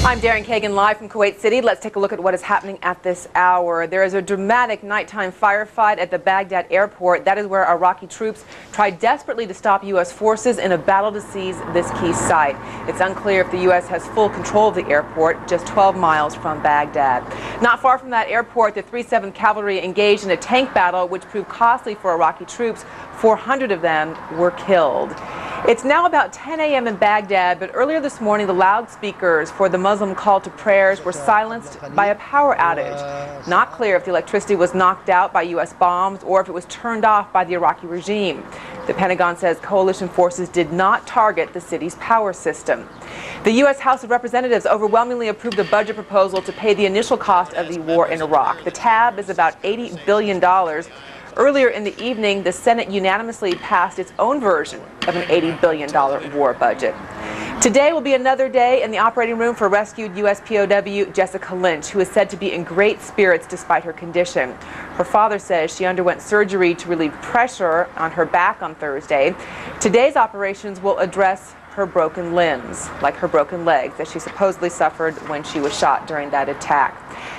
I'm Darren Kagan, live from Kuwait City. Let's take a look at what is happening at this hour. There is a dramatic nighttime firefight at the Baghdad airport. That is where Iraqi troops tried desperately to stop U.S. forces in a battle to seize this key site. It's unclear if the U.S. has full control of the airport, just 12 miles from Baghdad. Not far from that airport, the 3-7 Cavalry engaged in a tank battle, which proved costly for Iraqi troops. 400 of them were killed. It's now about 10 a.m. in Baghdad, but earlier this morning, the loudspeakers for the Muslim call to prayers were silenced by a power outage. Not clear if the electricity was knocked out by U.S. bombs or if it was turned off by the Iraqi regime. The Pentagon says coalition forces did not target the city's power system. The U.S. House of Representatives overwhelmingly approved a budget proposal to pay the initial cost of the war in Iraq. The tab is about $80 billion. Earlier in the evening, the Senate unanimously passed its own version of an $80 billion war budget. Today will be another day in the operating room for rescued U.S. POW Jessica Lynch, who is said to be in great spirits despite her condition. Her father says she underwent surgery to relieve pressure on her back on Thursday. Today's operations will address her broken limbs, like her broken legs, that she supposedly suffered when she was shot during that attack.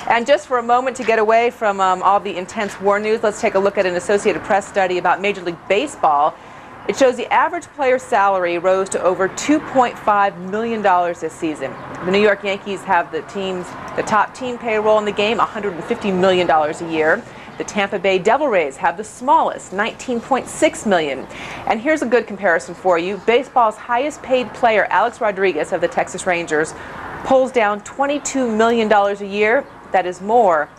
And just for a moment to get away from all the intense war news, let's take a look at an Associated Press study about Major League Baseball. It shows the average player's salary rose to over $2.5 million this season. The New York Yankees have the top team payroll in the game, $150 million a year. The Tampa Bay Devil Rays have the smallest, $19.6 million. And here's a good comparison for you. Baseball's highest paid player, Alex Rodriguez of the Texas Rangers, pulls down $22 million a year. That is more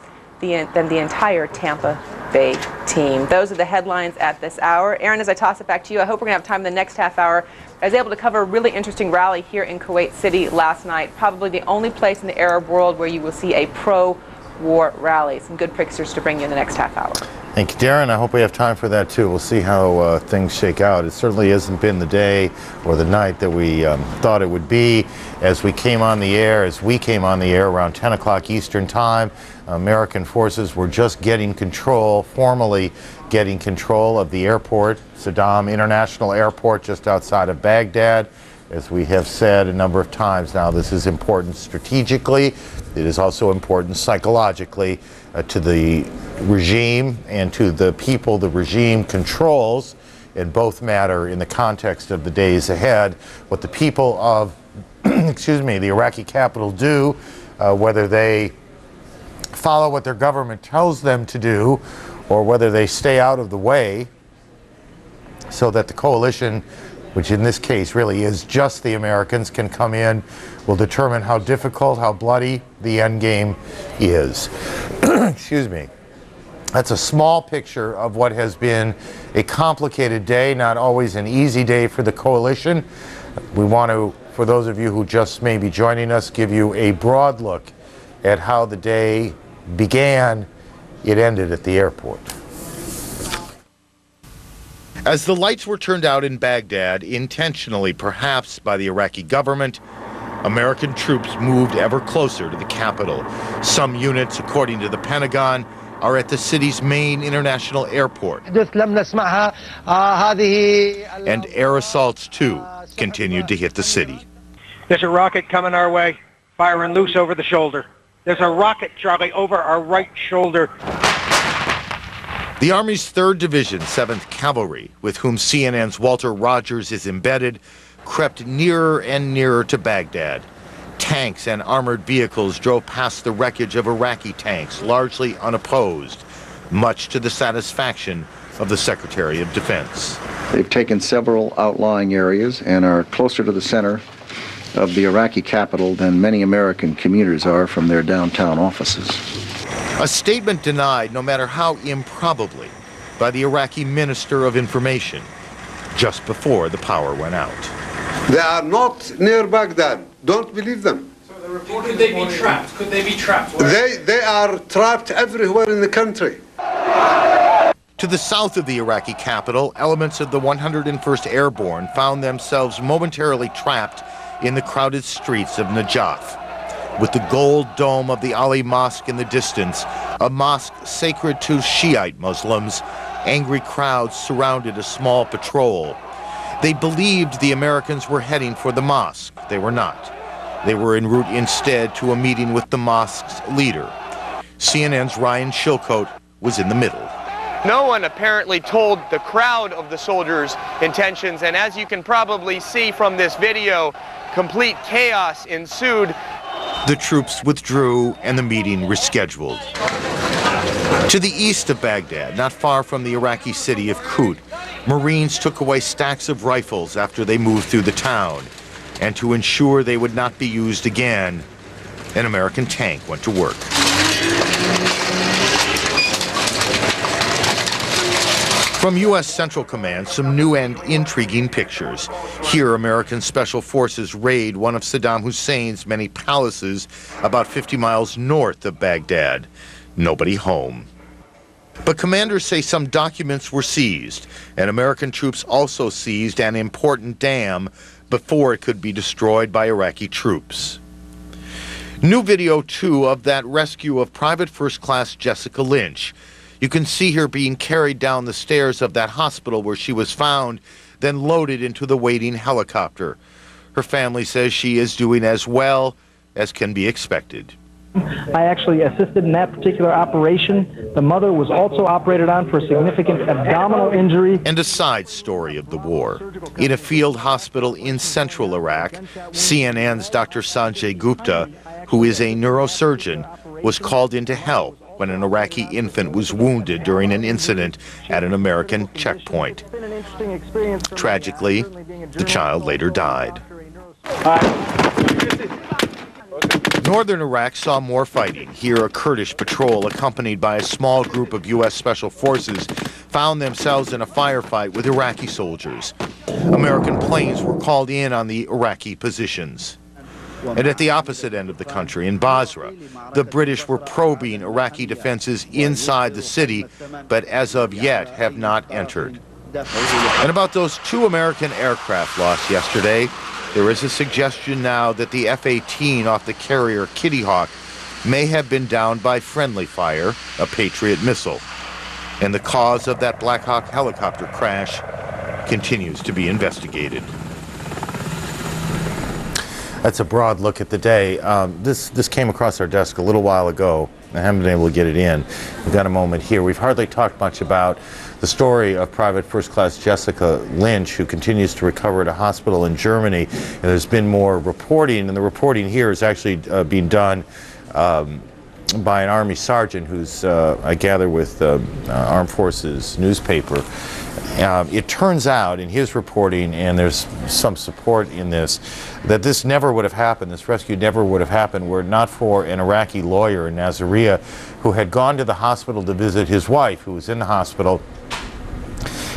than the entire Tampa Bay team. Those are the headlines at this hour. Aaron, as I toss it back to you, I hope we're going to have time in the next half hour. I was able to cover a really interesting rally here in Kuwait City last night, probably the only place in the Arab world where you will see a pro-war rally. Some good pictures to bring you in the next half hour. Thank you, Darren. I hope we have time for that, too. We'll see how things shake out. It certainly hasn't been the day or the night that we thought it would be. As we came on the air around 10 o'clock Eastern Time, American forces were just formally getting control of the airport, Sadaam International Airport, just outside of Baghdad. As we have said a number of times now, this is important strategically. It is also important psychologically to the regime and to the people the regime controls, and both matter in the context of the days ahead. What the people of the Iraqi capital do, whether they follow what their government tells them to do or whether they stay out of the way so that the coalition, which in this case really is just the Americans, can come in, will determine how difficult, how bloody the end game is. Excuse me. That's a small picture of what has been a complicated day, not always an easy day for the coalition. We want to, for those of you who just may be joining us, give you a broad look at how the day began. It ended at the airport. As the lights were turned out in Baghdad, intentionally perhaps by the Iraqi government, American troops moved ever closer to the capital. Some units, according to the Pentagon, are at the city's main international airport. And air assaults, too, continued to hit the city. There's a rocket coming our way, firing loose over the shoulder. There's a rocket, Charlie, over our right shoulder. The Army's 3rd Division, 7th Cavalry, with whom CNN's Walter Rogers is embedded, crept nearer and nearer to Baghdad. Tanks and armored vehicles drove past the wreckage of Iraqi tanks, largely unopposed, much to the satisfaction of the Secretary of Defense. They've taken several outlying areas and are closer to the center of the Iraqi capital than many American commuters are from their downtown offices. A statement denied, no matter how improbably, by the Iraqi Minister of Information just before the power went out. They are not near Baghdad. Don't believe them. Could they be trapped? Could they be trapped? They are trapped everywhere in the country. To the south of the Iraqi capital, elements of the 101st Airborne found themselves momentarily trapped in the crowded streets of Najaf. With the gold dome of the Ali Mosque in the distance, a mosque sacred to Shiite Muslims, angry crowds surrounded a small patrol. They believed the Americans were heading for the mosque. They were not. They were en route instead to a meeting with the mosque's leader. CNN's Ryan Shilcote was in the middle. No one apparently told the crowd of the soldiers' intentions, and as you can probably see from this video, complete chaos ensued. The troops withdrew and the meeting rescheduled. To the east of Baghdad, not far from the Iraqi city of Kut, Marines took away stacks of rifles after they moved through the town. And to ensure they would not be used again, an American tank went to work. From U.S. Central Command, some new and intriguing pictures. Here, American Special Forces raid one of Sadaam Hussein's many palaces about 50 miles north of Baghdad. Nobody home. But commanders say some documents were seized, and American troops also seized an important dam before it could be destroyed by Iraqi troops. New video, too, of that rescue of Private First Class Jessica Lynch. You can see her being carried down the stairs of that hospital where she was found, then loaded into the waiting helicopter. Her family says she is doing as well as can be expected. I actually assisted in that particular operation. The mother was also operated on for a significant abdominal injury. And a side story of the war. In a field hospital in central Iraq, CNN's Dr. Sanjay Gupta, who is a neurosurgeon, was called in to help when an Iraqi infant was wounded during an incident at an American checkpoint. Tragically, the child later died. Northern Iraq saw more fighting. Here, a Kurdish patrol accompanied by a small group of U.S. Special Forces found themselves in a firefight with Iraqi soldiers. American planes were called in on the Iraqi positions. And at the opposite end of the country, in Basra, the British were probing Iraqi defenses inside the city, but as of yet have not entered. And about those 2 American aircraft lost yesterday, there is a suggestion now that the F-18 off the carrier Kitty Hawk may have been downed by friendly fire, a Patriot missile. And the cause of that Black Hawk helicopter crash continues to be investigated. That's a broad look at the day. This came across our desk a little while ago. I haven't been able to get it in. We've got a moment here. We've hardly talked much about the story of Private First Class Jessica Lynch, who continues to recover at a hospital in Germany. And there's been more reporting, and the reporting here is actually being done by an Army sergeant who's, I gather, with Armed Forces newspaper. It turns out in his reporting, and there's some support in this, that this never would have happened, this rescue never would have happened were it not for an Iraqi lawyer in Nasiriyah who had gone to the hospital to visit his wife, who was in the hospital,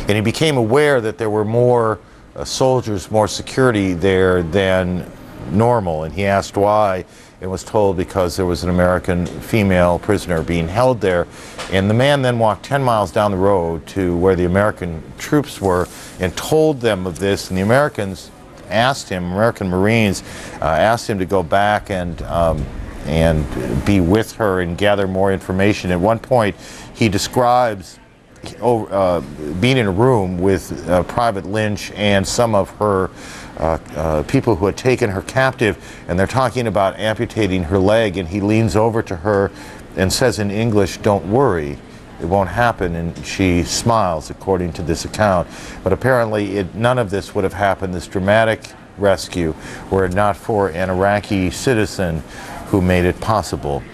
and he became aware that there were more soldiers, more security there than normal, and he asked why, and was told because there was an American female prisoner being held there. And the man then walked 10 miles down the road to where the American troops were and told them of this, and the Americans asked him, American Marines asked him to go back and be with her and gather more information. At one point he describes being in a room with Private Lynch and some of her people who had taken her captive, and they're talking about amputating her leg, and he leans over to her and says in English, "Don't worry, it won't happen," and she smiles, according to this account. But apparently none of this would have happened, this dramatic rescue, were it not for an Iraqi citizen who made it possible.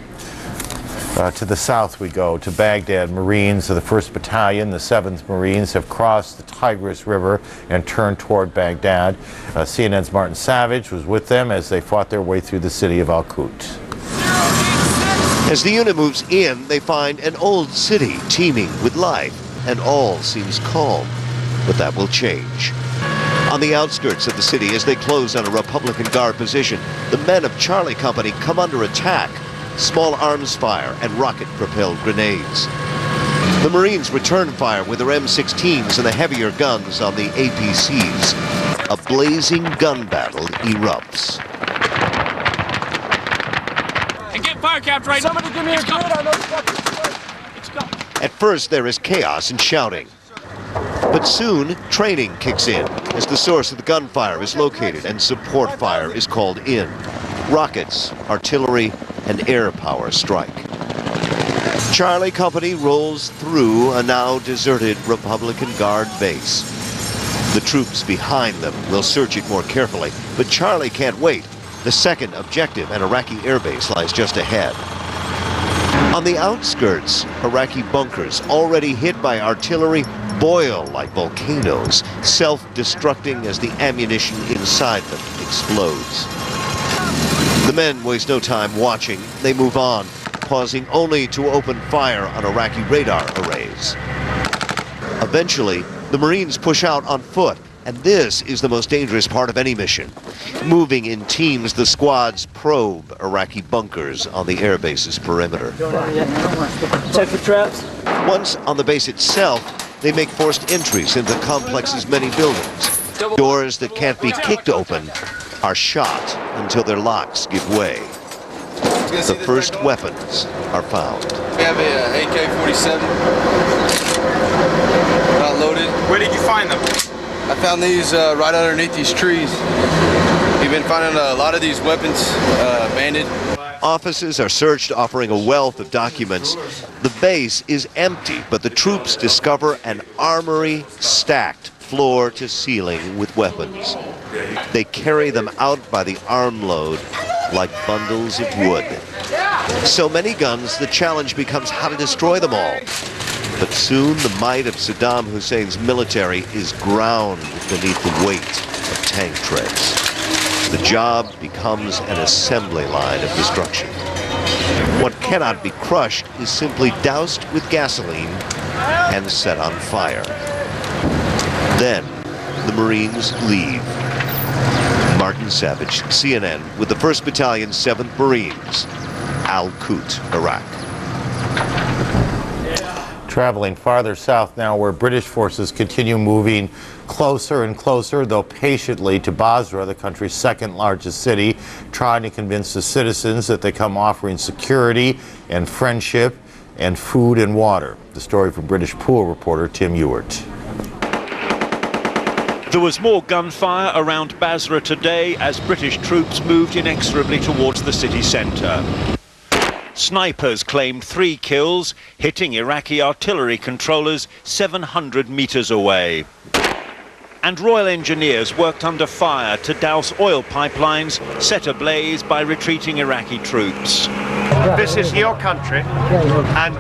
To the south we go, to Baghdad. Marines of the 1st Battalion, the 7th Marines, have crossed the Tigris River and turned toward Baghdad. CNN's Martin Savage was with them as they fought their way through the city of Al-Kut. As the unit moves in, they find an old city teeming with life, and all seems calm. But that will change. On the outskirts of the city, as they close on a Republican Guard position, the men of Charlie Company come under attack. Small arms fire and rocket-propelled grenades. The Marines return fire with their M16s and the heavier guns on the APCs. A blazing gun battle erupts. And get fire capped right now. Somebody give me a grid on those fucking. Let's go. At first, there is chaos and shouting. But soon, training kicks in as the source of the gunfire is located and support fire is called in. Rockets, artillery, and air power strike. Charlie Company rolls through a now deserted Republican Guard base. The troops behind them will search it more carefully, but Charlie can't wait. The second objective, an Iraqi airbase, lies just ahead. On the outskirts, Iraqi bunkers, already hit by artillery, boil like volcanoes, self-destructing as the ammunition inside them explodes. The men waste no time watching. They move on, pausing only to open fire on Iraqi radar arrays. Eventually, the Marines push out on foot, and this is the most dangerous part of any mission. Moving in teams, the squads probe Iraqi bunkers on the airbase's perimeter. Check for traps. Once on the base itself, they make forced entries into the complex's many buildings. Doors that can't be kicked open are shot until their locks give way. The first weapons are found. We have a AK-47, not loaded. Where did you find them? I found these right underneath these trees. We've been finding a lot of these weapons abandoned. Offices are searched, offering a wealth of documents. The base is empty, but the troops discover an armory stacked floor to ceiling with weapons. They carry them out by the armload like bundles of wood. So many guns, the challenge becomes how to destroy them all. But soon the might of Saddam Hussein's military is ground beneath the weight of tank treads. The job becomes an assembly line of destruction. What cannot be crushed is simply doused with gasoline and set on fire. Then the Marines leave. Martin Savage, CNN, with the 1st Battalion, 7th Marines, Al Qut, Iraq. Traveling farther south now, where British forces continue moving closer and closer, though patiently, to Basra, the country's second largest city, trying to convince the citizens that they come offering security and friendship and food and water. The story from British Pool reporter Tim Ewart. There was more gunfire around Basra today as British troops moved inexorably towards the city centre. Snipers claimed 3 kills, hitting Iraqi artillery controllers 700 metres away. And Royal Engineers worked under fire to douse oil pipelines set ablaze by retreating Iraqi troops. This is your country, and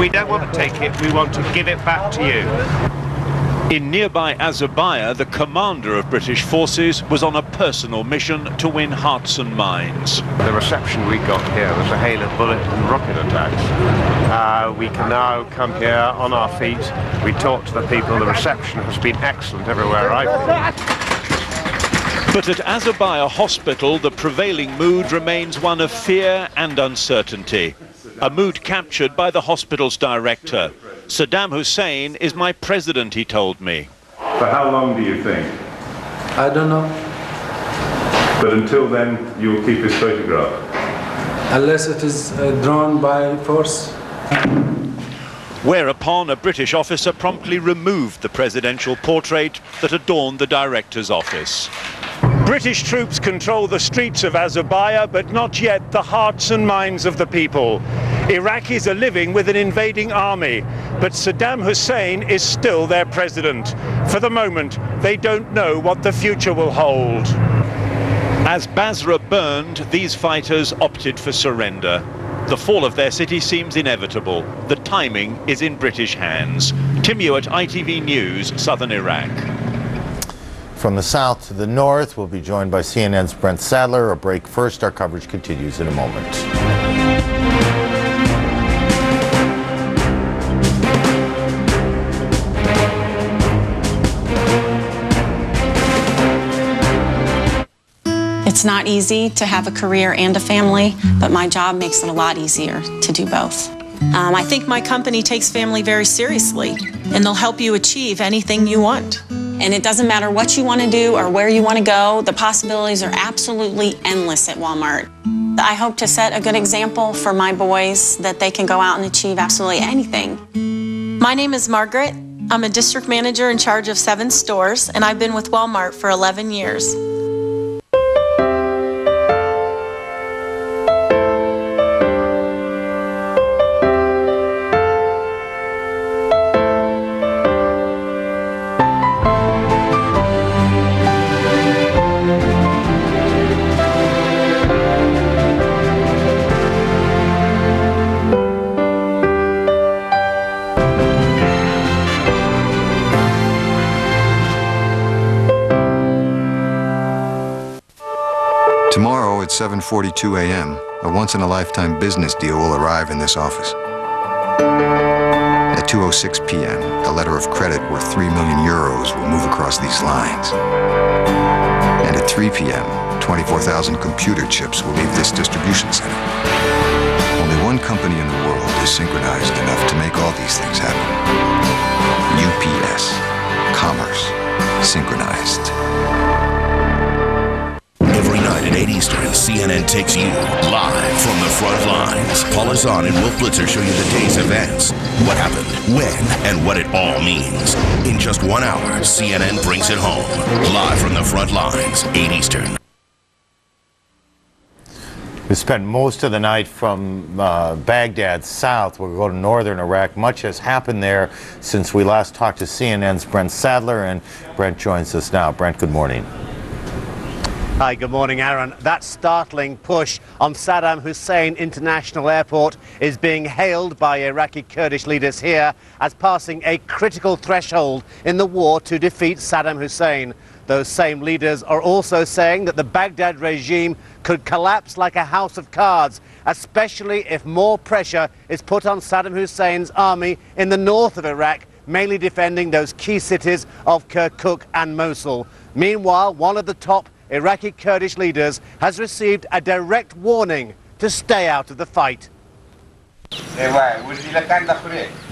we don't want to take it, we want to give it back to you. In nearby Azabaya, the commander of British forces was on a personal mission to win hearts and minds. The reception we got here was a hail of bullet and rocket attacks. We can now come here on our feet. We talk to the people. The reception has been excellent everywhere I've been. But at Azabaya Hospital, the prevailing mood remains one of fear and uncertainty. A mood captured by the hospital's director. Sadaam Hussein is my president, he told me. For how long do you think? I don't know. But until then, you will keep his photograph? Unless it is drawn by force. Whereupon a British officer promptly removed the presidential portrait that adorned the director's office. British troops control the streets of Azabaya, but not yet the hearts and minds of the people. Iraqis are living with an invading army, but Saddam Hussein is still their president. For the moment, they don't know what the future will hold. As Basra burned, these fighters opted for surrender. The fall of their city seems inevitable. The timing is in British hands. Tim Ewart, ITV News, Southern Iraq. From the south to the north, we'll be joined by CNN's Brent Sadler. A break first. Our coverage continues in a moment. It's not easy to have a career and a family, but my job makes it a lot easier to do both. I think my company takes family very seriously, and they'll help you achieve anything you want. And it doesn't matter what you want to do or where you want to go, the possibilities are absolutely endless at Walmart. I hope to set a good example for my boys that they can go out and achieve absolutely anything. My name is Margaret. I'm a district manager in charge of 7 stores, and I've been with Walmart for 11 years. Tomorrow at 7:42 a.m., a once-in-a-lifetime business deal will arrive in this office. At 2:06 p.m., a letter of credit worth 3 million euros will move across these lines. And at 3 p.m., 24,000 computer chips will leave this distribution center. Only one company in the world is synchronized enough to make all these things happen. UPS. Commerce. Synchronized. Every night at 8 Eastern, CNN takes you live from the front lines. Paul Azan and Wolf Blitzer show you the day's events, what happened, when, and what it all means. In just 1 hour, CNN brings it home. Live from the front lines, 8 Eastern. We spent most of the night from Baghdad south. We'll go to northern Iraq. Much has happened there since we last talked to CNN's Brent Sadler, and Brent joins us now. Brent, good morning. Hi, good morning, Aaron. That startling push on Sadaam Hussein International Airport is being hailed by Iraqi Kurdish leaders here as passing a critical threshold in the war to defeat Saddam Hussein. Those same leaders are also saying that the Baghdad regime could collapse like a house of cards, especially if more pressure is put on Saddam Hussein's army in the north of Iraq, mainly defending those key cities of Kirkuk and Mosul. Meanwhile, one of the top Iraqi Kurdish leaders has received a direct warning to stay out of the fight.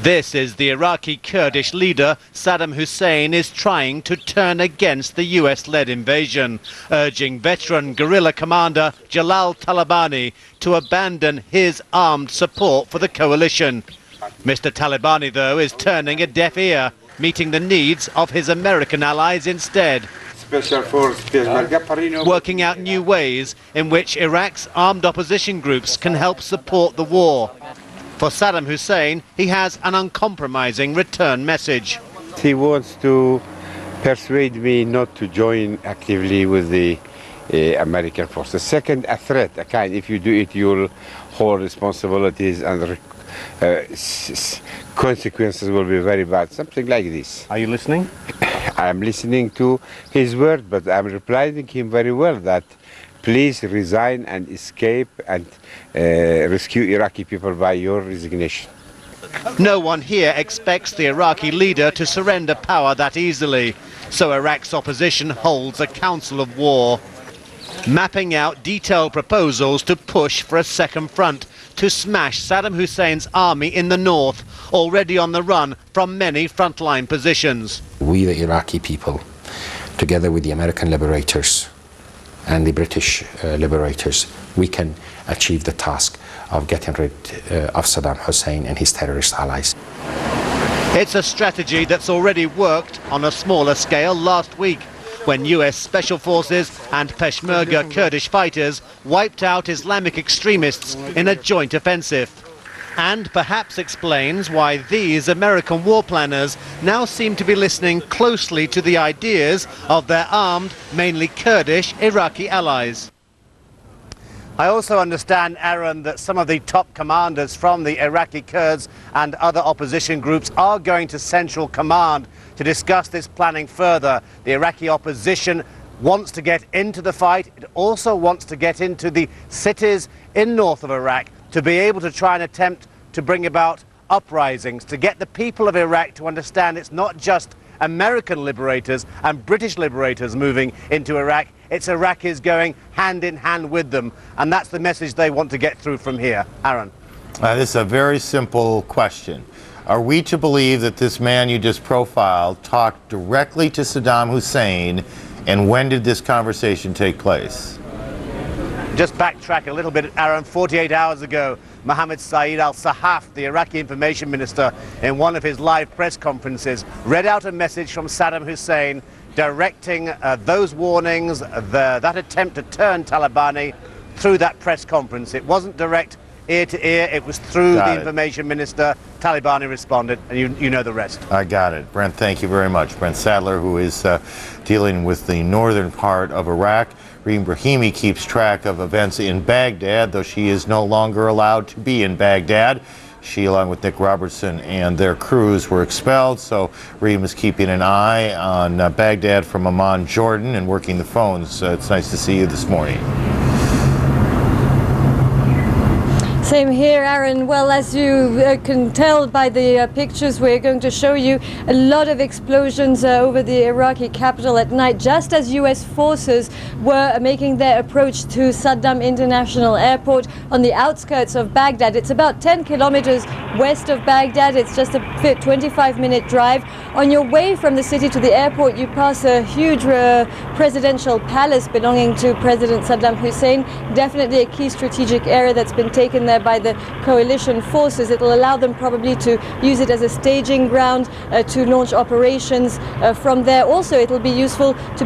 This is the Iraqi Kurdish leader. Saddam Hussein is trying to turn against the US-led invasion, urging veteran guerrilla commander Jalal Talabani to abandon his armed support for the coalition. Mr. Talabani, though, is turning a deaf ear, meeting the needs of his American allies instead. Working out new ways in which Iraq's armed opposition groups can help support the war. For Saddam Hussein, he has an uncompromising return message. He wants to persuade me not to join actively with the American forces. Second, a threat, a kind, if you do it, you'll hold responsibilities and consequences will be very bad. Something like this. Are you listening? I'm listening to his word, but I'm replying him very well that please resign and escape and rescue Iraqi people by your resignation. No one here expects the Iraqi leader to surrender power that easily, so Iraq's opposition holds a council of war, mapping out detailed proposals to push for a second front to smash Saddam Hussein's army in the north, already on the run from many frontline positions. We, the Iraqi people, together with the American liberators and the British liberators, we can achieve the task of getting rid of Saddam Hussein and his terrorist allies. It's a strategy that's already worked on a smaller scale last week, when US Special Forces and Peshmerga Kurdish fighters wiped out Islamic extremists in a joint offensive. And perhaps explains why these American war planners now seem to be listening closely to the ideas of their armed, mainly Kurdish, Iraqi allies. I also understand, Aaron, that some of the top commanders from the Iraqi Kurds and other opposition groups are going to Central Command to discuss this planning further. The Iraqi opposition wants to get into the fight. It also wants to get into the cities in north of Iraq to be able to try and attempt to bring about uprisings, to get the people of Iraq to understand it's not just American liberators and British liberators moving into Iraq, it's Iraqis going hand in hand with them. And that's the message they want to get through from here. Aaron. This is a very simple question. Are we to believe that this man you just profiled talked directly to Saddam Hussein, and when did this conversation take place? Just backtrack a little bit, Aaron. 48 hours ago, Mohammed Saeed al-Sahaf, the Iraqi information minister, in one of his live press conferences, read out a message from Saddam Hussein directing those warnings, that attempt to turn Talabani through that press conference. It wasn't direct ear to ear, it was through the information minister. Talabani responded, and you know the rest. I got it. Brent, thank you very much. Brent Sadler, who is dealing with the northern part of Iraq. Reem Brahimi keeps track of events in Baghdad, though she is no longer allowed to be in Baghdad. She, along with Nick Robertson and their crews, were expelled, so Reem is keeping an eye on Baghdad from Amman, Jordan, and working the phones. It's nice to see you this morning. Same here, Aaron. Well, as you can tell by the pictures we're going to show you, a lot of explosions over the Iraqi capital at night, just as US forces were making their approach to Sadaam International Airport on the outskirts of Baghdad. It's about 10 kilometers west of Baghdad. It's just a 25-minute drive. On your way from the city to the airport, you pass a huge presidential palace belonging to President Sadaam Hussein. Definitely a key strategic area that's been taken there by the coalition forces. It will allow them probably to use it as a staging ground to launch operations from there. Also, it will be useful to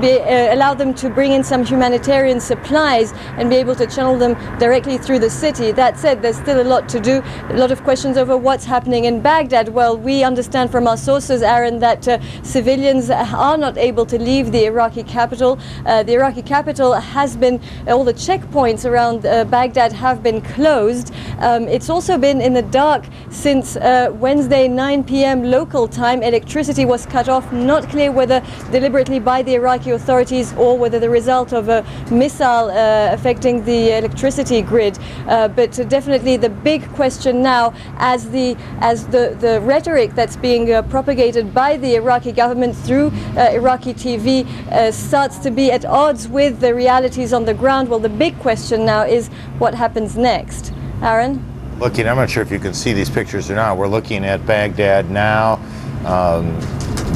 allow them to bring in some humanitarian supplies and be able to channel them directly through the city. That said, there's still a lot to do. A lot of questions over what's happening in Baghdad. Well, we understand from our sources, Aaron, that civilians are not able to leave the Iraqi capital. The Iraqi capital has been, all the checkpoints around Baghdad have been closed. It's also been in the dark since Wednesday 9 p.m. local time. Electricity was cut off, not clear whether deliberately by the Iraqi authorities or whether the result of a missile affecting the electricity grid. But definitely the big question now, as the rhetoric that's being propagated by the Iraqi government through Iraqi TV starts to be at odds with the realities on the ground. Well, the big question now is what happens next. Aaron? Looking, I'm not sure if you can see these pictures or not. We're looking at Baghdad now.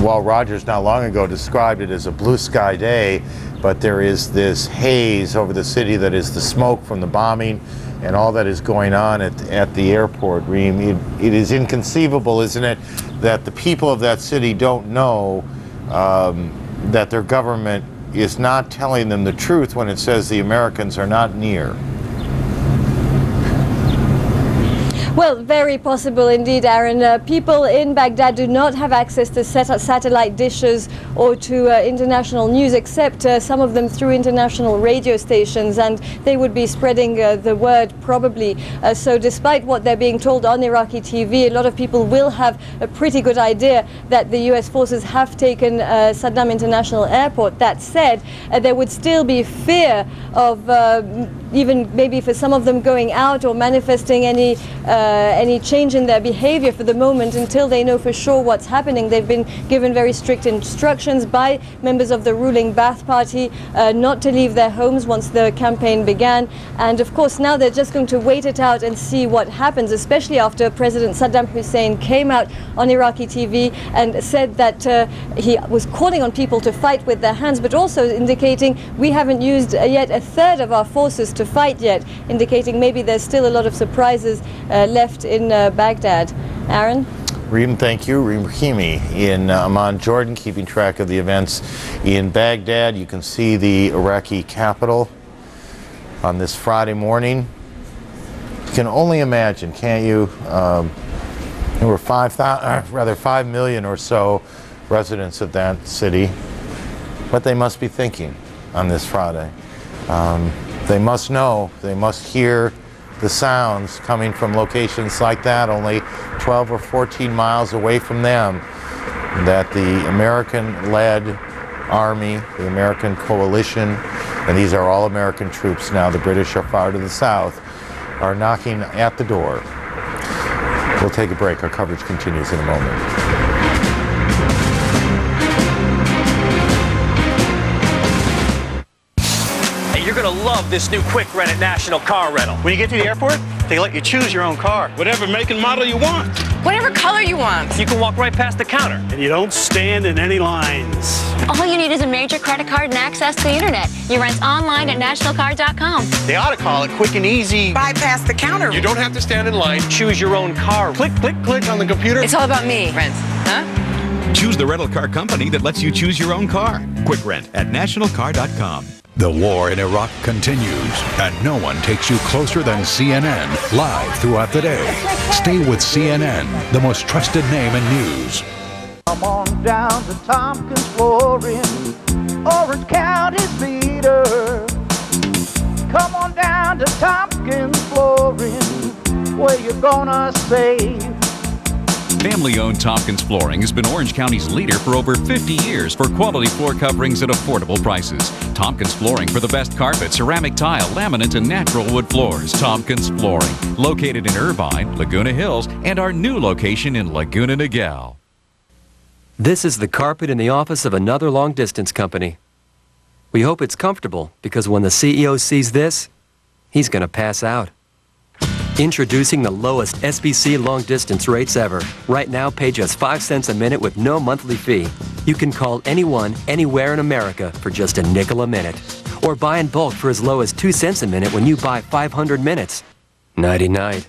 Walt Rogers not long ago described it as a blue sky day, but there is this haze over the city that is the smoke from the bombing and all that is going on at the airport. Reem, it is inconceivable, isn't it, that the people of that city don't know that their government is not telling them the truth when it says the Americans are not near. Well, very possible indeed, Aaron. People in Baghdad do not have access to satellite dishes or to international news, except some of them through international radio stations, and they would be spreading the word probably. So despite what they're being told on Iraqi TV, a lot of people will have a pretty good idea that the US forces have taken Sadaam International Airport. That said, there would still be fear of even maybe for some of them going out or manifesting any change in their behavior for the moment until they know for sure what's happening. They've been given very strict instructions by members of the ruling Ba'ath Party not to leave their homes once the campaign began. And of course now they're just going to wait it out and see what happens, especially after President Sadaam Hussein came out on Iraqi TV and said that he was calling on people to fight with their hands, but also indicating we haven't used yet a third of our forces to fight yet, indicating maybe there's still a lot of surprises left in Baghdad. Aaron? Reem, thank you. Reem Rahimi in Amman, Jordan, keeping track of the events in Baghdad. You can see the Iraqi capital on this Friday morning. You can only imagine, can't you? There were 5 million or so residents of that city. What they must be thinking on this Friday. They must know, they must hear the sounds coming from locations like that, only 12 or 14 miles away from them, that the American-led army, the American coalition, and these are all American troops now, the British are far to the south, are knocking at the door. We'll take a break. Our coverage continues in a moment. You're gonna love this new quick rent at National Car Rental. When you get to the airport, they let you choose your own car. Whatever make and model you want. Whatever color you want. You can walk right past the counter. And you don't stand in any lines. All you need is a major credit card and access to the internet. You rent online at nationalcar.com. They ought to call it quick and easy. Bypass the counter. You don't have to stand in line. Choose your own car. Click, click, click on the computer. It's all about me, Rent. Huh? Choose the rental car company that lets you choose your own car. Quick rent at nationalcar.com. The war in Iraq continues, and no one takes you closer than CNN, live throughout the day. Stay with CNN, the most trusted name in news. Come on down to Tompkins Flooring, Orange County's leader. Come on down to Tompkins Flooring, where you're gonna save. Family-owned Tompkins Flooring has been Orange County's leader for over 50 years for quality floor coverings at affordable prices. Tompkins Flooring for the best carpet, ceramic tile, laminate, and natural wood floors. Tompkins Flooring, located in Irvine, Laguna Hills, and our new location in Laguna Niguel. This is the carpet in the office of another long-distance company. We hope it's comfortable, because when the CEO sees this, he's going to pass out. Introducing the lowest SBC long-distance rates ever. Right now, pay just 5 cents a minute with no monthly fee. You can call anyone, anywhere in America for just a nickel a minute. Or buy in bulk for as low as 2 cents a minute when you buy 500 minutes. Nighty-night.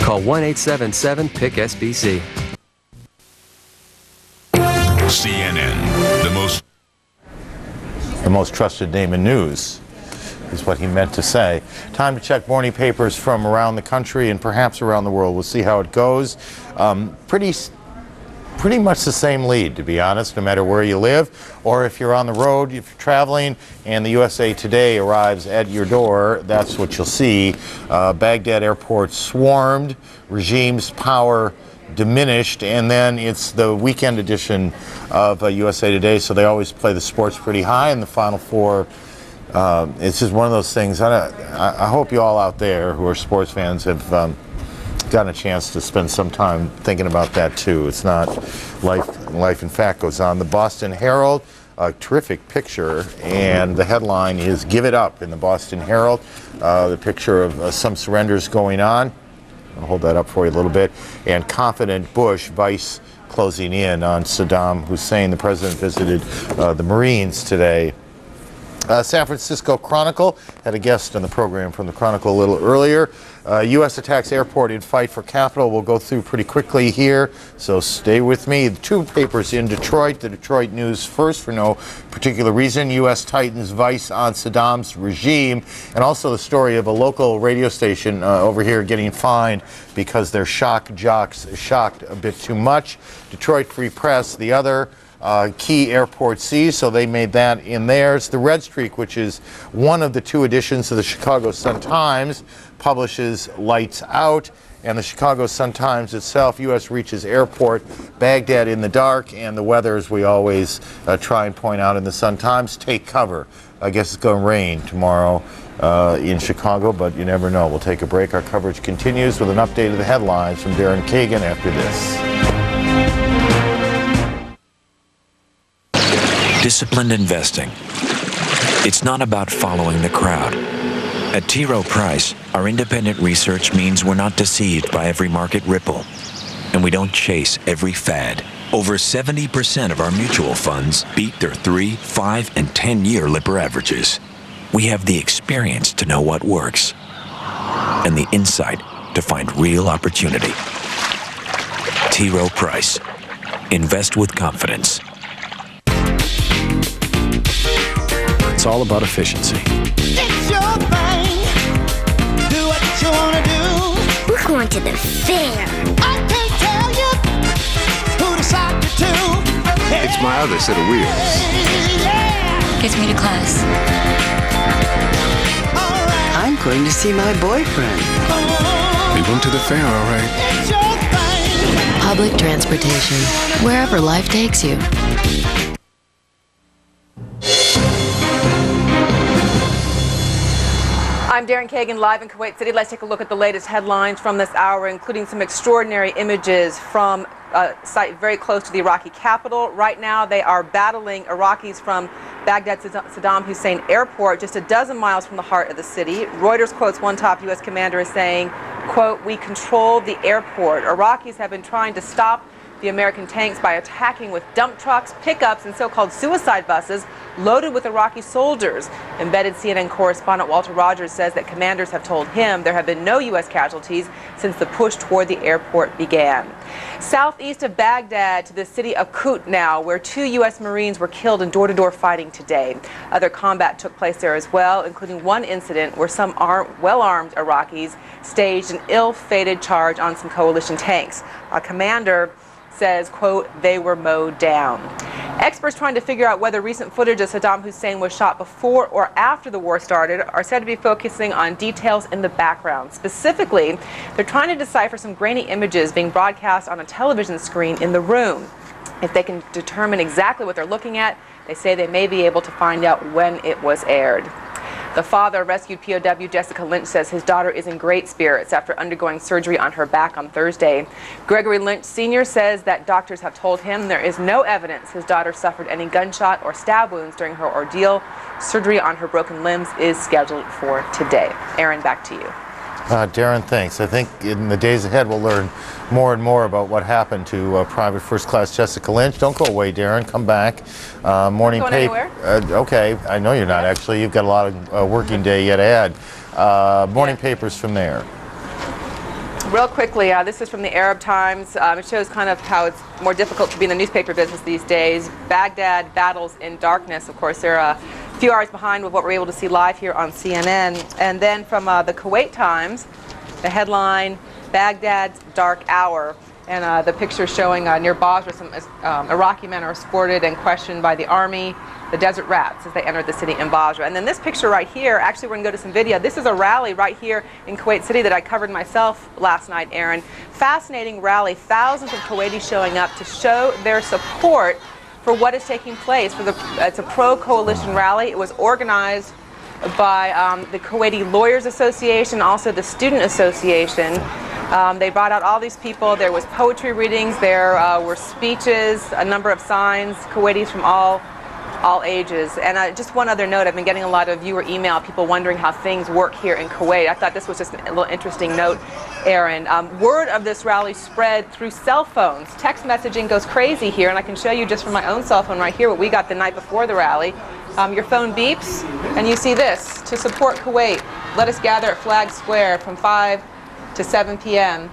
Call 1-877-PIC-SBC. CNN, the most trusted name in news, is what he meant to say. Time to check morning papers from around the country and perhaps around the world. We'll see how it goes. Pretty much the same lead, to be honest, no matter where you live or if you're on the road, if you're traveling, and the USA Today arrives at your door, that's what you'll see. Baghdad airport swarmed, regime's power diminished, and then it's the weekend edition of USA Today, so they always play the sports pretty high in the Final Four. It's just one of those things. I hope you all out there who are sports fans have gotten a chance to spend some time thinking about that too. It's not life in fact goes on. The Boston Herald, a terrific picture, and the headline is "Give It Up" in the Boston Herald. The picture of some surrenders going on. I'll hold that up for you a little bit. And confident Bush, vice closing in on Sadaam Hussein. The president visited the Marines today. San Francisco Chronicle had a guest on the program from the Chronicle a little earlier. U.S. attacks airport in fight for capital. We'll go through pretty quickly here, so stay with me. The two papers in Detroit. The Detroit News first, for no particular reason. U.S. tightens vice on Saddam's regime, and also the story of a local radio station over here getting fined because their shock jocks shocked a bit too much. Detroit Free Press, the other. Key airport seized, so they made that in theirs. The Red Streak, which is one of the two editions of the Chicago Sun-Times, publishes Lights Out, and the Chicago Sun-Times itself, U.S. reaches airport, Baghdad in the dark, and the weather, as we always try and point out in the Sun-Times, take cover. I guess it's going to rain tomorrow in Chicago, but you never know. We'll take a break. Our coverage continues with an update of the headlines from Darren Kagan after this. Disciplined investing. It's not about following the crowd. At T. Rowe Price, our independent research means we're not deceived by every market ripple, and we don't chase every fad. Over 70% of our mutual funds beat their 3, 5, and 10-year Lipper averages. We have the experience to know what works, and the insight to find real opportunity. T. Rowe Price. Invest with confidence. It's all about efficiency. It's your thing. Do what you want to do. We're going to the fair. I can't tell you who to sock you to. It's my other set of wheels. Yeah. Gets me to class. Right. I'm going to see my boyfriend. We went to the fair, all right. It's your thing. Public transportation, wherever life takes you. I'm Darren Kagan, live in Kuwait City. Let's take a look at the latest headlines from this hour, including some extraordinary images from a site very close to the Iraqi capital. Right now, they are battling Iraqis from Baghdad Sadaam Hussein Airport, just a dozen miles from the heart of the city. Reuters quotes one top U.S. commander as saying, quote, "We control the airport." Iraqis have been trying to stop the American tanks by attacking with dump trucks, pickups, and so-called suicide buses loaded with Iraqi soldiers. Embedded CNN correspondent Walter Rogers says that commanders have told him there have been no U.S. casualties since the push toward the airport began. Southeast of Baghdad to the city of Kut now, where 2 U.S. Marines were killed in door-to-door fighting today. Other combat took place there as well, including one incident where some well-armed Iraqis staged an ill-fated charge on some coalition tanks. A commander says, quote, "They were mowed down." Experts trying to figure out whether recent footage of Sadaam Hussein was shot before or after the war started are said to be focusing on details in the background. Specifically, they're trying to decipher some grainy images being broadcast on a television screen in the room. If they can determine exactly what they're looking at, they say they may be able to find out when it was aired. The father of rescued POW Jessica Lynch says his daughter is in great spirits after undergoing surgery on her back on Thursday. Gregory Lynch Sr. says that doctors have told him there is no evidence his daughter suffered any gunshot or stab wounds during her ordeal. Surgery on her broken limbs is scheduled for today. Aaron, back to you. Darren, thanks. I think in the days ahead we'll learn more and more about what happened to Private First Class Jessica Lynch. Don't go away, Darren. Come back. Morning paper. Okay, I know you're not actually. You've got a lot of working day yet ahead. Morning papers from there. Real quickly, this is from the Arab Times. It shows kind of how it's more difficult to be in the newspaper business these days. Baghdad battles in darkness. Of course, they're a few hours behind with what we're able to see live here on CNN. And then from the Kuwait Times, the headline, Baghdad's Dark Hour. And the picture showing near Basra, some Iraqi men are escorted and questioned by the army, the desert rats, as they entered the city in Basra. And then this picture right here, actually we're going to go to some video. This is a rally right here in Kuwait City that I covered myself last night, Aaron. Fascinating rally, thousands of Kuwaitis showing up to show their support for what is taking place. It's a pro-coalition rally. It was organized by the Kuwaiti Lawyers Association, also the Student Association. They brought out all these people. There was poetry readings, there were speeches, a number of signs, Kuwaitis from all ages. And just one other note, I've been getting a lot of viewer email, people wondering how things work here in Kuwait. I thought this was just a little interesting note, Aaron. Word of this rally spread through cell phones. Text messaging goes crazy here, and I can show you just from my own cell phone right here what we got the night before the rally. Your phone beeps, and you see this: to support Kuwait, let us gather at Flag Square from 5 to 7 p.m.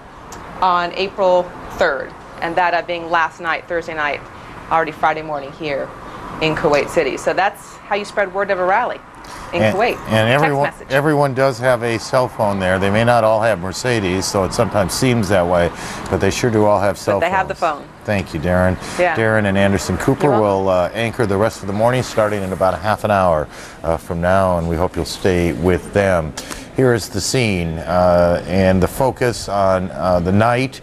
on April 3rd. And that being last night, Thursday night, already Friday morning here in Kuwait City. So that's how you spread word of a rally in Kuwait. And everyone does have a cell phone there. They may not all have Mercedes, so it sometimes seems that way, but they sure do all have cell phones. They have the phone. Thank you, Darren. Yeah. Darren and Anderson Cooper will anchor the rest of the morning starting in about a half an hour from now, and we hope you'll stay with them. Here is the scene, and the focus on the night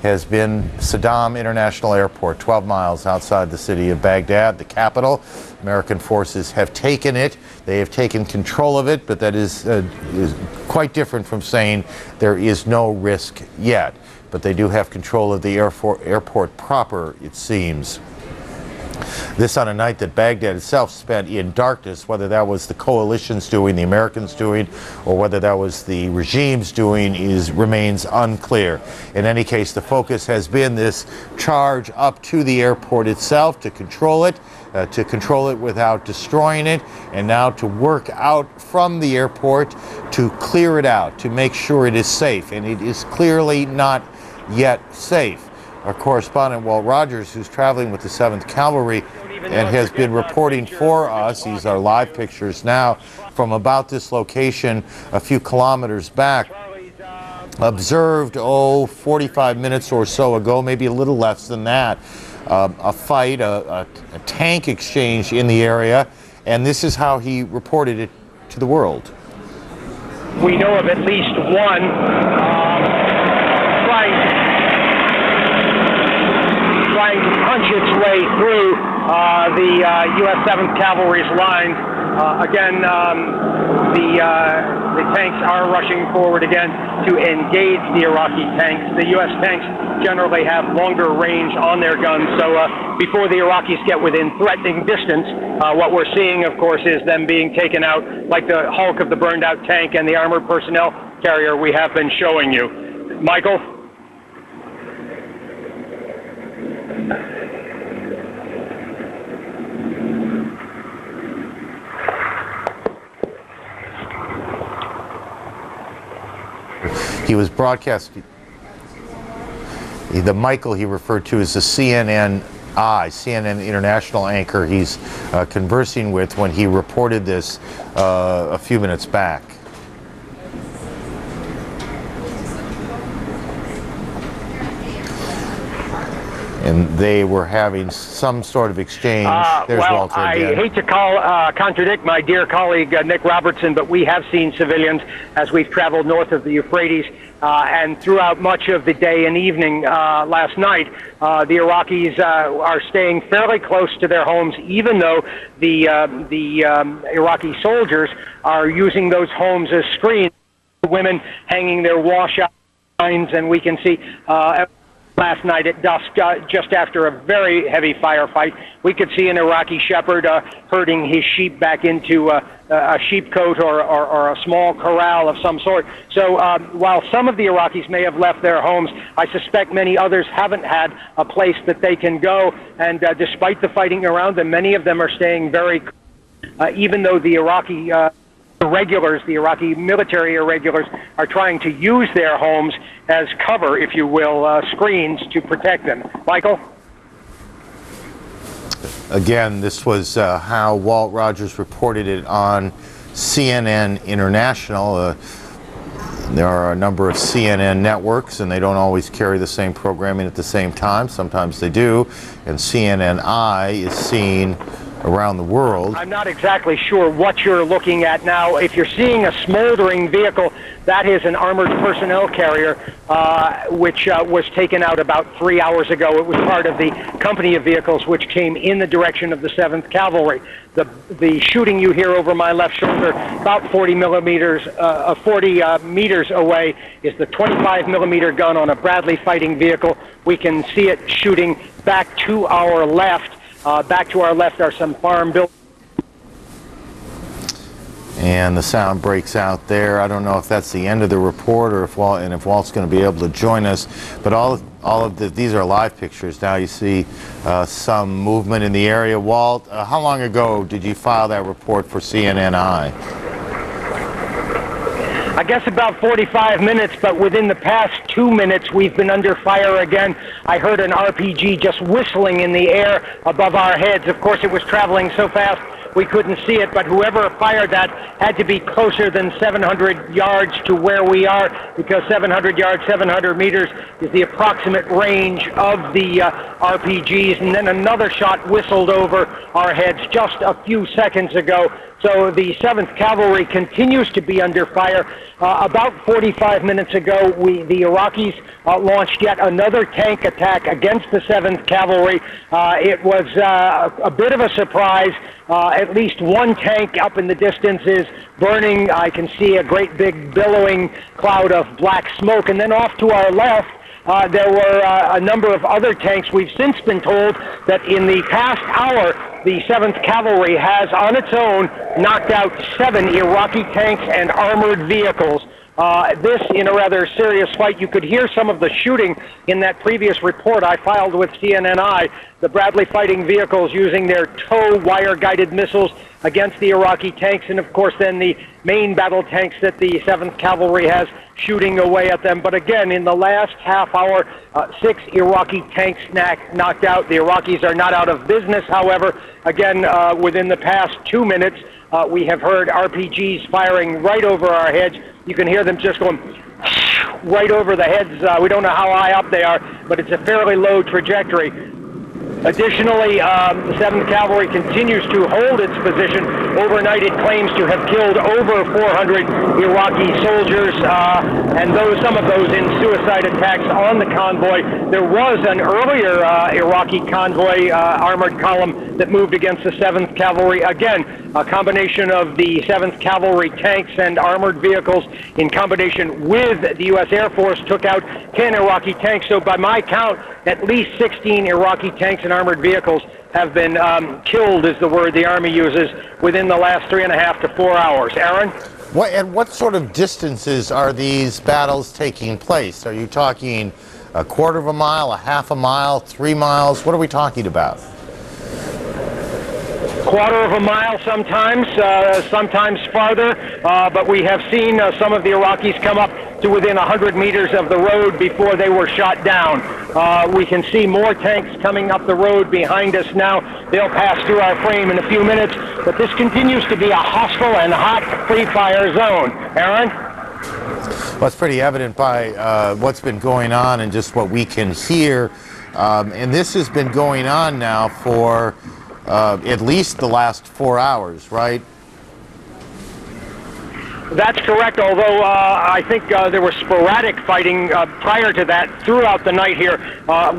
has been Sadaam International Airport, 12 miles outside the city of Baghdad, the capital. American forces have taken it. They have taken control of it, but that is quite different from saying there is no risk yet. But they do have control of the airport proper, it seems. This on a night that Baghdad itself spent in darkness, whether that was the coalition's doing, the Americans doing, or whether that was the regime's doing, remains unclear. In any case, the focus has been this charge up to the airport itself to control it without destroying it, and now to work out from the airport to clear it out, to make sure it is safe. And it is clearly not yet safe. Our correspondent, Walt Rogers, who's traveling with the 7th Cavalry and has been reporting for us, these are live pictures now, from about this location a few kilometers back, observed, 45 minutes or so ago, maybe a little less than that, a fight, a tank exchange in the area, and this is how he reported it to the world. We know of at least one trying to punch its way through the U.S. 7th Cavalry's lines. Again, the tanks are rushing forward again to engage the Iraqi tanks. The U.S. tanks generally have longer range on their guns, so before the Iraqis get within threatening distance, what we're seeing, of course, is them being taken out like the hulk of the burned-out tank and the armored personnel carrier we have been showing you. Michael? He was broadcasting. The Michael he referred to as the CNN International anchor he's conversing with when he reported this a few minutes back. and they were having some sort of exchange. There's well, Walter again. I hate to contradict my dear colleague Nick Robertson, but we have seen civilians as we've traveled north of the Euphrates and throughout much of the day and evening last night. The Iraqis are staying fairly close to their homes, even though the Iraqi soldiers are using those homes as screens. Women hanging their washout signs, and we can see last night at dusk, just after a very heavy firefight, we could see an Iraqi shepherd herding his sheep back into a sheepcote or a small corral of some sort. So while some of the Iraqis may have left their homes, I suspect many others haven't had a place that they can go, and despite the fighting around them, many of them are staying very even though the Iraqi irregulars, the Iraqi military irregulars, are trying to use their homes as cover, if you will, screens to protect them. Michael? Again, this was how Walt Rogers reported it on CNN International. There are a number of CNN networks, and they don't always carry the same programming at the same time. Sometimes they do, and CNN-I is seen around the world. I'm not exactly sure what you're looking at now. If you're seeing a smoldering vehicle, that is an armored personnel carrier, which was taken out about 3 hours ago. It was part of the company of vehicles which came in the direction of the 7th Cavalry. The shooting you hear over my left shoulder, about 40 meters away, is the 25 millimeter gun on a Bradley fighting vehicle. We can see it shooting back to our left. Back to our left are some farm buildings. And the sound breaks out there. I don't know if that's the end of the report or if Walt's going to be able to join us. But these are live pictures. Now you see some movement in the area. Walt, how long ago did you file that report for CNN-I? I guess about 45 minutes, but within the past 2 minutes, we've been under fire again. I heard an RPG just whistling in the air above our heads. Of course, it was traveling so fast we couldn't see it, but whoever fired that had to be closer than 700 yards to where we are, because 700 yards, 700 meters is the approximate range of the RPGs. And then another shot whistled over our heads just a few seconds ago. So the 7th Cavalry continues to be under fire. About 45 minutes ago, the Iraqis launched yet another tank attack against the 7th Cavalry. It was a bit of a surprise. At least one tank up in the distance is burning. I can see a great big billowing cloud of black smoke. And then off to our left, there were a number of other tanks. We've since been told that in the past hour, the 7th Cavalry has on its own knocked out 7 Iraqi tanks and armored vehicles. This in a rather serious fight. You could hear some of the shooting in that previous report I filed with CNN-I. The Bradley fighting vehicles using their tow wire-guided missiles against the Iraqi tanks, and of course then the main battle tanks that the 7th Cavalry has shooting away at them. But again, in the last half hour, 6 Iraqi tanks knocked out. The Iraqis are not out of business, however. Again, within the past 2 minutes, we have heard RPGs firing right over our heads. You can hear them just going right over the heads. We don't know how high up they are, but it's a fairly low trajectory. Additionally, the 7th Cavalry continues to hold its position. Overnight, it claims to have killed over 400 Iraqi soldiers, and some of those in suicide attacks on the convoy. There was an earlier Iraqi convoy armored column that moved against the 7th Cavalry. Again, a combination of the 7th Cavalry tanks and armored vehicles in combination with the U.S. Air Force took out 10 Iraqi tanks. So by my count, at least 16 Iraqi tanks and armored vehicles have been killed, is the word the Army uses, within the last 3.5 to 4 hours. Aaron? At what sort of distances are these battles taking place? Are you talking a quarter of a mile, a half a mile, 3 miles? What are we talking about? Quarter of a mile sometimes, sometimes farther, but we have seen some of the Iraqis come up to within 100 meters of the road before they were shot down. We can see more tanks coming up the road behind us now. They'll pass through our frame in a few minutes, but this continues to be a hostile and hot free-fire zone. Aaron? Well, it's pretty evident by what's been going on and just what we can hear And this has been going on now for at least the last 4 hours, right? That's correct, although I think there was sporadic fighting prior to that throughout the night here.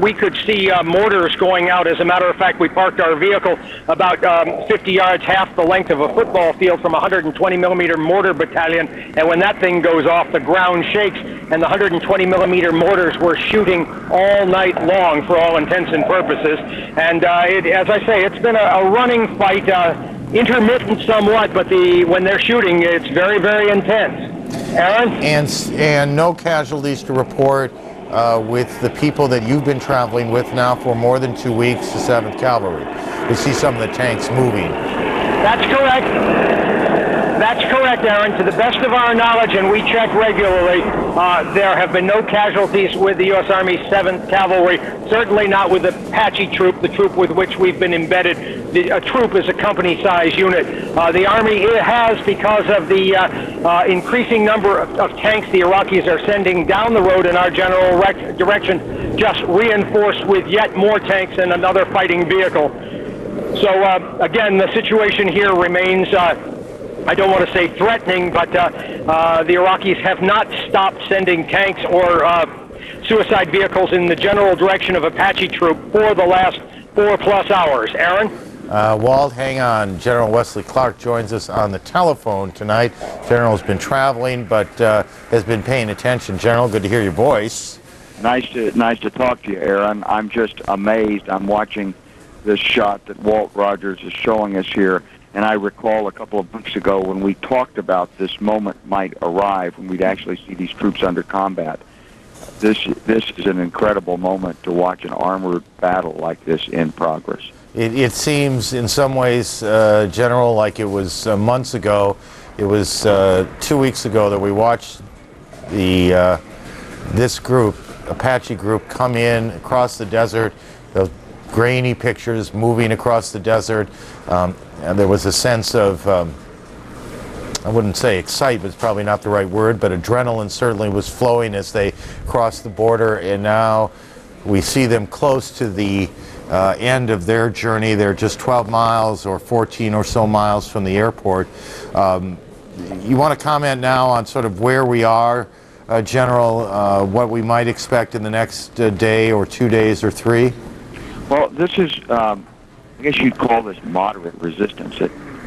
We could see mortars going out. As a matter of fact, we parked our vehicle about 50 yards, half the length of a football field from a 120 millimeter mortar battalion, and when that thing goes off, the ground shakes, and the 120 millimeter mortars were shooting all night long for all intents and purposes. And as I say, it's been a running fight. Intermittent somewhat, but when they're shooting, it's very, very intense. Aaron? And no casualties to report with the people that you've been traveling with now for more than 2 weeks, the 7th Cavalry. We see some of the tanks moving. That's correct. That's correct, Aaron. To the best of our knowledge, and we check regularly, there have been no casualties with the U.S. Army 7th Cavalry, certainly not with the Apache troop, the troop with which we've been embedded. A troop is a company-size unit. The Army has, because of the increasing number of tanks the Iraqis are sending down the road in our general direction, just reinforced with yet more tanks and another fighting vehicle. So, again, the situation here remains I don't want to say threatening, but the Iraqis have not stopped sending tanks or suicide vehicles in the general direction of Apache troop for the last 4+ hours. Aaron? Walt, hang on. General Wesley Clark joins us on the telephone tonight. General's been traveling, but has been paying attention. General, good to hear your voice. Nice to talk to you, Aaron. I'm just amazed. I'm watching this shot that Walt Rogers is showing us here. And I recall a couple of months ago when we talked about this moment might arrive when we'd actually see these troops under combat. This is an incredible moment to watch an armored battle like this in progress. It seems in some ways, General, like it was months ago. It was 2 weeks ago that we watched this group, Apache group, come in across the desert. Those grainy pictures moving across the desert. And there was a sense of, I wouldn't say excitement, it's probably not the right word, but adrenaline certainly was flowing as they crossed the border. And now we see them close to the end of their journey. They're just 12 miles or 14 or so miles from the airport. You want to comment now on sort of where we are, General, what we might expect in the next day or 2 days or 3? Well, this is, I guess you'd call this moderate resistance.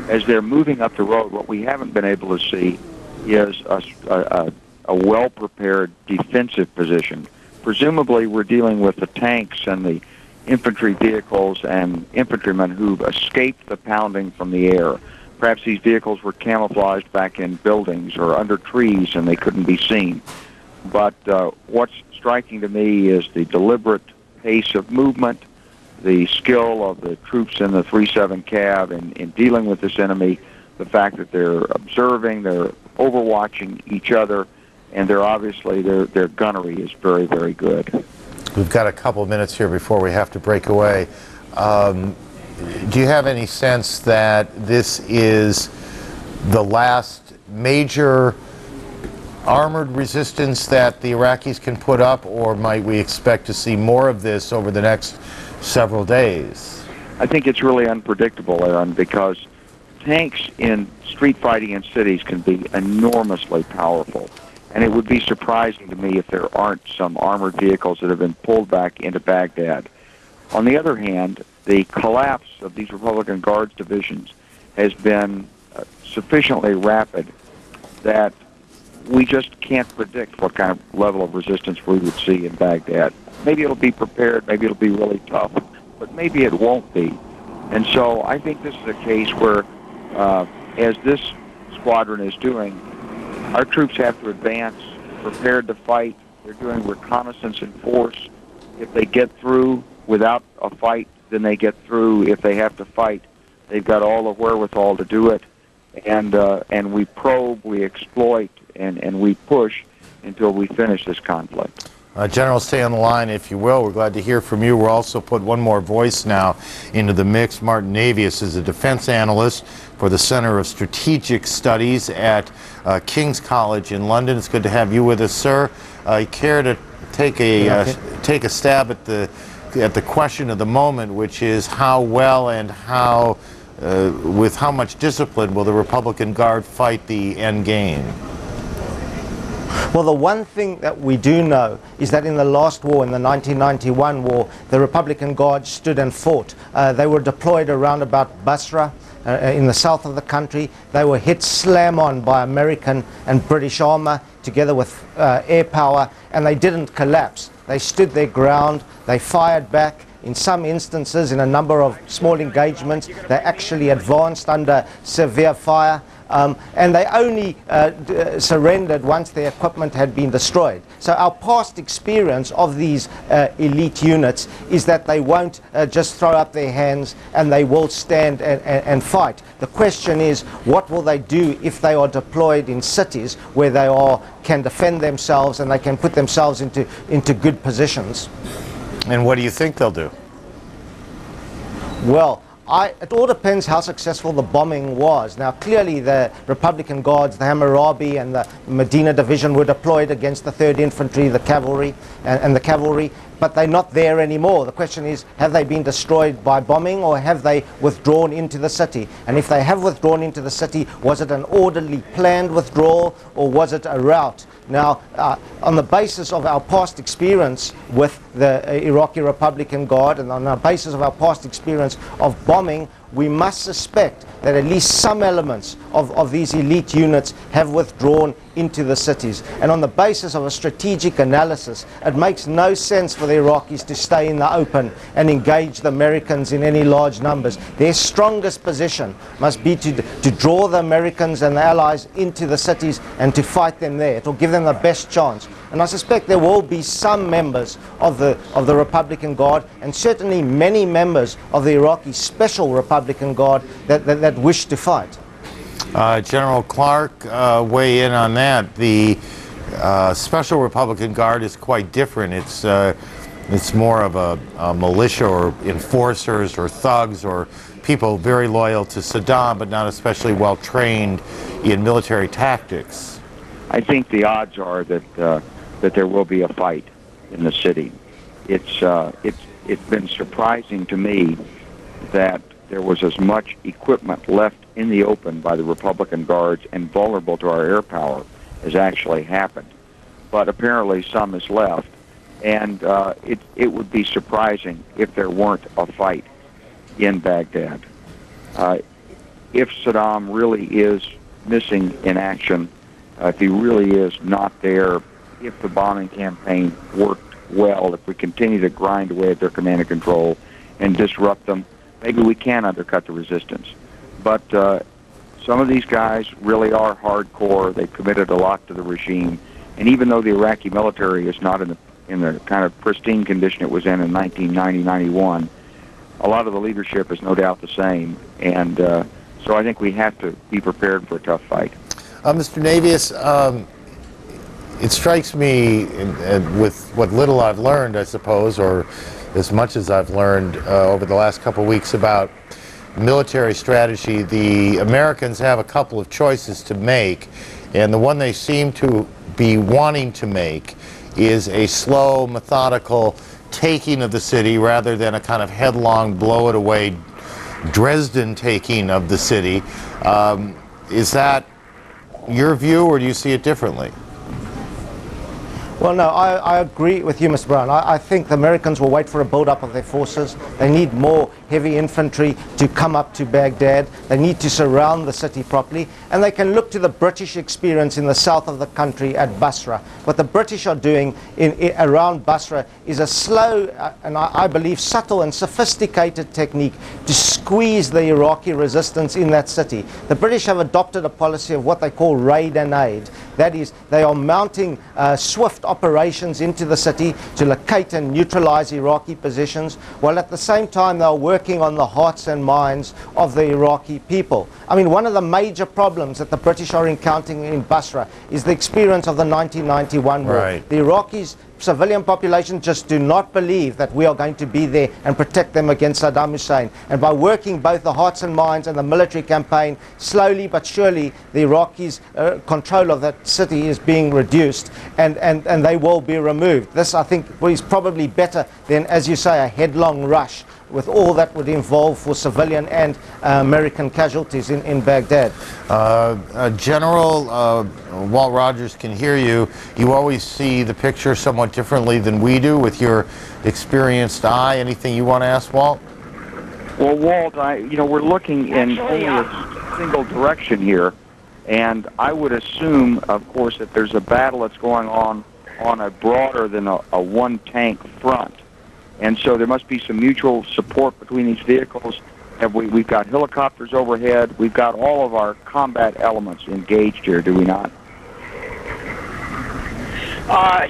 As they're moving up the road, what we haven't been able to see is a well-prepared defensive position. Presumably, we're dealing with the tanks and the infantry vehicles and infantrymen who've escaped the pounding from the air. Perhaps these vehicles were camouflaged back in buildings or under trees and they couldn't be seen. But what's striking to me is the deliberate pace of movement, the skill of the troops in the 3-7 Cav in dealing with this enemy, the fact that they're observing, they're overwatching each other, and they're obviously, their gunnery is very, very good. We've got a couple of minutes here before we have to break away. Do you have any sense that this is the last major armored resistance that the Iraqis can put up, or might we expect to see more of this over the next several days? I think it's really unpredictable, Aaron, because tanks in street fighting in cities can be enormously powerful. And it would be surprising to me if there aren't some armored vehicles that have been pulled back into Baghdad. On the other hand, the collapse of these Republican Guards divisions has been sufficiently rapid that we just can't predict what kind of level of resistance we would see in Baghdad. Maybe it'll be prepared, maybe it'll be really tough, but maybe it won't be. And so I think this is a case where, as this squadron is doing, our troops have to advance, prepared to fight. They're doing reconnaissance in force. If they get through without a fight, then they get through. If they have to fight, they've got all the wherewithal to do it. And we probe, we exploit, and we push until we finish this conflict. General, stay on the line, if you will. We're glad to hear from you. We'll also put one more voice now into the mix. Martin Navius is a defense analyst for the Center of Strategic Studies at King's College in London. It's good to have you with us, sir. You care to take a stab at the at the question of the moment, which is how well and how, with how much discipline will the Republican Guard fight the end game? Well, the one thing that we do know is that in the last war, in the 1991 war, the Republican Guard stood and fought. They were deployed around about Basra, in the south of the country. They were hit slam on by American and British armor together with air power, and they didn't collapse. They stood their ground, they fired back. In some instances, in a number of small engagements, they actually advanced under severe fire. And they only surrendered once their equipment had been destroyed. So our past experience of these elite units is that they won't just throw up their hands, and they will stand and fight. The question is, what will they do if they are deployed in cities where they can defend themselves and they can put themselves into good positions? And what do you think they'll do? Well, it all depends how successful the bombing was. Now, clearly the Republican Guards, the Hammurabi and the Medina Division were deployed against the 3rd Infantry, the cavalry, and the cavalry, but they're not there anymore. The question is, have they been destroyed by bombing, or have they withdrawn into the city? And if they have withdrawn into the city, was it an orderly, planned withdrawal, or was it a rout? Now, on the basis of our past experience with the Iraqi Republican Guard, and on the basis of our past experience of bombing, we must suspect that at least some elements of these elite units have withdrawn into the cities. And on the basis of a strategic analysis, it makes no sense for the Iraqis to stay in the open and engage the Americans in any large numbers. Their strongest position must be to draw the Americans and the Allies into the cities and to fight them there. It will give them the best chance. And I suspect there will be some members of the Republican Guard, and certainly many members of the Iraqi Special Republican Guard that wish to fight. General Clark, weigh in on that. The Special Republican Guard is quite different. It's more of a militia or enforcers or thugs or people very loyal to Saddam, but not especially well trained in military tactics. I think the odds are that there will be a fight in the city. It's been surprising to me that there was as much equipment left in the open by the Republican Guards and vulnerable to our air power as actually happened. But apparently some is left, and it would be surprising if there weren't a fight in Baghdad. If Saddam really is missing in action, if he really is not there, if the bombing campaign worked well, if we continue to grind away at their command and control and disrupt them, maybe we can undercut the resistance. But some of these guys really are hardcore. They've committed a lot to the regime. And even though the Iraqi military is not in the kind of pristine condition it was in 1990-91, a lot of the leadership is no doubt the same. And so I think we have to be prepared for a tough fight. Mr. Navius, it strikes me, with what little I've learned, I suppose, or as much as I've learned over the last couple of weeks about military strategy, the Americans have a couple of choices to make, and the one they seem to be wanting to make is a slow, methodical taking of the city rather than a kind of headlong, blow-it-away Dresden taking of the city. Is that your view, or do you see it differently? Well, no, I agree with you, Mr. Brown. I think the Americans will wait for a build-up of their forces. They need more heavy infantry to come up to Baghdad. They need to surround the city properly. And they can look to the British experience in the south of the country at Basra. What the British are doing around Basra is a slow and I believe subtle and sophisticated technique to squeeze the Iraqi resistance in that city. The British have adopted a policy of what they call raid and aid. That is, they are mounting swift operations into the city to locate and neutralize Iraqi positions, while at the same time they are working on the hearts and minds of the Iraqi people. I mean, one of the major problems that the British are encountering in Basra is the experience of the 1991 war. Right. The Iraqis civilian population just do not believe that we are going to be there and protect them against Sadaam Hussein. And by working both the hearts and minds and the military campaign, slowly but surely the Iraqis' control of that city is being reduced, and they will be removed. This, I think, is probably better than, as you say, a headlong rush with all that would involve for civilian and American casualties in Baghdad. General, Walt Rogers can hear you. You always see the picture somewhat differently than we do with your experienced eye. Anything you want to ask, Walt? Well, Walt, we're looking in only a single direction here, and I would assume, of course, that there's a battle that's going on a broader than a one-tank front. And so there must be some mutual support between these vehicles. We've got helicopters overhead. We've got all of our combat elements engaged here, do we not?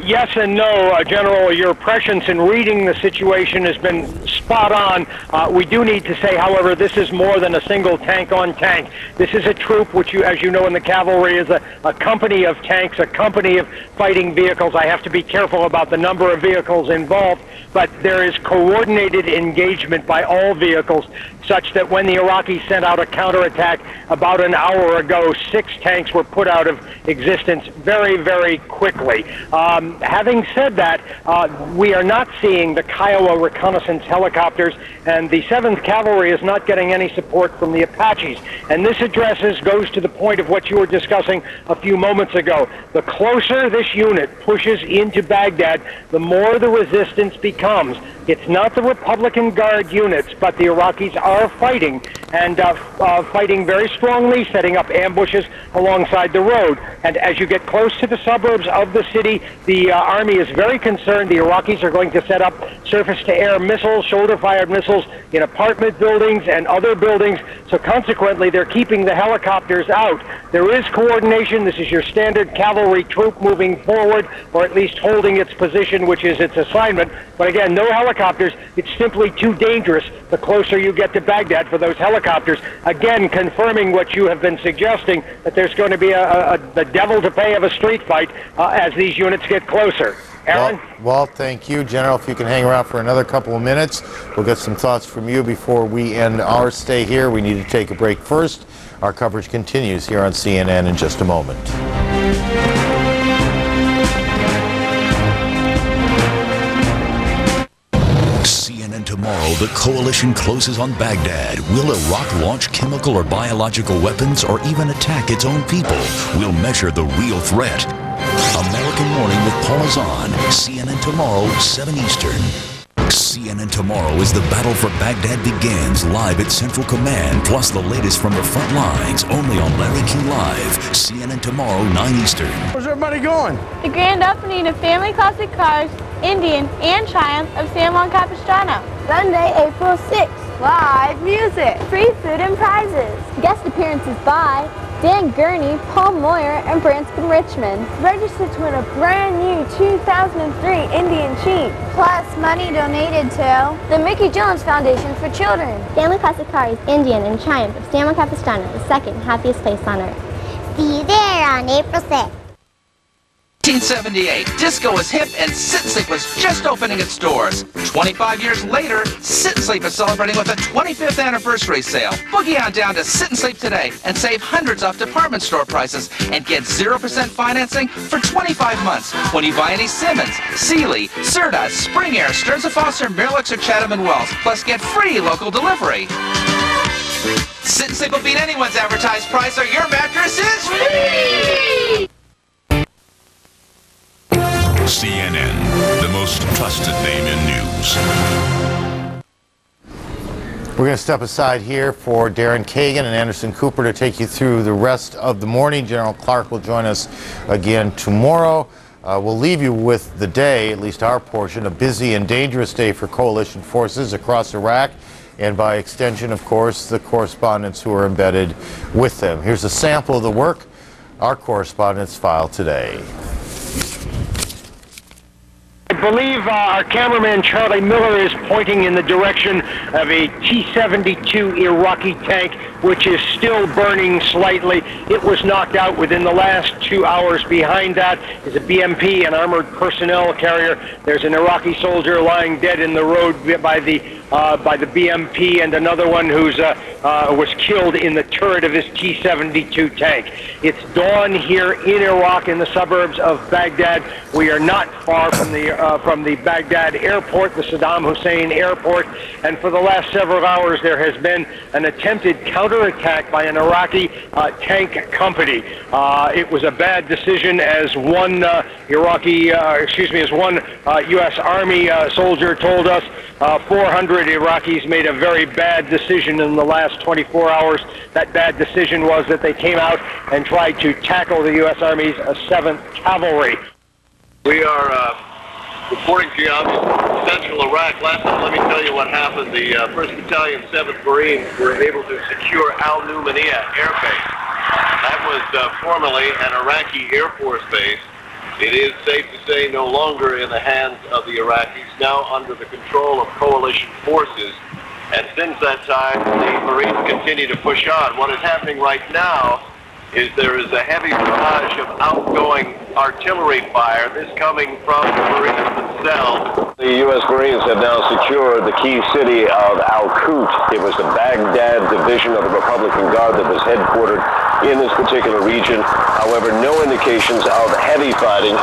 Yes and no, General. Your prescience in reading the situation has been spot on. We do need to say, however, this is more than a single tank on tank. This is a troop which, as you know in the cavalry, is a company of tanks, a company of fighting vehicles. I have to be careful about the number of vehicles involved, but there is coordinated engagement by all vehicles, such that when the Iraqis sent out a counterattack about an hour ago, 6 tanks were put out of existence very, very quickly. Having said that, we are not seeing the Kiowa reconnaissance helicopters, and the 7th Cavalry is not getting any support from the Apaches. And this goes to the point of what you were discussing a few moments ago. The closer this unit pushes into Baghdad, the more the resistance becomes. It's not the Republican Guard units, but the Iraqis are fighting, and fighting very strongly, setting up ambushes alongside the road. And as you get close to the suburbs of the city, the Army is very concerned. The Iraqis are going to set up surface-to-air missiles, shoulder-fired missiles in apartment buildings and other buildings, so consequently they're keeping the helicopters out. There is coordination. This is your standard cavalry troop moving forward, or at least holding its position, which is its assignment. But again, no helicopters. It's simply too dangerous the closer you get to Baghdad for those helicopters. Again, confirming what you have been suggesting, that there's going to be the devil to pay of a street fight as these units get closer. Aaron? Walt, thank you. General, if you can hang around for another couple of minutes, we'll get some thoughts from you before we end our stay here. We need to take a break first. Our coverage continues here on CNN in just a moment. CNN tomorrow, the coalition closes on Baghdad. Will Iraq launch chemical or biological weapons or even attack its own people? We'll measure the real threat. American Morning with Paul Azan. CNN tomorrow, 7 Eastern. CNN tomorrow as the battle for Baghdad begins, live at Central Command, plus the latest from the front lines, only on Larry King Live. CNN tomorrow, 9 Eastern. Where's everybody going? The grand opening of Family Classic Cars, Indian and Triumph of San Juan Capistrano. Sunday, April 6th. Live music. Free food and prizes. Guest appearances by Dan Gurney, Paul Moyer, and Branscombe Richmond. Register to win a brand new 2003 Indian Chief. Plus money donated to the Mickey Jones Foundation for Children. Family Classic Cars, Indian and Triumph of San Juan Capistrano, the second happiest place on earth. See you there on April 6th. 1978, disco was hip and Sit and Sleep was just opening its doors. 25 years later, Sit and Sleep is celebrating with a 25th anniversary sale. Boogie on down to Sit and Sleep today and save hundreds off department store prices and get 0% financing for 25 months when you buy any Simmons, Sealy, Serta, Spring Air, Stearns & Foster, Miralax, or Chatham & Wells. Plus get free local delivery. Sit and Sleep will beat anyone's advertised price or your mattress is free! CNN, the most trusted name in news. We're going to step aside here for Darren Kagan and Anderson Cooper to take you through the rest of the morning. General Clark will join us again tomorrow. We'll leave you with the day, at least our portion, a busy and dangerous day for coalition forces across Iraq, and by extension, of course, the correspondents who are embedded with them. Here's a sample of the work our correspondents filed today. believe our cameraman Charlie Miller is pointing in the direction of a T-72 Iraqi tank, which is still burning slightly. It was knocked out within the last 2 hours. Behind that is a BMP, an armored personnel carrier. There's an Iraqi soldier lying dead in the road by the BMP, and another one who's was killed in the turret of his T-72 tank. It's dawn here in Iraq, in the suburbs of Baghdad. We are not far from the Baghdad airport, the Sadaam Hussein airport, and for the last several hours there has been an attempted counterattack by an Iraqi tank company. It was a bad decision, as one U.S. Army soldier told us. 400 Iraqis made a very bad decision in the last 24 hours. That bad decision was that they came out and tried to tackle the U.S. Army's 7th Cavalry. We are reporting to you out in central Iraq. Last time, let me tell you what happened. The 1st Battalion, 7th Marines were able to secure Al Numaniya Air Base. That was formerly an Iraqi Air Force base. It is safe to say no longer in the hands of the Iraqis, now under the control of coalition forces. And since that time, the Marines continue to push on. What is happening right now is there is a heavy barrage of outgoing artillery fire, this coming from the Marines themselves. The U.S. Marines have now secured the key city of Al-Qut. It was the Baghdad division of the Republican Guard that was headquartered in this particular region. However, no indications of heavy fighting,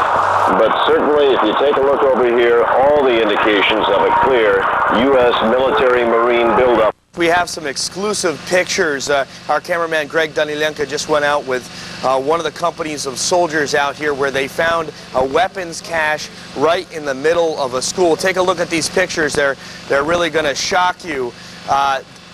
but certainly if you take a look over here, all the indications of a clear U.S. military Marine buildup. We have some exclusive pictures. Our cameraman Greg Danilenko just went out with one of the companies of soldiers out here where they found a weapons cache right in the middle of a school. Take a look at these pictures. They're really going to shock you.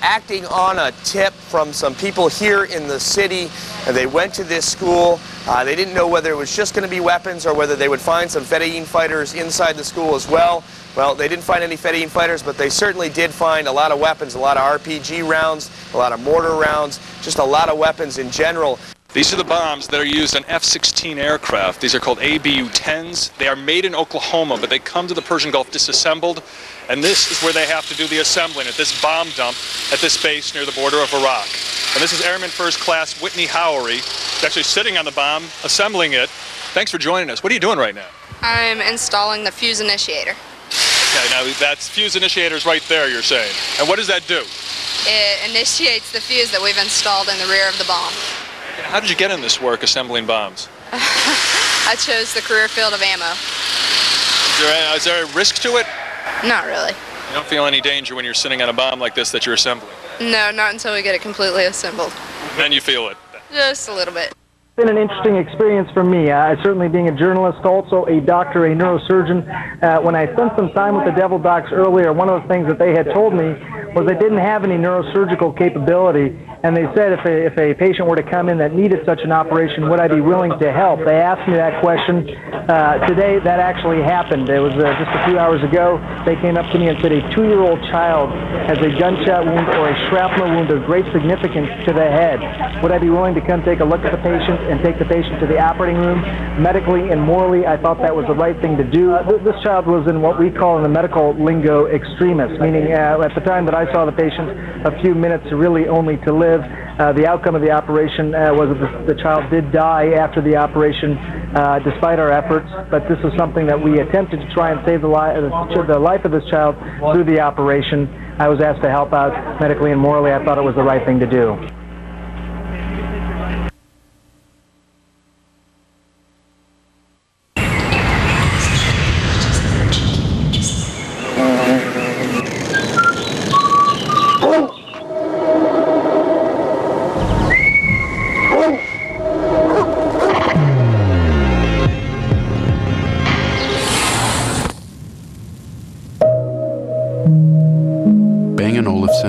Acting on a tip from some people here in the city, and they went to this school. They didn't know whether it was just going to be weapons or whether they would find some Fedayeen fighters inside the school as well. Well, they didn't find any Fedayeen fighters, but they certainly did find a lot of weapons, a lot of RPG rounds, a lot of mortar rounds, just a lot of weapons in general. These are the bombs that are used on F-16 aircraft. These are called ABU-10s. They are made in Oklahoma, but they come to the Persian Gulf disassembled, and this is where they have to do the assembling at this bomb dump at this base near the border of Iraq. And this is Airman First Class Whitney Howery, actually sitting on the bomb, assembling it. Thanks for joining us. What are you doing right now? I'm installing the fuse initiator. Okay, now that's fuse initiators right there, you're saying. And what does that do? It initiates the fuse that we've installed in the rear of the bomb. How did you get in this work assembling bombs? I chose the career field of ammo. Is there a risk to it? Not really. You don't feel any danger when you're sitting on a bomb like this that you're assembling? No, not until we get it completely assembled. Then you feel it? Just a little bit. It's been an interesting experience for me. Certainly being a journalist, also a doctor, a neurosurgeon. When I spent some time with the Devil Docs earlier, one of the things that they had told me was they didn't have any neurosurgical capability. And they said if a patient were to come in that needed such an operation, would I be willing to help? They asked me that question. Today, that actually happened. It was just a few hours ago. They came up to me and said a 2-year-old child has a gunshot wound or a shrapnel wound of great significance to the head. Would I be willing to come take a look at the patient and take the patient to the operating room? Medically and morally, I thought that was the right thing to do. This child was in what we call in the medical lingo extremis, meaning at the time that I saw the patient, a few minutes really only to live. The outcome of the operation was that the child did die after the operation, despite our efforts. But this was something that we attempted to try and save the life of this child through the operation. I was asked to help out medically and morally. I thought it was the right thing to do.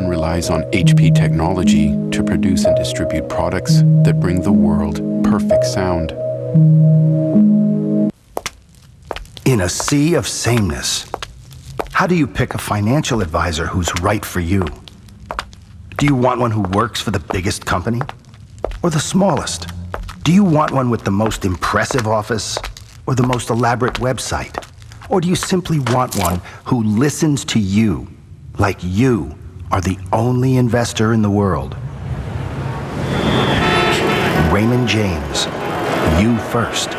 Relies on HP technology to produce and distribute products that bring the world perfect sound. In a sea of sameness, how do you pick a financial advisor who's right for you? Do you want one who works for the biggest company or the smallest? Do you want one with the most impressive office or the most elaborate website? Or do you simply want one who listens to you, like you are the only investor in the world? Raymond James, you first.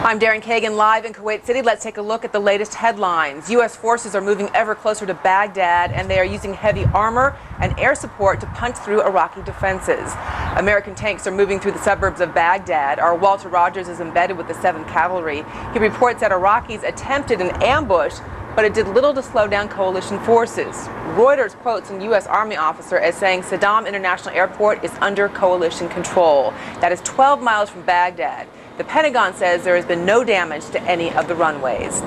I'm Darren Kagan, live in Kuwait City. Let's take a look at the latest headlines. U.S. forces are moving ever closer to Baghdad, and they are using heavy armor and air support to punch through Iraqi defenses. American tanks are moving through the suburbs of Baghdad. Our Walter Rogers is embedded with the 7th Cavalry. He reports that Iraqis attempted an ambush, but it did little to slow down coalition forces. Reuters quotes an U.S. Army officer as saying Sadaam International Airport is under coalition control. That is 12 miles from Baghdad. The Pentagon says there has been no damage to any of the runways.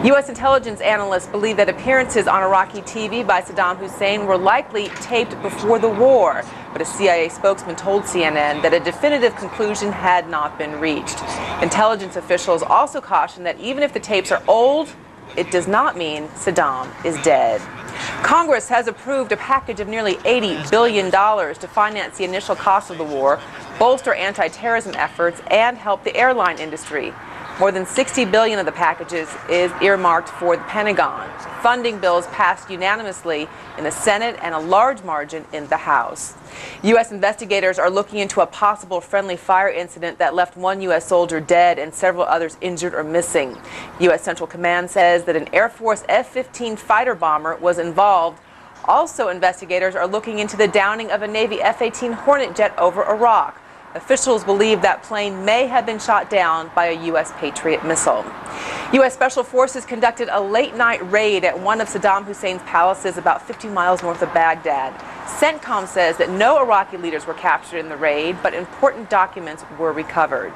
U.S. intelligence analysts believe that appearances on Iraqi TV by Sadaam Hussein were likely taped before the war, but a CIA spokesman told CNN that a definitive conclusion had not been reached. Intelligence officials also cautioned that even if the tapes are old, it does not mean Sadaam is dead. Congress has approved a package of nearly $80 billion to finance the initial cost of the war, bolster anti-terrorism efforts, and help the airline industry. More than $60 billion of the packages is earmarked for the Pentagon. Funding bills passed unanimously in the Senate and a large margin in the House. U.S. investigators are looking into a possible friendly fire incident that left one U.S. soldier dead and several others injured or missing. U.S. Central Command says that an Air Force F-15 fighter bomber was involved. Also, investigators are looking into the downing of a Navy F-18 Hornet jet over Iraq. Officials believe that plane may have been shot down by a U.S. Patriot missile. U.S. Special Forces conducted a late-night raid at one of Saddam Hussein's palaces about 50 miles north of Baghdad. CENTCOM says that no Iraqi leaders were captured in the raid, but important documents were recovered.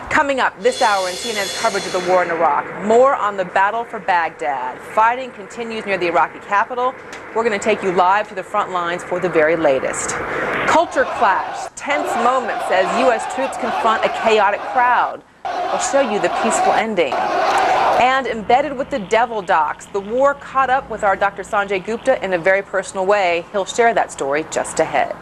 Coming up this hour in CNN's coverage of the war in Iraq, more on the battle for Baghdad. Fighting continues near the Iraqi capital. We're going to take you live to the front lines for the very latest. Culture clash, tense moments as U.S. troops confront a chaotic crowd. We'll show you the peaceful ending. And embedded with the devil docs, the war caught up with our Dr. Sanjay Gupta in a very personal way. He'll share that story just ahead.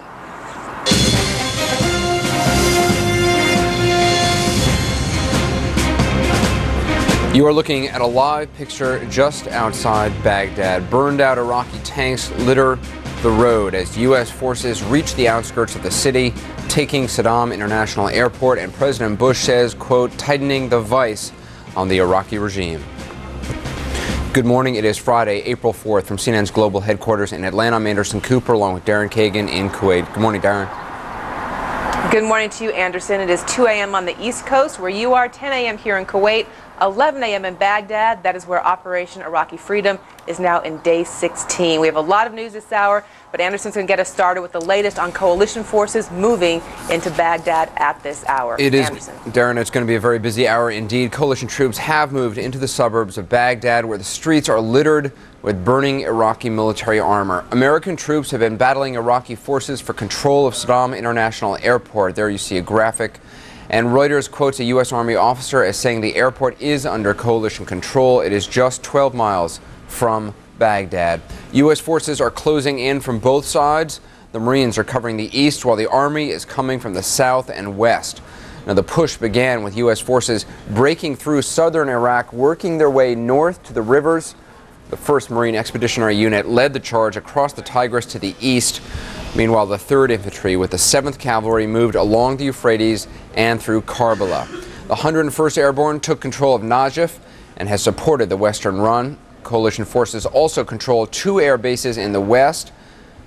You are looking at a live picture just outside Baghdad. Burned out Iraqi tanks litter the road as U.S. forces reach the outskirts of the city, taking Sadaam International Airport, and President Bush says, quote, tightening the vice on the Iraqi regime. Good morning. It is Friday, April 4th. From CNN's global headquarters in Atlanta, I'm Anderson Cooper along with Darren Kagan in Kuwait. Good morning, Darren. Good morning to you, Anderson. It is 2 a.m. on the East Coast where you are, 10 a.m. here in Kuwait, 11 a.m. in Baghdad. That is where Operation Iraqi Freedom is now in day 16. We have a lot of news this hour, but Anderson's going to get us started with the latest on coalition forces moving into Baghdad at this hour. It is, Anderson. Darren, it's going to be a very busy hour indeed. Coalition troops have moved into the suburbs of Baghdad where the streets are littered with burning Iraqi military armor. American troops have been battling Iraqi forces for control of Sadaam International Airport. There you see a graphic. And Reuters quotes a U.S. Army officer as saying the airport is under coalition control. It is just 12 miles from Baghdad. U.S. forces are closing in from both sides. The Marines are covering the east while the Army is coming from the south and west. Now, the push began with U.S. forces breaking through southern Iraq, working their way north to the rivers. The 1st Marine Expeditionary Unit led the charge across the Tigris to the east. Meanwhile, the 3rd Infantry with the 7th Cavalry moved along the Euphrates and through Karbala. The 101st Airborne took control of Najaf and has supported the Western Run. Coalition forces also control 2 air bases in the west,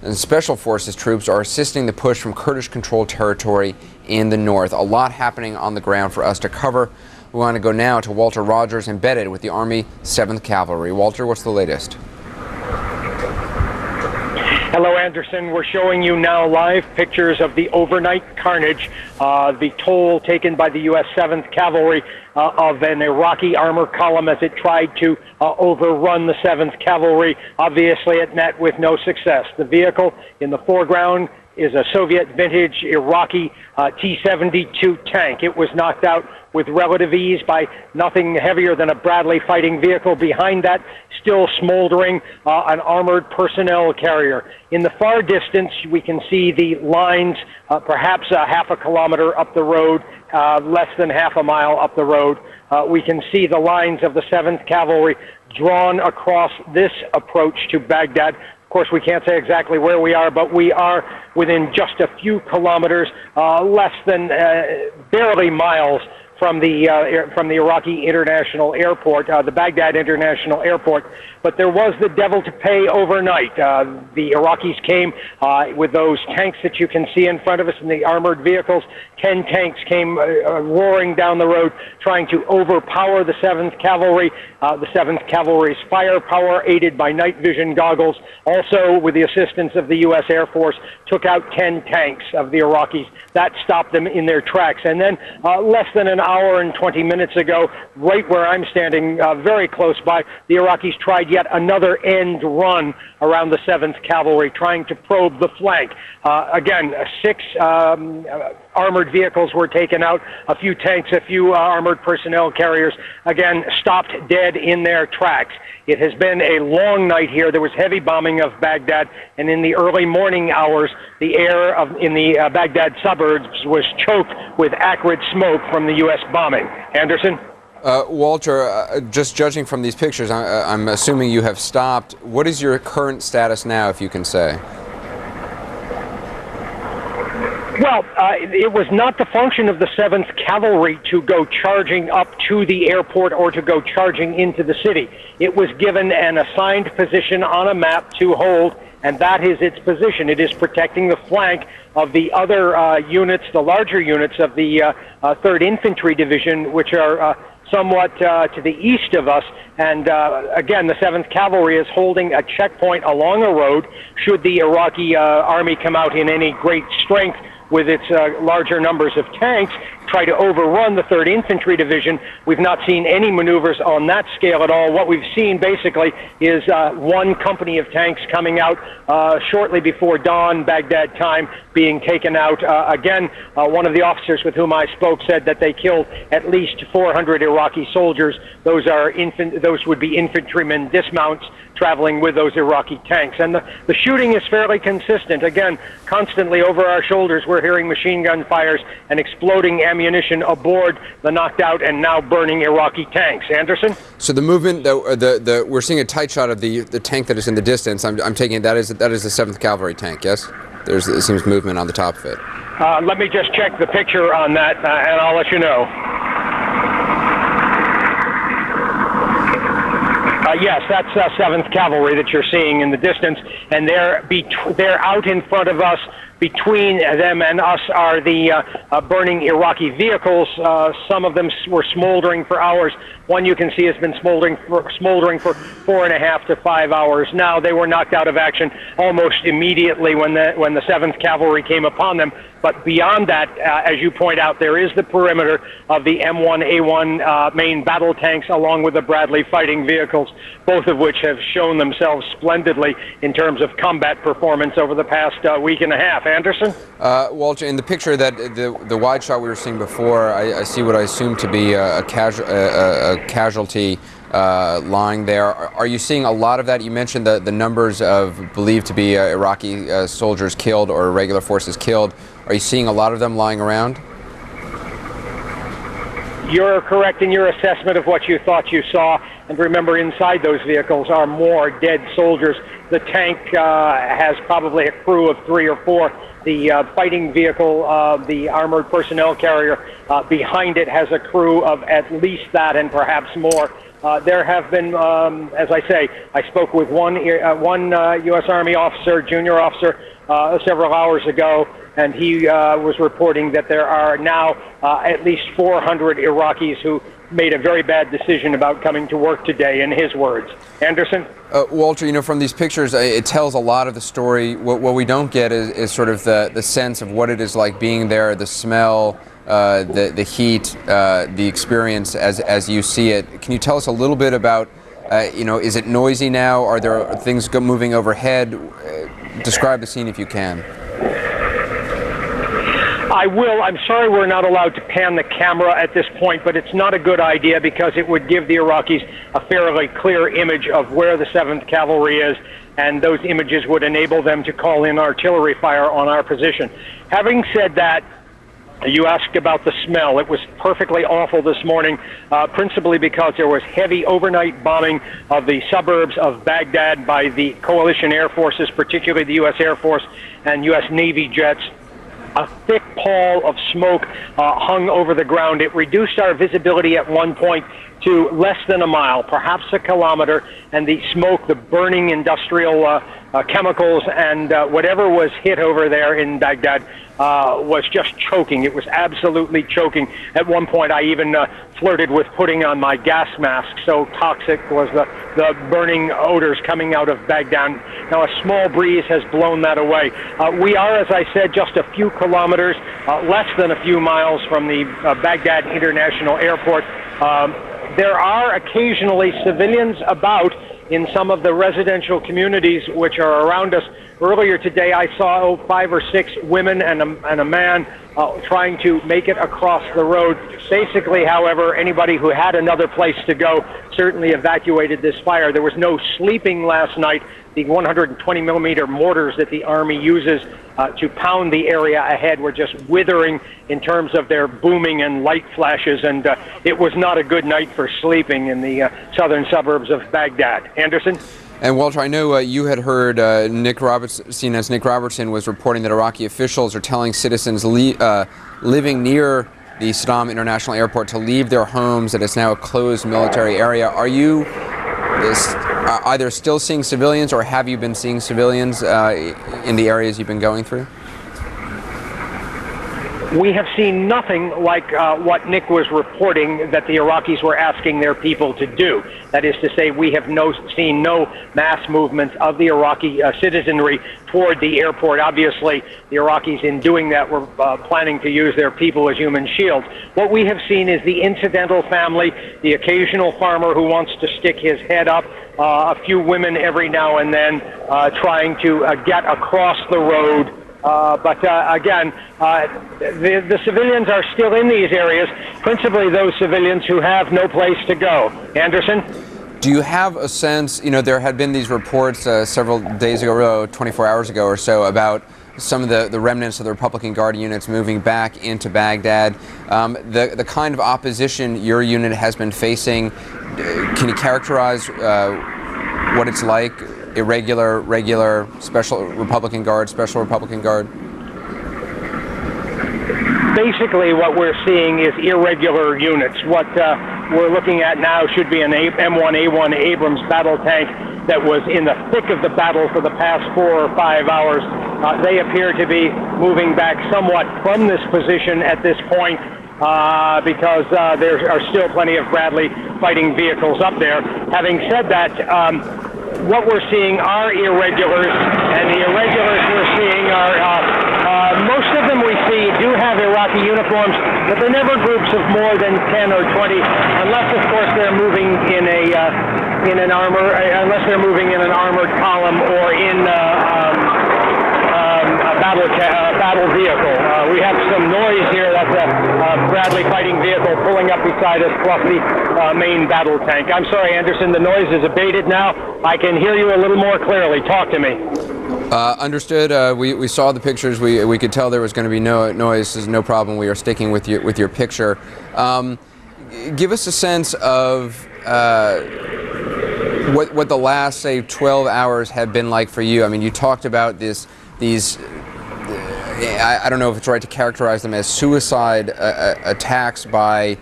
and Special Forces troops are assisting the push from Kurdish-controlled territory in the north. A lot happening on the ground for us to cover. We want to go now to Walter Rogers, embedded with the Army 7th Cavalry. Walter, what's the latest? Hello, Anderson. We're showing you now live pictures of the overnight carnage, the toll taken by the U.S. 7th Cavalry of an Iraqi armor column as it tried to overrun the 7th Cavalry. Obviously, it met with no success. The vehicle in the foreground is a Soviet vintage Iraqi T-72 tank. It was knocked out with relative ease by nothing heavier than a Bradley fighting vehicle. Behind that, still smoldering, an armored personnel carrier. In the far distance, we can see the lines, perhaps half a kilometer up the road, less than half a mile up the road. We can see the lines of the 7th Cavalry drawn across this approach to Baghdad. Of course, we can't say exactly where we are, but we are within just a few kilometers, less than barely miles from the Iraqi International Airport, the Baghdad International Airport. But there was the devil to pay overnight. The Iraqis came with those tanks that you can see in front of us and the armored vehicles. 10 tanks came roaring down the road, trying to overpower the 7th Cavalry. The 7th Cavalry's firepower, aided by night vision goggles, also with the assistance of the U.S. Air Force, took out 10 tanks of the Iraqis. That stopped them in their tracks. And then less than an hour and 20 minutes ago, right where I'm standing, very close by, the Iraqis tried yet another end run around the 7th Cavalry, trying to probe the flank. Again, 6 armored vehicles were taken out, a few tanks, a few armored personnel carriers, again, stopped dead in their tracks. It has been a long night here. There was heavy bombing of Baghdad, and in the early morning hours, the air in the Baghdad suburbs was choked with acrid smoke from the U.S. bombing. Anderson? Walter, just judging from these pictures, I'm assuming you have stopped. What is your current status now, if you can say? Well, it was not the function of the 7th Cavalry to go charging up to the airport or to go charging into the city. It was given an assigned position on a map to hold, and that is its position. It is protecting the flank of the other units, the larger units of the 3rd Infantry Division, which are somewhat to the east of us. And again, the 7th Cavalry is holding a checkpoint along a road. Should the Iraqi army come out in any great strength with its larger numbers of tanks, try to overrun the 3rd Infantry Division. We've not seen any maneuvers on that scale at all. What we've seen basically is one company of tanks coming out shortly before dawn, Baghdad time, being taken out. Again, one of the officers with whom I spoke said that they killed at least 400 Iraqi soldiers. Those would be infantrymen dismounts traveling with those Iraqi tanks. And the shooting is fairly consistent. Again, constantly over our shoulders, we're hearing machine gun fires and exploding ammunition aboard the knocked out and now burning Iraqi tanks. Anderson? So the movement, we're seeing a tight shot of the tank that is in the distance. I'm taking it that is the 7th Cavalry tank, yes? It seems movement on the top of it. Let me just check the picture on that, and I'll let you know. Yes, that's 7th Cavalry that you're seeing in the distance, and they're out in front of us. Between them and us are the burning Iraqi vehicles. Some of them were smoldering for hours. One you can see has been smoldering for 4.5 to 5 hours. Now they were knocked out of action almost immediately when the 7th Cavalry came upon them. But beyond that, as you point out, there is the perimeter of the M1A1 main battle tanks along with the Bradley fighting vehicles, both of which have shown themselves splendidly in terms of combat performance over the past week and a half. Anderson? Walter, in the picture that the wide shot we were seeing before, I see what I assume to be a casualty lying there. Are you seeing a lot of that? You mentioned the numbers of believed to be Iraqi soldiers killed or regular forces killed. Are you seeing a lot of them lying around? You're correct in your assessment of what you thought you saw. And remember, inside those vehicles are more dead soldiers. The tank has probably a crew of 3 or 4. The fighting vehicle, the armored personnel carrier, behind it has a crew of at least that and perhaps more. There have been, as I say, I spoke with one U.S. Army officer, junior officer, several hours ago, and he was reporting that there are now at least 400 Iraqis who made a very bad decision about coming to work today, in his words. Anderson? Walter, from these pictures, it tells a lot of the story. What we don't get is sort of the sense of what it is like being there, the smell, the heat, the experience as you see it. Can you tell us a little bit about, is it noisy now? Are there things moving overhead? Describe the scene if you can. I will. I'm sorry we're not allowed to pan the camera at this point, but it's not a good idea because it would give the Iraqis a fairly clear image of where the 7th Cavalry is, and those images would enable them to call in artillery fire on our position. Having said that, you asked about the smell. It was perfectly awful this morning, principally because there was heavy overnight bombing of the suburbs of Baghdad by the coalition air forces, particularly the U.S. Air Force and U.S. Navy jets. A thick pall of smoke hung over the ground. It reduced our visibility at one point to less than a mile, perhaps a kilometer, and the smoke, the burning industrial chemicals, and whatever was hit over there in Baghdad was just choking. It was absolutely choking. At one point, I even flirted with putting on my gas mask, so toxic was the burning odors coming out of Baghdad. Now, a small breeze has blown that away. We are, as I said, just a few kilometers, less than a few miles from the Baghdad International Airport. There are occasionally civilians about in some of the residential communities which are around us. Earlier today, I saw 5 or 6 women and a man trying to make it across the road. Basically, however, anybody who had another place to go certainly evacuated this fire. There was no sleeping last night. The 120 millimeter mortars that the Army uses to pound the area ahead were just withering in terms of their booming and light flashes, and it was not a good night for sleeping in the southern suburbs of Baghdad. Anderson? And Walter, I know you had heard CNN's Nick Robertson was reporting that Iraqi officials are telling citizens living near the Sadaam International Airport to leave their homes, that it's now a closed military area. Are you either still seeing civilians, or have you been seeing civilians in the areas you've been going through? We have seen nothing like what Nick was reporting that the Iraqis were asking their people to do. That is to say, we have seen no mass movements of the Iraqi citizenry toward the airport. Obviously, the Iraqis, in doing that, were planning to use their people as human shields. What we have seen is the incidental family, the occasional farmer who wants to stick his head up, a few women every now and then trying to get across the road. But again, the civilians are still in these areas, principally those civilians who have no place to go. Anderson? Do you have a sense, you know, there had been these reports several days ago, 24 hours ago or so, about some of the remnants of the Republican Guard units moving back into Baghdad. The kind of opposition your unit has been facing, can you characterize what it's like? Irregular, regular, special Republican Guard, special Republican Guard? Basically, what we're seeing is irregular units. What we're looking at now should be an M1A1 Abrams battle tank that was in the thick of the battle for the past 4 or 5 hours. They appear to be moving back somewhat from this position at this point because there are still plenty of Bradley fighting vehicles up there. Having said that, what we're seeing are irregulars, and the irregulars we're seeing are, most of them we see do have Iraqi uniforms, but they're never groups of more than 10 or 20, unless, of course, they're moving in an armored column or in a battle vehicle. We have some noise here. That's a Bradley fighting vehicle pulling up beside us, plus the main battle tank. I'm sorry, Anderson, the noise is abated now. I can hear you a little more clearly. Talk to me. Understood. We saw the pictures. We could tell there was going to be no noise. There's no problem. We are sticking with your picture. Give us a sense of what the last, say, 12 hours have been like for you. I mean, you talked about these. I don't know if it's right to characterize them as suicide attacks by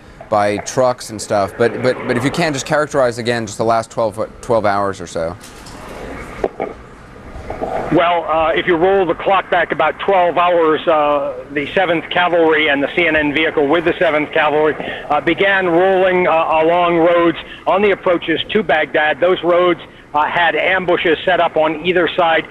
trucks and stuff, but if you can, just characterize again just the last 12 hours or so. Well, if you roll the clock back about 12 hours, the 7th Cavalry and the CNN vehicle with the 7th Cavalry began rolling along roads on the approaches to Baghdad. Those roads had ambushes set up on either side,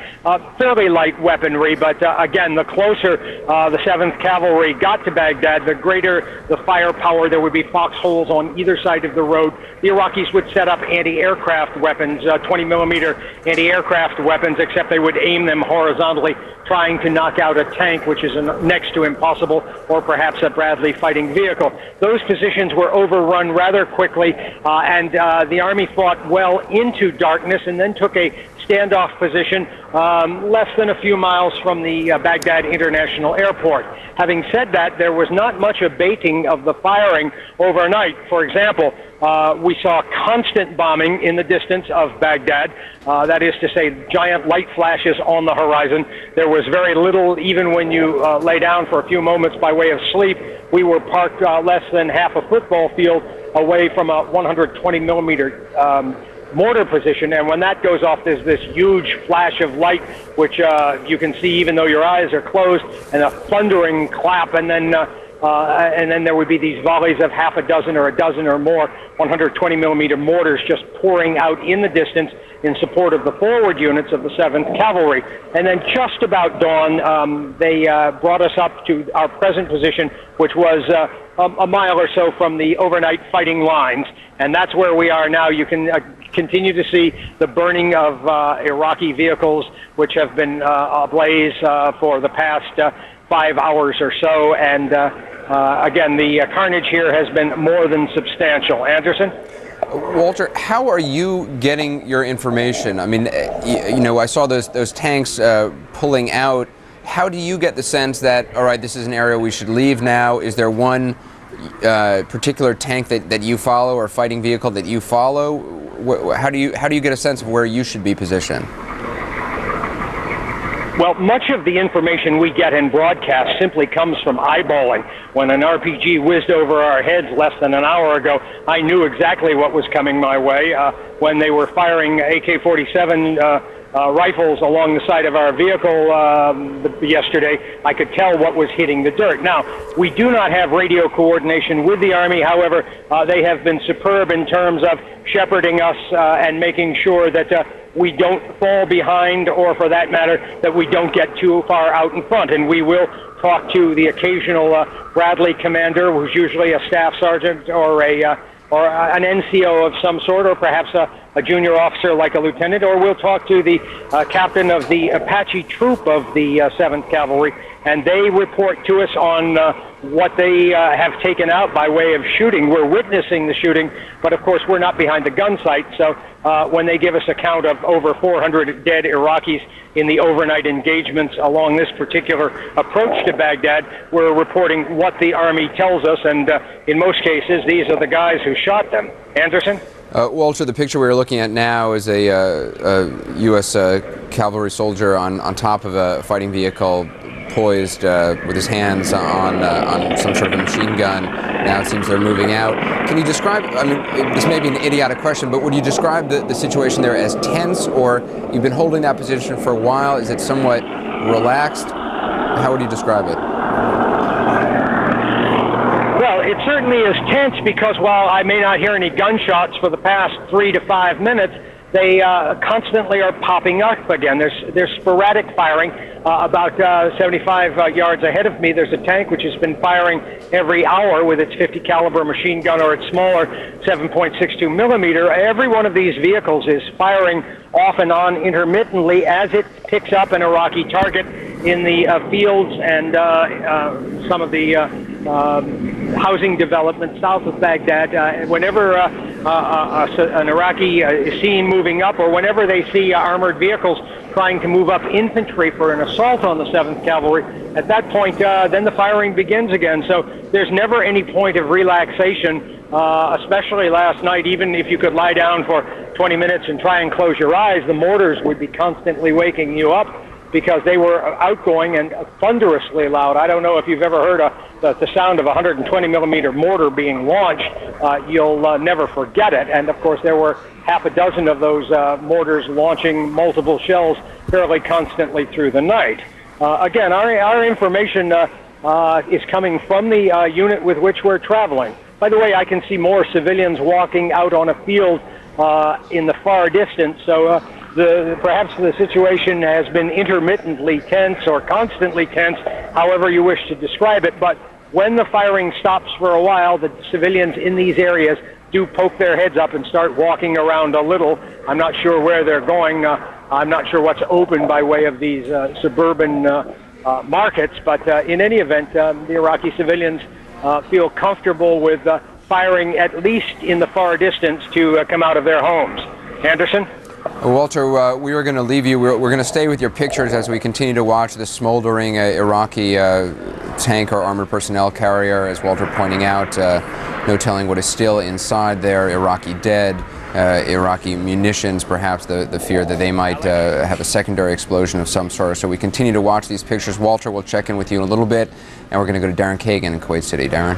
fairly light weaponry, but again, the closer the 7th Cavalry got to Baghdad, the greater the firepower. There would be foxholes on either side of the road. The Iraqis would set up anti-aircraft weapons, 20-millimeter anti-aircraft weapons, except they would aim them horizontally, trying to knock out a tank, which is next to impossible, or perhaps a Bradley fighting vehicle. Those positions were overrun rather quickly, and the Army fought well into darkness and then took a standoff position less than a few miles from the Baghdad International Airport. Having said that, there was not much abating of the firing overnight. For example, we saw constant bombing in the distance of Baghdad. That is to say, giant light flashes on the horizon. There was very little, even when you lay down for a few moments by way of sleep. We were parked less than half a football field away from a 120-millimeter mortar position, and when that goes off, there's this huge flash of light, which you can see even though your eyes are closed, and a thundering clap, and then there would be these volleys of half a dozen or a dozen or more 120-millimeter mortars just pouring out in the distance in support of the forward units of the 7th Cavalry. And then just about dawn, they brought us up to our present position, which was a mile or so from the overnight fighting lines. And that's where we are now. You can continue to see the burning of Iraqi vehicles, which have been ablaze for the past 5 hours or so. And again, the carnage here has been more than substantial. Anderson? Walter, how are you getting your information? I mean, you know, I saw those tanks pulling out. How do you get the sense that, all right, this is an area we should leave now? Is there one particular tank that you follow or fighting vehicle that you follow? How do you get a sense of where you should be positioned? Well, much of the information we get in broadcast simply comes from eyeballing. When an RPG whizzed over our heads less than an hour ago, I knew exactly what was coming my way. When they were firing AK-47 rifles along the side of our vehicle yesterday, I could tell what was hitting the dirt. Now, we do not have radio coordination with the Army. However, they have been superb in terms of shepherding us and making sure that we don't fall behind, or for that matter, that we don't get too far out in front. And we will talk to the occasional Bradley commander, who's usually a staff sergeant or an NCO of some sort, or perhaps a junior officer like a lieutenant, or we'll talk to the captain of the Apache troop of the 7th Cavalry, and they report to us on what they have taken out by way of shooting. We're witnessing the shooting, but of course we're not behind the gun sight, so when they give us a count of over 400 dead Iraqis in the overnight engagements along this particular approach to Baghdad, we're reporting what the Army tells us, and in most cases, these are the guys who shot them. Anderson? Walter, the picture we're looking at now is a U.S. cavalry soldier on top of a fighting vehicle, poised with his hands on some sort of a machine gun. Now it seems they're moving out. Can you describe, I mean, this may be an idiotic question, but would you describe the situation there as tense, or you've been holding that position for a while? Is it somewhat relaxed? How would you describe it? Well, it certainly is tense because while I may not hear any gunshots for the past 3 to 5 minutes, they constantly are popping up again. There's sporadic firing. About 75 yards ahead of me, there's a tank which has been firing every hour with its 50 caliber machine gun or its smaller 7.62 millimeter. Every one of these vehicles is firing off and on intermittently as it picks up an Iraqi target in the fields and some of the housing development south of Baghdad. Whenever an Iraqi is seen moving up, or whenever they see armored vehicles trying to move up infantry for an assault on the 7th Cavalry, at that point, then the firing begins again. So there's never any point of relaxation, especially last night. Even if you could lie down for 20 minutes and try and close your eyes, the mortars would be constantly waking you up because they were outgoing and thunderously loud. I don't know if you've ever heard the sound of a 120 millimeter mortar being launched. You'll never forget it. And of course, there were half a dozen of those mortars launching multiple shells fairly constantly through the night. Again, our information is coming from the unit with which we're traveling. By the way, I can see more civilians walking out on a field in the far distance. So perhaps the situation has been intermittently tense or constantly tense, however you wish to describe it. But when the firing stops for a while, the civilians in these areas do poke their heads up and start walking around a little. I'm not sure where they're going. I'm not sure what's open by way of these suburban markets. But in any event, the Iraqi civilians feel comfortable with firing at least in the far distance to come out of their homes. Anderson? Walter, we were going to leave you. We're going to stay with your pictures as we continue to watch the smoldering Iraqi tank or armored personnel carrier, as Walter pointing out. No telling what is still inside there. Iraqi dead, Iraqi munitions, perhaps the fear that they might have a secondary explosion of some sort. So we continue to watch these pictures. Walter, we'll check in with you in a little bit, and we're going to go to Darren Kagan in Kuwait City. Darren?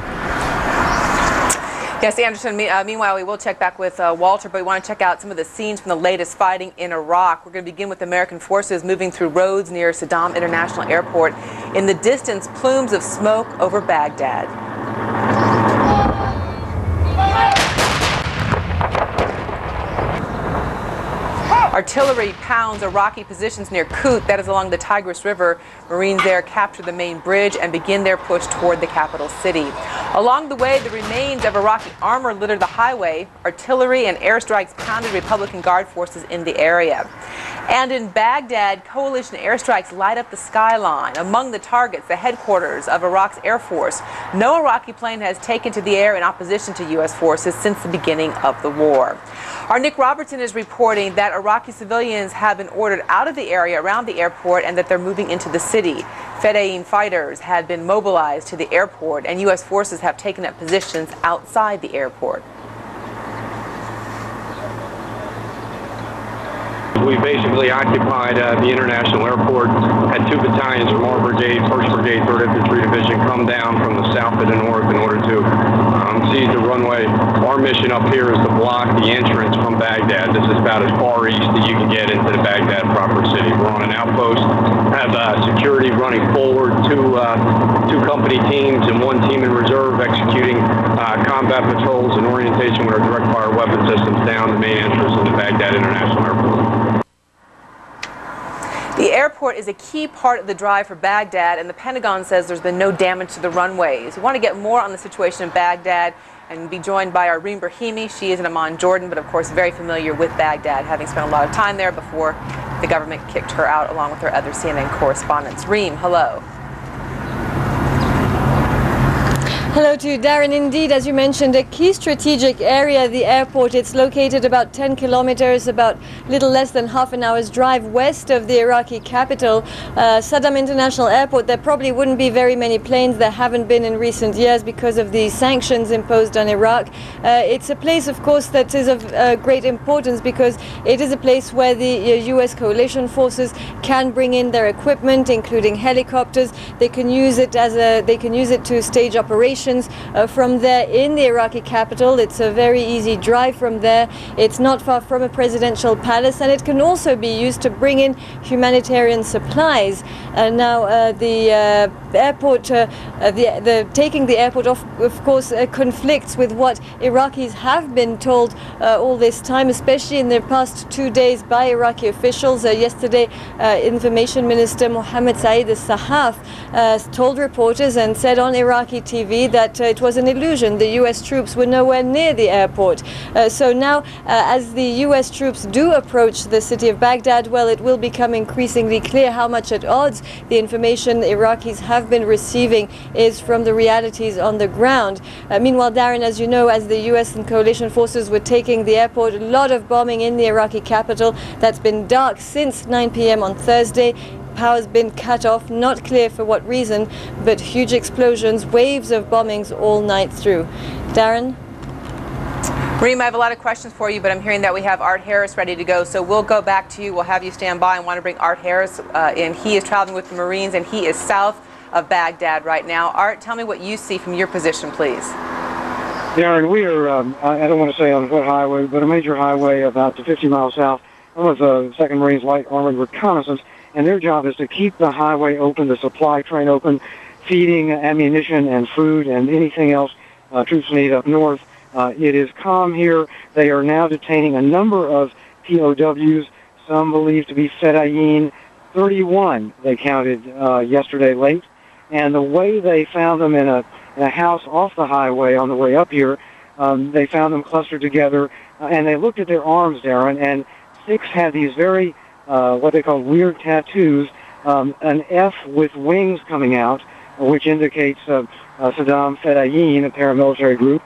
Yes, Anderson, meanwhile, we will check back with Walter, but we want to check out some of the scenes from the latest fighting in Iraq. We're going to begin with American forces moving through roads near Sadaam International Airport. In the distance, plumes of smoke over Baghdad. Artillery pounds Iraqi positions near Kut, that is along the Tigris River. Marines there capture the main bridge and begin their push toward the capital city. Along the way, the remains of Iraqi armor litter the highway. Artillery and airstrikes pounded Republican Guard forces in the area. And in Baghdad, coalition airstrikes light up the skyline. Among the targets, the headquarters of Iraq's Air Force. No Iraqi plane has taken to the air in opposition to U.S. forces since the beginning of the war. Our Nick Robertson is reporting that Iraqi civilians have been ordered out of the area around the airport and that they're moving into the city. Fedayeen fighters had been mobilized to the airport, and U.S. forces have taken up positions outside the airport. We basically occupied the international airport, had 2 battalions from our brigade, 1st Brigade, 3rd Infantry Division, come down from the south to the north in order to seize the runway. Our mission up here is to block the entrance from Baghdad. This is about as far east that you can get into the Baghdad proper city. We're on an outpost, have security running forward, two company teams and 1 team in reserve executing combat patrols and orientation with our direct fire weapon systems down the main entrance of the Baghdad International Airport. The airport is a key part of the drive for Baghdad, and the Pentagon says there's been no damage to the runways. We want to get more on the situation in Baghdad and be joined by our Reem Brahimi. She is in Amman, Jordan, but of course very familiar with Baghdad, having spent a lot of time there before the government kicked her out along with her other CNN correspondents. Reem, hello. Hello to you, Darren. Indeed, as you mentioned, a key strategic area, the airport. It's located about 10 kilometers, about little less than half an hour's drive west of the Iraqi capital, Sadaam International Airport. There probably wouldn't be very many planes. There haven't been in recent years because of the sanctions imposed on Iraq. It's a place, of course, that is of great importance because it is a place where the U.S. coalition forces can bring in their equipment, including helicopters. They can use it to stage operations from there in the Iraqi capital. It's a very easy drive from there. It's not far from a presidential palace, and it can also be used to bring in humanitarian supplies. Now the airport, taking the airport off, of course, conflicts with what Iraqis have been told all this time, especially in the past 2 days by Iraqi officials. Yesterday, Information Minister Mohammed Saeed al-Sahaf told reporters and said on Iraqi TV that it was an illusion. The U.S. troops were nowhere near the airport. So now, as the U.S. troops do approach the city of Baghdad, well, it will become increasingly clear how much at odds the information Iraqis have been receiving is from the realities on the ground. Meanwhile, Darren, as you know, as the U.S. and coalition forces were taking the airport, a lot of bombing in the Iraqi capital. That's been dark since 9 p.m. on Thursday. Power's been cut off, not clear for what reason, but huge explosions, waves of bombings all night through. Darren? Reem, I have a lot of questions for you, but I'm hearing that we have Art Harris ready to go, so we'll go back to you. We'll have you stand by. I want to bring Art Harris in. He is traveling with the Marines, and he is south of Baghdad right now. Art, tell me what you see from your position, please. Darren, we are, I don't want to say on what highway, but a major highway about 50 miles south. I'm with the 2nd Marines Light Armored Reconnaissance, and their job is to keep the highway open, the supply train open, feeding ammunition and food and anything else troops need up north. It is calm here. They are now detaining a number of POWs, some believed to be Fedayeen. 31 they counted yesterday late. And the way they found them in a house off the highway on the way up here, they found them clustered together, and they looked at their arms, Darren, and 6 had these very, what they call weird tattoos, an F with wings coming out, which indicates Sadaam Fedayeen, a paramilitary group.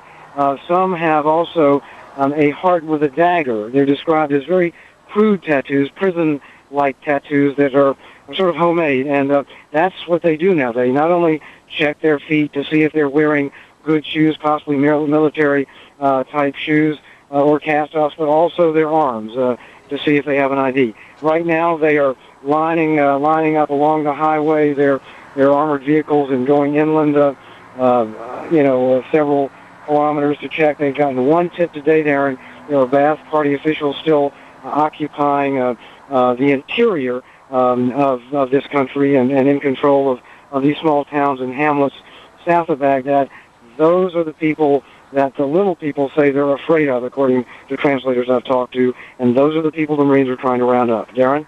Some have also a heart with a dagger. They're described as very crude tattoos, prison-like tattoos that are sort of homemade, and that's what they do now. They not only check their feet to see if they're wearing good shoes, possibly military type shoes or cast-offs, but also their arms to see if they have an ID. Right now, they are lining up along the highway, their armored vehicles, and going inland, several kilometers to check. They've gotten one tip today, Darren. There are Ba'ath Party officials still occupying the interior of this country and in control of these small towns and hamlets south of Baghdad. Those are the people that the little people say they're afraid of, according to translators I've talked to, and those are the people the Marines are trying to round up. Darren?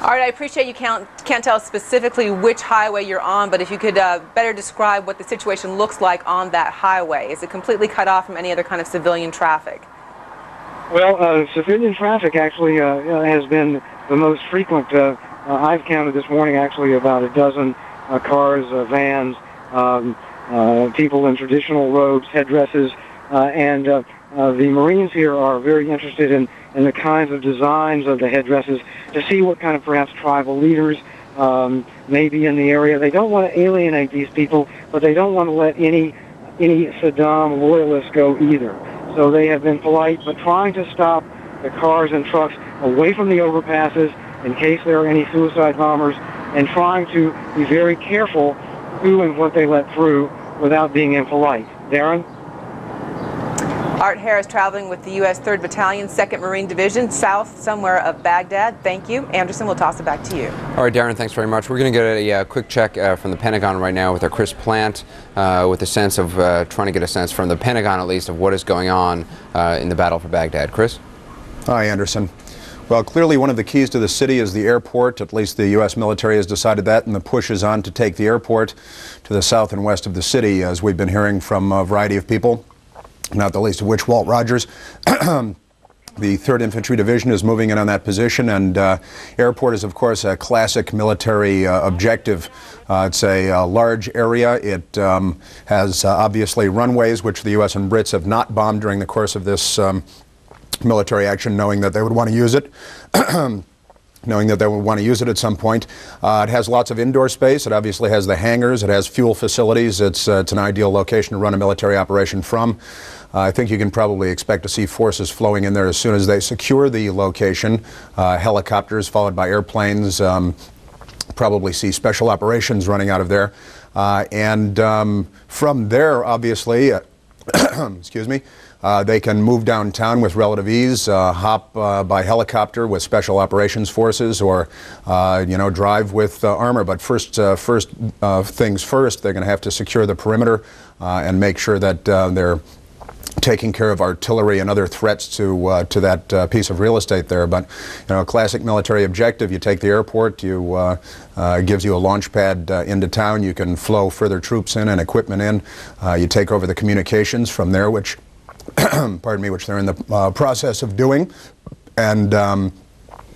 All right, I appreciate you can't tell specifically which highway you're on, but if you could better describe what the situation looks like on that highway. Is it completely cut off from any other kind of civilian traffic? Well, civilian traffic actually has been the most frequent. I've counted this morning actually about a dozen cars, vans, people in traditional robes, headdresses, and the Marines here are very interested in the kinds of designs of the headdresses to see what kind of perhaps tribal leaders may be in the area. They don't want to alienate these people, but they don't want to let any Saddam loyalists go either. So they have been polite, but trying to stop the cars and trucks away from the overpasses in case there are any suicide bombers, and trying to be very careful who and what they let through without being impolite. Darren? Art Harris traveling with the U.S. 3rd Battalion, 2nd Marine Division, south somewhere of Baghdad. Thank you. Anderson, we'll toss it back to you. All right, Darren, thanks very much. We're going to get a quick check from the Pentagon right now with our Chris Plant, with a sense of trying to get a sense from the Pentagon, at least, of what is going on in the battle for Baghdad. Chris? Hi, Anderson. Well, clearly one of the keys to the city is the airport. At least the U.S. military has decided that, and the push is on to take the airport to the south and west of the city, as we've been hearing from a variety of people, not the least of which Walt Rogers. The 3rd Infantry Division is moving in on that position, and airport is, of course, a classic military objective. It's a large area. It has obviously runways, which the U.S. and Brits have not bombed during the course of this military action, knowing that they would want to use it. Knowing that they would want to use it at some point. It has lots of indoor space. It obviously has the hangars. It has fuel facilities. It's an ideal location to run a military operation from. I think you can probably expect to see forces flowing in there as soon as they secure the location. Helicopters followed by airplanes. Probably see special operations running out of there. From there, obviously, excuse me, they can move downtown with relative ease, hop by helicopter with special operations forces, or drive with armor. But first things first, they're going to have to secure the perimeter and make sure that they're taking care of artillery and other threats to that piece of real estate there. But classic military objective: you take the airport, gives you a launch pad into town. You can flow further troops in and equipment in. You take over the communications from there, which pardon me, which they're in the process of doing, and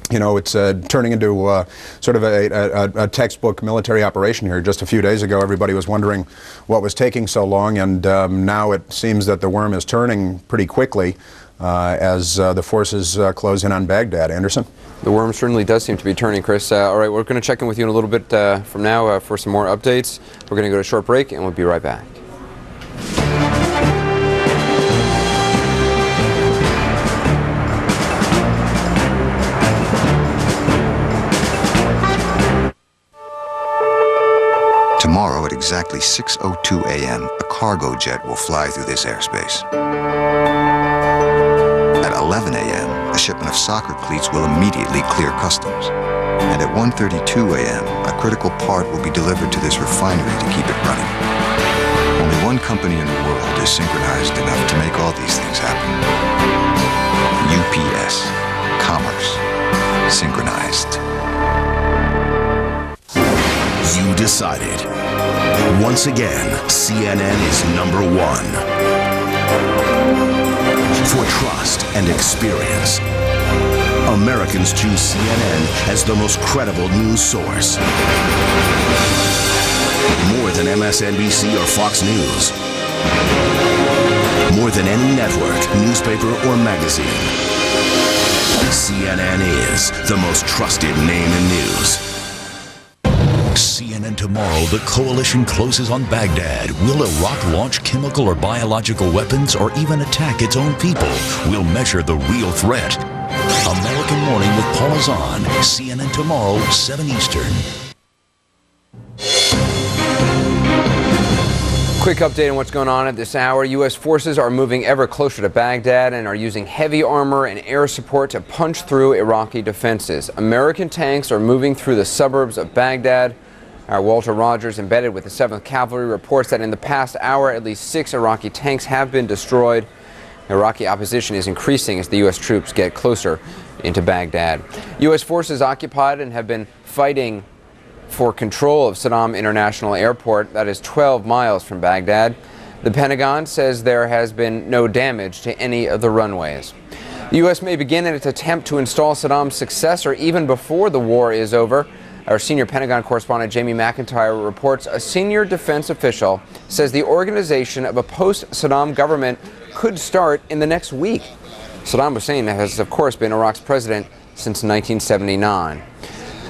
it's turning into sort of a textbook military operation here. Just a few days ago, everybody was wondering what was taking so long, and now it seems that the worm is turning pretty quickly as the forces close in on Baghdad. Anderson? The worm certainly does seem to be turning, Chris. All right, we're going to check in with you in a little bit from now for some more updates. We're going to go to a short break, and we'll be right back. Tomorrow at exactly 6:02 a.m., a cargo jet will fly through this airspace. At 11 a.m., a shipment of soccer cleats will immediately clear customs. And at 1:32 a.m., a critical part will be delivered to this refinery to keep it running. Only one company in the world is synchronized enough to make all these things happen. UPS. Commerce. Synchronized. You decided. Once again, CNN is #1. For trust and experience, Americans choose CNN as the most credible news source. More than MSNBC or Fox News. More than any network, newspaper, or magazine. CNN is the most trusted name in news. CNN tomorrow, the coalition closes on Baghdad. Will Iraq launch chemical or biological weapons or even attack its own people? We'll measure the real threat. American Morning with Paula Zahn. CNN tomorrow, 7 Eastern. Quick update on what's going on at this hour. U.S. forces are moving ever closer to Baghdad and are using heavy armor and air support to punch through Iraqi defenses. American tanks are moving through the suburbs of Baghdad. Our Walter Rogers, embedded with the 7th Cavalry, reports that in the past hour, at least 6 Iraqi tanks have been destroyed. Iraqi opposition is increasing as the U.S. troops get closer into Baghdad. U.S. forces occupied and have been fighting for control of Sadaam International Airport, that is 12 miles from Baghdad. The Pentagon says there has been no damage to any of the runways. The U.S. may begin its attempt to install Saddam's successor even before the war is over. Our senior Pentagon correspondent Jamie McIntyre reports a senior defense official says the organization of a post-Saddam government could start in the next week. Sadaam Hussein has, of course, been Iraq's president since 1979.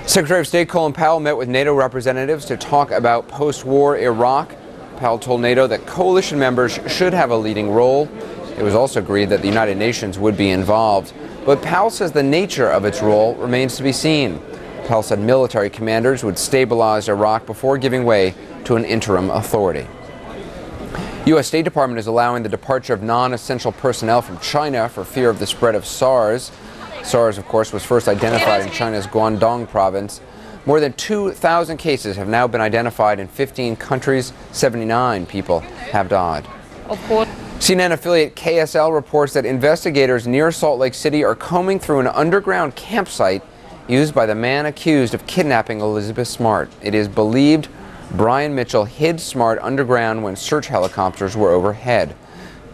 Secretary of State Colin Powell met with NATO representatives to talk about post-war Iraq. Powell told NATO that coalition members should have a leading role. It was also agreed that the United Nations would be involved. But Powell says the nature of its role remains to be seen. Powell said military commanders would stabilize Iraq before giving way to an interim authority. U.S. State Department is allowing the departure of non-essential personnel from China for fear of the spread of SARS. SARS, of course, was first identified in China's Guangdong province. More than 2,000 cases have now been identified in 15 countries. 79 people have died. CNN affiliate KSL reports that investigators near Salt Lake City are combing through an underground campsite used by the man accused of kidnapping Elizabeth Smart. It is believed Brian Mitchell hid Smart underground when search helicopters were overhead.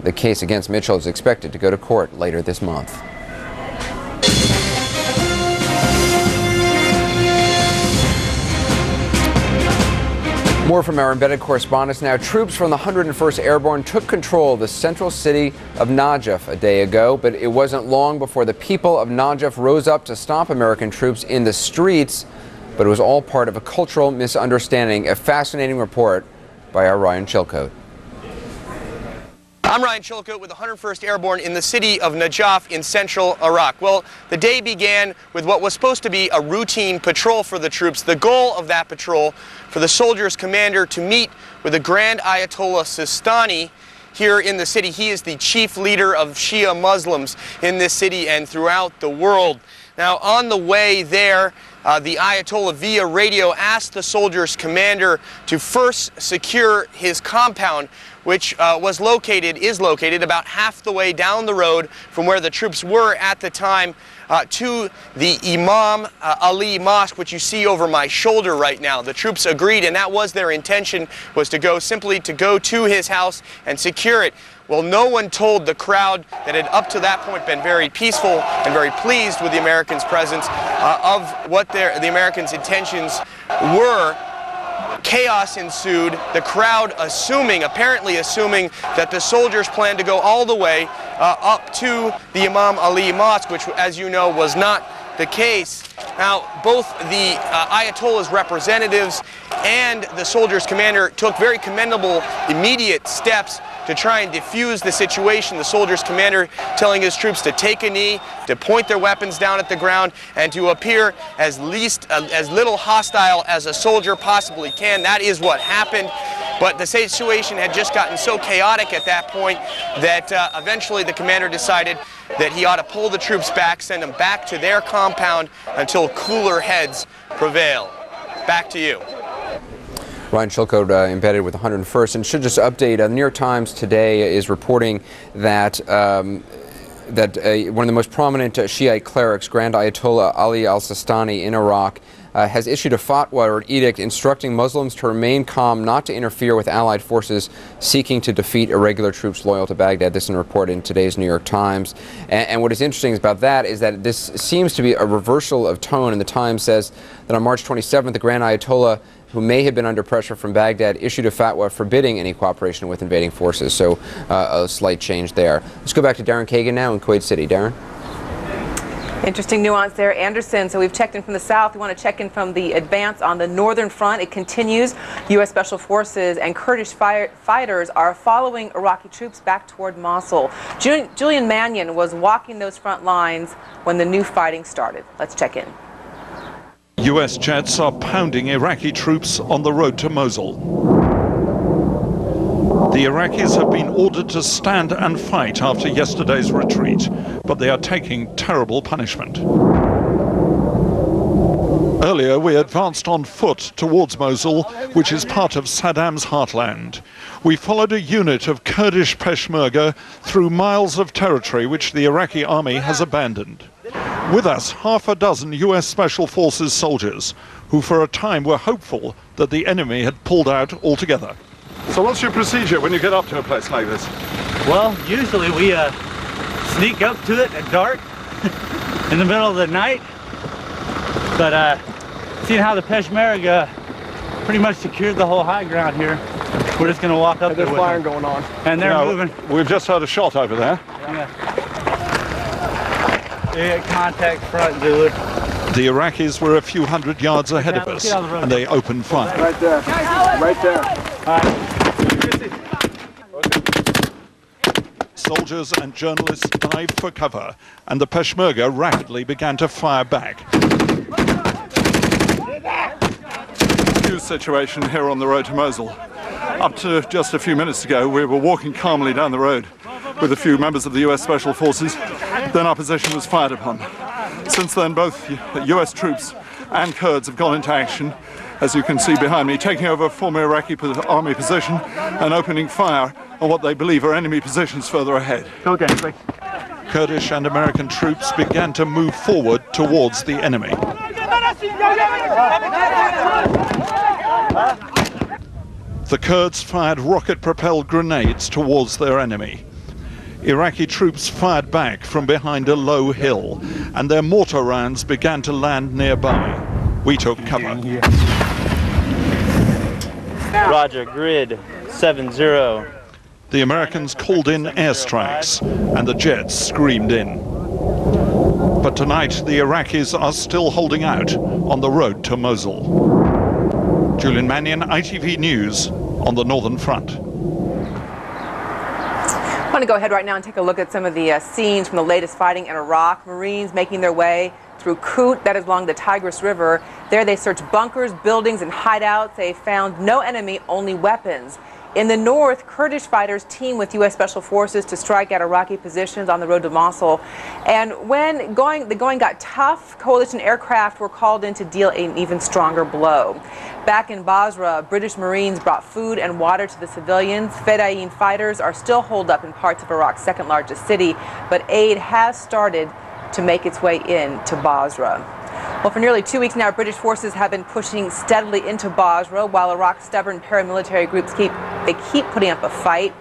The case against Mitchell is expected to go to court later this month. More from our embedded correspondents now. Troops from the 101st Airborne took control of the central city of Najaf a day ago, but it wasn't long before the people of Najaf rose up to stop American troops in the streets. But it was all part of a cultural misunderstanding. A fascinating report by our Ryan Chilcote. I'm Ryan Chilcote with the 101st Airborne in the city of Najaf in central Iraq. Well, the day began with what was supposed to be a routine patrol for the troops. The goal of that patrol for the soldiers' commander to meet with the Grand Ayatollah Sistani here in the city. He is the chief leader of Shia Muslims in this city and throughout the world. Now, on the way there, the Ayatollah via radio asked the soldiers' commander to first secure his compound, which is located about half the way down the road from where the troops were at the time to the Imam Ali Mosque, which you see over my shoulder right now. The troops agreed, and that was their intention, was to simply go to his house and secure it. Well, no one told the crowd that had up to that point been very peaceful and very pleased with the Americans' presence of what the Americans' intentions were. Chaos ensued, the crowd apparently assuming that the soldiers planned to go all the way up to the Imam Ali Mosque, which, as you know, was not the case. Now, both the Ayatollah's representatives and the soldiers' commander took very commendable immediate steps to try and defuse the situation. The soldiers' commander telling his troops to take a knee, to point their weapons down at the ground, and to appear as little hostile as a soldier possibly can. That is what happened. But the situation had just gotten so chaotic at that point that eventually the commander decided that he ought to pull the troops back, send them back to their compound until cooler heads prevail. Back to you. Ryan Chilcote embedded with 101st, and should just update. The New York Times today is reporting that one of the most prominent Shiite clerics, Grand Ayatollah Ali al-Sistani in Iraq, has issued a fatwa or an edict instructing Muslims to remain calm, not to interfere with allied forces seeking to defeat irregular troops loyal to Baghdad. This is a report in today's New York Times. And what is interesting about that is that this seems to be a reversal of tone, and the Times says that on March 27th, the Grand Ayatollah, who may have been under pressure from Baghdad, issued a fatwa forbidding any cooperation with invading forces. So a slight change there. Let's go back to Darren Kagan now in Kuwait City. Darren? Interesting nuance there, Anderson. So we've checked in from the south. We want to check in from the advance on the northern front. It continues. U.S. Special Forces and Kurdish fighters are following Iraqi troops back toward Mosul. Julian Mannion was walking those front lines when the new fighting started. Let's check in. U.S. jets are pounding Iraqi troops on the road to Mosul. The Iraqis have been ordered to stand and fight after yesterday's retreat, but they are taking terrible punishment. Earlier, we advanced on foot towards Mosul, which is part of Saddam's heartland. We followed a unit of Kurdish Peshmerga through miles of territory which the Iraqi army has abandoned. With us, half a dozen U.S. Special Forces soldiers, who for a time were hopeful that the enemy had pulled out altogether. So what's your procedure when you get up to a place like this? Well, usually we sneak up to it at dark in the middle of the night. But seeing how the Peshmerga pretty much secured the whole high ground here, we're just going to walk up there. There's firing going on. And they're moving. We've just heard a shot over there. Yeah. They get contact front, dude. The Iraqis were a few hundred yards ahead of us, and they opened fire. Right there. Right there. All right. Soldiers and journalists dived for cover, and the Peshmerga rapidly began to fire back. New situation here on the road to Mosul. Up to just a few minutes ago, we were walking calmly down the road with a few members of the U.S. Special Forces. Then our position was fired upon. Since then, both U.S. troops and Kurds have gone into action, as you can see behind me, taking over a former Iraqi army position and opening fire on what they believe are enemy positions further ahead. Okay, quick. Kurdish and American troops began to move forward towards the enemy. The Kurds fired rocket-propelled grenades towards their enemy. Iraqi troops fired back from behind a low hill, and their mortar rounds began to land nearby. We took cover. Roger, grid 7-0. The Americans called in airstrikes, and the jets screamed in. But tonight, the Iraqis are still holding out on the road to Mosul. Julian Mannion, ITV News, on the Northern Front. I want to go ahead right now and take a look at some of the scenes from the latest fighting in Iraq. Marines making their way through Kut, that is along the Tigris River. There they searched bunkers, buildings, and hideouts. They found no enemy, only weapons. In the north, Kurdish fighters team with U.S. Special Forces to strike at Iraqi positions on the road to Mosul. And when the going got tough, coalition aircraft were called in to deal an even stronger blow. Back in Basra, British Marines brought food and water to the civilians. Fedayeen fighters are still holed up in parts of Iraq's second largest city, but aid has started to make its way into Basra. Well, for nearly 2 weeks now, British forces have been pushing steadily into Basra, while Iraq's stubborn paramilitary groups keep putting up a fight.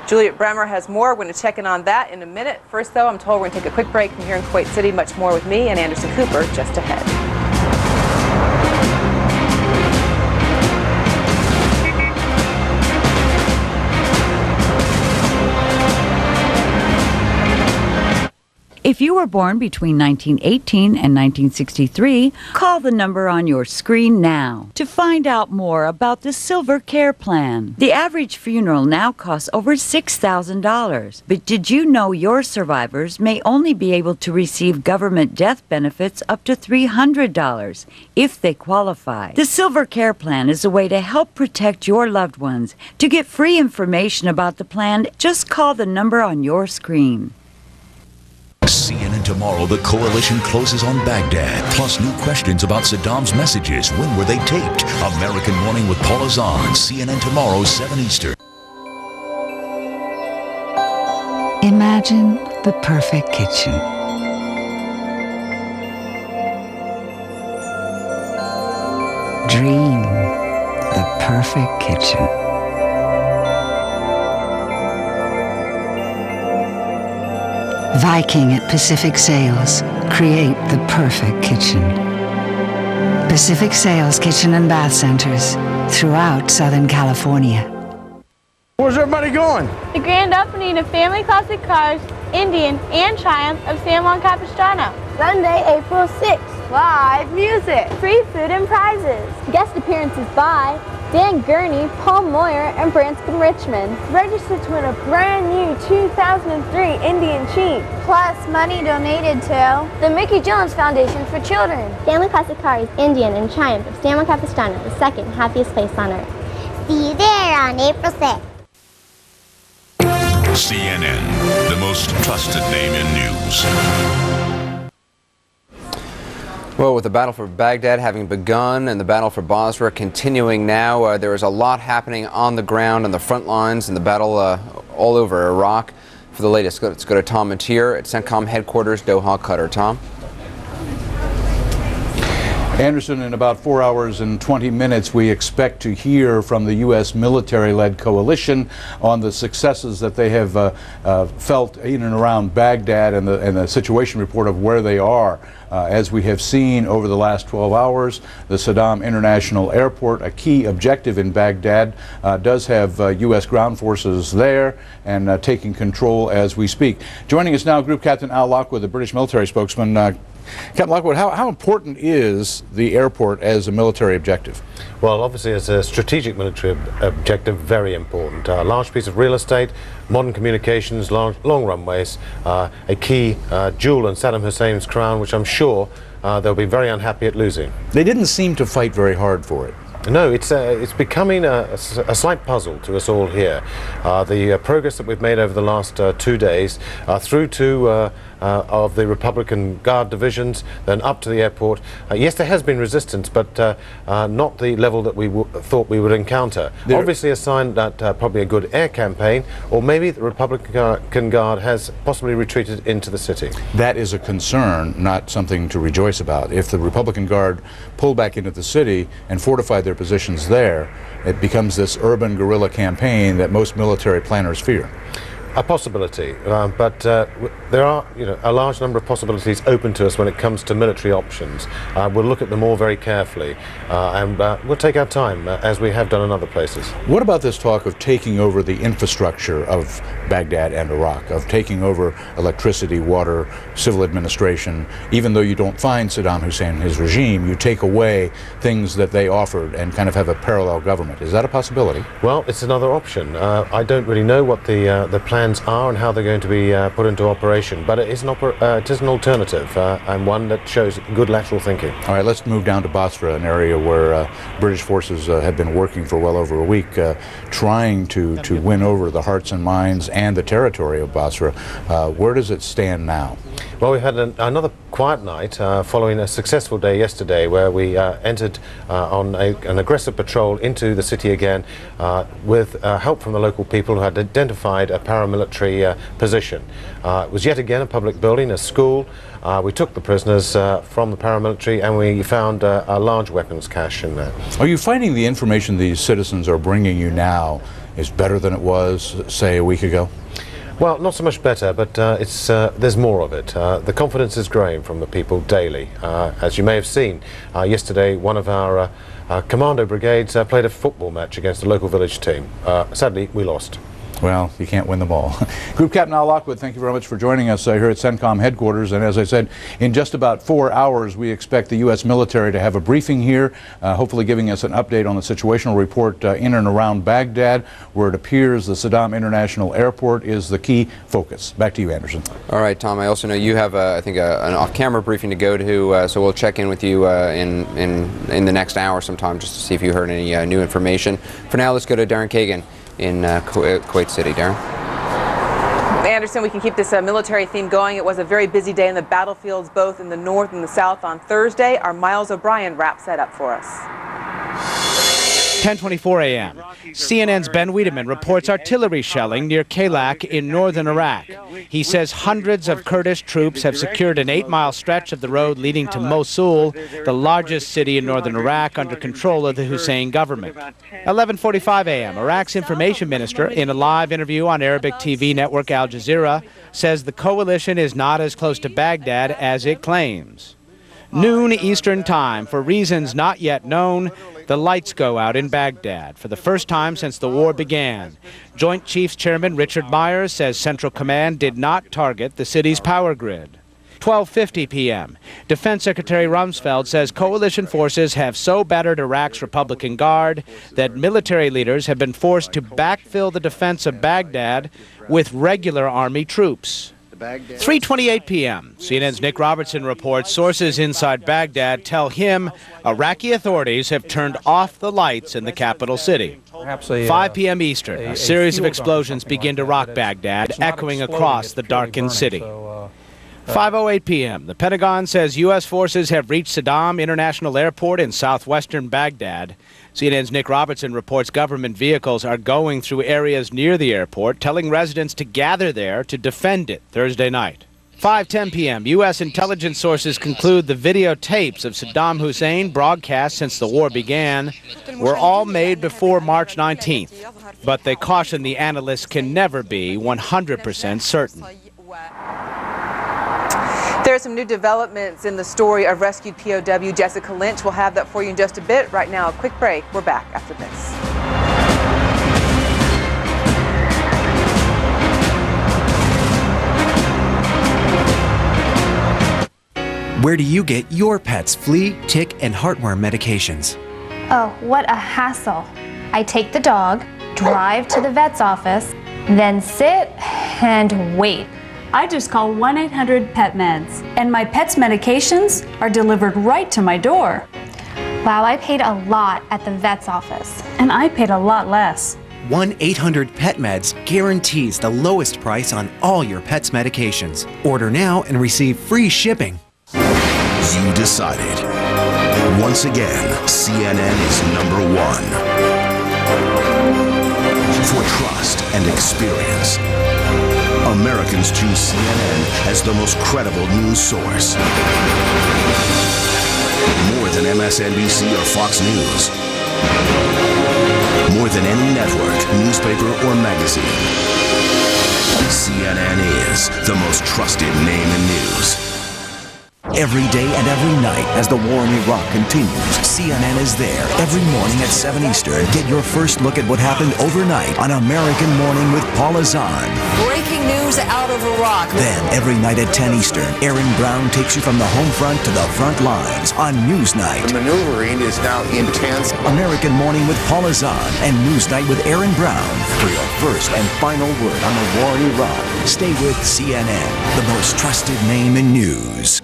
Juliet Bremer has more. We're going to check in on that in a minute. First, though, I'm told we're going to take a quick break from here in Kuwait City. Much more with me and Anderson Cooper just ahead. If you were born between 1918 and 1963, call the number on your screen now to find out more about the Silver Care Plan. The average funeral now costs over $6,000. But did you know your survivors may only be able to receive government death benefits up to $300 if they qualify? The Silver Care Plan is a way to help protect your loved ones. To get free information about the plan, just call the number on your screen. CNN tomorrow, the coalition closes on Baghdad, plus new questions about Saddam's messages. When were they taped? American Morning with Paul Azan, CNN tomorrow, 7 Eastern. Imagine the perfect kitchen. Dream the perfect kitchen. Viking at Pacific Sales. Create the perfect kitchen. Pacific Sales Kitchen and Bath Centers throughout Southern California. Where's everybody going? The grand opening of Family Classic Cars, Indian and Triumph of San Juan Capistrano. Sunday, April 6th. Live music. Free food and prizes. Guest appearances by Dan Gurney, Paul Moyer, and Branscombe Richmond. Register to win a brand new 2003 Indian Chief. Plus money donated to the Mickey Jones Foundation for Children. Family Classic Cars, Indian and Triumph of San Juan Capistrano, the second happiest place on earth. See you there on April 6th. CNN, the most trusted name in news. Well, with the battle for Baghdad having begun and the battle for Basra continuing now, there is a lot happening on the ground on the front lines in the battle all over Iraq. For the latest, let's go to Tom Matier at CENTCOM headquarters, Doha, Qatar. Tom? Anderson, in about 4 hours and 20 minutes, we expect to hear from the U.S. military-led coalition on the successes that they have felt in and around Baghdad and the situation report of where they are. As we have seen over the last 12 hours, the Sadaam International Airport, a key objective in Baghdad, does have U.S. ground forces there and taking control as we speak. Joining us now, Group Captain Al Lockwood, the British military spokesman. Captain Lockwood, how important is the airport as a military objective? Well, obviously as a strategic military objective, very important. A large piece of real estate, modern communications, long runways, a key jewel in Sadaam Hussein's crown, which I'm sure they'll be very unhappy at losing. They didn't seem to fight very hard for it. No, it's becoming a slight puzzle to us all here. The progress that we've made over the last 2 days through to of the Republican Guard divisions, then up to the airport. Yes, there has been resistance, but not the level that we thought we would encounter. Obviously a sign that probably a good air campaign, or maybe the Republican Guard has possibly retreated into the city. That is a concern, not something to rejoice about. If the Republican Guard pull back into the city and fortify their positions there, it becomes this urban guerrilla campaign that most military planners fear. A possibility, but there are, a large number of possibilities open to us when it comes to military options. We'll look at them all very carefully, and we'll take our time, as we have done in other places. What about this talk of taking over the infrastructure of Baghdad and Iraq, of taking over electricity, water, civil administration? Even though you don't find Saddam Hussein and his regime, you take away things that they offered and kind of have a parallel government. Is that a possibility? Well, it's another option. I don't really know what the plans are and how they're going to be put into operation, but it is an alternative and one that shows good lateral thinking. All right, let's move down to Basra, an area where British forces have been working for well over a week, trying to win over the hearts and minds and the territory of Basra. Where does it stand now? Well, we had another quiet night following a successful day yesterday, where we entered on an aggressive patrol into the city again with help from the local people who had identified a paramilitary position. It was yet again a public building, a school. We took the prisoners from the paramilitary, and we found a large weapons cache in there. Are you finding the information these citizens are bringing you now is better than it was, say, a week ago? Well, not so much better, but there's more of it. The confidence is growing from the people daily. As you may have seen, yesterday one of our commando brigades played a football match against a local village team. Sadly, we lost. Well, you can't win them all. Group Captain Al Lockwood, thank you very much for joining us here at CENTCOM headquarters. And as I said, in just about 4 hours, we expect the U.S. military to have a briefing here, hopefully giving us an update on the situational report in and around Baghdad, where it appears the Sadaam International Airport is the key focus. Back to you, Anderson. All right, Tom. I also know you have, I think, an off-camera briefing to go to, so we'll check in with you in the next hour sometime just to see if you heard any new information. For now, let's go to Darren Kagan in Kuwait City. Darren? Anderson, we can keep this military theme going. It was a very busy day in the battlefields, both in the north and the south on Thursday. Our Miles O'Brien wraps that up for us. 10:24 a.m. CNN's Ben Wiedemann reports artillery shelling near Kaylak in northern Iraq. He says hundreds of Kurdish troops have secured an 8-mile stretch of the road leading to Mosul, the largest city in northern Iraq under control of the Hussein government. 11:45 a.m. Iraq's information minister, in a live interview on Arabic TV network Al Jazeera, says the coalition is not as close to Baghdad as it claims. Noon Eastern Time, for reasons not yet known, the lights go out in Baghdad for the first time since the war began. Joint Chiefs Chairman Richard Myers says Central Command did not target the city's power grid. 12:50 p.m. Defense Secretary Rumsfeld says coalition forces have so battered Iraq's Republican Guard that military leaders have been forced to backfill the defense of Baghdad with regular army troops. 3:28 p.m. CNN's Nick Robertson reports sources inside Baghdad tell him Iraqi authorities have turned off the lights in the capital city. 5 p.m. Eastern, a series of explosions begin to rock Baghdad, echoing across the darkened city. 5:08 p.m. The Pentagon says U.S. forces have reached Sadaam International Airport in southwestern Baghdad. CNN's Nick Robertson reports government vehicles are going through areas near the airport, telling residents to gather there to defend it Thursday night. 5:10 p.m. U.S. intelligence sources conclude the videotapes of Sadaam Hussein broadcast since the war began were all made before March 19th, but they caution the analysts can never be 100% certain. There are some new developments in the story of rescued POW Jessica Lynch. We'll have that for you in just a bit. Right now, a quick break. We're back after this. Where do you get your pet's flea, tick, and heartworm medications? Oh, what a hassle. I take the dog, drive to the vet's office, then sit and wait. I just call 1-800-PET-MEDS, and my pet's medications are delivered right to my door. Wow, I paid a lot at the vet's office. And I paid a lot less. 1-800-PET-MEDS guarantees the lowest price on all your pet's medications. Order now and receive free shipping. You decided. Once again, CNN is #1. For trust and experience, Americans choose CNN as the most credible news source. More than MSNBC or Fox News. More than any network, newspaper, or magazine. CNN is the most trusted name in news. Every day and every night as the war in Iraq continues, CNN is there every morning at 7 Eastern. Get your first look at what happened overnight on American Morning with Paula Zahn. Breaking news out of Iraq. Then, every night at 10 Eastern, Aaron Brown takes you from the home front to the front lines on Newsnight. The maneuvering is now intense. American Morning with Paula Zahn and Newsnight with Aaron Brown. For your first and final word on the war in Iraq, stay with CNN, the most trusted name in news.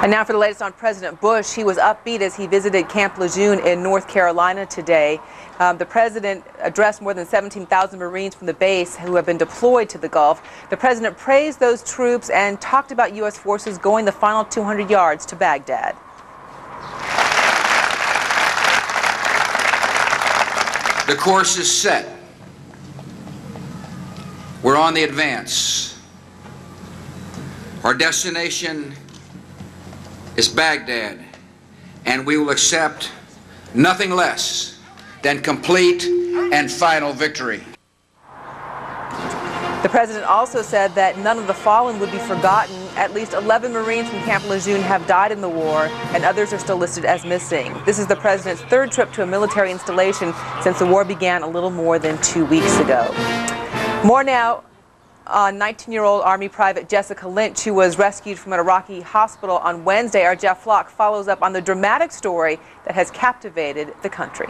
And now for the latest on President Bush. He was upbeat as he visited Camp Lejeune in North Carolina today. The president addressed more than 17,000 Marines from the base who have been deployed to the Gulf. The president praised those troops and talked about U.S. forces going the final 200 yards to Baghdad. The course is set. We're on the advance. Our destination is Baghdad, and we will accept nothing less than complete and final victory. The president also said that none of the fallen would be forgotten. At least 11 Marines from Camp Lejeune have died in the war, and others are still listed as missing. This is the president's third trip to a military installation since the war began a little more than 2 weeks ago. More now on 19-year-old Army Private Jessica Lynch, who was rescued from an Iraqi hospital on Wednesday. Our Jeff Flock follows up on the dramatic story that has captivated the country.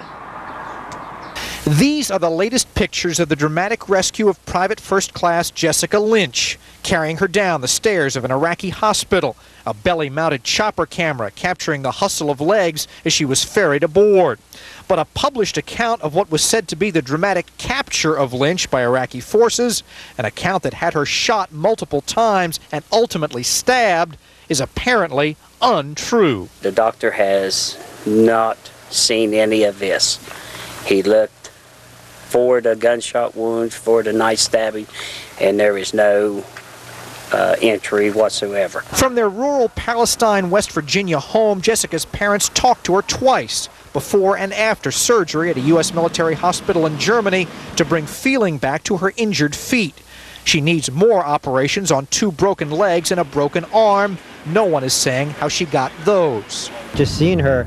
These are the latest pictures of the dramatic rescue of Private First Class Jessica Lynch, carrying her down the stairs of an Iraqi hospital, a belly-mounted chopper camera capturing the hustle of legs as she was ferried aboard. But a published account of what was said to be the dramatic capture of Lynch by Iraqi forces, an account that had her shot multiple times and ultimately stabbed, is apparently untrue. The doctor has not seen any of this. He looked for the gunshot wounds, for the knife stabbing, and there is no entry whatsoever. From their rural Palestine, West Virginia home, Jessica's parents talked to her twice, before and after surgery at a U.S. military hospital in Germany, to bring feeling back to her injured feet. She needs more operations on 2 broken legs and a broken arm. No one is saying how she got those. Just seeing her,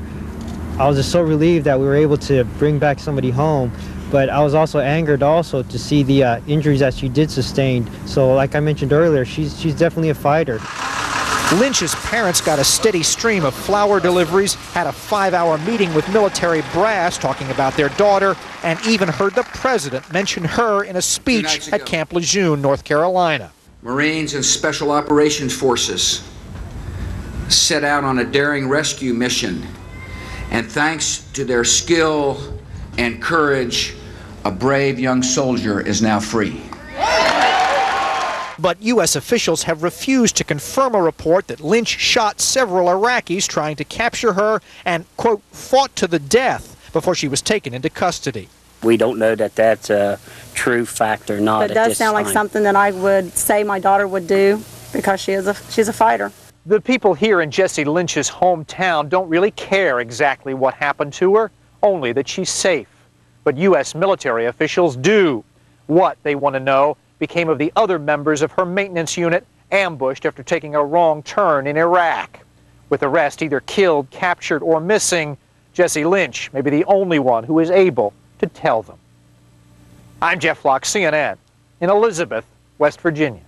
I was just so relieved that we were able to bring back somebody home. But I was also angered also to see the injuries that she did sustain. So like I mentioned earlier, she's definitely a fighter. Lynch's parents got a steady stream of flower deliveries, had a 5-hour meeting with military brass talking about their daughter, and even heard the president mention her in a speech at Camp Lejeune, North Carolina. Marines and Special Operations Forces set out on a daring rescue mission, and thanks to their skill and courage, a brave young soldier is now free. But U.S. officials have refused to confirm a report that Lynch shot several Iraqis trying to capture her and, quote, fought to the death before she was taken into custody. We don't know that that's a true fact or not. It does sound like something that I would say my daughter would do, because she's a fighter. The people here in Jessie Lynch's hometown don't really care exactly what happened to her, only that she's safe. But U.S. military officials do. What, they want to know, became of the other members of her maintenance unit ambushed after taking a wrong turn in Iraq. With the rest either killed, captured, or missing, Jessie Lynch may be the only one who is able to tell them. I'm Jeff Flock, CNN, in Elizabeth, West Virginia.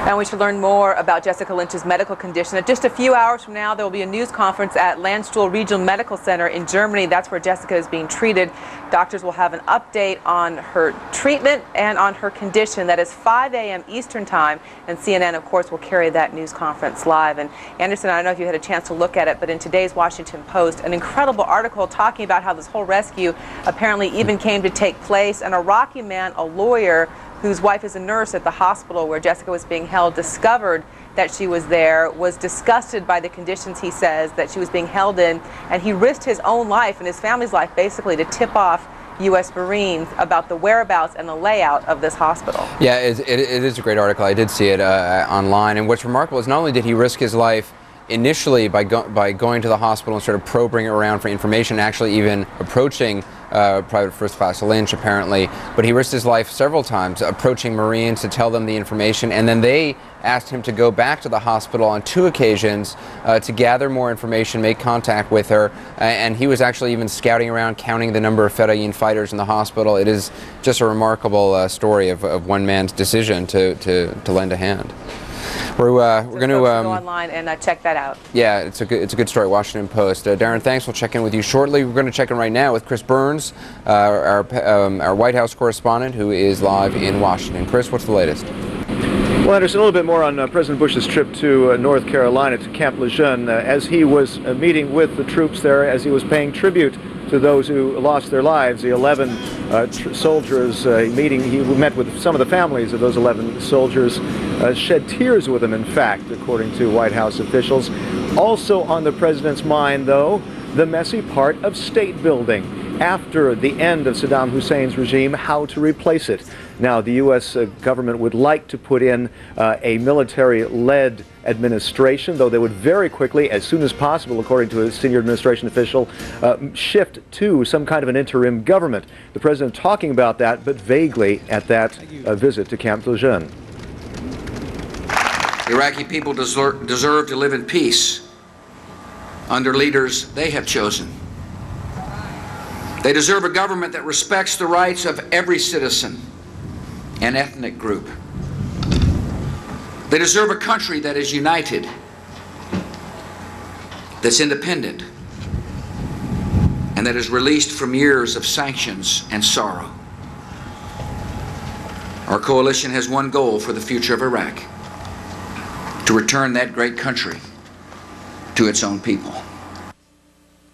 And we should learn more about Jessica Lynch's medical condition. Just a few hours from now, there will be a news conference at Landstuhl Regional Medical Center in Germany. That's where Jessica is being treated. Doctors will have an update on her treatment and on her condition. That is 5 a.m. Eastern Time, and CNN, of course, will carry that news conference live. And Anderson, I don't know if you had a chance to look at it, but in today's Washington Post, an incredible article talking about how this whole rescue apparently even came to take place. An Iraqi man, a lawyer, whose wife is a nurse at the hospital where Jessica was being held, discovered that she was there, was disgusted by the conditions, he says, that she was being held in, and he risked his own life and his family's life basically to tip off U.S. Marines about the whereabouts and the layout of this hospital. Yeah, it is a great article. I did see it online, and what's remarkable is not only did he risk his life initially by going to the hospital and sort of probing around for information, actually even approaching Private First Class Lynch, apparently, but he risked his life several times approaching Marines to tell them the information, and then they asked him to go back to the hospital on 2 occasions to gather more information, make contact with her, and he was actually even scouting around, counting the number of Fedayeen fighters in the hospital. It is just a remarkable story of one man's decision to lend a hand. We're going to go online and check that out. Yeah, it's a good story. Washington Post. Darren, thanks. We'll check in with you shortly. We're going to check in right now with Chris Burns, our White House correspondent, who is live in Washington. Chris, what's the latest? Well, Anderson, a little bit more on President Bush's trip to North Carolina, to Camp Lejeune, as he was meeting with the troops there, as he was paying tribute to those who lost their lives, the 11 soldiers meeting. He met with some of the families of those 11 soldiers, shed tears with them, in fact, according to White House officials. Also on the president's mind, though, the messy part of state building. After the end of Sadaam Hussein's regime, how to replace it. Now, the U.S. government would like to put in a military-led administration, though they would very quickly, as soon as possible, according to a senior administration official, shift to some kind of an interim government. The president talking about that, but vaguely, at that visit to Camp Lejeune. The Iraqi people deserve to live in peace under leaders they have chosen. They deserve a government that respects the rights of every citizen and ethnic group. They deserve a country that is united, that's independent, and and that is released from years of sanctions and sorrow. Our coalition has one goal for the future of Iraq: to return that great country to its own people.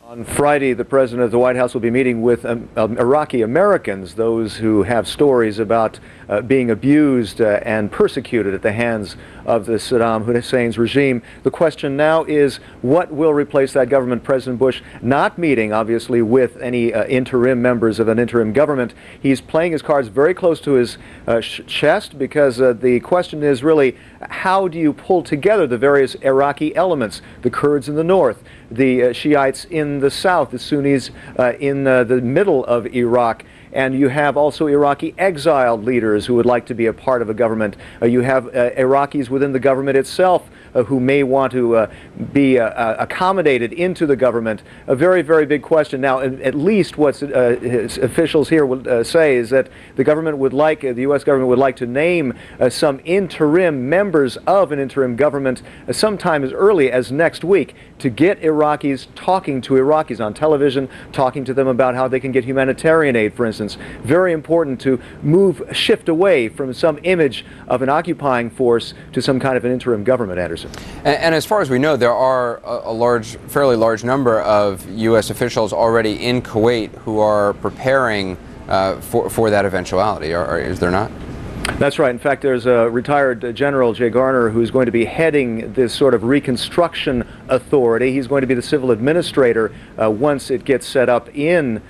On Friday, the president of the White House will be meeting with Iraqi Americans, those who have stories about being abused and persecuted at the hands of the Sadaam Hussein's regime. The question now is, what will replace that government? President Bush not meeting, obviously, with any interim members of an interim government. He's playing his cards very close to his chest, because the question is really, how do you pull together the various Iraqi elements? The Kurds in the north, the Shiites in the south, the Sunnis in the middle of Iraq. And you have also Iraqi exiled leaders who would like to be a part of a government. You have Iraqis within the government itself who may want to be accommodated into the government. A very, very big question. Now, at least what officials here will say is that the government would like, the U.S. government would like to name some interim members of an interim government sometime as early as next week, to get Iraqis talking to Iraqis on television, talking to them about how they can get humanitarian aid, for instance. Very important to shift away from some image of an occupying force to some kind of an interim government, Anderson. And as far as we know, there are a fairly large number of U.S. officials already in Kuwait who are preparing for that eventuality, is there not? That's right. In fact, there's a retired General Jay Garner who's going to be heading this sort of reconstruction authority. He's going to be the civil administrator once it gets set up in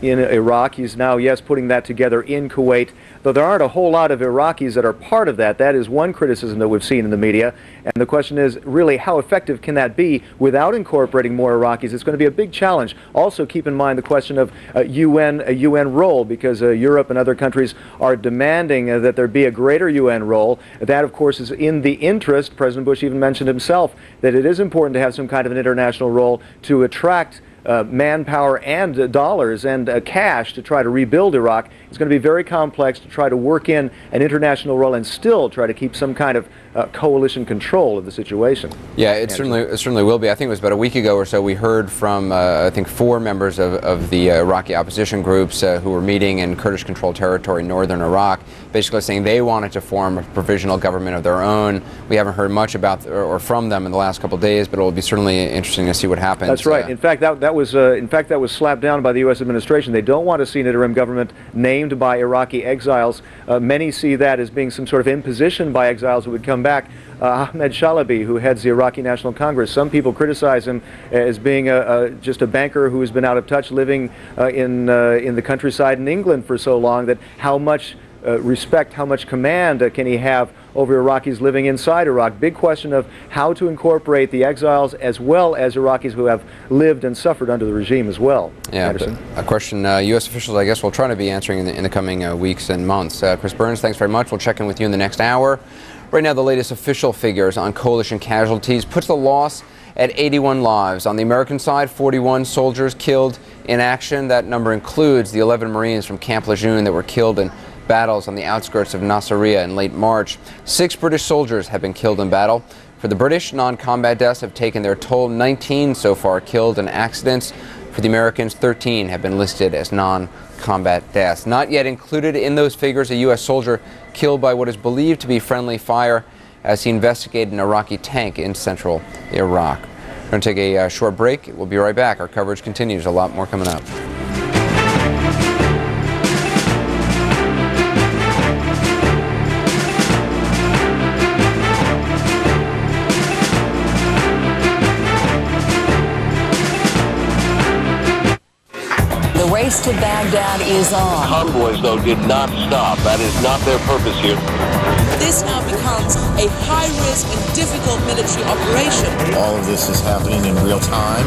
Iraq. He's now, yes, putting that together in Kuwait, though there aren't a whole lot of Iraqis that are part of that. That is one criticism that we've seen in the media. And the question is, really, how effective can that be without incorporating more Iraqis? It's going to be a big challenge. Also, keep in mind the question of a UN role, because Europe and other countries are demanding that there be a greater UN role. That, of course, is in the interest. President Bush even mentioned himself that it is important to have some kind of an international role to attract manpower and dollars and cash to try to rebuild Iraq. It's going to be very complex to try to work in an international role and still try to keep some kind of coalition control of the situation. Yeah, it certainly will be. I think it was about a week ago or so we heard from I think 4 members of the Iraqi opposition groups who were meeting in Kurdish-controlled territory in northern Iraq, basically saying they wanted to form a provisional government of their own. We haven't heard much about or from them in the last couple of days, but it will be certainly interesting to see what happens. That's right. In fact, that was slapped down by the U.S. administration. They don't want to see an interim government named by Iraqi exiles. Many see that as being some sort of imposition by exiles who would come back. Ahmed Shalabi, who heads the Iraqi National Congress, some people criticize him as being just a banker who has been out of touch, living in the countryside in England for so long, that how much respect, how much command can he have over Iraqis living inside Iraq? Big question of how to incorporate the exiles as well as Iraqis who have lived and suffered under the regime as well. Yeah, a question U.S. officials, I guess, will try to be answering in the coming weeks and months. Chris Burns, thanks very much. We'll check in with you in the next hour. Right now, the latest official figures on coalition casualties puts the loss at 81 lives. On the American side, 41 soldiers killed in action. That number includes the 11 Marines from Camp Lejeune that were killed in battles on the outskirts of Nasiriyah in late March. 6 British soldiers have been killed in battle. For the British, non-combat deaths have taken their toll. 19 so far killed in accidents. For the Americans, 13 have been listed as non-combat deaths. Not yet included in those figures, a U.S. soldier killed by what is believed to be friendly fire as he investigated an Iraqi tank in central Iraq. We're going to take a short break. We'll be right back. Our coverage continues. A lot more coming up. The race to Baghdad is on. Convoys, though, did not stop. That is not their purpose here. This now becomes a high-risk and difficult military operation. All of this is happening in real time.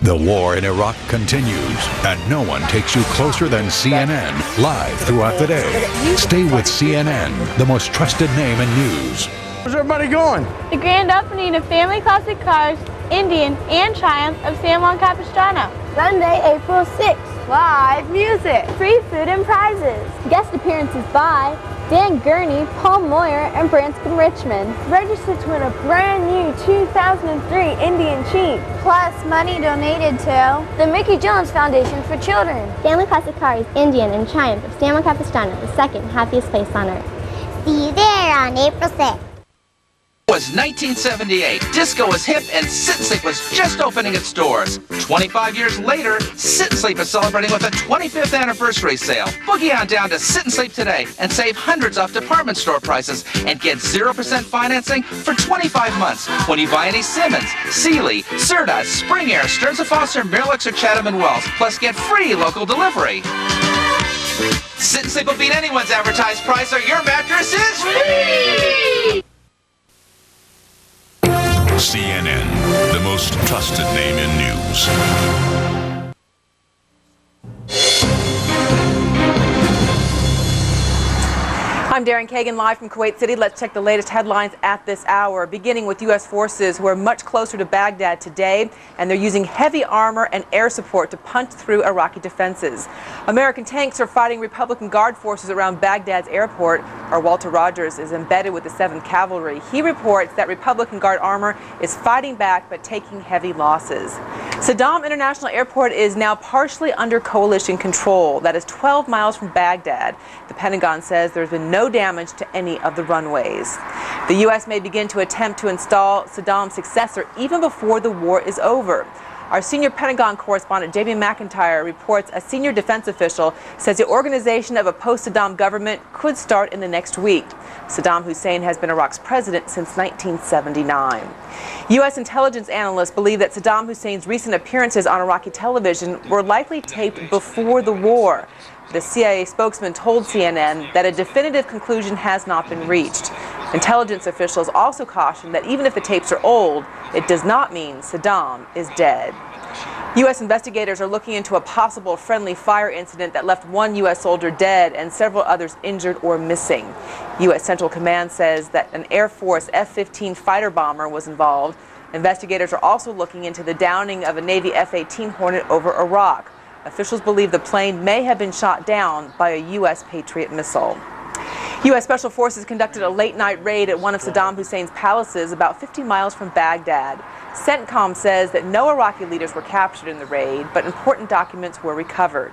The war in Iraq continues, and no one takes you closer than CNN, live throughout the day. Stay with CNN, the most trusted name in news. Where's everybody going? The grand opening of Family Classic Cars, Indian, and Triumph of San Juan Capistrano. Sunday, April 6th. Live music. Free food and prizes. Guest appearances by Dan Gurney, Paul Moyer, and Branscombe Richmond. Register to win a brand new 2003 Indian Chief. Plus money donated to the Mickey Jones Foundation for Children. Family Classic Cars, Indian, and Triumph of San Juan Capistrano, the second happiest place on earth. See you there on April 6th. It was 1978. Disco was hip and Sit and Sleep was just opening its doors. 25 years later, Sit and Sleep is celebrating with a 25th anniversary sale. Boogie on down to Sit and Sleep today and save hundreds off department store prices and get 0% financing for 25 months when you buy any Simmons, Sealy, Serta, Spring Air, Stearns & Foster, Miralax, or Chatham & Wells. Plus get free local delivery. Sit and Sleep will beat anyone's advertised price or your mattress is free! CNN, the most trusted name in news. I'm Darren Kagan, live from Kuwait City. Let's check the latest headlines at this hour, beginning with U.S. forces who are much closer to Baghdad today, and they're using heavy armor and air support to punch through Iraqi defenses. American tanks are fighting Republican Guard forces around Baghdad's airport. Our Walter Rogers is embedded with the 7th Cavalry. He reports that Republican Guard armor is fighting back but taking heavy losses. Sadaam International Airport is now partially under coalition control. That is 12 miles from Baghdad. The Pentagon says there's been no damage to any of the runways. The U.S. may begin to attempt to install Saddam's successor even before the war is over. Our senior Pentagon correspondent, Jamie McIntyre, reports a senior defense official says the organization of a post-Saddam government could start in the next week. Sadaam Hussein has been Iraq's president since 1979. U.S. intelligence analysts believe that Saddam Hussein's recent appearances on Iraqi television were likely taped before the war. The CIA spokesman told CNN that a definitive conclusion has not been reached. Intelligence officials also cautioned that even if the tapes are old, it does not mean Saddam is dead. U.S. investigators are looking into a possible friendly fire incident that left one U.S. soldier dead and several others injured or missing. U.S. Central Command says that an Air Force F-15 fighter bomber was involved. Investigators are also looking into the downing of a Navy F-18 Hornet over Iraq. Officials believe the plane may have been shot down by a U.S. Patriot missile. U.S. Special Forces conducted a late-night raid at one of Saddam Hussein's palaces about 50 miles from Baghdad. CENTCOM says that no Iraqi leaders were captured in the raid, but important documents were recovered.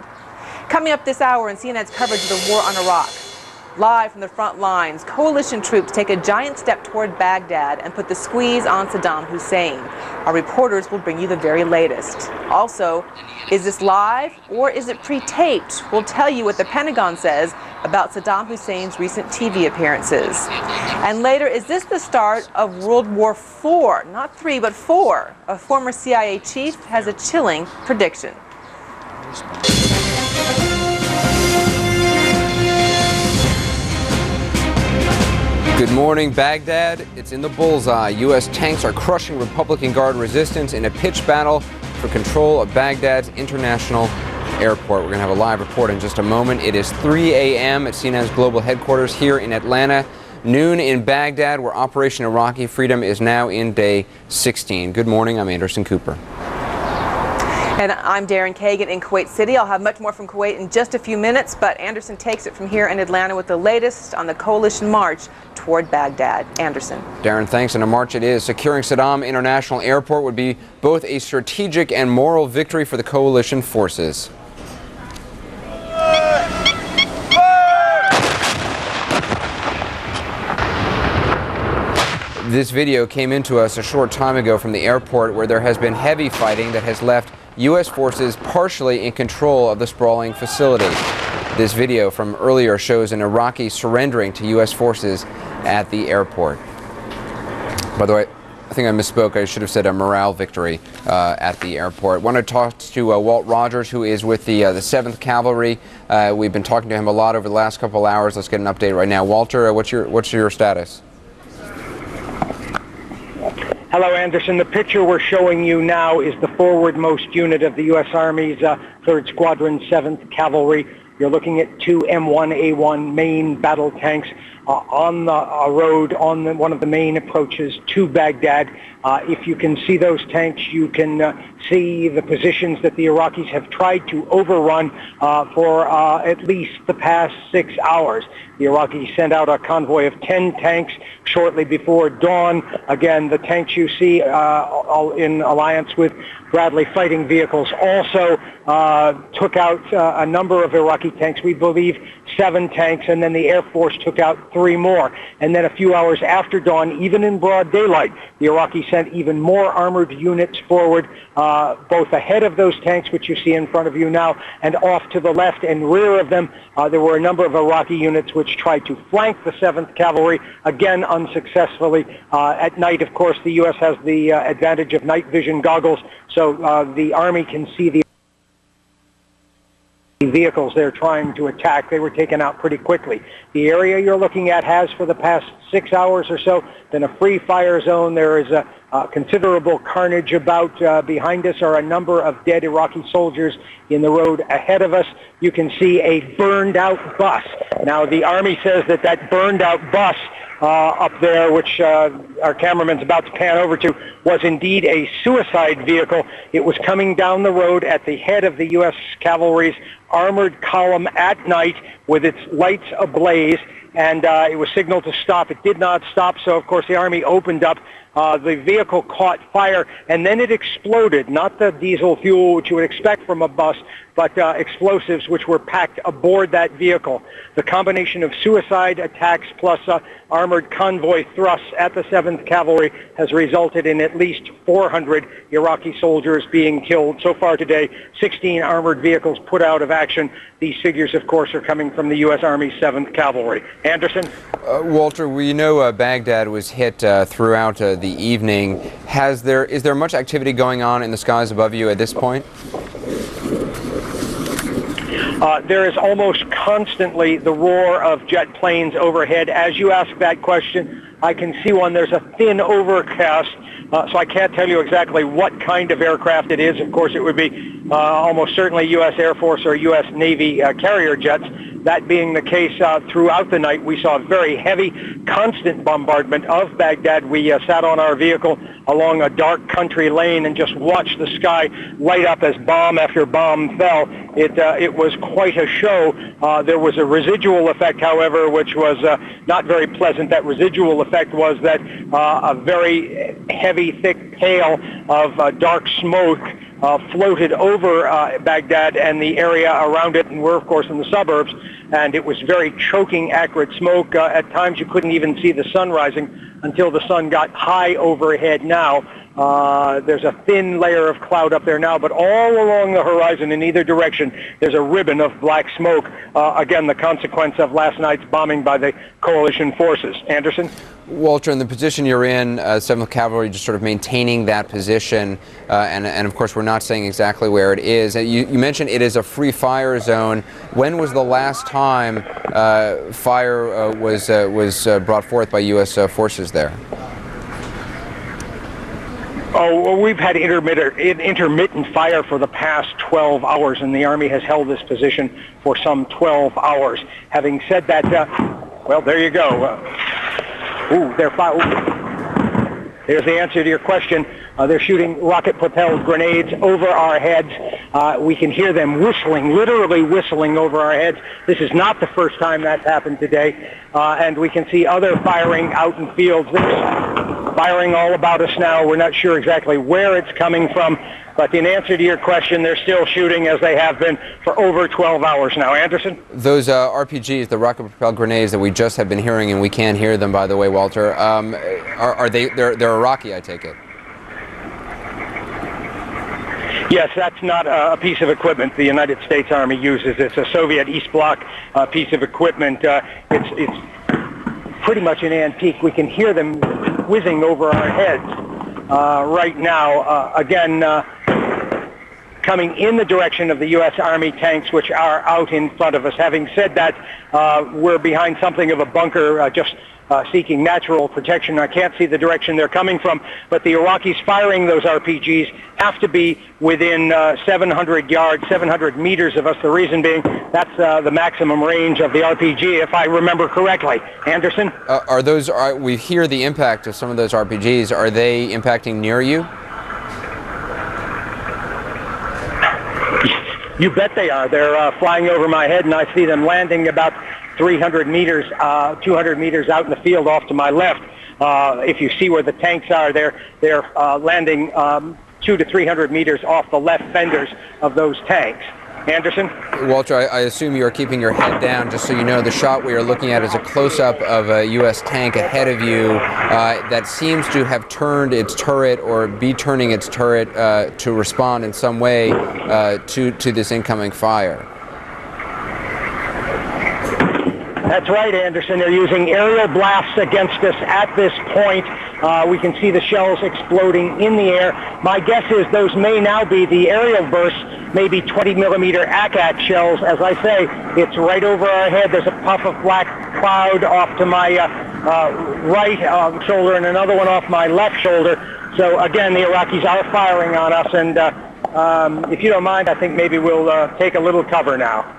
Coming up this hour in CNN's coverage of the war on Iraq. Live from the front lines, coalition troops take a giant step toward Baghdad and put the squeeze on Saddam Hussein. Our reporters will bring you the very latest. Also, is this live or is it pre-taped? We'll tell you what the Pentagon says about Saddam Hussein's recent TV appearances. And later, is this the start of World War IV? Not 3, but 4. A former CIA chief has a chilling prediction. Good morning, Baghdad. It's in the bullseye. U.S. tanks are crushing Republican Guard resistance in a pitched battle for control of Baghdad's international airport. We're going to have a live report in just a moment. It is 3 a.m. at CNN's global headquarters here in Atlanta, noon in Baghdad, where Operation Iraqi Freedom is now in day 16. Good morning. I'm Anderson Cooper. And I'm Darren Kagan in Kuwait City. I'll have much more from Kuwait in just a few minutes, but Anderson takes it from here in Atlanta with the latest on the coalition march toward Baghdad. Anderson. Darren, thanks. And a march it is. Securing Sadaam International Airport would be both a strategic and moral victory for the coalition forces. This video came into us a short time ago from the airport, where there has been heavy fighting that has left U.S. forces partially in control of the sprawling facility. This video from earlier shows an Iraqi surrendering to U.S. forces at the airport. By the way, I think I misspoke. I should have said a morale victory at the airport. I want to talk to Walt Rogers, who is with the 7th Cavalry. We've been talking to him a lot over the last couple hours. Let's get an update right now. Walter, what's your status? Hello, Anderson. The picture we're showing you now is the forwardmost unit of the U.S. Army's 3rd Squadron, 7th Cavalry. You're looking at 2 M1A1 main battle tanks on a road on one of the main approaches to Baghdad. If you can see those tanks, you can see the positions that the Iraqis have tried to overrun for at least the past 6 hours. The Iraqis sent out a convoy of 10 tanks shortly before dawn. Again, the tanks you see all in alliance with Bradley fighting vehicles also took out a number of Iraqi tanks, we believe 7 tanks, and then the Air Force took out 3 more. And then a few hours after dawn, even in broad daylight, the Iraqis sent even more armored units forward, both ahead of those tanks, which you see in front of you now, and off to the left and rear of them. There were a number of Iraqi units which tried to flank the 7th Cavalry, again unsuccessfully. At night, of course, the U.S. has the advantage of night vision goggles, so the Army can see the vehicles they're trying to attack. They were taken out pretty quickly. The area you're looking at has, for the past 6 hours or so, been a free fire zone. There is a considerable carnage about. Behind us are a number of dead Iraqi soldiers in the road ahead of us. You can see a burned out bus. Now, the Army says that that burned out bus up there, which our cameraman's about to pan over to, was indeed a suicide vehicle. It was coming down the road at the head of the U.S. Cavalry's armored column at night with its lights ablaze, and it was signaled to stop. It did not stop, so of course the Army opened up. The vehicle caught fire, and then it exploded. Not the diesel fuel which you would expect from a bus, but explosives which were packed aboard that vehicle. The combination of suicide attacks plus armored convoy thrusts at the 7th Cavalry has resulted in at least 400 Iraqi soldiers being killed. So far today, 16 armored vehicles put out of action. These figures, of course, are coming from the U.S. Army 7th Cavalry. Anderson? Walter, we know Baghdad was hit throughout the evening. Is there much activity going on in the skies above you at this point? There is almost constantly the roar of jet planes overhead. As you ask that question, I can see one. There's a thin overcast, so I can't tell you exactly what kind of aircraft it is. Of course, it would be almost certainly U.S. Air Force or U.S. Navy carrier jets. That being the case, throughout the night, we saw very heavy, constant bombardment of Baghdad. We sat on our vehicle along a dark country lane and just watched the sky light up as bomb after bomb fell. It was quite a show. There was a residual effect, however, which was not very pleasant. That residual effect was that a very heavy, thick hail of dark smoke floated over Baghdad and the area around it, and we're, of course, in the suburbs, and it was very choking, acrid smoke. At times you couldn't even see the sun rising until the sun got high overhead now. There's a thin layer of cloud up there now, but all along the horizon in either direction, there's a ribbon of black smoke. Again, the consequence of last night's bombing by the coalition forces. Anderson? Walter, in the position you're in, 7th Cavalry just sort of maintaining that position, and of course we're not saying exactly where it is. You mentioned it is a free fire zone. When was the last time fire was brought forth by U.S. forces there? Oh, well, we've had intermittent fire for the past 12 hours, and the Army has held this position for some 12 hours. Having said that, well, there you go. There's the answer to your question. They're shooting rocket-propelled grenades over our heads. We can hear them whistling, literally whistling over our heads. This is not the first time that's happened today. And we can see other firing out in fields. There's firing all about us now. We're not sure exactly where it's coming from. But in answer to your question, they're still shooting as they have been for over 12 hours now. Anderson? Those RPGs, the rocket-propelled grenades that we just have been hearing, and we can't hear them, by the way, Walter, they're Iraqi, I take it? Yes, that's not a piece of equipment the United States Army uses. It's a Soviet East Bloc piece of equipment. It's pretty much an antique. We can hear them whizzing over our heads right now. Again, coming in the direction of the U.S. Army tanks, which are out in front of us. Having said that, we're behind something of a bunker, just seeking natural protection. I can't see the direction they're coming from, but the Iraqis firing those RPGs have to be within 700 yards, 700 meters of us. The reason being that's the maximum range of the RPG, if I remember correctly. Anderson? We hear the impact of some of those RPGs. Are they impacting near you? You bet they are. They're flying over my head, and I see them landing about 300 meters, 200 meters out in the field off to my left. If you see where the tanks are, they're landing 200 to 300 meters off the left fenders of those tanks. Anderson? Walter, I assume you are keeping your head down. Just so you know, the shot we are looking at is a close-up of a U.S. tank ahead of you that seems to have turned its turret or be turning its turret to respond in some way to this incoming fire. That's right, Anderson. They're using aerial blasts against us at this point. We can see the shells exploding in the air. My guess is those may now be the aerial bursts, maybe 20-millimeter ACAT shells. As I say, it's right over our head. There's a puff of black cloud off to my right shoulder and another one off my left shoulder. So, again, the Iraqis are firing on us. And if you don't mind, I think maybe we'll take a little cover now.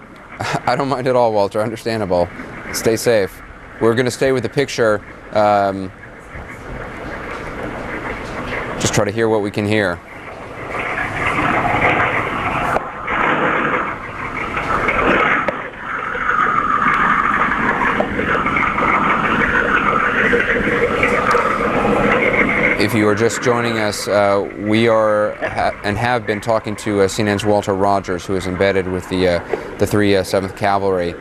I don't mind at all, Walter. Understandable. Stay safe. We're going to stay with the picture. Just try to hear what we can hear. If you are just joining us, we are and have been talking to CNN's Walter Rogers, who is embedded with the 7th Cavalry.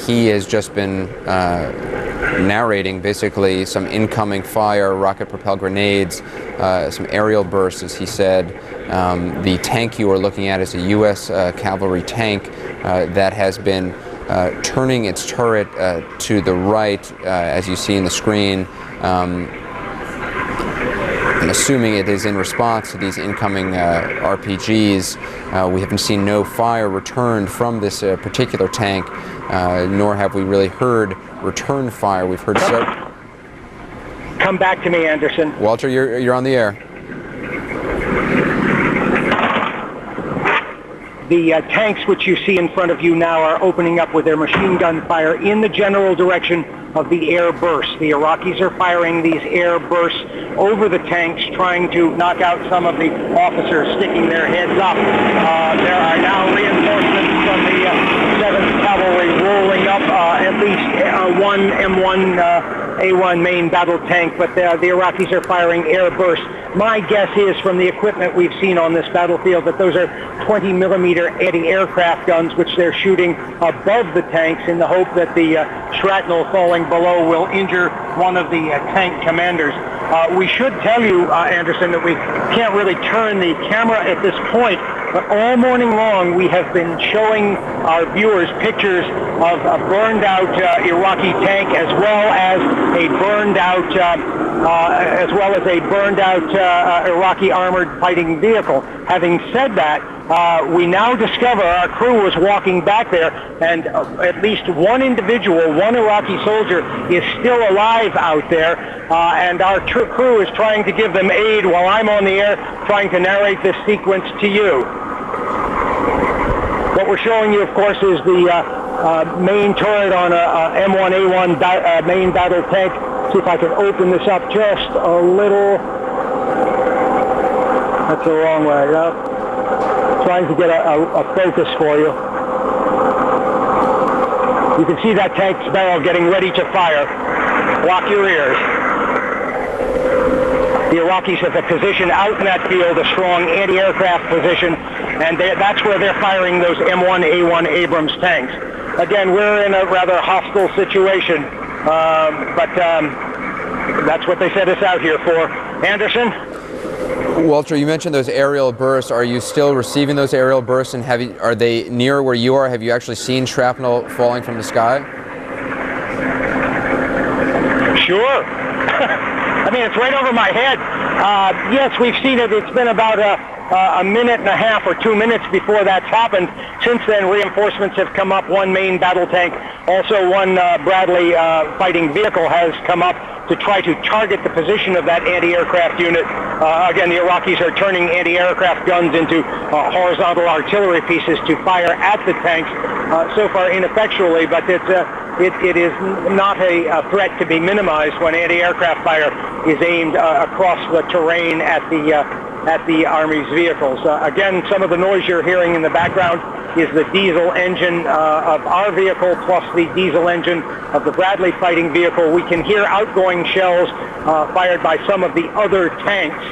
He has just been narrating basically some incoming fire, rocket-propelled grenades, some aerial bursts, as he said. The tank you are looking at is a U.S. cavalry tank that has been turning its turret to the right, as you see in the screen. I'm assuming it is in response to these incoming RPGs. We haven't seen no fire returned from this particular tank, nor have we really heard return fire. We've heard so. Come back to me, Anderson. Walter, you're on the air. The tanks which you see in front of you now are opening up with their machine gun fire in the general direction of the air bursts. The Iraqis are firing these air bursts over the tanks, trying to knock out some of the officers sticking their heads up. There are now reinforcements from the 7th Cavalry rolling up, at least one M1A1 main battle tank, but the Iraqis are firing air bursts. My guess is, from the equipment we've seen on this battlefield, that those are 20-millimeter anti-aircraft guns, which they're shooting above the tanks in the hope that the shrapnel falling below will injure one of the tank commanders. We should tell you, Anderson, that we can't really turn the camera at this point, but all morning long we have been showing our viewers pictures of a burned out Iraqi tank, as well as a burned out Iraqi armored fighting vehicle. Having said that, we now discover our crew was walking back there, and at least one individual, one Iraqi soldier, is still alive out there, and our crew is trying to give them aid while I'm on the air trying to narrate this sequence to you. What we're showing you, of course, is the main turret on a M1A1 main battle tank. See if I can open this up just a little. That's the wrong way. Trying to get a focus for you. You can see that tank's barrel getting ready to fire. Block your ears. The Iraqis have a position out in that field, a strong anti-aircraft position, and that's where they're firing those M1A1 Abrams tanks. Again, we're in a rather hostile situation, but that's what they set us out here for. Anderson? Walter, you mentioned those aerial bursts. Are you still receiving those aerial bursts, and are they near where you are? Have you actually seen shrapnel falling from the sky? Sure. I mean, it's right over my head. Yes, we've seen it. It's been about a minute and a half or 2 minutes before that's happened. Since then, reinforcements have come up. One main battle tank, also one Bradley fighting vehicle has come up to try to target the position of that anti-aircraft unit. Again, the Iraqis are turning anti-aircraft guns into horizontal artillery pieces to fire at the tanks, so far ineffectually, but it is not a threat to be minimized when anti-aircraft fire is aimed across the terrain at the Army's vehicles. Again, some of the noise you're hearing in the background is the diesel engine of our vehicle plus the diesel engine of the Bradley fighting vehicle. We can hear outgoing shells fired by some of the other tanks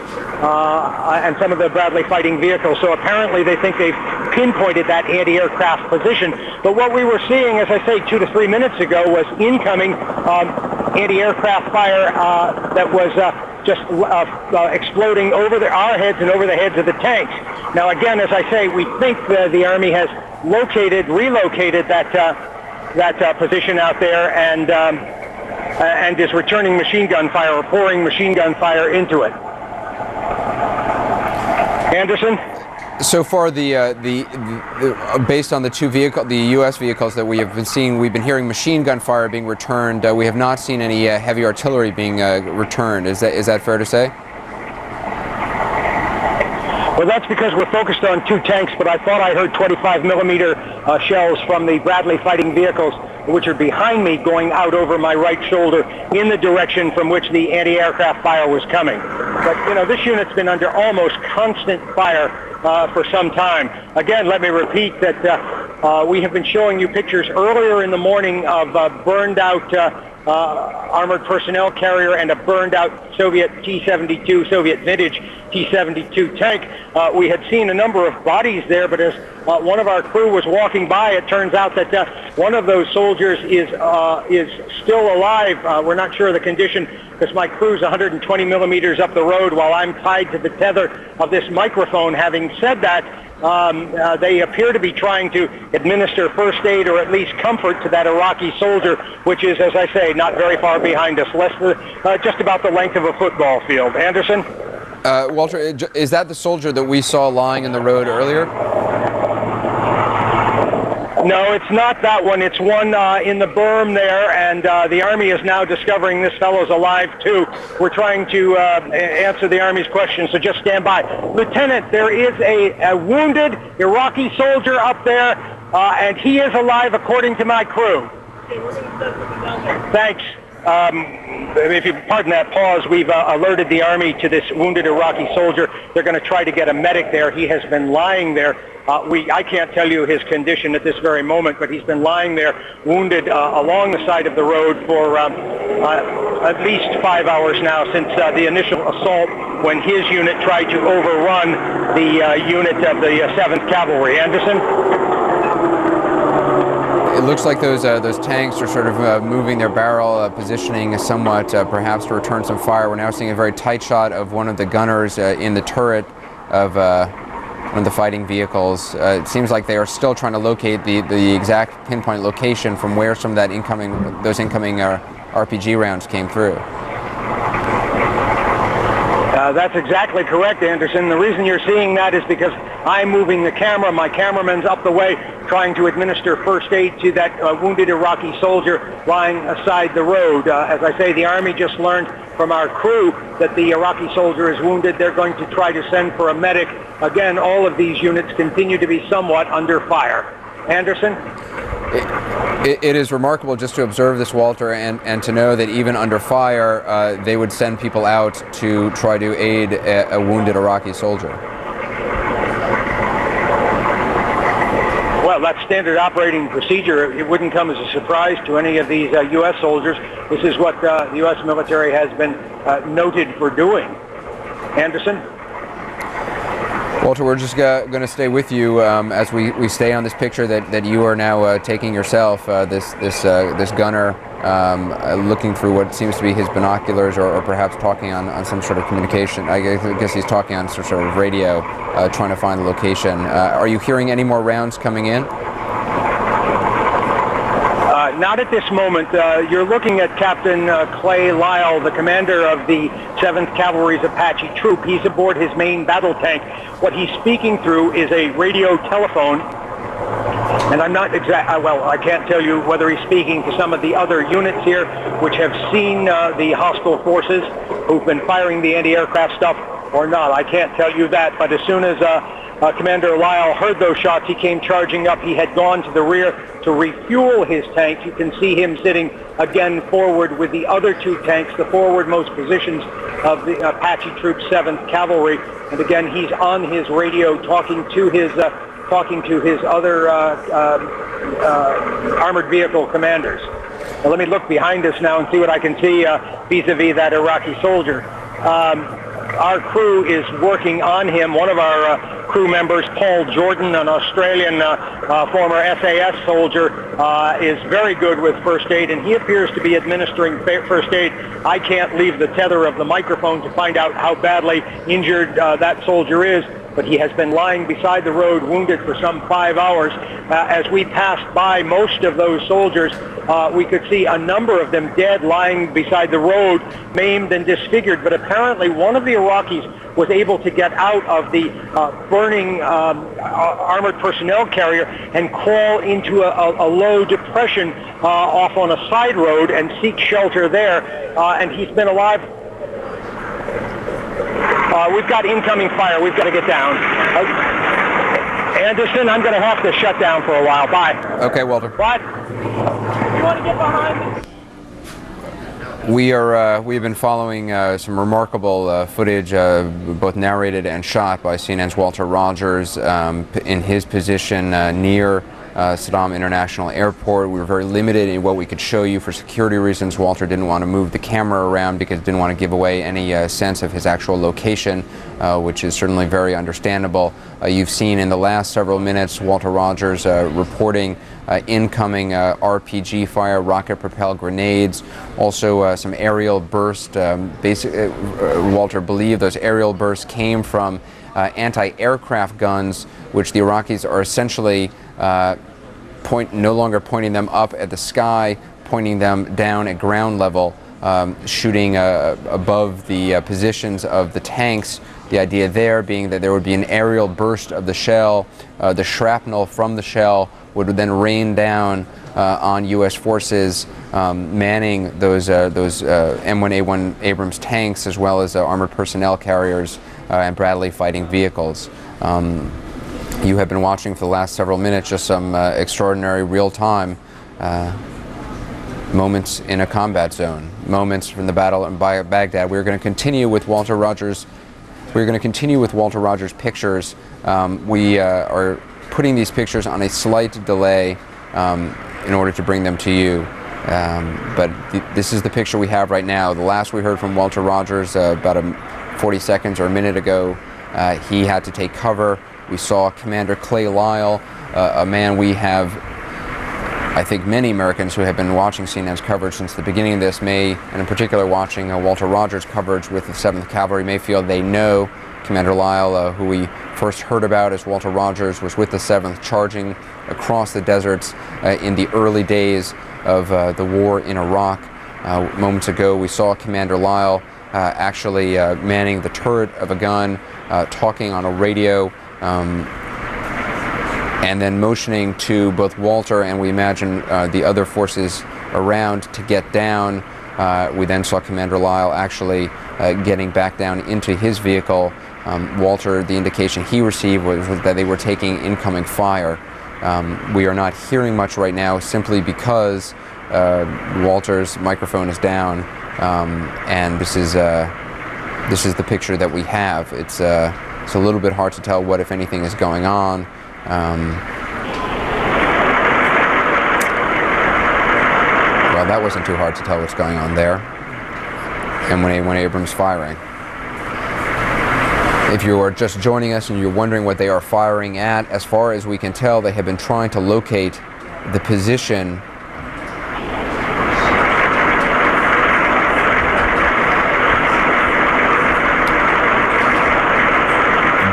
and some of the Bradley fighting vehicles. So apparently they think they've pinpointed that anti-aircraft position. But what we were seeing, as I say, 2 to 3 minutes ago, was incoming anti-aircraft fire that was just exploding over our heads and over the heads of the tanks. Now, again, as I say, we think the Army has relocated that position out there and is returning machine gun fire or pouring machine gun fire into it. Anderson? So far, based on the U.S. vehicles that we have been seeing, we've been hearing machine gun fire being returned. We have not seen any heavy artillery being returned. Is that fair to say? Well, that's because we're focused on 2 tanks, but I thought I heard 25 millimeter shells from the Bradley fighting vehicles, which are behind me, going out over my right shoulder in the direction from which the anti-aircraft fire was coming. But, you know, this unit's been under almost constant fire for some time. Again, let me repeat that we have been showing you pictures earlier in the morning of burned out armored personnel carrier and a burned out Soviet T-72, Soviet vintage T-72 tank. We had seen a number of bodies there, but as one of our crew was walking by, it turns out that one of those soldiers is still alive. We're not sure of the condition because my crew's 120 millimeters up the road while I'm tied to the tether of this microphone. Having said that, they appear to be trying to administer first aid or at least comfort to that Iraqi soldier, which is, as I say, not very far behind us, just about the length of a football field. Anderson? Walter, is that the soldier that we saw lying in the road earlier? No, it's not that one. It's one in the berm there, and the Army is now discovering this fellow's alive, too. We're trying to answer the Army's question, so just stand by. Lieutenant, there is a wounded Iraqi soldier up there, and he is alive according to my crew. Thanks. If you pardon that pause, we've alerted the Army to this wounded Iraqi soldier. They're going to try to get a medic there. He has been lying there. I can't tell you his condition at this very moment, but he's been lying there wounded along the side of the road for at least 5 hours now since the initial assault when his unit tried to overrun the unit of the 7th Cavalry. Anderson? It looks like those tanks are sort of moving their barrel positioning somewhat, perhaps to return some fire. We're now seeing a very tight shot of one of the gunners in the turret of one of the fighting vehicles. It seems like they are still trying to locate the exact pinpoint location from where some of those incoming RPG rounds came through. That's exactly correct, Anderson. The reason you're seeing that is because I'm moving the camera. My cameraman's up the way trying to administer first aid to that wounded Iraqi soldier lying aside the road. As I say, the Army just learned from our crew that the Iraqi soldier is wounded. They're going to try to send for a medic. Again, all of these units continue to be somewhat under fire. Anderson? It is remarkable just to observe this, Walter, and to know that even under fire, they would send people out to try to aid a wounded Iraqi soldier. Well, that's standard operating procedure. It wouldn't come as a surprise to any of these U.S. soldiers. This is what the U.S. military has been noted for doing. Anderson? Walter, we're just going to stay with you as we stay on this picture that you are now taking yourself. This gunner looking through what seems to be his binoculars, or perhaps talking on some sort of communication. I guess he's talking on some sort of radio, trying to find the location. Are you hearing any more rounds coming in? not at this moment. You're looking at Captain Clay Lyle, the commander of the 7th Cavalry's Apache troop. He's aboard his main battle tank. What he's speaking through is a radio telephone. And I'm not well, I can't tell you whether he's speaking to some of the other units here, which have seen the hostile forces who've been firing the anti-aircraft stuff or not. I can't tell you that, but as soon as Commander Lyle heard those shots, he came charging up. He had gone to the rear to refuel his tank. You can see him sitting again forward with the other 2 tanks, the forwardmost positions of the Apache Troop 7th Cavalry. And again, he's on his radio talking to his other armored vehicle commanders. Now, let me look behind us now and see what I can see vis-a-vis that Iraqi soldier. Our crew is working on him. One of our crew members, Paul Jordan, an Australian former SAS soldier, is very good with first aid, and he appears to be administering first aid. I can't leave the tether of the microphone to find out how badly injured that soldier is, but he has been lying beside the road, wounded for some 5 hours. As we passed by most of those soldiers, we could see a number of them dead, lying beside the road, maimed and disfigured. But apparently one of the Iraqis was able to get out of the burning armored personnel carrier and crawl into a low depression off on a side road and seek shelter there. And he's been alive. We've got incoming fire. We've got to get down. Anderson, I'm going to have to shut down for a while. Bye. Okay, Walter. What? You want to get behind me? We have been following some remarkable footage, both narrated and shot by CNN's Walter Rogers in his position near Sadaam International Airport. We were very limited in what we could show you for security reasons. Walter didn't want to move the camera around because he didn't want to give away any sense of his actual location, which is certainly very understandable. You've seen in the last several minutes Walter Rogers reporting incoming RPG fire, rocket-propelled grenades, also some aerial burst. Walter believed those aerial bursts came from anti-aircraft guns, which the Iraqis are essentially no longer pointing them up at the sky, pointing them down at ground level, shooting above the positions of the tanks. The idea there being that there would be an aerial burst of the shell. The shrapnel from the shell would then rain down on U.S. forces manning those M1A1 Abrams tanks, as well as armored personnel carriers and Bradley fighting vehicles. You have been watching for the last several minutes just some extraordinary real-time moments in a combat zone, moments from the battle in Baghdad. We're going to continue with Walter Rogers. We're going to continue with Walter Rogers' pictures. We are putting these pictures on a slight delay in order to bring them to you. But this is the picture we have right now. The last we heard from Walter Rogers about 40 seconds or a minute ago, he had to take cover. We saw Commander Clay Lyle, a man we have, I think many Americans who have been watching CNN's coverage since the beginning of this may, and in particular watching Walter Rogers' coverage with the 7th Cavalry, may feel they know Commander Lyle, who we first heard about as Walter Rogers was with the 7th, charging across the deserts in the early days of the war in Iraq. Moments ago, we saw Commander Lyle actually manning the turret of a gun, talking on a radio, and then motioning to both Walter and we imagine the other forces around to get down. We then saw Commander Lyle actually getting back down into his vehicle. Walter, the indication he received was that they were taking incoming fire. We are not hearing much right now simply because Walter's microphone is down, and this is the picture that we have. It's a little bit hard to tell what, if anything, is going on. Well, that wasn't too hard to tell what's going on there. M1A1 Abrams firing. If you are just joining us and you're wondering what they are firing at, as far as we can tell, they have been trying to locate the position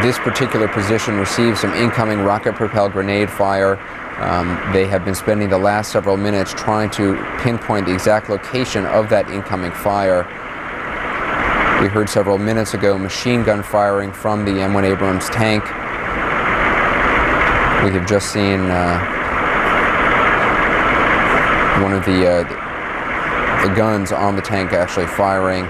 this particular position received some incoming rocket-propelled grenade fire. They have been spending the last several minutes trying to pinpoint the exact location of that incoming fire. We heard several minutes ago machine gun firing from the M1 Abrams tank. We have just seen one of the guns on the tank actually firing.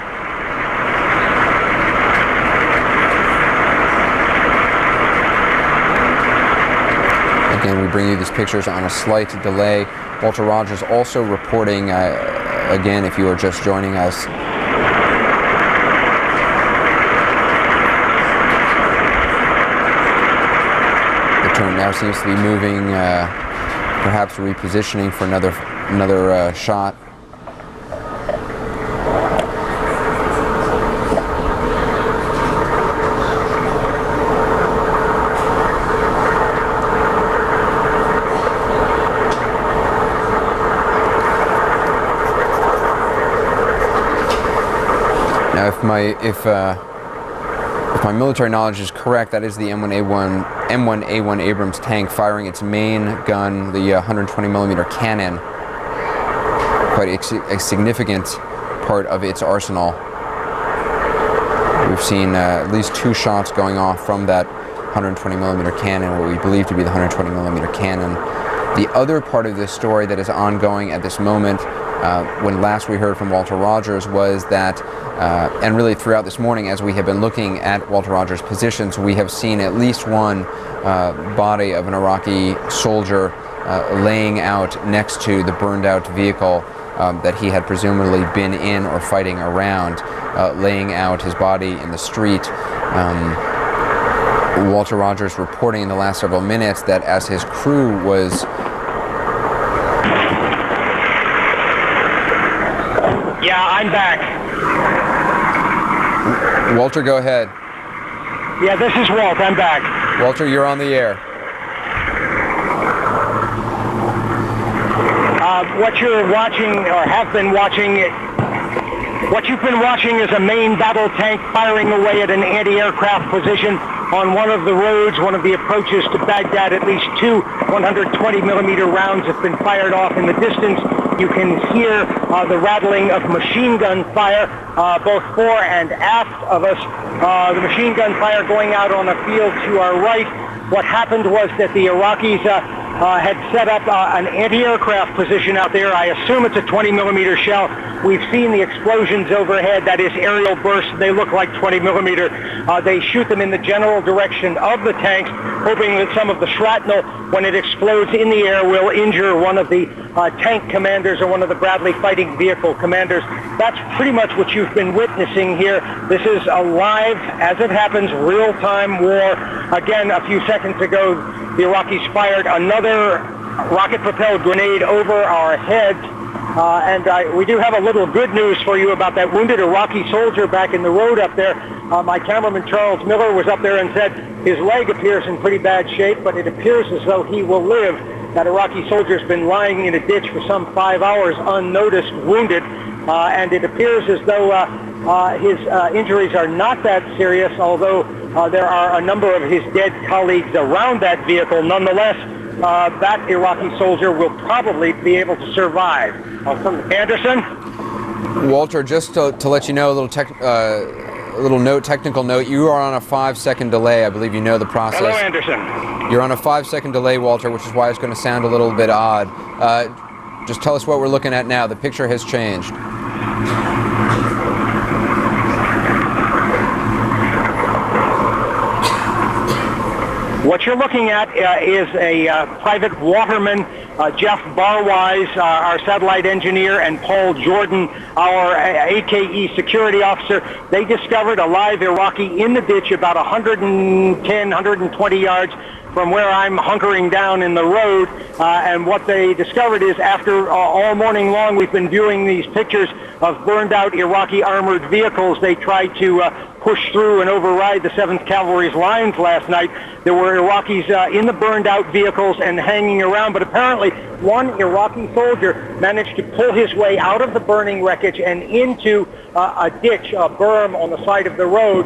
Again, we bring you these pictures on a slight delay. Walter Rogers also reporting, again, if you are just joining us, the turret now seems to be moving, perhaps repositioning for another shot. Now, if my military knowledge is correct, that is the M1A1 Abrams tank firing its main gun, the 120mm cannon, quite a significant part of its arsenal. We've seen at least 2 shots going off from that 120mm cannon, what we believe to be the 120mm cannon. The other part of this story that is ongoing at this moment, when last we heard from Walter Rogers, was that, and really throughout this morning as we have been looking at Walter Rogers' positions, we have seen at least one body of an Iraqi soldier laying out next to the burned out vehicle that he had presumably been in or fighting around, laying out his body in the street. Walter Rogers reporting in the last several minutes that as his crew was... Yeah, I'm back. Walter, go ahead. Yeah, this is Walt. I'm back. Walter, you're on the air. What you're watching, or have been watching, what you've been watching is a main battle tank firing away at an anti-aircraft position on one of the roads, one of the approaches to Baghdad. At least 2 120mm rounds have been fired off in the distance. You can hear the rattling of machine gun fire, both fore and aft of us. The machine gun fire going out on a field to our right. What happened was that the Iraqis had set up an anti-aircraft position out there. I assume it's a 20mm shell. We've seen the explosions overhead. That is aerial bursts. They look like 20mm. They shoot them in the general direction of the tanks, hoping that some of the shrapnel, when it explodes in the air, will injure one of the tank commanders or one of the Bradley fighting vehicle commanders. That's pretty much what you've been witnessing here. This is a live, as it happens, real-time war. Again, a few seconds ago, the Iraqis fired another rocket-propelled grenade over our heads. We do have a little good news for you about that wounded Iraqi soldier back in the road up there. My cameraman Charles Miller was up there and said his leg appears in pretty bad shape, but it appears as though he will live. That Iraqi soldier's been lying in a ditch for some 5 hours unnoticed, wounded, and it appears as though his injuries are not that serious, although there are a number of his dead colleagues around that vehicle. Nonetheless, that Iraqi soldier will probably be able to survive. Anderson? Walter, just to let you know, a little technical note, you are on a 5-second delay. I believe you know the process. Hello, Anderson. You're on a 5-second delay, Walter, which is why it's going to sound a little bit odd. Just tell us what we're looking at now. The picture has changed. What you're looking at is a private waterman, Jeff Barwise, our satellite engineer, and Paul Jordan, our AKE security officer. They discovered a live Iraqi in the ditch about 110, 120 yards from where I'm hunkering down in the road. And what they discovered is after all morning long we've been viewing these pictures of burned out Iraqi armored vehicles. They tried to push through and override the 7th Cavalry's lines last night. There were Iraqis in the burned out vehicles and hanging around, but apparently one Iraqi soldier managed to pull his way out of the burning wreckage and into a ditch, a berm on the side of the road.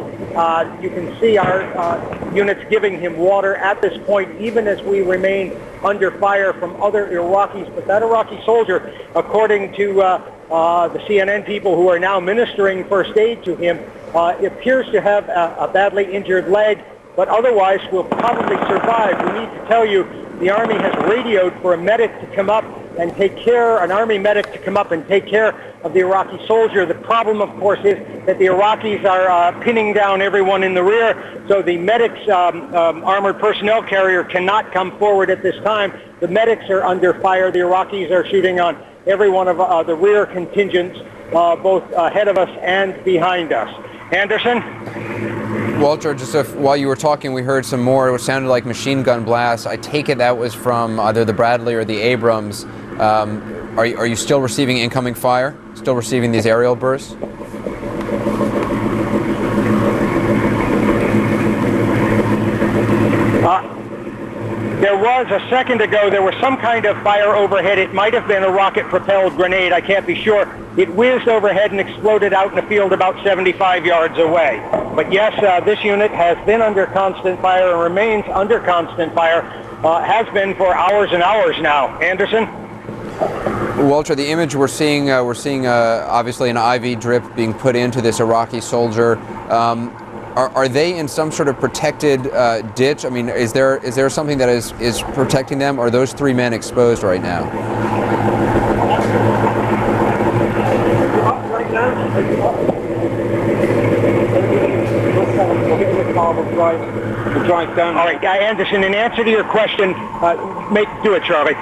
You can see our units giving him water at this point, even as we remain under fire from other Iraqis. But that Iraqi soldier, according to the CNN people who are now ministering first aid to him, appears to have a badly injured leg, but otherwise will probably survive. We need to tell you, the Army has radioed for a medic to come up and take care, an Army medic to come up and take care of the Iraqi soldier. The problem, of course, is that the Iraqis are pinning down everyone in the rear, so the medic's armored personnel carrier cannot come forward at this time. The medics are under fire. The Iraqis are shooting on every one of the rear contingents, both ahead of us and behind us. Anderson? Walter, just while you were talking, we heard some more, which sounded like machine gun blasts. I take it that was from either the Bradley or the Abrams. Are you still receiving incoming fire? Still receiving these aerial bursts? There was, a second ago, there was some kind of fire overhead. It might have been a rocket-propelled grenade. I can't be sure. It whizzed overhead and exploded out in a field about 75 yards away. But yes, this unit has been under constant fire and remains under constant fire. Has been for hours and hours now. Anderson? Walter, the image we're seeing obviously an IV drip being put into this Iraqi soldier. Are they in some sort of protected ditch? I mean, is there something that is protecting them? Or are those three men exposed right now? All right, Anderson, in answer to your question, do it, Charlie.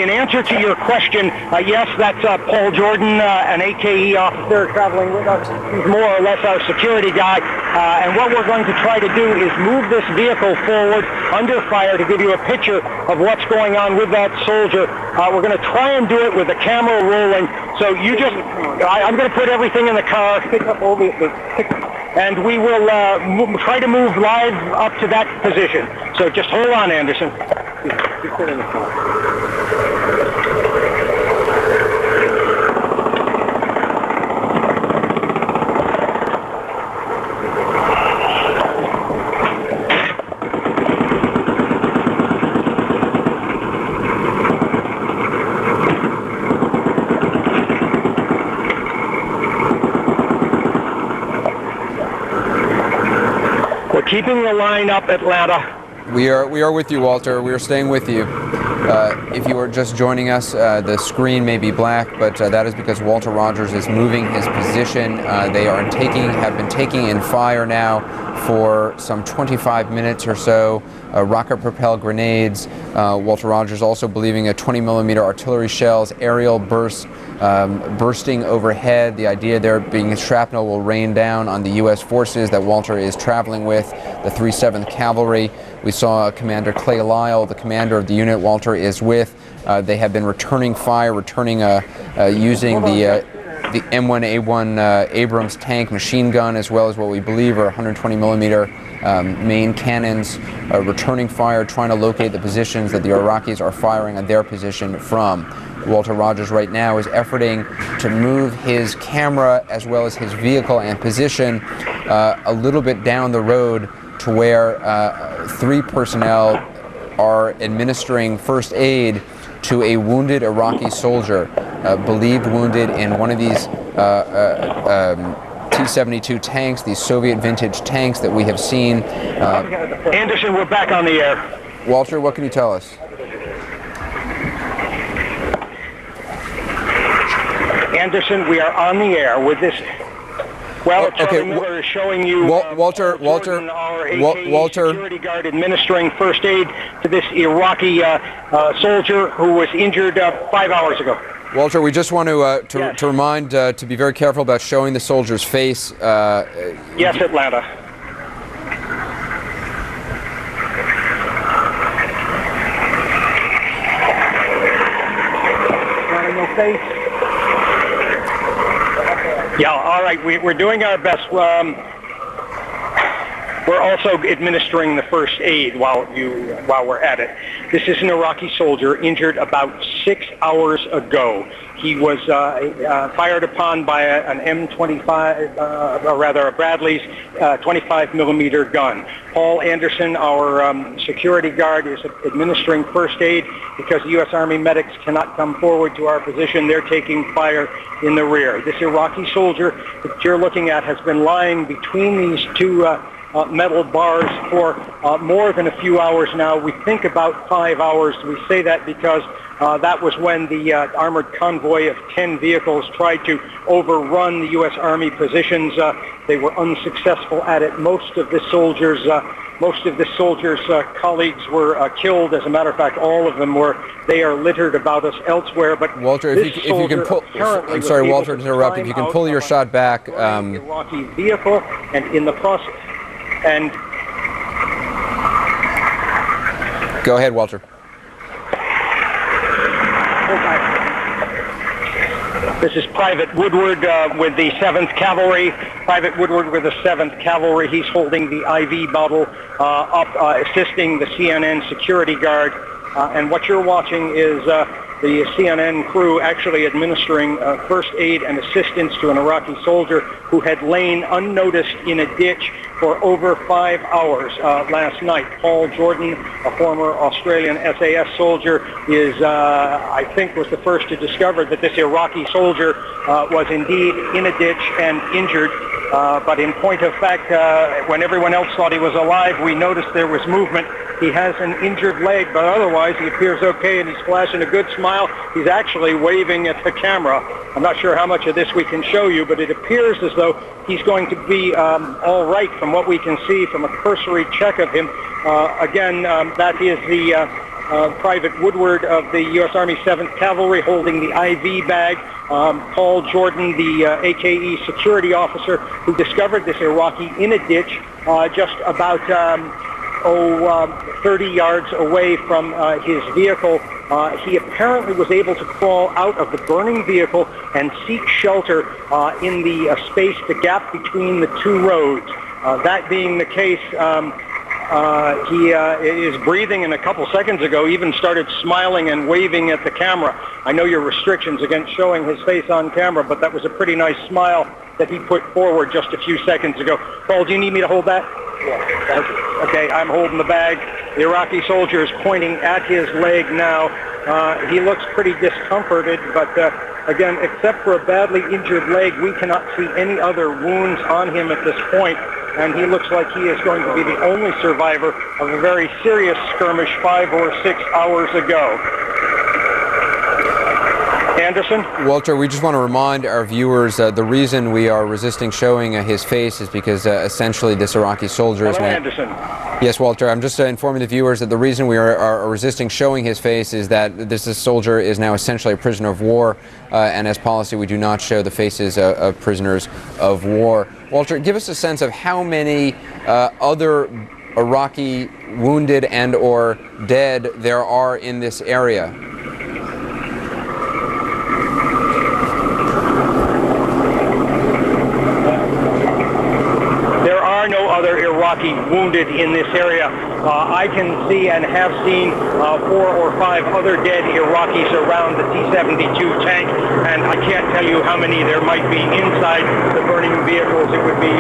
In answer to your question, yes, that's Paul Jordan, an AKE officer traveling with us. He's more or less our security guy. And what we're going to try to do is move this vehicle forward under fire to give you a picture of what's going on with that soldier. We're going to try and do it with the camera rolling. So you just, I'm going to put everything in the car, pick up all the and we will try to move live up to that position. So just hold on, Anderson. Just put in the car. Keeping the line up, Atlanta. We are with you, Walter. We are staying with you. If you are just joining us, the screen may be black, but that is because Walter Rogers is moving his position. They have been taking in fire now for some 25 minutes or so. Rocket-propelled grenades. Walter Rogers also believing a 20-millimeter artillery shells, aerial bursts bursting overhead. The idea there being shrapnel will rain down on the U.S. forces that Walter is traveling with, the 307th Cavalry. We saw Commander Clay Lyle, the commander of the unit Walter is with. They have been returning fire, using the M1A1 Abrams tank machine gun, as well as what we believe are 120-millimeter main cannons, returning fire, trying to locate the positions that the Iraqis are firing on their position from. Walter Rogers right now is efforting to move his camera as well as his vehicle and position a little bit down the road to where three personnel are administering first aid to a wounded Iraqi soldier, believed wounded in one of these T-72 tanks, these Soviet vintage tanks that we have seen. Anderson, we're back on the air. Walter, what can you tell us? Anderson, we are on the air with this. Well, okay, Miller is showing you Walter, security guard administering first aid to this Iraqi soldier who was injured 5 hours ago. Walter, we just want to remind to be very careful about showing the soldier's face. Yes, Atlanta. No face. Yeah, all right, we're doing our best. We're also administering the first aid while we're at it. This is an Iraqi soldier injured about 6 hours ago. He was fired upon by an M25, or rather a Bradley's 25 millimeter gun. Paul Anderson, our security guard, is administering first aid because the U.S. Army medics cannot come forward to our position. They're taking fire in the rear. This Iraqi soldier that you're looking at has been lying between these two metal bars for more than a few hours now. We think about 5 hours. We say that because that was when the armored convoy of 10 vehicles tried to overrun the U.S. Army positions. They were unsuccessful at it. Most of the soldiers' colleagues were killed. As a matter of fact, all of them were. They are littered about us elsewhere. But Walter, if you can pull, I'm sorry, Walter, to interrupt. If you can pull your shot back. Iraqi vehicle, and in the process, and go ahead, Walter. This is Private Woodward with the 7th Cavalry. Private Woodward with the 7th Cavalry. He's holding the IV bottle up, assisting the CNN security guard. And what you're watching is the CNN crew actually administering first aid and assistance to an Iraqi soldier who had lain unnoticed in a ditch for over 5 hours last night. Paul Jordan, a former Australian SAS soldier, I think, was the first to discover that this Iraqi soldier was indeed in a ditch and injured. But in point of fact, when everyone else thought he was alive, we noticed there was movement. He has an injured leg, but otherwise he appears okay, and he's flashing a good smile. He's actually waving at the camera. I'm not sure how much of this we can show you, but it appears as though he's going to be all right from what we can see from a cursory check of him. Again, that is the Private Woodward of the U.S. Army 7th Cavalry holding the IV bag. Paul Jordan, the AKE security officer who discovered this Iraqi in a ditch just about 30 yards away from his vehicle. He apparently was able to crawl out of the burning vehicle and seek shelter in the space, the gap between the two roads. That being the case, he is breathing, and a couple seconds ago even started smiling and waving at the camera. I know your restrictions against showing his face on camera, but that was a pretty nice smile that he put forward just a few seconds ago. Paul, do you need me to hold that? Yeah. Okay, I'm holding the bag. The Iraqi soldier is pointing at his leg now. He looks pretty discomforted, but again, except for a badly injured leg, we cannot see any other wounds on him at this point. And he looks like he is going to be the only survivor of a very serious skirmish 5 or 6 hours ago. Anderson? Walter, we just want to remind our viewers the reason we are resisting showing his face is because essentially this Iraqi soldier is... Anderson. Yes, Walter, I'm just informing the viewers that the reason we are resisting showing his face is that this soldier is now essentially a prisoner of war, and as policy we do not show the faces of prisoners of war. Walter, give us a sense of how many other Iraqi wounded and or dead there are in this area. Other Iraqi wounded in this area. I can see and have seen 4 or 5 other dead Iraqis around the T-72 tank, and I can't tell you how many there might be inside the burning vehicles. It would be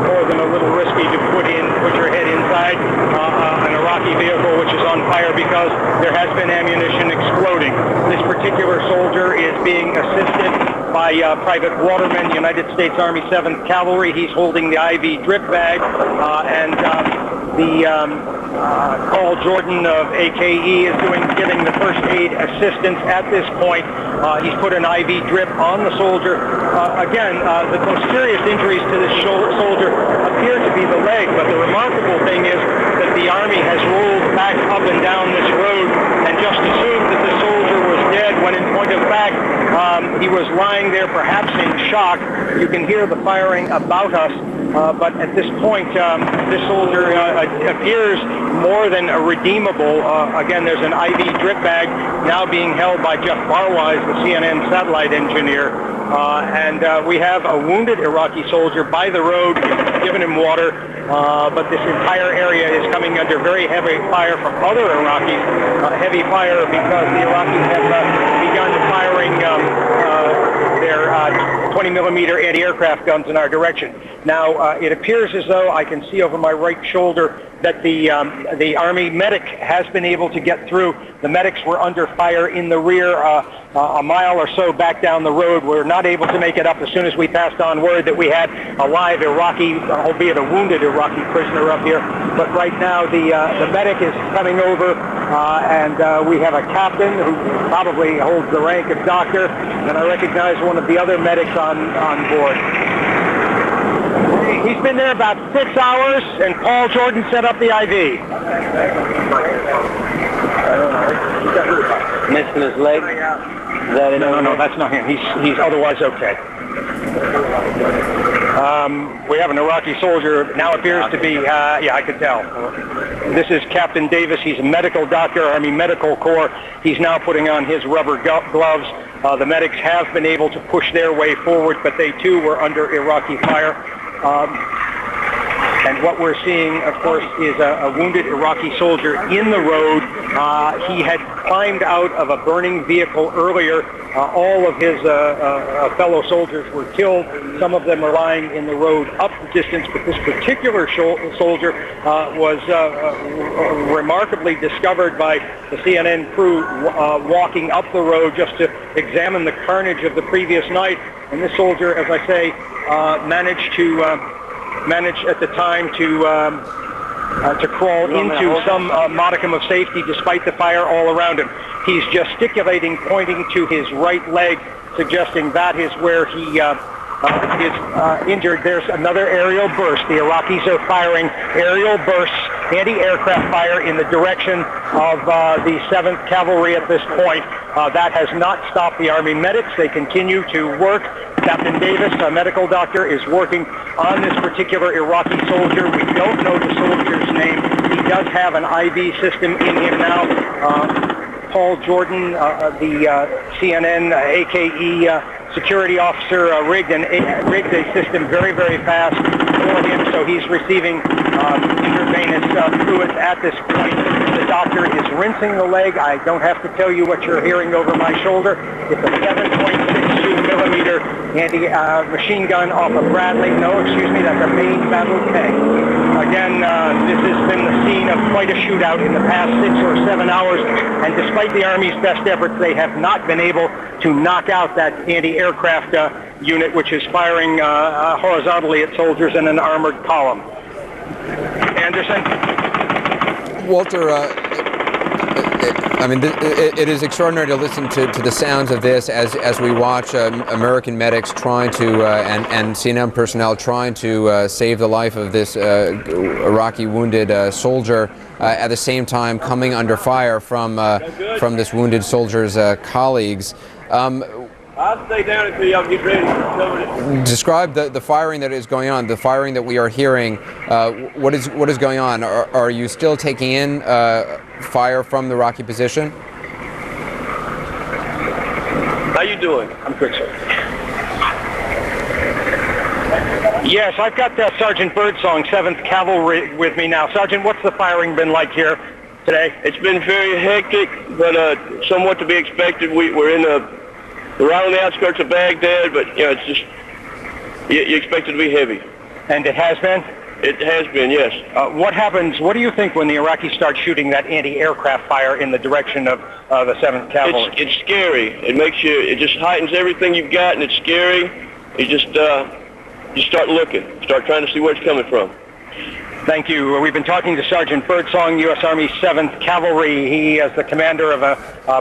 more than a little risky to put your head inside an Iraqi vehicle which is on fire because there has been ammunition exploding. This particular soldier is being assisted by Private Waterman, United States Army 7th Cavalry. He's holding the IV drip bag, and Paul Jordan of AKE is giving the first aid assistance at this point. He's put an IV drip on the soldier. Again, the most serious injuries to this soldier appear to be the leg, but the remarkable thing is that the Army has rolled back up and down this road and just assumed that the soldier was dead, when in point of fact, he was lying there perhaps in shock. You can hear the firing about us, but at this point, this soldier appears more than redeemable. Again, there's an IV drip bag now being held by Jeff Barwise, the CNN satellite engineer. And we have a wounded Iraqi soldier by the road given him water, but this entire area is coming under very heavy fire from other Iraqis. Heavy fire because the Iraqis have begun firing their 20-millimeter anti-aircraft guns in our direction. Now, it appears as though I can see over my right shoulder that the Army medic has been able to get through. The medics were under fire in the rear a mile or so back down the road. We're not able to make it up as soon as we passed on word that we had a live Iraqi, albeit a wounded Iraqi prisoner up here. But right now the medic is coming over and we have a captain who probably holds the rank of doctor, and I recognize one of the other medics on board. He's been there about 6 hours, and Paul Jordan set up the IV. Missing his leg? No, that's not him. He's otherwise okay. We have an Iraqi soldier, now appears to be, yeah, I could tell. This is Captain Davis. He's a medical doctor, Army Medical Corps. He's now putting on his rubber gloves. The medics have been able to push their way forward, but they too were under Iraqi fire. And what we're seeing, of course, is a wounded Iraqi soldier in the road. He had climbed out of a burning vehicle earlier. All of his fellow soldiers were killed. Some of them are lying in the road up the distance, but this particular soldier was remarkably discovered by the CNN crew walking up the road just to examine the carnage of the previous night. And this soldier, as I say, managed at the time to crawl into some modicum of safety despite the fire all around him. He's gesticulating, pointing to his right leg, suggesting that is where he is injured. There's another aerial burst. The Iraqis are firing aerial bursts, anti-aircraft fire in the direction of the 7th Cavalry at this point. That has not stopped the Army medics. They continue to work. Captain Davis, a medical doctor, is working on this particular Iraqi soldier. We don't know the soldier's name. He does have an IV system in him now. Paul Jordan, the CNN AKE security officer, rigged a system very, very fast for him, so he's receiving intravenous fluids at this point. The doctor is rinsing the leg. I don't have to tell you what you're hearing over my shoulder. It's a 7.62 millimeter machine gun off of Bradley. No, excuse me, that's a main battle tank. Again, this has been the scene of quite a shootout in the past 6 or 7 hours, and despite the Army's best efforts, they have not been able to knock out that anti-aircraft unit, which is firing horizontally at soldiers in an armored column. Anderson? Walter, I mean, it is extraordinary to listen to the sounds of this as we watch American medics trying to, and CNN personnel trying to save the life of this Iraqi wounded soldier, at the same time coming under fire from this wounded soldier's colleagues. I'll stay down until y'all get ready to cover it. Describe the firing that is going on, the firing that we are hearing. What is going on? Are you still taking in fire from the Iraqi position? How you doing? I'm good, sir. Yes, I've got Sergeant Birdsong, 7th Cavalry, with me now. Sergeant, what's the firing been like here today? It's been very hectic, but somewhat to be expected. We're in right on the outskirts of Baghdad, but you know, it's just you expect it to be heavy. And it has been? It has been, yes. What happens? What do you think when the Iraqis start shooting that anti-aircraft fire in the direction of the 7th Cavalry? It's scary. It just heightens everything you've got, and it's scary. You just start looking, start trying to see where it's coming from. Thank you. We've been talking to Sergeant Birdsong, U.S. Army 7th Cavalry. He, as the commander of a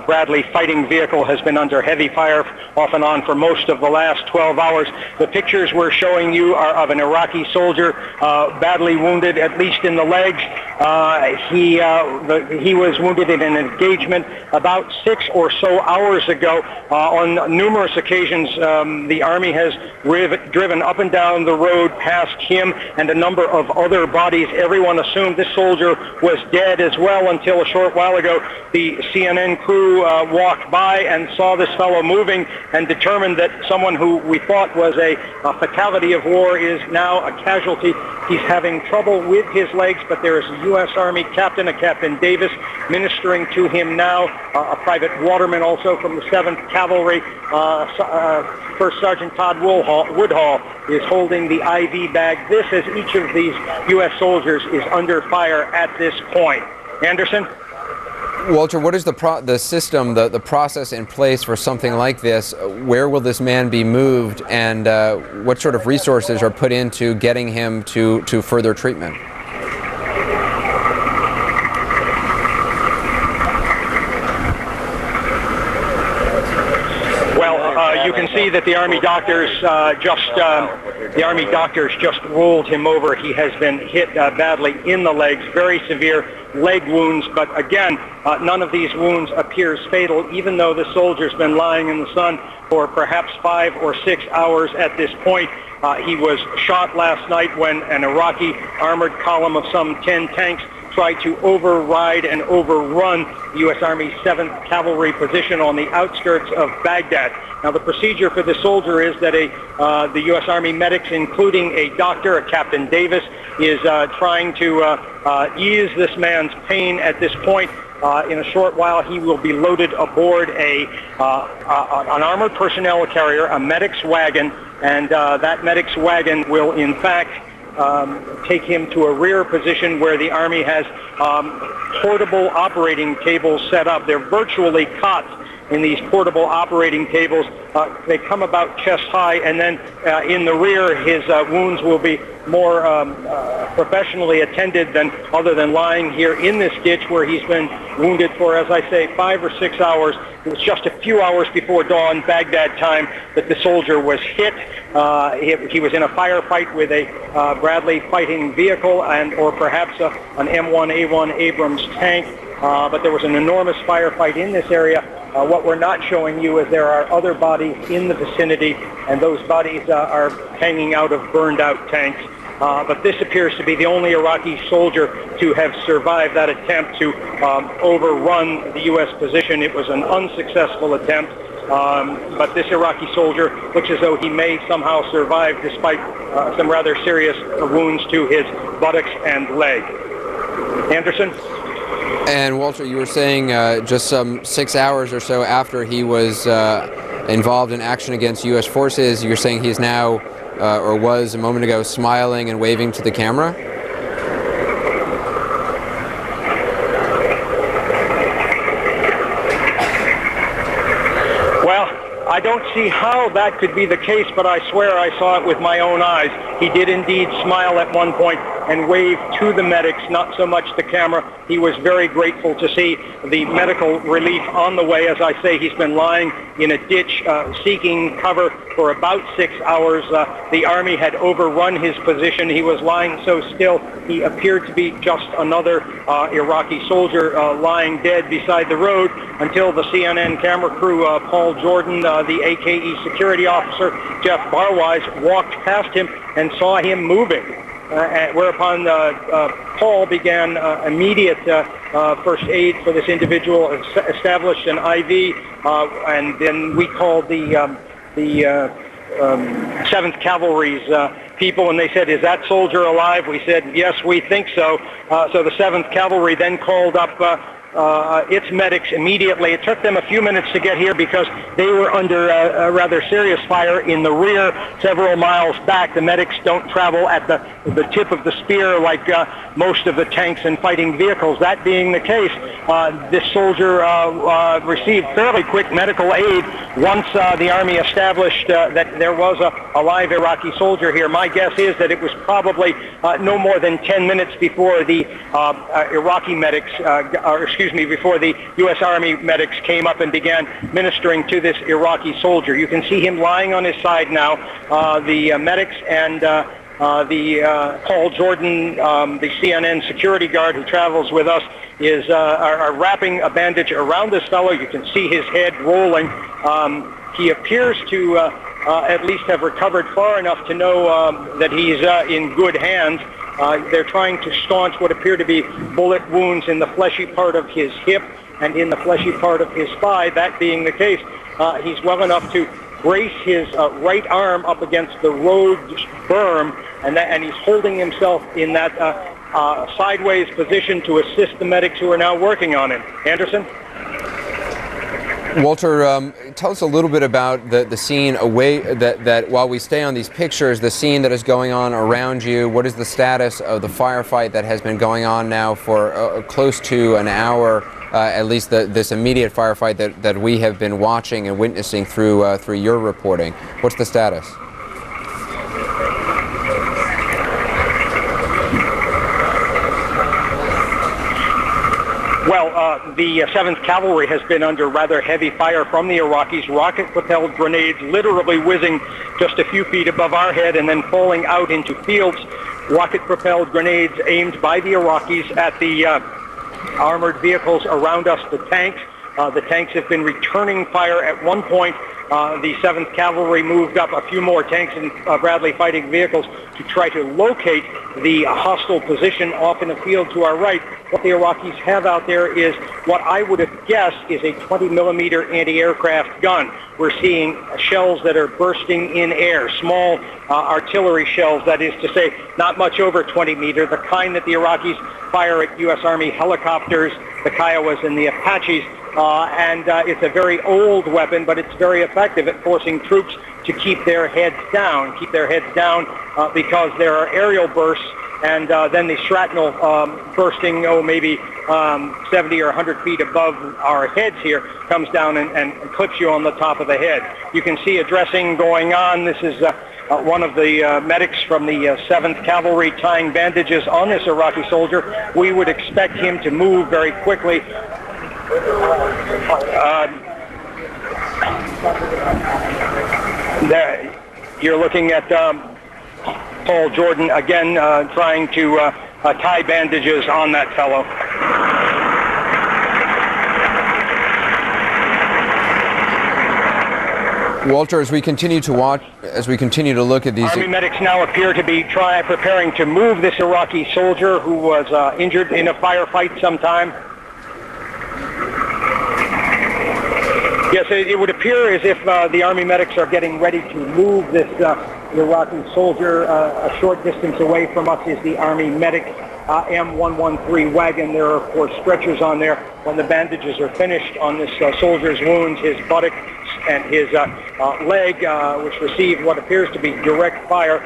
Bradley fighting vehicle, has been under heavy fire off and on for most of the last 12 hours. The pictures we're showing you are of an Iraqi soldier badly wounded, at least in the legs. He was wounded in an engagement about 6 or so hours ago. On numerous occasions, the Army has driven up and down the road past him and a number of other body authorities, everyone assumed this soldier was dead as well until a short while ago. The CNN crew walked by and saw this fellow moving and determined that someone who we thought was a fatality of war is now a casualty. He's having trouble with his legs, but there is a U.S. Army captain, a Captain Davis, ministering to him now. A private waterman also from the 7th Cavalry. First Sergeant Todd Woodhall is holding the IV bag. This, as each of these U.S. soldiers is under fire at this point. Anderson? Walter, what is the system, the process in place for something like this? Where will this man be moved, and what sort of resources are put into getting him to further treatment? You can see that the Army doctors just rolled him over. He has been hit badly in the legs, very severe leg wounds. But again, none of these wounds appears fatal, even though the soldier's been lying in the sun for perhaps 5 or 6 hours at this point. He was shot last night when an Iraqi armored column of some 10 tanks tried to override and overrun the U.S. Army 7th Cavalry position on the outskirts of Baghdad. Now, the procedure for this soldier is that the U.S. Army medics, including a doctor, a Captain Davis, is trying to ease this man's pain at this point. In a short while, he will be loaded aboard an armored personnel carrier, a medic's wagon, and that medic's wagon will, in fact, take him to a rear position where the Army has portable operating tables set up. They're virtually cots in these portable operating tables. They come about chest high, and then in the rear, his wounds will be more professionally attended than other than lying here in this ditch where he's been wounded for, as I say, 5 or 6 hours. It was just a few hours before dawn, Baghdad time, that the soldier was hit. He was in a firefight with a Bradley fighting vehicle or perhaps an M1A1 Abrams tank. But there was an enormous firefight in this area. What we're not showing you is there are other bodies in the vicinity, and those bodies are hanging out of burned out tanks. But this appears to be the only Iraqi soldier to have survived that attempt to overrun the U.S. position. It was an unsuccessful attempt, but this Iraqi soldier looks as though he may somehow survive despite some rather serious wounds to his buttocks and leg. Anderson? And Walter, you were saying just some 6 hours or so after he was involved in action against U.S. forces, you're saying he's now, or was a moment ago, smiling and waving to the camera? Well, I don't see how that could be the case, but I swear I saw it with my own eyes. He did indeed smile at one point and wave to the medics, not so much the camera. He was very grateful to see the medical relief on the way. As I say, he's been lying in a ditch seeking cover for about 6 hours. The Army had overrun his position. He was lying so still, he appeared to be just another Iraqi soldier lying dead beside the road until the CNN camera crew, Paul Jordan, the AKE security officer, Jeff Barwise, walked past him and saw him moving. Whereupon Paul began immediate first aid for this individual, established an IV, and then we called the 7th Cavalry's people, and they said, "Is that soldier alive?" We said, "Yes, we think so." So the 7th Cavalry then called up its medics immediately. It took them a few minutes to get here because they were under a rather serious fire in the rear several miles back. The medics don't travel at the tip of the spear like most of the tanks and fighting vehicles. That being the case, this soldier received fairly quick medical aid once the Army established that there was a live Iraqi soldier here. My guess is that it was probably no more than 10 minutes before the Iraqi medics, before the U.S. Army medics came up and began ministering to this Iraqi soldier. You can see him lying on his side now. The medics and Paul Jordan, the CNN security guard who travels with us, are wrapping a bandage around this fellow. You can see his head rolling. He appears to at least have recovered far enough to know that he's in good hands. They're trying to staunch what appear to be bullet wounds in the fleshy part of his hip and in the fleshy part of his thigh. That being the case, he's well enough to brace his right arm up against the road berm, and he's holding himself in that sideways position to assist the medics who are now working on him. Anderson? Walter, tell us a little bit about the scene away, that while we stay on these pictures, the scene that is going on around you. What is the status of the firefight that has been going on now for close to an hour, at least this immediate firefight that we have been watching and witnessing through your reporting? What's the status? Well, the 7th Cavalry has been under rather heavy fire from the Iraqis. Rocket-propelled grenades literally whizzing just a few feet above our head and then falling out into fields. Rocket-propelled grenades aimed by the Iraqis at the armored vehicles around us, the tanks. The tanks have been returning fire. At one point, the 7th Cavalry moved up a few more tanks and Bradley fighting vehicles to try to locate the hostile position off in the field to our right. What the Iraqis have out there is what I would have guessed is a 20-millimeter anti-aircraft gun. We're seeing shells that are bursting in air, small artillery shells, that is to say, not much over 20 meters, the kind that the Iraqis fire at U.S. Army helicopters, the Kiowas and the Apaches. It's a very old weapon, but it's very effective at forcing troops to keep their heads down, because there are aerial bursts, and then the shrapnel bursting, maybe 70 or 100 feet above our heads here, comes down and clips you on the top of the head. You can see a dressing going on. This is one of the medics from the 7th Cavalry tying bandages on this Iraqi soldier. We would expect him to move very quickly. There, you're looking at Paul Jordan again trying to tie bandages on that fellow. Walter, as we continue to watch, as we continue to look at these, Army medics now appear to be preparing to move this Iraqi soldier who was injured in a firefight sometime. Yes, it would appear as if the Army medics are getting ready to move this Iraqi soldier. A short distance away from us is the Army medic M113 wagon. There are, of course, stretchers on there. When the bandages are finished on this soldier's wounds, his buttock and his leg, which received what appears to be direct fire,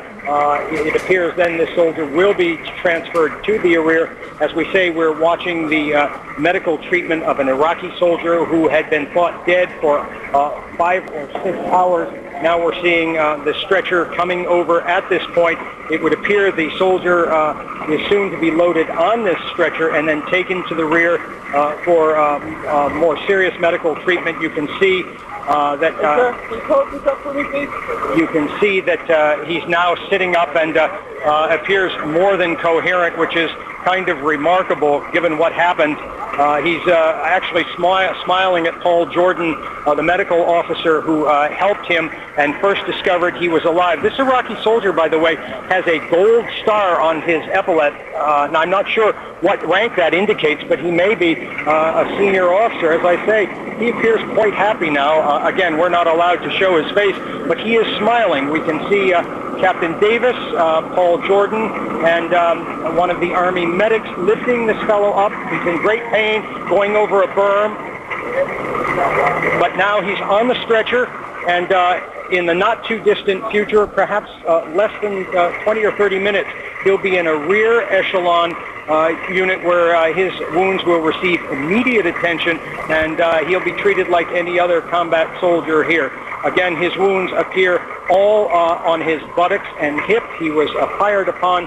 it appears then this soldier will be transferred to the rear. As we say, we're watching the medical treatment of an Iraqi soldier who had been thought dead for 5 or 6 hours. Now we're seeing the stretcher coming over at this point. It would appear the soldier is soon to be loaded on this stretcher and then taken to the rear for more serious medical treatment. You can see that he's now sitting up and appears more than coherent, which is kind of remarkable given what happened. He's actually smiling at Paul Jordan, the medical officer who helped him and first discovered he was alive. This Iraqi soldier, by the way, has a gold star on his epaulette. Now, I'm not sure what rank that indicates, but he may be a senior officer. As I say, he appears quite happy now. Again, we're not allowed to show his face, but he is smiling. We can see Captain Davis, Paul Jordan, and one of the Army medics lifting this fellow up. He's in great pain, going over a berm, but now he's on the stretcher, and in the not too distant future, perhaps less than 20 or 30 minutes, he'll be in a rear echelon unit where his wounds will receive immediate attention, and he'll be treated like any other combat soldier here. Again, his wounds appear all on his buttocks and hip. He was fired upon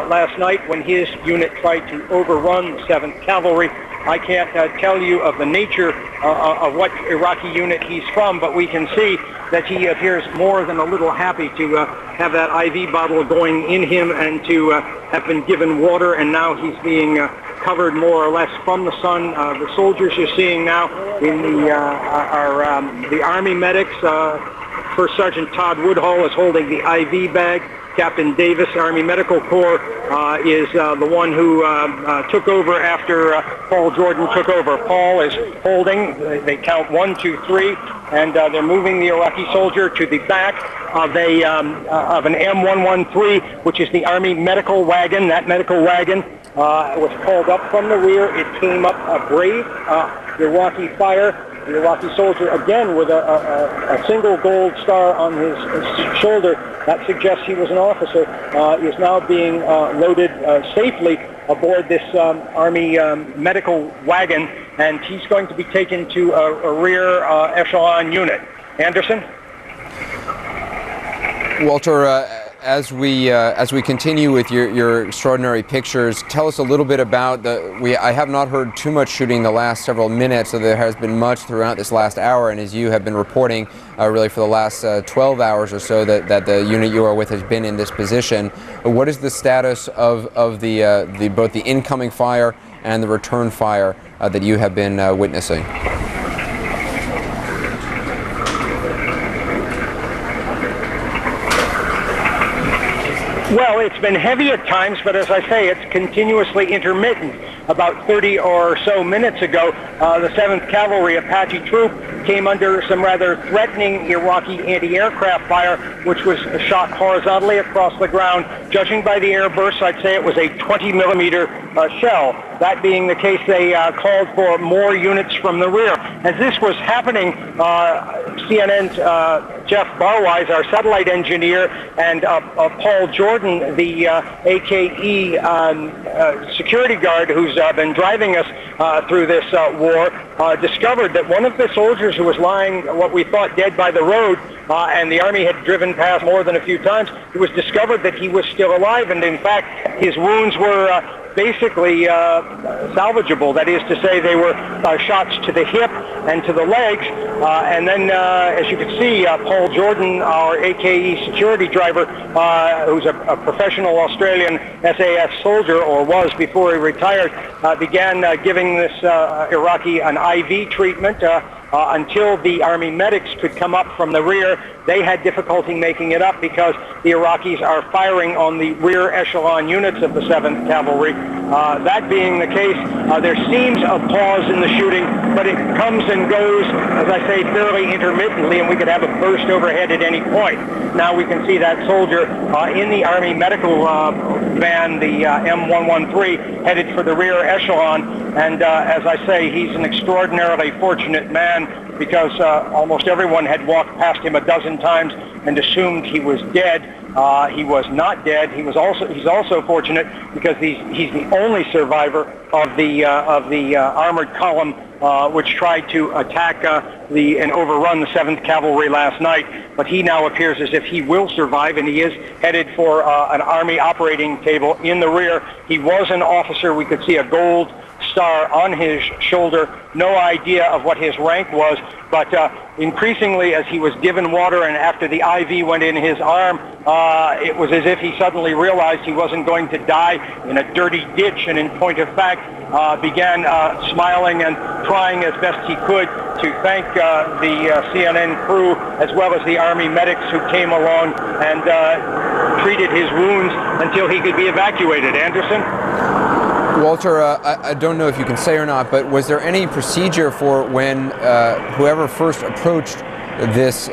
last night when his unit tried to overrun the 7th Cavalry. I can't tell you of the nature of what Iraqi unit he's from, but we can see that he appears more than a little happy to have that IV bottle going in him and to have been given water, and now he's being covered more or less from the sun. The soldiers you're seeing now in the Army medics. First Sergeant Todd Woodhull is holding the IV bag. Captain Davis, Army Medical Corps, is the one who took over after Paul Jordan took over. Paul is holding. They count 1, 2, 3, and they're moving the Iraqi soldier to the back of an M113, which is the Army medical wagon. That medical wagon was called up from the rear. It came up a brave Iraqi fire. The Iraqi soldier, again, with a single gold star on his shoulder, that suggests he was an officer, is now being loaded safely aboard this Army medical wagon, and he's going to be taken to a rear echelon unit. Anderson? Walter, as we continue with your extraordinary pictures, tell us a little bit about I have not heard too much shooting the last several minutes, so there has been much throughout this last hour, and as you have been reporting really for the last 12 hours or so that the unit you are with has been in this position. What is the status of both the incoming fire and the return fire that you have been witnessing? Well, it's been heavy at times, but as I say, it's continuously intermittent. About 30 or so minutes ago, the 7th Cavalry Apache troop came under some rather threatening Iraqi anti-aircraft fire, which was shot horizontally across the ground. Judging by the air bursts, I'd say it was a 20-millimeter shell. That being the case, they called for more units from the rear. As this was happening, CNN's Jeff Barwise, our satellite engineer, and Paul Jordan, the AKE security guard who's been driving us through this war, discovered that one of the soldiers who was lying, what we thought, dead by the road, and the Army had driven past more than a few times, it was discovered that he was still alive, and in fact, his wounds were basically salvageable. That is to say, they were shots to the hip and to the legs. And then, as you can see, Paul Jordan, our AKE security driver, who's a professional Australian SAS soldier, or was before he retired, began giving this Iraqi an IV treatment until the Army medics could come up from the rear. They had difficulty making it up because the Iraqis are firing on the rear echelon units of the 7th Cavalry. That being the case, there seems a pause in the shooting, but it comes and goes, as I say, fairly intermittently, and we could have a burst overhead at any point. Now we can see that soldier in the Army medical van, the M113, headed for the rear echelon. And as I say, he's an extraordinarily fortunate man, because almost everyone had walked past him a dozen times and assumed he was dead. He was not dead. He's also fortunate because he's the only survivor of the armored column which tried to attack and overrun the 7th Cavalry last night. But he now appears as if he will survive, and he is headed for an Army operating table in the rear. He was an officer. We could see a gold star on his shoulder. No idea of what his rank was, but increasingly as he was given water and after the IV went in his arm, it was as if he suddenly realized he wasn't going to die in a dirty ditch, and in point of fact began smiling and trying as best he could to thank the CNN crew as well as the Army medics who came along and treated his wounds until he could be evacuated. Anderson? Walter, I don't know if you can say or not, but was there any procedure for when whoever first approached this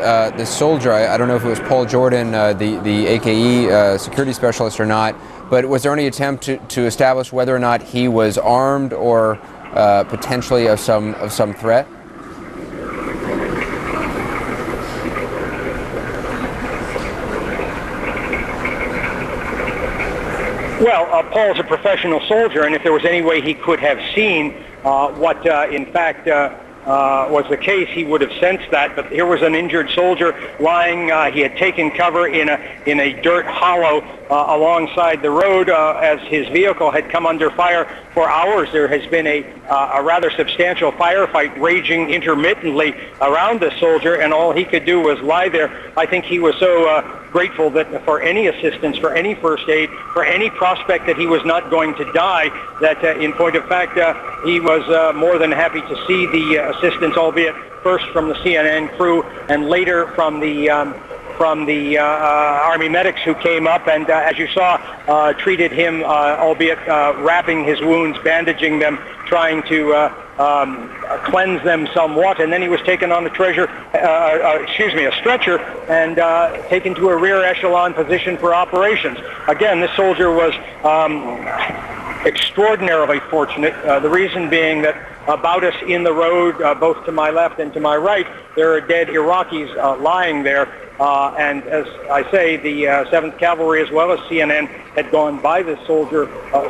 soldier? I don't know if it was Paul Jordan, the AKE security specialist, or not, but was there any attempt to establish whether or not he was armed or potentially of some threat? Well, Paul's a professional soldier, and if there was any way he could have seen what in fact was the case, he would have sensed that. But here was an injured soldier lying. He had taken cover in a dirt hollow alongside the road as his vehicle had come under fire for hours. There has been a rather substantial firefight raging intermittently around the soldier, and all he could do was lie there. I think he was so grateful that for any assistance, for any first aid, for any prospect that he was not going to die, that in point of fact he was more than happy to see the assistance, albeit first from the CNN crew and later from the from the Army medics who came up and, as you saw, treated him, albeit wrapping his wounds, bandaging them, trying to cleanse them somewhat, and then he was taken on a stretcher and taken to a rear echelon position for operations. Again, this soldier was extraordinarily fortunate, the reason being that about us in the road, both to my left and to my right, there are dead Iraqis lying there. And as I say, the 7th Cavalry as well as CNN had gone by this soldier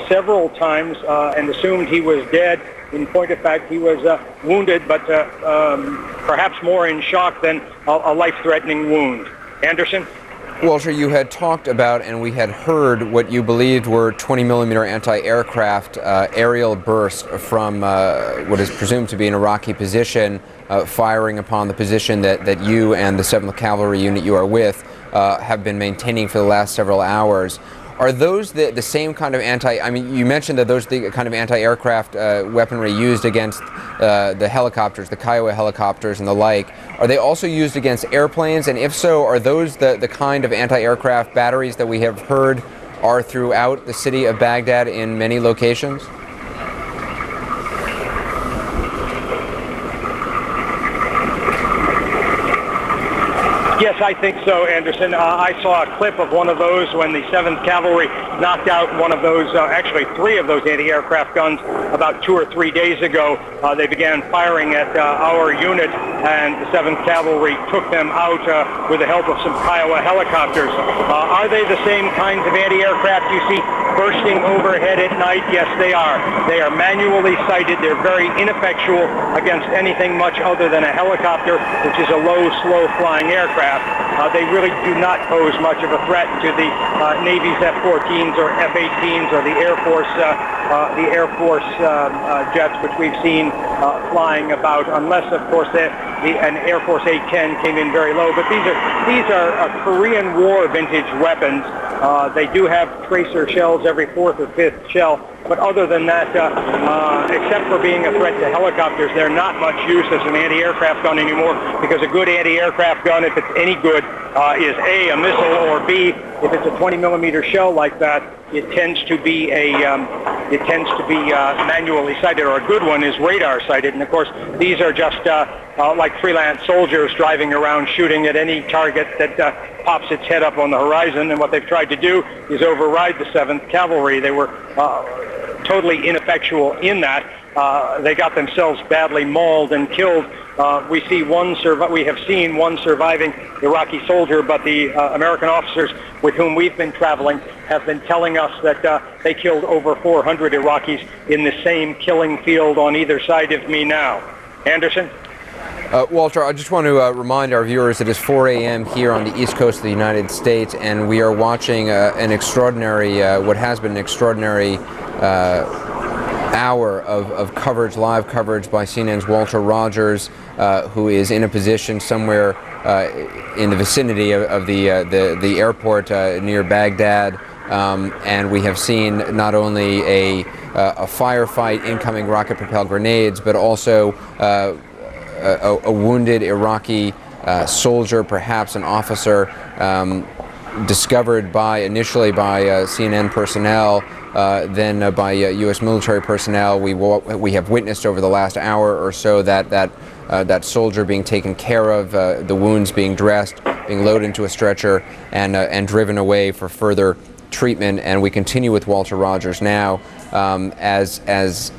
several times and assumed he was dead. In point of fact, he was wounded, but perhaps more in shock than a life-threatening wound. Anderson? Walter, you had talked about, and we had heard, what you believed were 20mm anti-aircraft aerial bursts from what is presumed to be an Iraqi position, firing upon the position that you and the 7th Cavalry unit you are with have been maintaining for the last several hours. Are those the same kind of you mentioned that those are the kind of anti-aircraft weaponry used against the helicopters, the Kiowa helicopters and the like. Are they also used against airplanes? And if so, are those the kind of anti-aircraft batteries that we have heard are throughout the city of Baghdad in many locations? Yes, I think so, Anderson. I saw a clip of one of those when the 7th Cavalry knocked out one of those, actually 3 of those anti-aircraft guns about 2 or 3 days ago. They began firing at our unit, and the 7th Cavalry took them out with the help of some Kiowa helicopters. Are they the same kinds of anti-aircraft you see bursting overhead at night? Yes, they are. They are manually sighted. They're very ineffectual against anything much other than a helicopter, which is a low, slow-flying aircraft. They really do not pose much of a threat to the Navy's F-14s or F-18s or the Air Force jets, which we've seen flying about, unless, of course, an Air Force A-10 came in very low. But these are Korean War vintage weapons. They do have tracer shells every 4th or 5th shell. But other than that, except for being a threat to helicopters, they're not much use as an anti-aircraft gun anymore, because a good anti-aircraft gun, if it's any good, is A, missile, or B, if it's a 20mm shell like that, it tends to be manually sighted, or a good one is radar sighted. And of course, these are just like freelance soldiers driving around shooting at any target that pops its head up on the horizon. And what they've tried to do is override the 7th Cavalry. They were totally ineffectual in that. They got themselves badly mauled and killed. We have seen one surviving Iraqi soldier, but the American officers with whom we've been traveling have been telling us that they killed over 400 Iraqis in the same killing field on either side of me now. Anderson? Walter, I just want to remind our viewers it is 4 a.m. here on the east coast of the United States, and we are watching an extraordinary, what has been an extraordinary hour of coverage, live coverage by CNN's Walter Rogers, who is in a position somewhere in the vicinity of the airport near Baghdad, and we have seen not only a firefight, incoming rocket-propelled grenades, but also a wounded Iraqi soldier, perhaps an officer, discovered initially by CNN personnel, then by U.S. military personnel. We have witnessed over the last hour or so that soldier being taken care of, the wounds being dressed, being loaded into a stretcher, and driven away for further treatment. And we continue with Walter Rogers now, as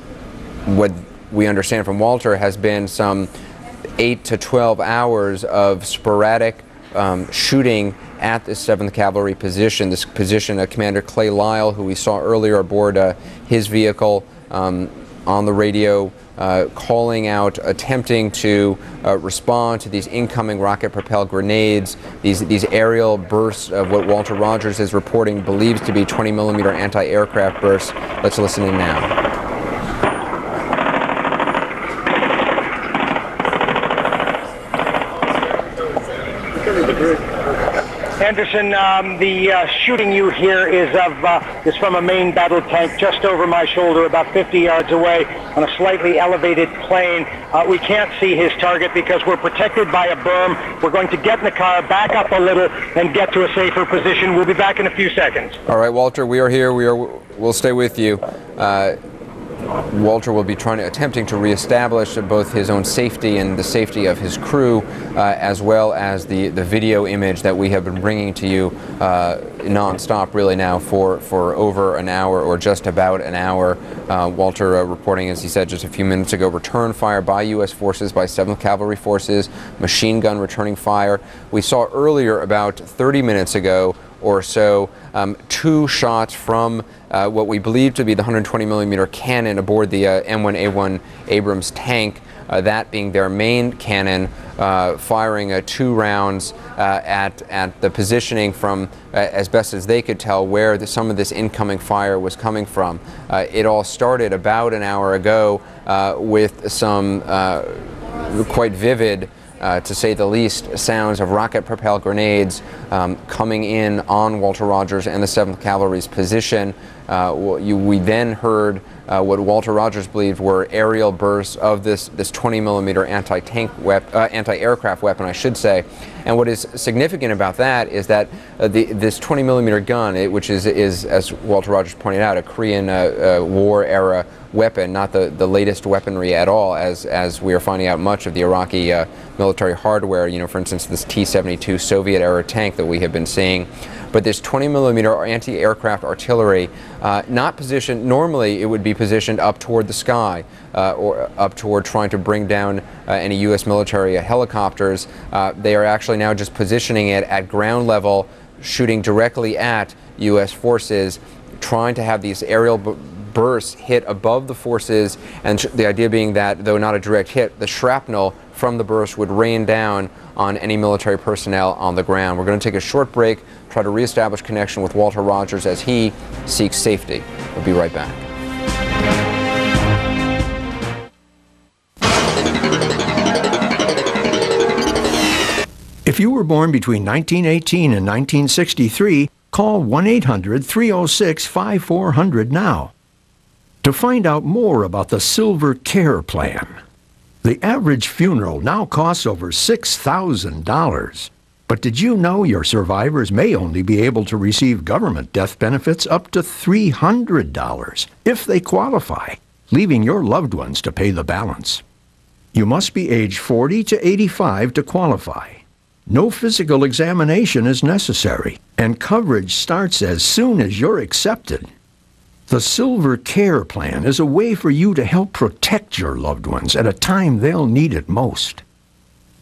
what we understand from Walter has been some 8 to 12 hours of sporadic shooting at the 7th Cavalry position. This position, Commander Clay Lyle, who we saw earlier aboard his vehicle on the radio, calling out, attempting to respond to these incoming rocket-propelled grenades, these aerial bursts of what Walter Rogers is reporting believes to be 20mm anti-aircraft bursts. Let's listen in now. Anderson, the shooting you hear is from a main battle tank just over my shoulder, about 50 yards away on a slightly elevated plane. We can't see his target because we're protected by a berm. We're going to get in the car, back up a little, and get to a safer position. We'll be back in a few seconds. All right, Walter, we are here. We'll stay with you. Walter will be attempting to reestablish both his own safety and the safety of his crew, as well as the video image that we have been bringing to you non-stop really now for over an hour, or just about an hour. Walter reporting, as he said just a few minutes ago, return fire by U.S. forces, by 7th Cavalry forces, machine gun returning fire. We saw earlier, about 30 minutes ago or so, 2 shots from what we believe to be the 120mm cannon aboard the M1A1 Abrams tank, that being their main cannon, firing 2 rounds at the positioning from, as best as they could tell, where some of this incoming fire was coming from. It all started about an hour ago with some quite vivid, to say the least, sounds of rocket-propelled grenades coming in on Walter Rogers and the 7th Cavalry's position. We then heard what Walter Rogers believed were aerial bursts of this 20mm anti-aircraft weapon, I should say. And what is significant about that is that this 20mm gun, which is, as Walter Rogers pointed out, a Korean War era weapon, not the latest weaponry at all, as we are finding out much of the Iraqi military hardware, for instance, this T-72 Soviet era tank that we have been seeing. But this 20mm anti-aircraft artillery, not positioned, normally it would be positioned up toward the sky, or up toward trying to bring down any U.S. military helicopters. They are actually now just positioning it at ground level, shooting directly at U.S. forces, trying to have these aerial bursts hit above the forces, and the idea being that, though not a direct hit, the shrapnel from the burst would rain down on any military personnel on the ground. We're going to take a short break, try to reestablish connection with Walter Rogers as he seeks safety. We'll be right back. If you were born between 1918 and 1963, call 1-800-306-5400 now to find out more about the Silver Care Plan. The average funeral now costs over $6,000. But did you know your survivors may only be able to receive government death benefits up to $300 if they qualify, leaving your loved ones to pay the balance? You must be age 40 to 85 to qualify. No physical examination is necessary, and coverage starts as soon as you're accepted. The Silver Care Plan is a way for you to help protect your loved ones at a time they'll need it most.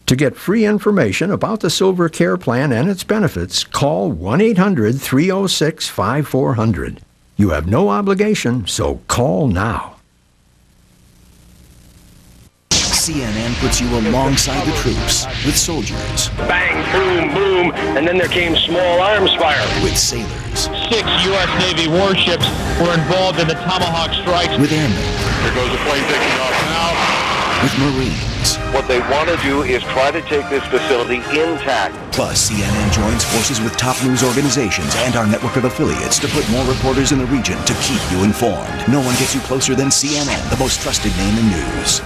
To get free information about the Silver Care Plan and its benefits, call 1-800-306-5400. You have no obligation, so call now. CNN puts you alongside the troops with soldiers. Bang, boom, boom, and then there came small arms fire. With sailors. 6 U.S. Navy warships were involved in the Tomahawk strikes. With airmen. There goes a plane taking off now. With Marines. What they want to do is try to take this facility intact. Plus, CNN joins forces with top news organizations and our network of affiliates to put more reporters in the region to keep you informed. No one gets you closer than CNN, the most trusted name in news.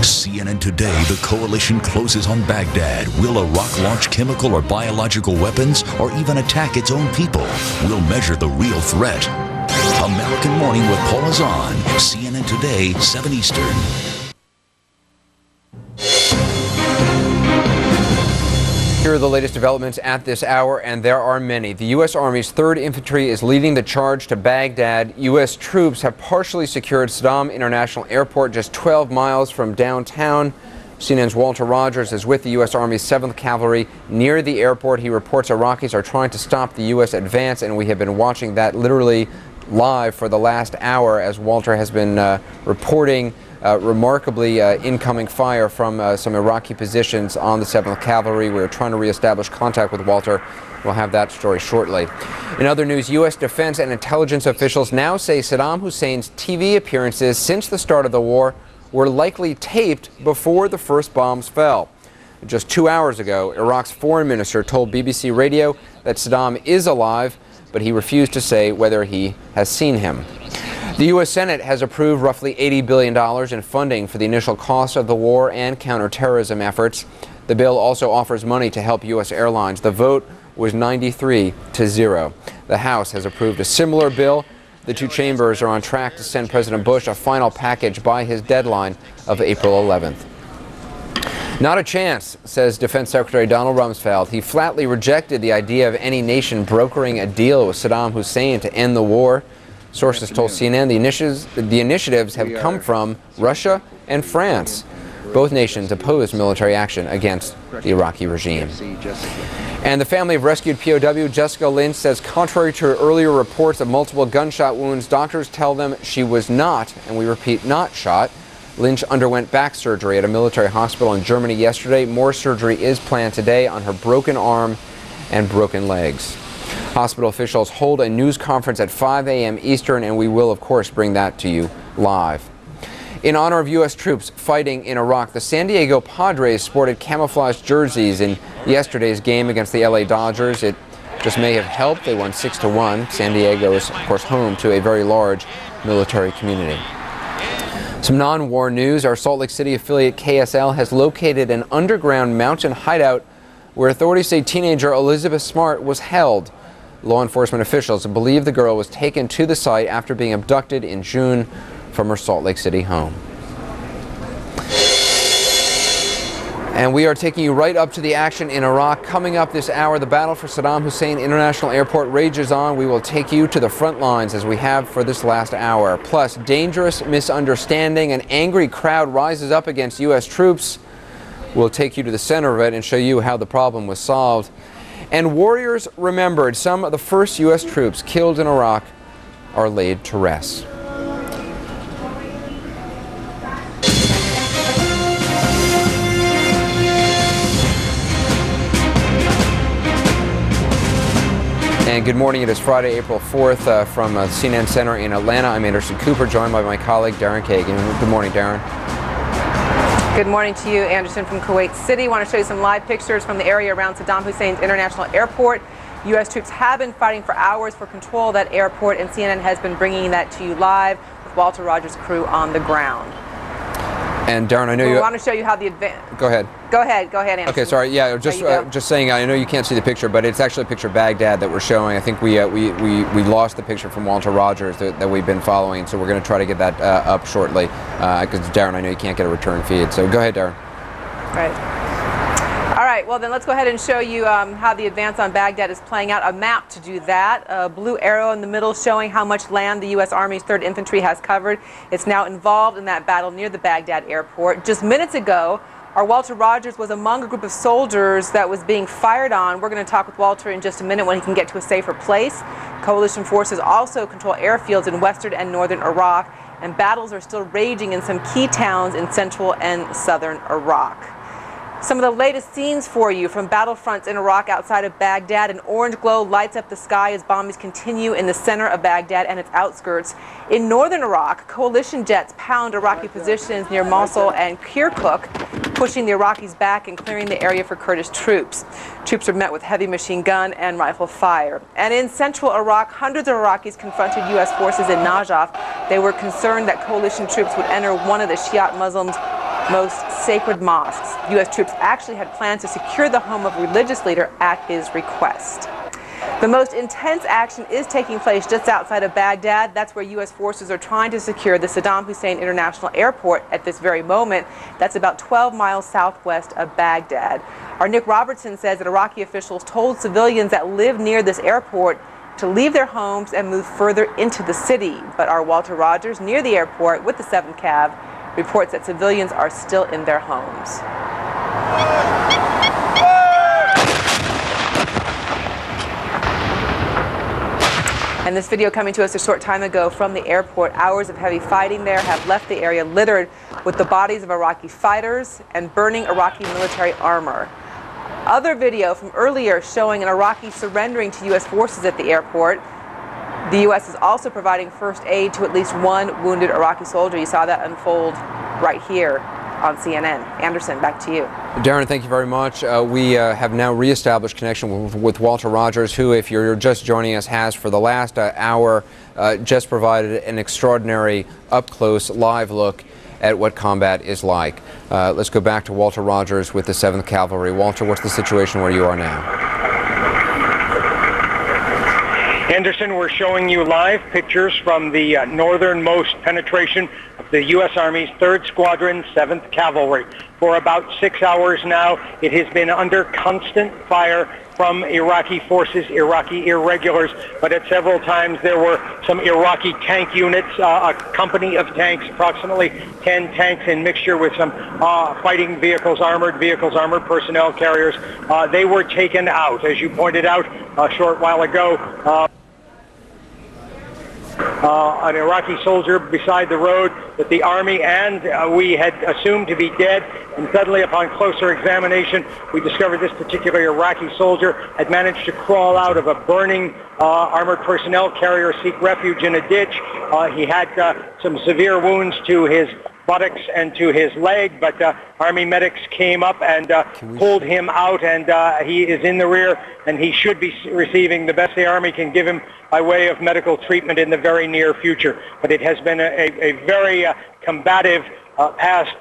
CNN Today, the coalition closes on Baghdad. Will Iraq launch chemical or biological weapons, or even attack its own people? We'll measure the real threat. American Morning with Paul Azan, CNN Today, 7 Eastern. Here are the latest developments at this hour, and there are many. The U.S. Army's 3rd Infantry is leading the charge to Baghdad. U.S. troops have partially secured Sadaam International Airport, just 12 miles from downtown. CNN's Walter Rogers is with the U.S. Army's 7th Cavalry near the airport. He reports Iraqis are trying to stop the U.S. advance, and we have been watching that literally live for the last hour as Walter has been reporting remarkably incoming fire from some Iraqi positions on the 7th Cavalry. We're trying to reestablish contact with Walter. We'll have that story shortly. In other news, U.S. defense and intelligence officials now say Sadaam Hussein's TV appearances since the start of the war were likely taped before the first bombs fell. Just 2 hours ago, Iraq's foreign minister told BBC Radio that Saddam is alive, but he refused to say whether he has seen him. The U.S. Senate has approved roughly $80 billion in funding for the initial cost of the war and counterterrorism efforts. The bill also offers money to help U.S. airlines. The vote was 93-0. The House has approved a similar bill. The two chambers are on track to send President Bush a final package by his deadline of April 11th. Not a chance, says Defense Secretary Donald Rumsfeld. He flatly rejected the idea of any nation brokering a deal with Sadaam Hussein to end the war. Sources told CNN the initiatives have come from Russia and France. Both nations opposed military action against the Iraqi regime. And the family of rescued POW Jessica Lynch says contrary to earlier reports of multiple gunshot wounds, doctors tell them she was not, and we repeat, not shot. Lynch underwent back surgery at a military hospital in Germany yesterday. More surgery is planned today on her broken arm and broken legs. Hospital officials hold a news conference at 5 a.m. Eastern, and we will, of course, bring that to you live. In honor of U.S. troops fighting in Iraq, the San Diego Padres sported camouflage jerseys in yesterday's game against the L.A. Dodgers. It just may have helped. They won 6-1. San Diego is, of course, home to a very large military community. Some non-war news. Our Salt Lake City affiliate KSL has located an underground mountain hideout where authorities say teenager Elizabeth Smart was held. Law enforcement officials believe the girl was taken to the site after being abducted in June from her Salt Lake City home. And we are taking you right up to the action in Iraq. Coming up this hour, the battle for Sadaam Hussein International Airport rages on. We will take you to the front lines as we have for this last hour. Plus, dangerous misunderstanding. An angry crowd rises up against U.S. troops. We'll take you to the center of it and show you how the problem was solved. And warriors remembered. Some of the first U.S. troops killed in Iraq are laid to rest. And good morning. It is Friday, April 4th from the CNN Center in Atlanta. I'm Anderson Cooper, joined by my colleague Darren Kagan. Good morning, Darren. Good morning to you, Anderson, from Kuwait City. I want to show you some live pictures from the area around Sadaam Hussein's International Airport. U.S. troops have been fighting for hours for control of that airport, and CNN has been bringing that to you live with Walter Rogers' crew on the ground. And Darren, I know I want to show you how the advance. Go ahead. Go ahead, Anderson. Okay, sorry. Yeah, just saying. I know you can't see the picture, but it's actually a picture of Baghdad that we're showing. I think we lost the picture from Walter Rogers that we've been following, so we're going to try to get that up shortly. Because Darren, I know you can't get a return feed, so go ahead, Darren. Right. All right, well then let's go ahead and show you how the advance on Baghdad is playing out. A map to do that. A blue arrow in the middle showing how much land the U.S. Army's 3rd Infantry has covered. It's now involved in that battle near the Baghdad airport. Just minutes ago, our Walter Rogers was among a group of soldiers that was being fired on. We're going to talk with Walter in just a minute when he can get to a safer place. Coalition forces also control airfields in western and northern Iraq, and battles are still raging in some key towns in central and southern Iraq. Some of the latest scenes for you from battlefronts in Iraq outside of Baghdad. An orange glow lights up the sky as bombings continue in the center of Baghdad and its outskirts. In northern Iraq, coalition jets pound Iraqi positions near Mosul and Kirkuk, pushing the Iraqis back and clearing the area for Kurdish troops. Troops are met with heavy machine gun and rifle fire. And in central Iraq, hundreds of Iraqis confronted U.S. forces in Najaf. They were concerned that coalition troops would enter one of the Shiite Muslims' most sacred mosques. U.S. troops actually had plans to secure the home of a religious leader at his request. The most intense action is taking place just outside of Baghdad. That's where U.S. forces are trying to secure the Sadaam Hussein International Airport at this very moment. That's about 12 miles southwest of Baghdad. Our Nick Robertson says that Iraqi officials told civilians that live near this airport to leave their homes and move further into the city. But our Walter Rogers, near the airport with the 7th Cav, reports that civilians are still in their homes. And this video coming to us a short time ago from the airport. Hours of heavy fighting there have left the area littered with the bodies of Iraqi fighters and burning Iraqi military armor. Other video from earlier showing an Iraqi surrendering to U.S. forces at the airport. The U.S. is also providing first aid to at least one wounded Iraqi soldier. You saw that unfold right here on CNN. Anderson, back to you. Darren, thank you very much. We have now reestablished connection with Walter Rogers, who, if you're just joining us, has for the last hour just provided an extraordinary up-close live look at what combat is like. Let's go back to Walter Rogers with the 7th Cavalry. Walter, what's the situation where you are now? Anderson, we're showing you live pictures from the northernmost penetration of the U.S. Army's 3rd Squadron, 7th Cavalry. For about 6 hours now, it has been under constant fire from Iraqi forces, Iraqi irregulars, but at several times there were some Iraqi tank units, a company of tanks, approximately 10 tanks in mixture with some fighting vehicles, armored personnel carriers. They were taken out, as you pointed out a short while ago. An Iraqi soldier beside the road that the Army and we had assumed to be dead, and suddenly upon closer examination we discovered this particular Iraqi soldier had managed to crawl out of a burning armored personnel carrier, seek refuge in a ditch. He had some severe wounds to his buttocks and to his leg, but Army medics came up and pulled him out, and he is in the rear, and he should be receiving the best the Army can give him by way of medical treatment in the very near future. But it has been a very combative past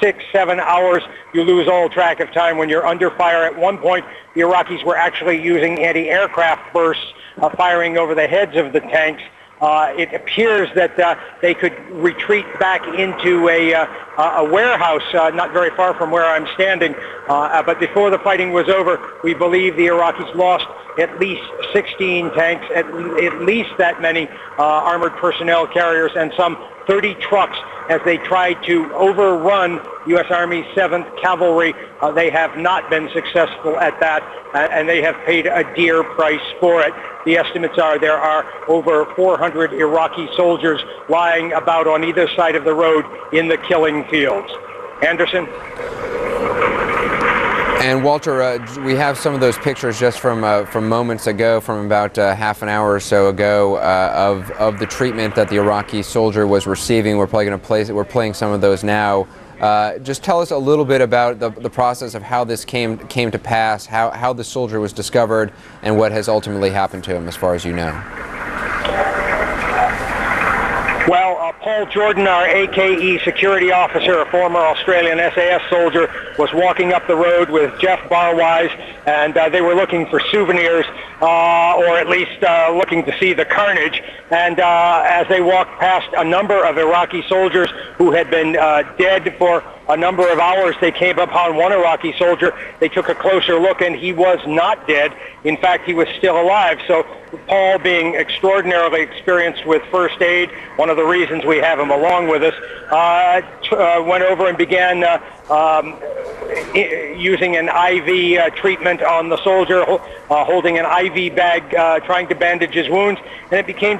6-7 hours. You lose all track of time when you're under fire. At one point, the Iraqis were actually using anti-aircraft bursts, firing over the heads of the tanks. It appears that they could retreat back into a warehouse not very far from where I'm standing. But before the fighting was over, we believe the Iraqis lost at least 16 tanks, at least that many armored personnel carriers, and some 30 trucks as they tried to overrun U.S. Army 7th Cavalry. They have not been successful at that, and they have paid a dear price for it. The estimates are there are over 400 Iraqi soldiers lying about on either side of the road in the killing fields. Anderson? And Walter, we have some of those pictures just from moments ago, from about half an hour or so ago, of the treatment that the Iraqi soldier was receiving. We're probably going to play. We're playing some of those now. Just tell us a little bit about the process of how this came to pass, how the soldier was discovered, and what has ultimately happened to him, as far as you know. Well, Paul Jordan, our AKE security officer, a former Australian SAS soldier, was walking up the road with Jeff Barwise, and they were looking for souvenirs, or at least looking to see the carnage. And as they walked past a number of Iraqi soldiers who had been dead for a number of hours, they came upon one Iraqi soldier. They took a closer look, and he was not dead. In fact, he was still alive. So Paul, being extraordinarily experienced with first aid, one of the reasons we have him along with us, went over and began using an IV treatment on the soldier, holding an IV bag, trying to bandage his wounds. And it became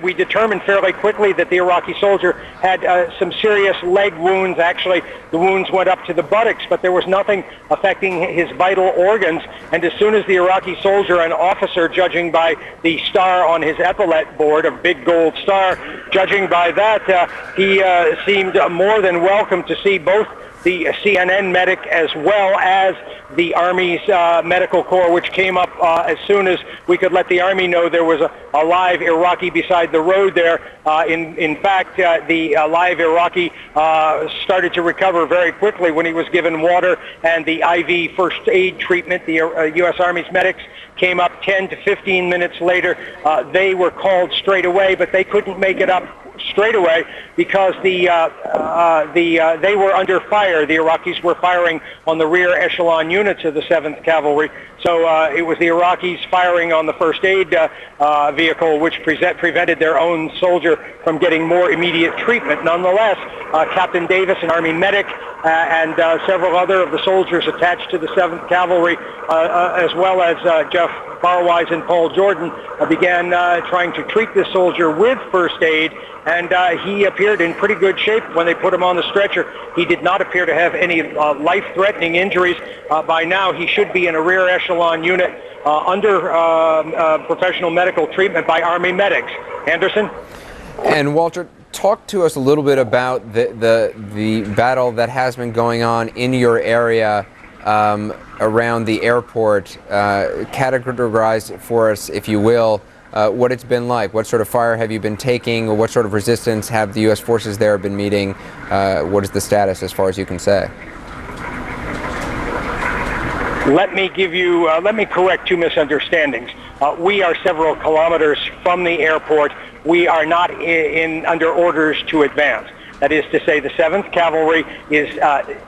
we determined fairly quickly that the Iraqi soldier had some serious leg wounds. Actually, the wounds went up to the buttocks, but there was nothing affecting his vital organs. And as soon as the Iraqi soldier, an officer, judging by the star on his epaulette board, a big gold star, judging by that, he seemed more than welcome to see both the CNN medic as well as the Army's medical corps, which came up as soon as we could let the Army know there was a live Iraqi beside the road there. In fact, the live Iraqi started to recover very quickly when he was given water and the IV first aid treatment. The U.S. Army's medics came up 10 to 15 minutes later. They were called straight away, but they couldn't make it up straight away because they were under fire. The Iraqis were firing on the rear echelon units of the 7th Cavalry. So it was the Iraqis firing on the first aid vehicle which prevented their own soldier from getting more immediate treatment. Nonetheless, Captain Davis, an Army medic, and several other of the soldiers attached to the 7th Cavalry, as well as Jeff Barwise and Paul Jordan, began trying to treat this soldier with first aid, and he appeared in pretty good shape when they put him on the stretcher. He did not appear to have any life-threatening injuries. By now, he should be in a rear echelon unit under professional medical treatment by Army medics. Anderson? And Walter, talk to us a little bit about the battle that has been going on in your area around the airport. Categorize for us, if you will, what it's been like. What sort of fire have you been taking, or what sort of resistance have the U.S. forces there been meeting? What is the status as far as you can say? Let me correct two misunderstandings. We are several kilometers from the airport. We are not under orders to advance. That is to say, the 7th Cavalry is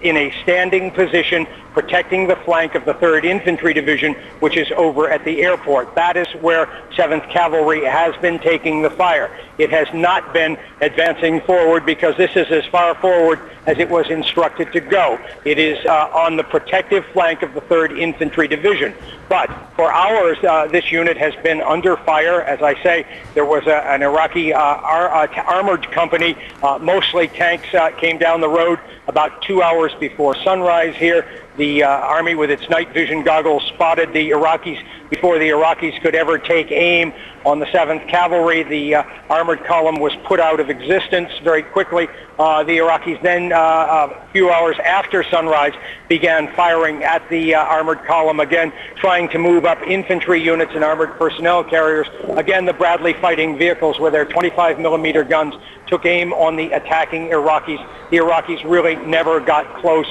in a standing position protecting the flank of the 3rd Infantry Division, which is over at the airport. That is where 7th Cavalry has been taking the fire. It has not been advancing forward because this is as far forward as it was instructed to go. It is on the protective flank of the 3rd Infantry Division. But for hours, this unit has been under fire. As I say, there was an Iraqi armored company, mostly tanks, came down the road about 2 hours before sunrise here. The Army, with its night vision goggles, spotted the Iraqis before the Iraqis could ever take aim on the 7th Cavalry. The armored column was put out of existence very quickly. The Iraqis then, a few hours after sunrise, began firing at the armored column again, trying to move up infantry units and armored personnel carriers. Again, the Bradley fighting vehicles with their 25-millimeter guns took aim on the attacking Iraqis. The Iraqis really never got close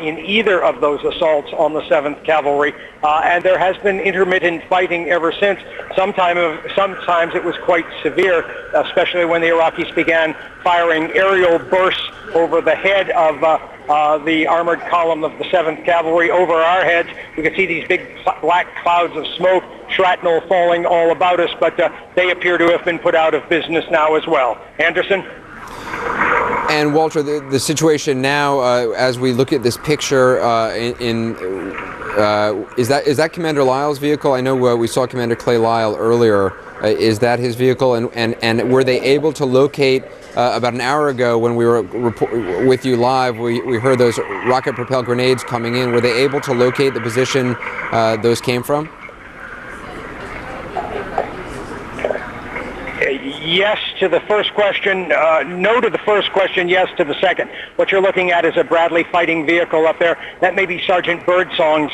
in either of those assaults on the 7th Cavalry, and there has been intermittent fighting ever since. Sometimes it was quite severe, especially when the Iraqis began firing aerial bursts over the head of the armored column of the 7th Cavalry. Over our heads, we could see these big black clouds of smoke, shrapnel falling all about us, but they appear to have been put out of business now as well. Anderson? And Walter, the situation now, as we look at this picture, is that Commander Lyle's vehicle? I know we saw Commander Clay Lyle earlier. Is that his vehicle? And were they able to locate, about an hour ago when we were with you live, we heard those rocket-propelled grenades coming in. Were they able to locate the position those came from? Yes to the first question, no to the first question, yes to the second. What you're looking at is a Bradley fighting vehicle up there. That may be Sergeant Birdsong's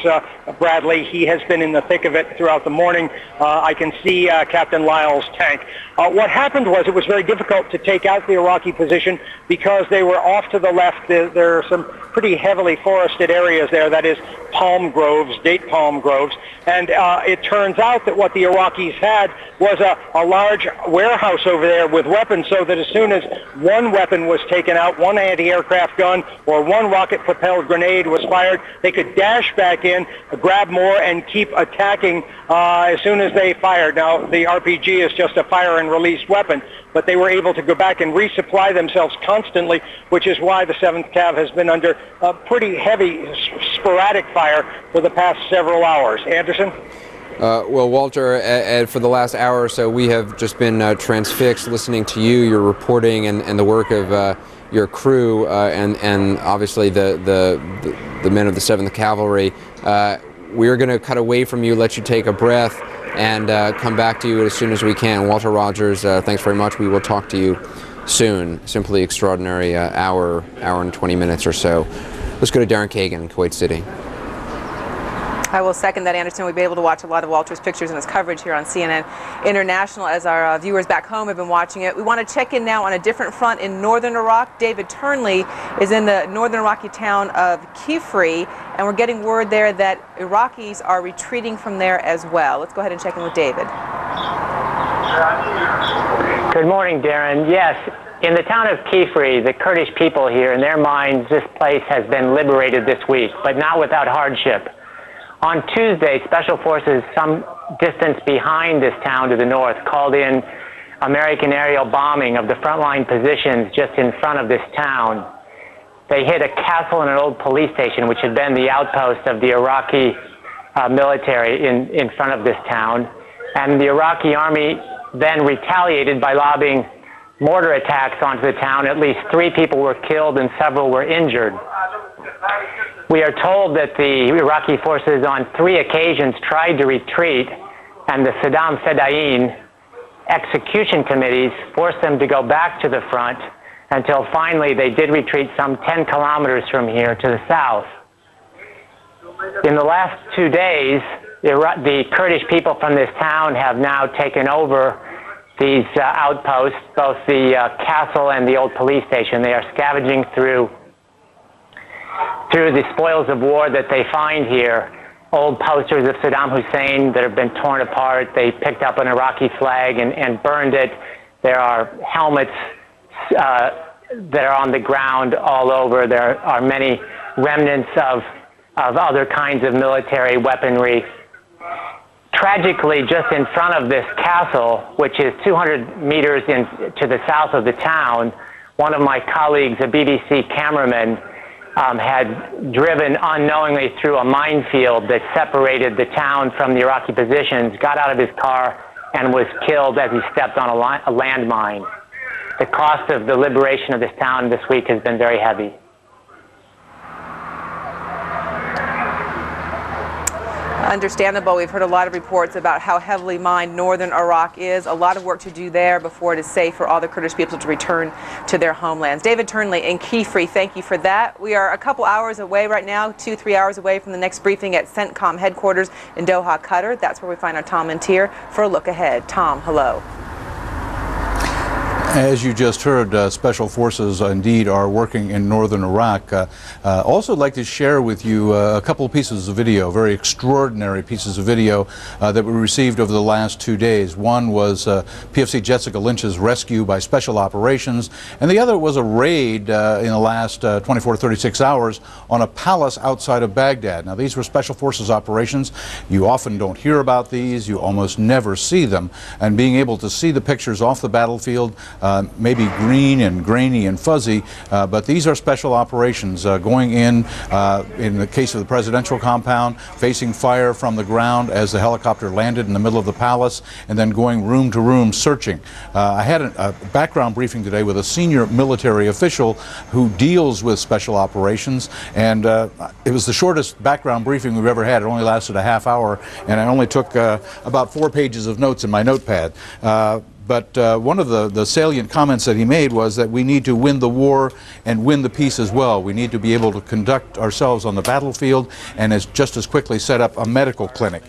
Bradley. He has been in the thick of it throughout the morning. I can see Captain Lyle's tank. What happened was it was very difficult to take out the Iraqi position because they were off to the left. There are some pretty heavily forested areas there, that is palm groves, date palm groves, and it turns out that what the Iraqis had was a large warehouse over there with weapons, so that as soon as one weapon was taken out, one anti-aircraft gun or one rocket-propelled grenade was fired, they could dash back in, grab more, and keep attacking as soon as they fired. Now, the RPG is just a fire and release weapon, but they were able to go back and resupply themselves constantly, which is why the 7th Cav has been under a pretty heavy sporadic fire for the past several hours. Anderson? Well, Walter, for the last hour or so, we have just been transfixed listening to you, your reporting, and the work of your crew, and obviously the men of the 7th Cavalry. We're going to cut away from you, let you take a breath, and come back to you as soon as we can. Walter Rogers, thanks very much. We will talk to you soon. Simply extraordinary hour and 20 minutes or so. Let's go to Darren Kagan in Kuwait City. I will second that, Anderson. We've been able to watch a lot of Walter's pictures and his coverage here on CNN International as our viewers back home have been watching it. We want to check in now on a different front in northern Iraq. David Turnley is in the northern Iraqi town of Kifri, and we're getting word there that Iraqis are retreating from there as well. Let's go ahead and check in with David. Good morning, Darren. Yes, in the town of Kifri, the Kurdish people here, in their minds, this place has been liberated this week, but not without hardship. On Tuesday, special forces some distance behind this town to the north called in American aerial bombing of the frontline positions just in front of this town. They hit a castle and an old police station, which had been the outpost of the Iraqi military in front of this town. And the Iraqi army then retaliated by lobbing mortar attacks onto the town. At least 3 people were killed and several were injured. We are told that the Iraqi forces on 3 occasions tried to retreat, and the Sadaam Hussein execution committees forced them to go back to the front until finally they did retreat some 10 kilometers from here to the south. In the last 2 days, the Kurdish people from this town have now taken over these outposts, both the castle and the old police station. They are scavenging through the spoils of war that they find here. Old posters of Sadaam Hussein that have been torn apart. They picked up an Iraqi flag and burned it. There are helmets that are on the ground all over. There are many remnants of other kinds of military weaponry. Tragically, just in front of this castle, which is 200 meters to the south of the town, one of my colleagues, a BBC cameraman, had driven unknowingly through a minefield that separated the town from the Iraqi positions, got out of his car, and was killed as he stepped on a landmine. The cost of the liberation of this town this week has been very heavy. Understandable. We've heard a lot of reports about how heavily mined northern Iraq is. A lot of work to do there before it is safe for all the Kurdish people to return to their homelands. David Turnley in Kefri, thank you for that. We are a couple hours away right now, 2-3 hours away from the next briefing at CENTCOM headquarters in Doha, Qatar. That's where we find our Tom Mantier for a look ahead. Tom, hello. As you just heard, special forces indeed are working in northern Iraq. Also like to share with you a couple of pieces of video, very extraordinary pieces of video that we received over the last 2 days. One was PFC Jessica Lynch's rescue by special operations, and the other was a raid in the last 24-36 hours on a palace outside of Baghdad. Now, these were special forces operations. You often don't hear about these. You almost never see them. And being able to see the pictures off the battlefield, maybe green and grainy and fuzzy, but these are special operations going in the case of the presidential compound, facing fire from the ground as the helicopter landed in the middle of the palace, and then going room to room searching. I had a background briefing today with a senior military official who deals with special operations, and it was the shortest background briefing we've ever had. It only lasted a half hour, and I only took about 4 pages of notes in my notepad. But one of the salient comments that he made was that we need to win the war and win the peace as well. We need to be able to conduct ourselves on the battlefield and just as quickly set up a medical clinic.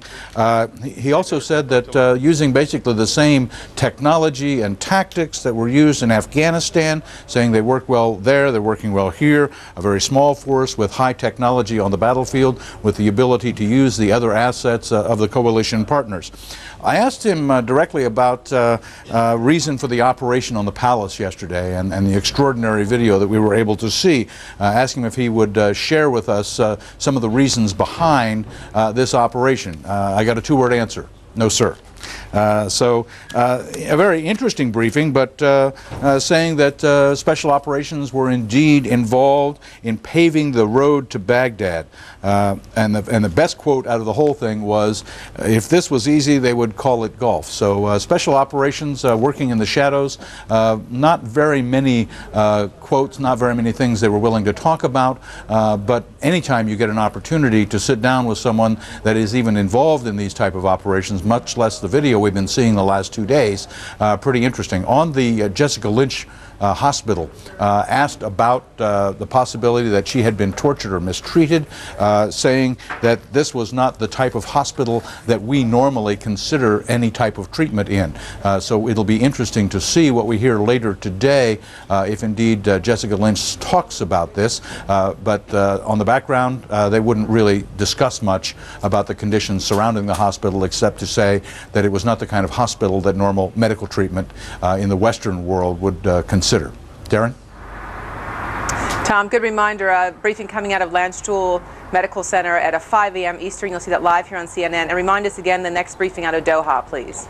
He also said that using basically the same technology and tactics that were used in Afghanistan, saying they work well there, they're working well here, a very small force with high technology on the battlefield with the ability to use the other assets of the coalition partners. I asked him directly about reason for the operation on the palace yesterday and the extraordinary video that we were able to see, asking him if he would share with us some of the reasons behind this operation. I got a 2-word answer: no, sir. So a very interesting briefing, but saying that special operations were indeed involved in paving the road to Baghdad. And the best quote out of the whole thing was, if this was easy, they would call it golf. So special operations working in the shadows, not very many quotes, not very many things they were willing to talk about, but anytime you get an opportunity to sit down with someone that is even involved in these type of operations, much less the video we've been seeing the last 2 days, pretty interesting. On the Jessica Lynch hospital, asked about the possibility that she had been tortured or mistreated, saying that this was not the type of hospital that we normally consider any type of treatment in. So it'll be interesting to see what we hear later today, if indeed Jessica Lynch talks about this. But on the background, they wouldn't really discuss much about the conditions surrounding the hospital, except to say that it was not the kind of hospital that normal medical treatment in the Western world would consider. Darren? Tom, good reminder, briefing coming out of Landstuhl Medical Center at 5 a.m. Eastern. You'll see that live here on CNN. And remind us again the next briefing out of Doha, please.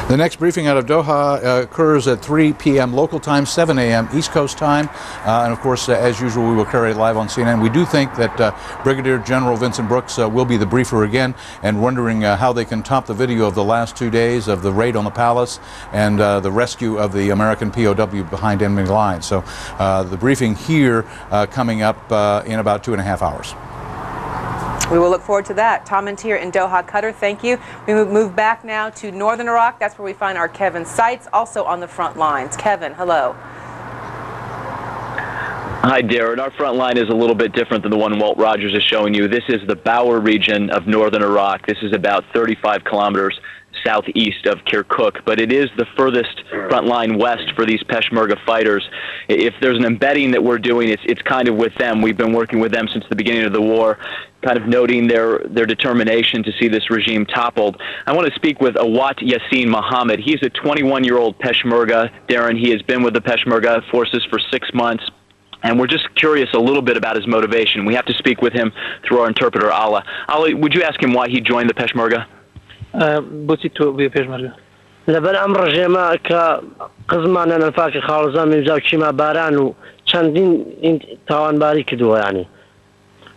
The next briefing out of Doha occurs at 3 p.m. local time, 7 a.m. East Coast time. And of course, as usual, we will carry it live on CNN. We do think that Brigadier General Vincent Brooks will be the briefer again, and wondering how they can top the video of the last 2 days of the raid on the palace and the rescue of the American POW behind enemy lines. So the briefing here coming up in about 2.5 hours. We will look forward to that. Tom Mantier in Doha, Qatar, thank you. We move back now to northern Iraq. That's where we find our Kevin Seitz, also on the front lines. Kevin, hello. Hi, Darren. Our front line is a little bit different than the one Walt Rogers is showing you. This is the Bower region of northern Iraq. This is about 35 kilometers southeast of Kirkuk, but it is the furthest front line west for these Peshmerga fighters. If there's an embedding that we're doing, it's kind of with them. We've been working with them since the beginning of the war, kind of noting their determination to see this regime toppled. I want to speak with Awat Yassin Mohammed. He's a 21-year-old Peshmerga. Darren, he has been with the Peshmerga forces for 6 months. And we're just curious a little bit about his motivation. We have to speak with him through our interpreter, Allah. Allah, would you ask him why he joined the Peshmerga? لبن أمر جماعة كقزمان أنا الفاكر خالصا من زوج شما باران وشندين توان باري كدوا يعني.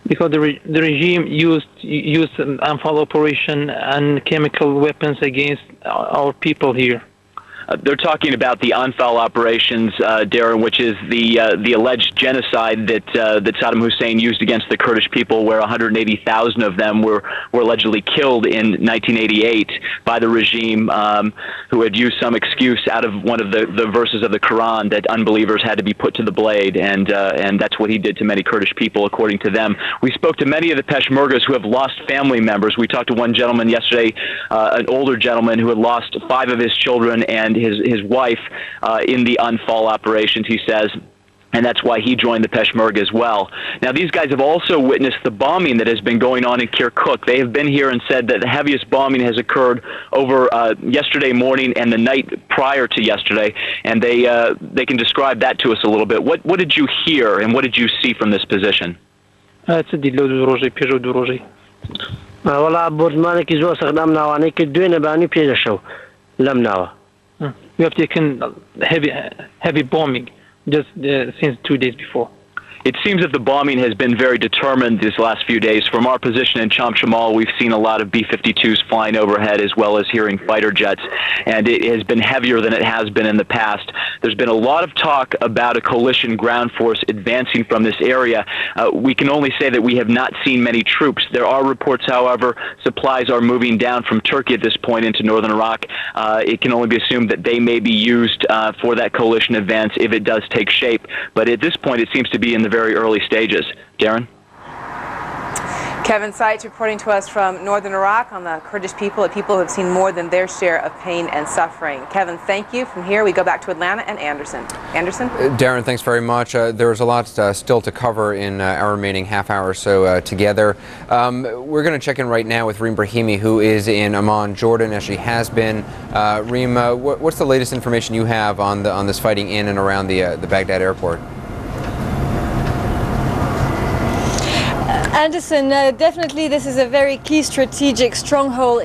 Because the regime used Anfal operation and chemical weapons against our people here. They're talking about the Anfal operations, Darren, which is the alleged genocide that Sadaam Hussein used against the Kurdish people, where 180,000 of them were allegedly killed in 1988 by the regime, who had used some excuse out of one of the verses of the Quran that unbelievers had to be put to the blade, and that's what he did to many Kurdish people, according to them. We spoke to many of the Peshmergas who have lost family members. We talked to one gentleman yesterday, an older gentleman who had lost 5 of his children and his wife in the Anfal operations, he says, and that's why he joined the Peshmerga as well. Now, these guys have also witnessed the bombing that has been going on in Kirkuk. They have been here and said that the heaviest bombing has occurred over yesterday morning and the night prior to yesterday, and they can describe that to us a little bit. What did you hear and what did you see from this position? والله بردمانك زوا استخدام نواني كدوين باني بيجشوا لم نوا. We have taken heavy bombing just since 2 days before. It seems that the bombing has been very determined these last few days. From our position in Chamchamal, we've seen a lot of B-52s flying overhead, as well as hearing fighter jets, and it has been heavier than it has been in the past. There's been a lot of talk about a coalition ground force advancing from this area. We can only say that we have not seen many troops. There are reports, however, supplies are moving down from Turkey at this point into northern Iraq. It can only be assumed that they may be used for that coalition advance if it does take shape, but at this point it seems to be in the very early stages. Darren? Kevin Seitz reporting to us from northern Iraq on the Kurdish people, who have seen more than their share of pain and suffering. Kevin, thank you. From here, we go back to Atlanta and Anderson. Anderson? Darren, thanks very much. There's a lot still to cover in our remaining half hour or so together. We're going to check in right now with Reem Brahimi, who is in Amman, Jordan, as she has been. Reem, what's the latest information you have on this fighting in and around the Baghdad airport? Anderson, definitely this is a very key strategic stronghold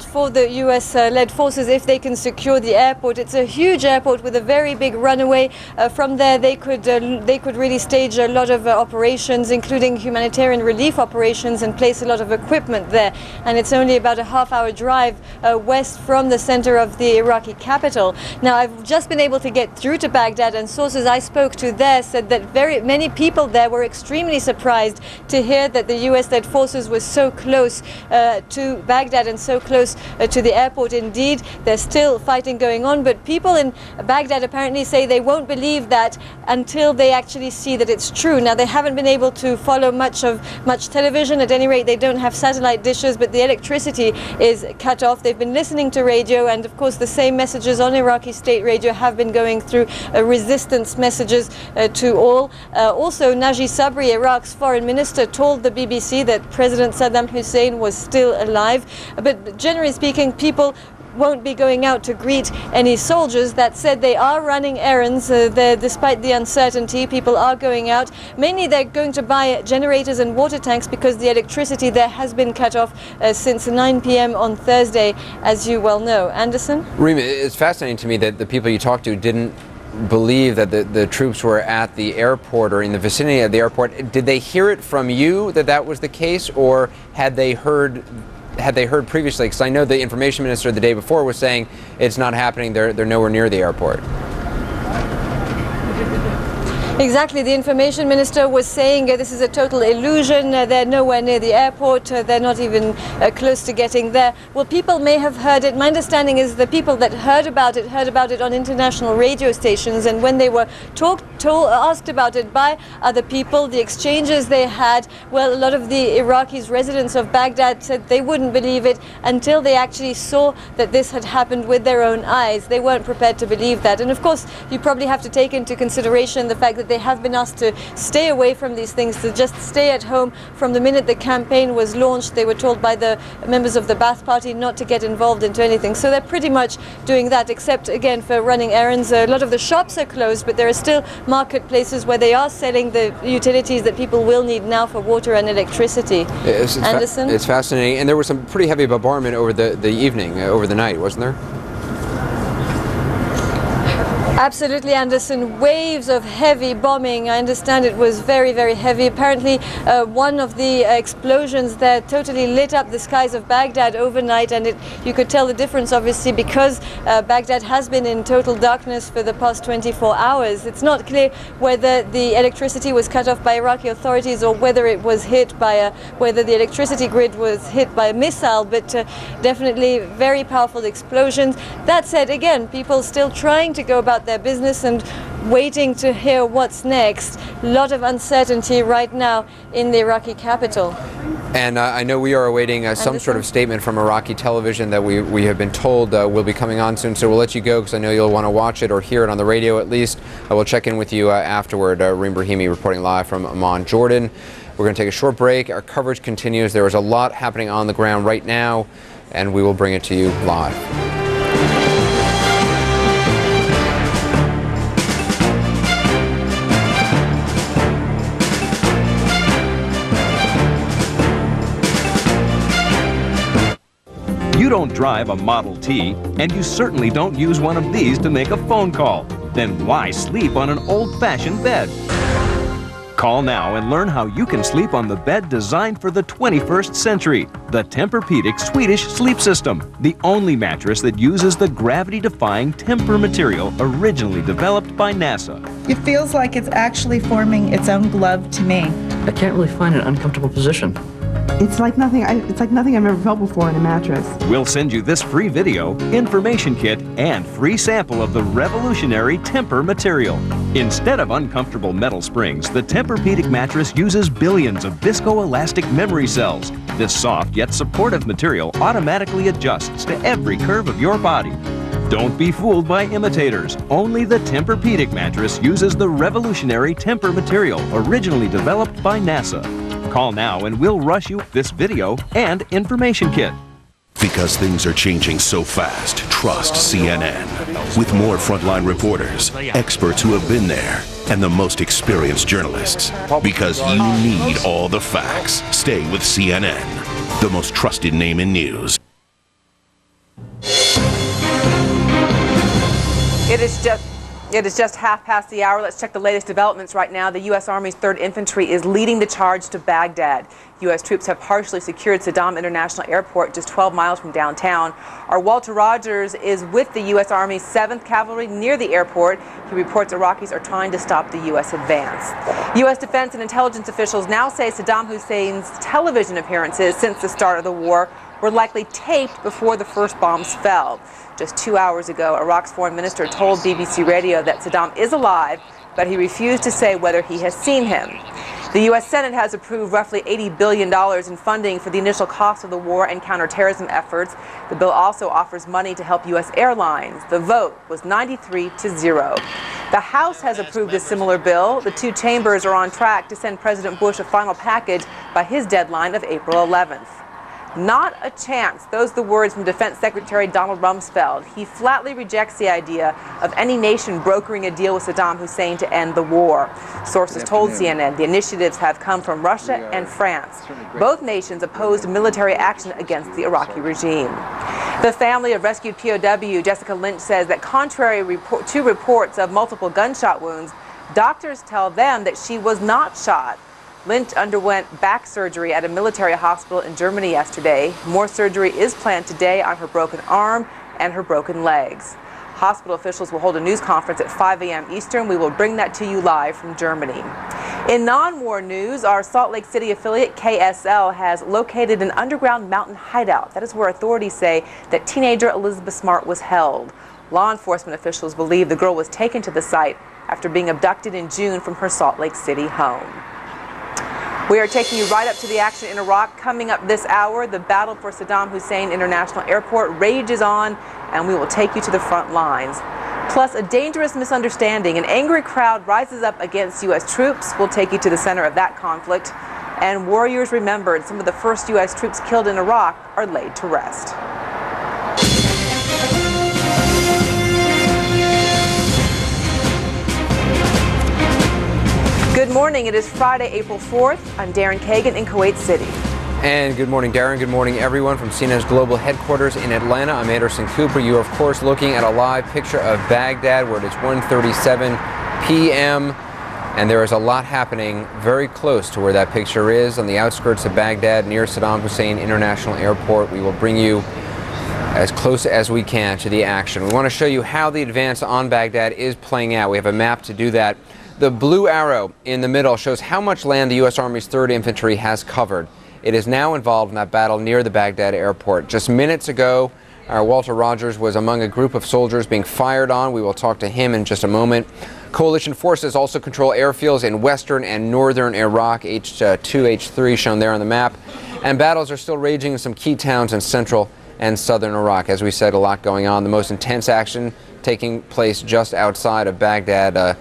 for the US-led forces if they can secure the airport. It's a huge airport with a very big runway. From there they could really stage a lot of operations, including humanitarian relief operations, and place a lot of equipment there. And it's only about a half-hour drive west from the center of the Iraqi capital. Now, I've just been able to get through to Baghdad, and sources I spoke to there said that very many people there were extremely surprised to hear that the US-led forces were so close to Baghdad and so close to the airport. Indeed, there's still fighting going on, but people in Baghdad apparently say they won't believe that until they actually see that it's true. Now, they haven't been able to follow much television. At any rate, they don't have satellite dishes, but the electricity is cut off. They've been listening to radio, and of course the same messages on Iraqi state radio have been going through resistance messages to all. Also, Naji Sabri, Iraq's foreign minister, told the BBC that President Sadaam Hussein was still alive, but generally speaking, people won't be going out to greet any soldiers. That said, they are running errands. Despite the uncertainty, people are going out. Mainly they're going to buy generators and water tanks because the electricity there has been cut off since 9 p.m. on Thursday, as you well know. Anderson? Reem, it's fascinating to me that the people you talked to didn't believe that the troops were at the airport or in the vicinity of the airport. Did they hear it from you that was the case, or had they heard previously? Because I know the information minister the day before was saying it's not happening, they're nowhere near the airport. Exactly. The information minister was saying this is a total illusion. They're nowhere near the airport. They're not even close to getting there. Well, people may have heard it. My understanding is the people that heard about it on international radio stations, and when they were asked about it by other people, the exchanges they had, well, a lot of the Iraqis, residents of Baghdad, said they wouldn't believe it until they actually saw that this had happened with their own eyes. They weren't prepared to believe that. And of course, you probably have to take into consideration the fact that they have been asked to stay away from these things, to just stay at home. From the minute the campaign was launched, they were told by the members of the Ba'ath Party not to get involved into anything. So they're pretty much doing that, except again for running errands. A lot of the shops are closed, but there are still marketplaces where they are selling the utilities that people will need now for water and electricity. Anderson? It's fascinating. And there was some pretty heavy bombardment over the evening, over the night, wasn't there? Absolutely, Anderson. Waves of heavy bombing. I understand it was very, very heavy. Apparently, one of the explosions there totally lit up the skies of Baghdad overnight, and you could tell the difference, obviously, because Baghdad has been in total darkness for the past 24 hours. It's not clear whether the electricity was cut off by Iraqi authorities or whether it was hit by whether the electricity grid was hit by a missile, but definitely very powerful explosions. That said, again, people still trying to go about their business and waiting to hear what's next. A lot of uncertainty right now in the Iraqi capital. And I know we are awaiting some sort of statement from Iraqi television that we have been told will be coming on soon. So we'll let you go because I know you'll want to watch it or hear it on the radio at least. We'll check in with you afterward. Reem Brahimi reporting live from Amman, Jordan. We're going to take a short break. Our coverage continues. There is a lot happening on the ground right now, and we will bring it to you live. You don't drive a Model T, and you certainly don't use one of these to make a phone call. Then why sleep on an old-fashioned bed? Call now and learn how you can sleep on the bed designed for the 21st century, the Tempur-Pedic Swedish Sleep System, the only mattress that uses the gravity-defying Tempur material originally developed by NASA. It feels like it's actually forming its own glove to me. I can't really find an uncomfortable position. It's like nothing I've ever felt before in a mattress. We'll send you this free video, information kit, and free sample of the revolutionary Tempur material. Instead of uncomfortable metal springs, the Tempur-Pedic mattress uses billions of viscoelastic memory cells. This soft yet supportive material automatically adjusts to every curve of your body. Don't be fooled by imitators. Only the Tempur-Pedic mattress uses the revolutionary Tempur material originally developed by NASA. Call now and we'll rush you this video and information kit. Because things are changing so fast, trust CNN. With more frontline reporters, experts who have been there, and the most experienced journalists. Because you need all the facts. Stay with CNN, the most trusted name in news. It is just half past the hour. Let's check the latest developments right now. The U.S. Army's 3rd Infantry is leading the charge to Baghdad. U.S. troops have partially secured Sadaam International Airport, just 12 miles from downtown. Our Walter Rogers is with the U.S. Army's 7th Cavalry near the airport. He reports Iraqis are trying to stop the U.S. advance. U.S. defense and intelligence officials now say Sadaam Hussein's television appearances since the start of the war were likely taped before the first bombs fell. Just 2 hours ago, Iraq's foreign minister told BBC Radio that Saddam is alive, but he refused to say whether he has seen him. The U.S. Senate has approved roughly $80 billion in funding for the initial cost of the war and counterterrorism efforts. The bill also offers money to help U.S. airlines. The vote was 93-0. The House has approved a similar bill. The two chambers are on track to send President Bush a final package by his deadline of April 11th. Not a chance. Those are the words from Defense Secretary Donald Rumsfeld. He flatly rejects the idea of any nation brokering a deal with Saddam Hussein to end the war. Sources told CNN the initiatives have come from Russia and France. Both nations opposed military action against the Iraqi regime. The family of rescued POW Jessica Lynch says that contrary to reports of multiple gunshot wounds, doctors tell them that she was not shot. Lynch underwent back surgery at a military hospital in Germany yesterday. More surgery is planned today on her broken arm and her broken legs. Hospital officials will hold a news conference at 5 a.m. Eastern. We will bring that to you live from Germany. In non-war news, our Salt Lake City affiliate KSL has located an underground mountain hideout. That is where authorities say that teenager Elizabeth Smart was held. Law enforcement officials believe the girl was taken to the site after being abducted in June from her Salt Lake City home. We are taking you right up to the action in Iraq. Coming up this hour, the battle for Sadaam Hussein International Airport rages on, and we will take you to the front lines. Plus, a dangerous misunderstanding. An angry crowd rises up against U.S. troops. We'll take you to the center of that conflict. And warriors remembered. Some of the first U.S. troops killed in Iraq are laid to rest. Good morning. It is Friday, April 4th. I'm Darren Kagan in Kuwait City. And good morning, Darren. Good morning, everyone, from CNN's global headquarters in Atlanta. I'm Anderson Cooper. You are, of course, looking at a live picture of Baghdad, where it is 1:37 p.m. And there is a lot happening very close to where that picture is, on the outskirts of Baghdad, near Sadaam Hussein International Airport. We will bring you as close as we can to the action. We want to show you how the advance on Baghdad is playing out. We have a map to do that. The blue arrow in the middle shows how much land the U.S. Army's 3rd Infantry has covered. It is now involved in that battle near the Baghdad airport. Just minutes ago, our Walter Rogers was among a group of soldiers being fired on. We will talk to him in just a moment. Coalition forces also control airfields in western and northern Iraq, H2, H3 shown there on the map. And battles are still raging in some key towns in central and southern Iraq. As we said, a lot going on. The most intense action taking place just outside of Baghdad.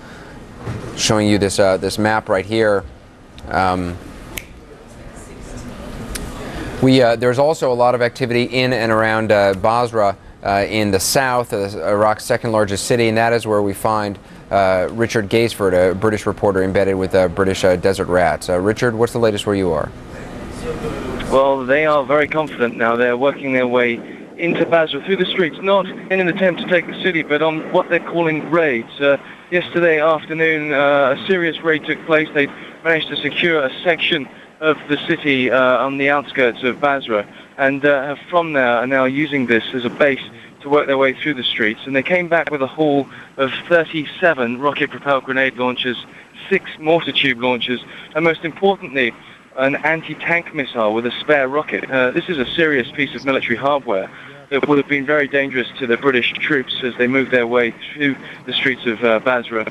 Showing you this this map right here. There's also a lot of activity in and around Basra in the south, Iraq's 2nd largest city, and that is where we find Richard Gaisford, a British reporter embedded with British Desert Rats. Richard, what's the latest where you are? Well, they are very confident now. They're working their way into Basra through the streets, not in an attempt to take the city, but on what they're calling raids. Yesterday afternoon, a serious raid took place. They managed to secure a section of the city on the outskirts of Basra, and from there are now using this as a base to work their way through the streets. And they came back with a haul of 37 rocket-propelled grenade launchers, 6 mortar tube launchers, and most importantly, an anti-tank missile with a spare rocket. This is a serious piece of military hardware that would have been very dangerous to the British troops as they moved their way through the streets of Basra.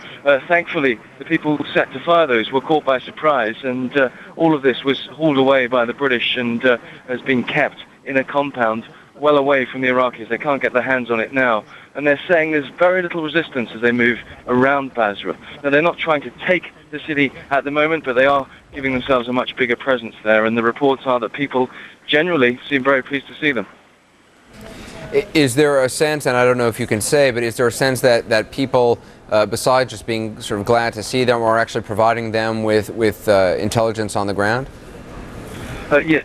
Thankfully, the people set to fire those were caught by surprise, and all of this was hauled away by the British and has been kept in a compound well away from the Iraqis. They can't get their hands on it now. And they're saying there's very little resistance as they move around Basra. Now, they're not trying to take the city at the moment, but they are giving themselves a much bigger presence there. And the reports are that people generally seem very pleased to see them. Is there a sense, and I don't know if you can say, but is there a sense that people, besides just being sort of glad to see them, are actually providing them with intelligence on the ground? Yeah,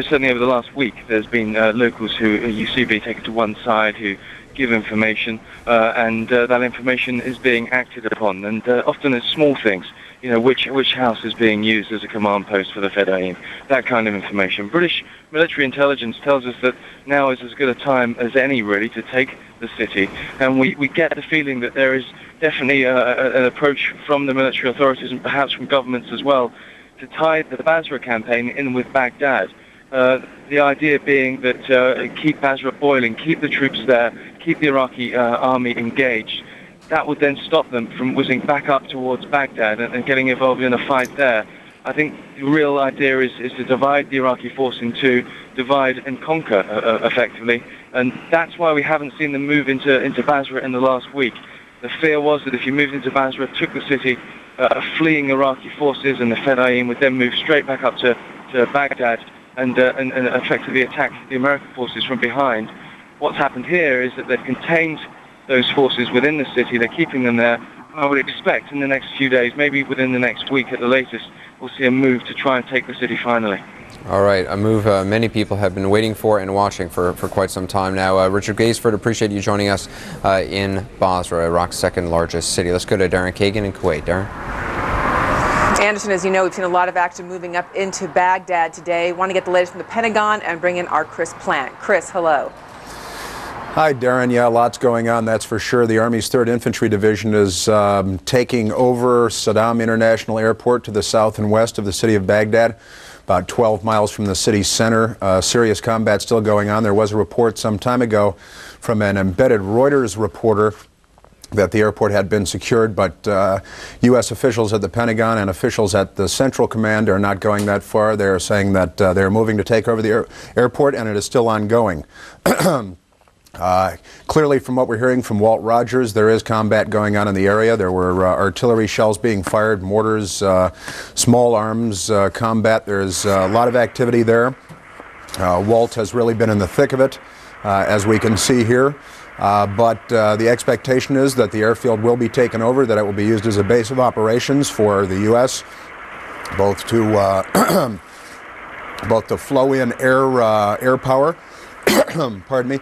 certainly over the last week, there's been locals who you see being taken to one side who give information, and that information is being acted upon, and often it's small things. You know, which house is being used as a command post for the Fedayeen, that kind of information. British military intelligence tells us that now is as good a time as any, really, to take the city. And we get the feeling that there is definitely an approach from the military authorities and perhaps from governments as well to tie the Basra campaign in with Baghdad. The idea being that keep Basra boiling, keep the troops there, keep the Iraqi army engaged. That would then stop them from whizzing back up towards Baghdad and getting involved in a fight there. I think the real idea is to divide the Iraqi force in two, divide and conquer effectively, and that's why we haven't seen them move into Basra in the last week. The fear was that if you moved into Basra, took the city, fleeing Iraqi forces and the Fedayeen would then move straight back up to Baghdad and effectively attack the American forces from behind. What's happened here is that they've contained those forces within the city. They're keeping them there. I would expect in the next few days, maybe within the next week at the latest, we'll see a move to try and take the city finally. All right, a move many people have been waiting for and watching for quite some time now. Richard Gaisford, appreciate you joining us in Basra, Iraq's 2nd largest city. Let's go to Darren Kagan in Kuwait. Darren? Anderson, as you know, we've seen a lot of action moving up into Baghdad today. Want to get the latest from the Pentagon and bring in our Chris Plant. Chris, hello. Hi, Darren. Yeah, lots going on, that's for sure. The Army's 3rd Infantry Division is taking over Sadaam International Airport to the south and west of the city of Baghdad, about 12 miles from the city center. Serious combat still going on. There was a report some time ago from an embedded Reuters reporter that the airport had been secured, but U.S. officials at the Pentagon and officials at the Central Command are not going that far. They are saying that they're moving to take over the airport, and it is still ongoing. Clearly, from what we're hearing from Walt Rogers, there is combat going on in the area. There were artillery shells being fired, mortars, small arms combat. There's a lot of activity there. Walt has really been in the thick of it, as we can see here. But the expectation is that the airfield will be taken over, that it will be used as a base of operations for the U.S., both to flow in air power, pardon me,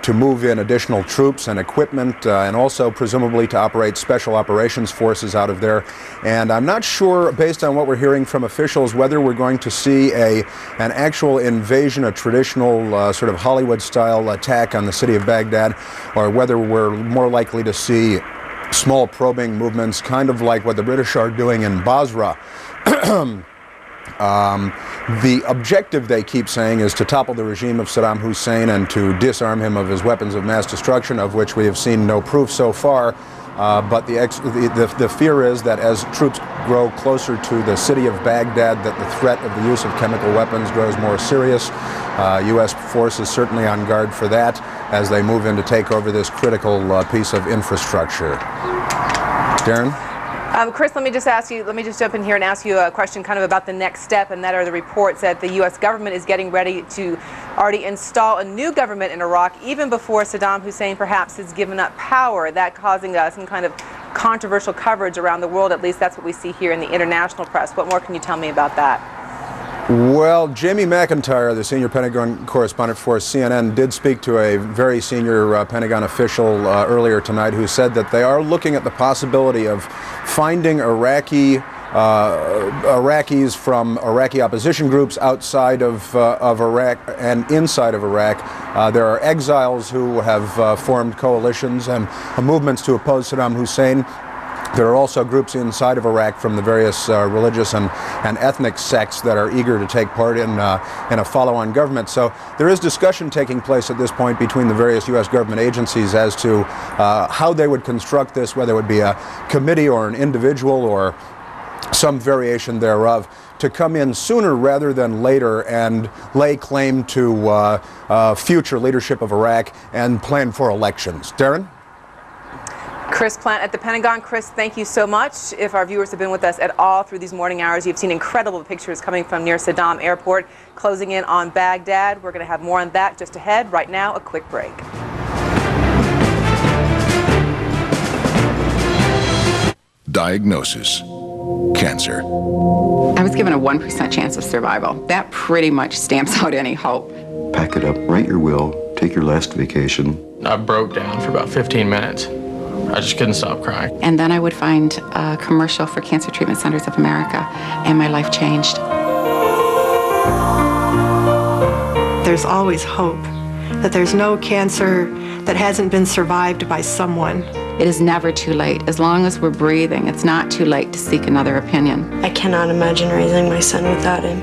to move in additional troops and equipment, and also presumably to operate special operations forces out of there. And I'm not sure, based on what we're hearing from officials, whether we're going to see an actual invasion, a traditional sort of Hollywood-style attack on the city of Baghdad, or whether we're more likely to see small probing movements, kind of like what the British are doing in Basra. The objective, they keep saying, is to topple the regime of Sadaam Hussein and to disarm him of his weapons of mass destruction, of which we have seen no proof so far. But the fear is that as troops grow closer to the city of Baghdad, that the threat of the use of chemical weapons grows more serious. U.S. forces certainly on guard for that as they move in to take over this critical piece of infrastructure. Darren? Chris, let me just jump in here and ask you a question kind of about the next step, and that are the reports that the U.S. government is getting ready to already install a new government in Iraq even before Saddam Hussein perhaps has given up power. That causing some kind of controversial coverage around the world. At least that's what we see here in the international press. What more can you tell me about that? Well, Jamie McIntyre, the senior Pentagon correspondent for CNN, did speak to a very senior Pentagon official earlier tonight who said that they are looking at the possibility of finding Iraqis from Iraqi opposition groups outside of Iraq and inside of Iraq. There are exiles who have formed coalitions and movements to oppose Saddam Hussein. There are also groups inside of Iraq from the various religious and ethnic sects that are eager to take part in a follow-on government. So there is discussion taking place at this point between the various U.S. government agencies as to how they would construct this, whether it would be a committee or an individual or some variation thereof, to come in sooner rather than later and lay claim to future leadership of Iraq and plan for elections. Darren? Chris Plant at the Pentagon. Chris, thank you so much. If our viewers have been with us at all through these morning hours, you've seen incredible pictures coming from near Sadaam Airport, closing in on Baghdad. We're going to have more on that just ahead. Right now, a quick break. Diagnosis: cancer. I was given a 1% chance of survival. That pretty much stamps out any hope. Pack it up, write your will, take your last vacation. I broke down for about 15 minutes. I just couldn't stop crying. And then I would find a commercial for Cancer Treatment Centers of America, and my life changed. There's always hope, that there's no cancer that hasn't been survived by someone. It is never too late. As long as we're breathing, it's not too late to seek another opinion. I cannot imagine raising my son without him.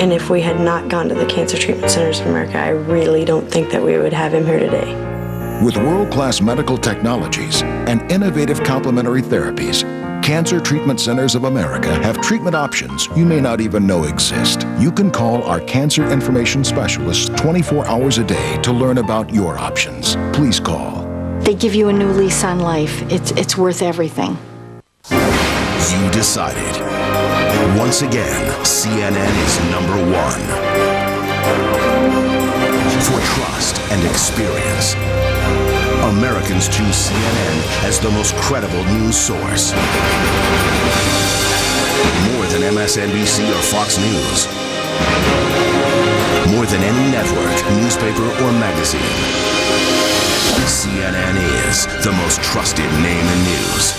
And if we had not gone to the Cancer Treatment Centers of America, I really don't think that we would have him here today. With world-class medical technologies and innovative complementary therapies, Cancer Treatment Centers of America have treatment options you may not even know exist. You can call our cancer information specialists 24 hours a day to learn about your options. Please call. They give you a new lease on life. It's worth everything. You decided. Once again, CNN is #1. For trust and experience, Americans choose CNN as the most credible news source. More than MSNBC or Fox News. More than any network, newspaper, or magazine. CNN is the most trusted name in news.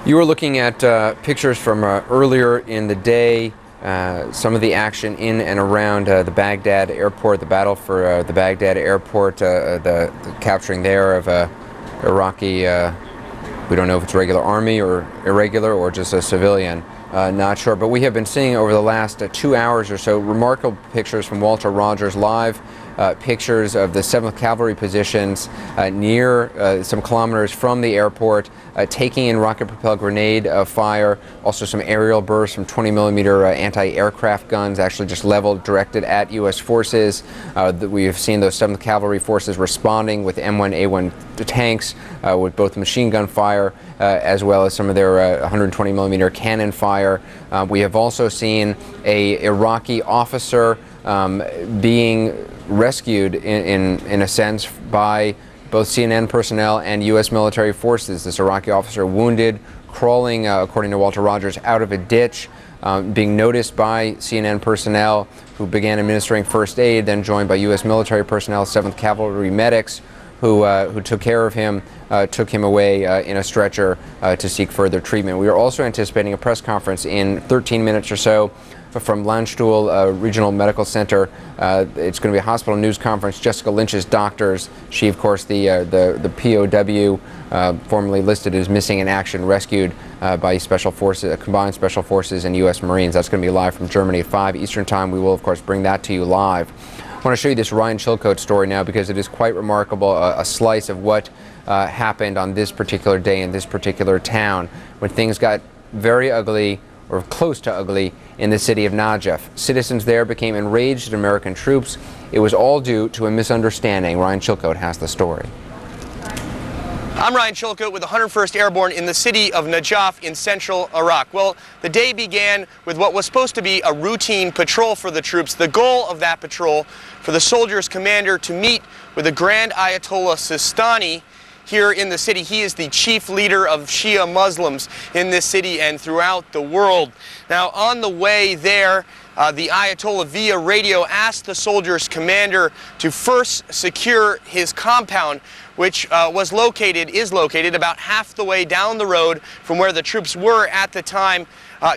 You were looking at pictures from earlier in the day. some of the action in and around the Baghdad airport, the battle for the Baghdad airport, the capturing there of Iraqi, we don't know if it's regular army or irregular or just a civilian, not sure. But we have been seeing over the last 2 hours or so remarkable pictures from Walter Rogers, live pictures of the 7th Cavalry positions near some kilometers from the airport, taking in rocket-propelled grenade fire, also some aerial bursts from 20mm anti-aircraft guns actually just leveled, directed at U.S. forces. We have seen those 7th Cavalry forces responding with M1A1 tanks, with both machine gun fire as well as some of their 120mm cannon fire. We have also seen a Iraqi officer being rescued in a sense by both CNN personnel and U.S. military forces. This Iraqi officer wounded, crawling, according to Walter Rogers, out of a ditch, being noticed by CNN personnel who began administering first aid, then joined by U.S. military personnel, 7th Cavalry medics who took care of him, took him away in a stretcher to seek further treatment. We are also anticipating a press conference in 13 minutes or so from Landstuhl Regional Medical Center. It's going to be a hospital news conference. Jessica Lynch's doctors. She, of course, the POW, formerly listed as missing in action, rescued by Special Forces, Combined Special Forces and U.S. Marines. That's going to be live from Germany at 5 Eastern Time. We will, of course, bring that to you live. I want to show you this Ryan Chilcote story now because it is quite remarkable, a slice of what happened on this particular day in this particular town when things got very ugly, or close to ugly, in the city of Najaf. Citizens there became enraged at American troops. It was all due to a misunderstanding. Ryan Chilcote has the story. I'm Ryan Chilcote with the 101st Airborne in the city of Najaf in central Iraq. Well, the day began with what was supposed to be a routine patrol for the troops. The goal of that patrol for the soldiers' commander to meet with the Grand Ayatollah Sistani here in the city. He is the chief leader of Shia Muslims in this city and throughout the world. Now, on the way there, the Ayatollah via radio asked the soldiers' commander to first secure his compound, which is located about half the way down the road from where the troops were at the time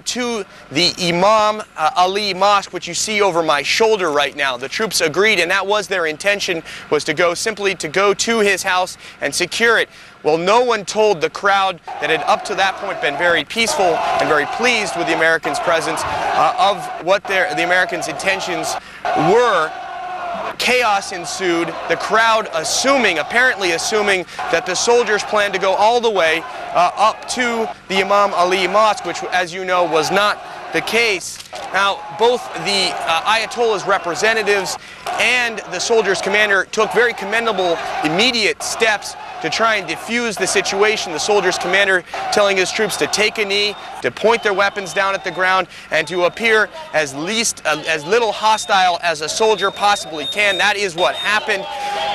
to the Imam Ali Mosque, which you see over my shoulder right now. The troops agreed, and that was their intention, was to simply go to his house and secure it. Well, no one told the crowd that had up to that point been very peaceful and very pleased with the Americans' presence of what the Americans' intentions were. Chaos ensued, the crowd apparently assuming that the soldiers planned to go all the way up to the Imam Ali Mosque, which, as you know, was not the case. Now, both the Ayatollah's representatives and the soldiers' commander took very commendable immediate steps to try and defuse the situation. The soldiers' commander telling his troops to take a knee, to point their weapons down at the ground, and to appear as little hostile as a soldier possibly can. That is what happened.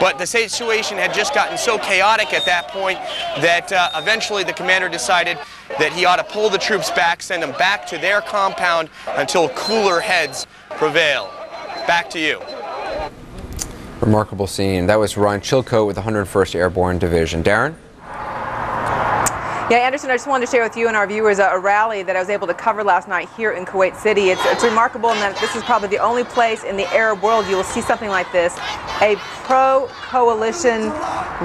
But the situation had just gotten so chaotic at that point that eventually the commander decided that he ought to pull the troops back, send them back to their compound until cooler heads prevail. Back to you. Remarkable scene. That was Ryan Chilcote with the 101st Airborne Division. Darren? Yeah, Anderson, I just wanted to share with you and our viewers a rally that I was able to cover last night here in Kuwait City. It's remarkable in that this is probably the only place in the Arab world you will see something like this, a pro-coalition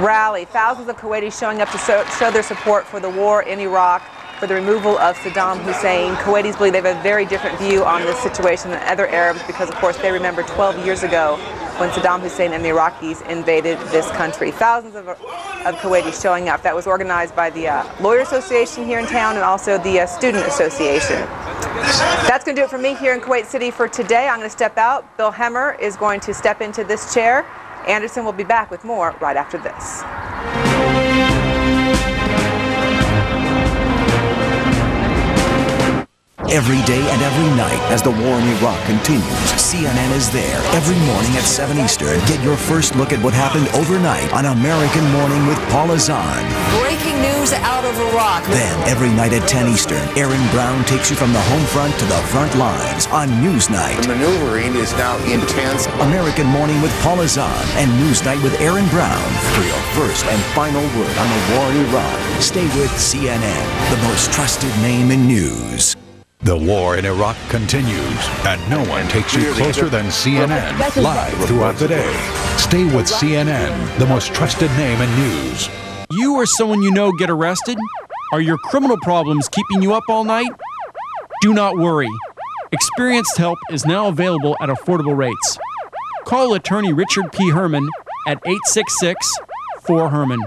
rally. Thousands of Kuwaitis showing up to show their support for the war in Iraq, for the removal of Sadaam Hussein. Kuwaitis believe they have a very different view on this situation than other Arabs because, of course, they remember 12 years ago when Sadaam Hussein and the Iraqis invaded this country. Thousands of Kuwaitis showing up. That was organized by the Lawyer Association here in town and also the Student Association. That's going to do it for me here in Kuwait City for today. I'm going to step out. Bill Hemmer is going to step into this chair. Anderson will be back with more right after this. Every day and every night as the war in Iraq continues, CNN is there every morning at 7 Eastern. Get your first look at what happened overnight on American Morning with Paul Azan. Breaking news out of Iraq. Then every night at 10 Eastern, Aaron Brown takes you from the home front to the front lines on Newsnight. The maneuvering is now intense. American Morning with Paul Azan and Newsnight with Aaron Brown for your first and final word on the war in Iraq. Stay with CNN, the most trusted name in news. The war in Iraq continues, and no one takes you closer than CNN, live throughout the day. Stay with CNN, the most trusted name in news. You or someone you know get arrested? Are your criminal problems keeping you up all night? Do not worry. Experienced help is now available at affordable rates. Call attorney Richard P. Herman at 866-4HERMAN.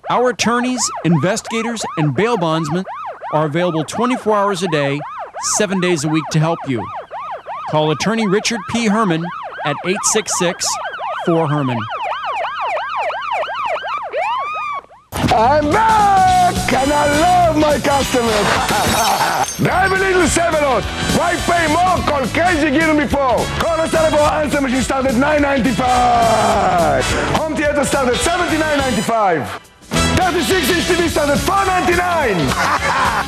Our attorneys, investigators, and bail bondsmen are available 24 hours a day, 7 days a week to help you. Call attorney Richard P. Herman at 866-4HERMAN. I'm back and I love my customers. Drive a little 7-0. Why pay more? Call Crazy Gear before. Corner Starable answer machine started $9.95. Home theater started $79.95. 36-inch TV started $4.99.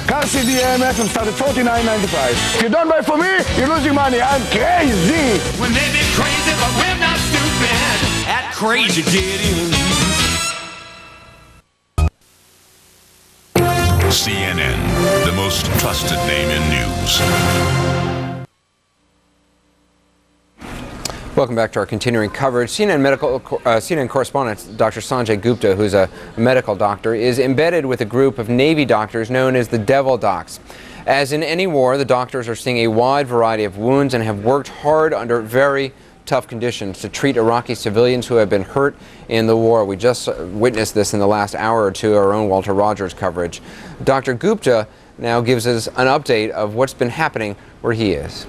Car CD FM started $49.95. If you don't buy for me, you're losing money. I'm crazy. We may be crazy, but we're not stupid. At Crazy Gideon. CNN, the most trusted name in news. Welcome back to our continuing coverage. CNN correspondent Dr. Sanjay Gupta, who's a medical doctor, is embedded with a group of Navy doctors known as the Devil Docs. As in any war, the doctors are seeing a wide variety of wounds and have worked hard under very tough conditions to treat Iraqi civilians who have been hurt in the war. We just witnessed this in the last hour or two, our own Walter Rogers coverage. Dr. Gupta now gives us an update of what's been happening where he is.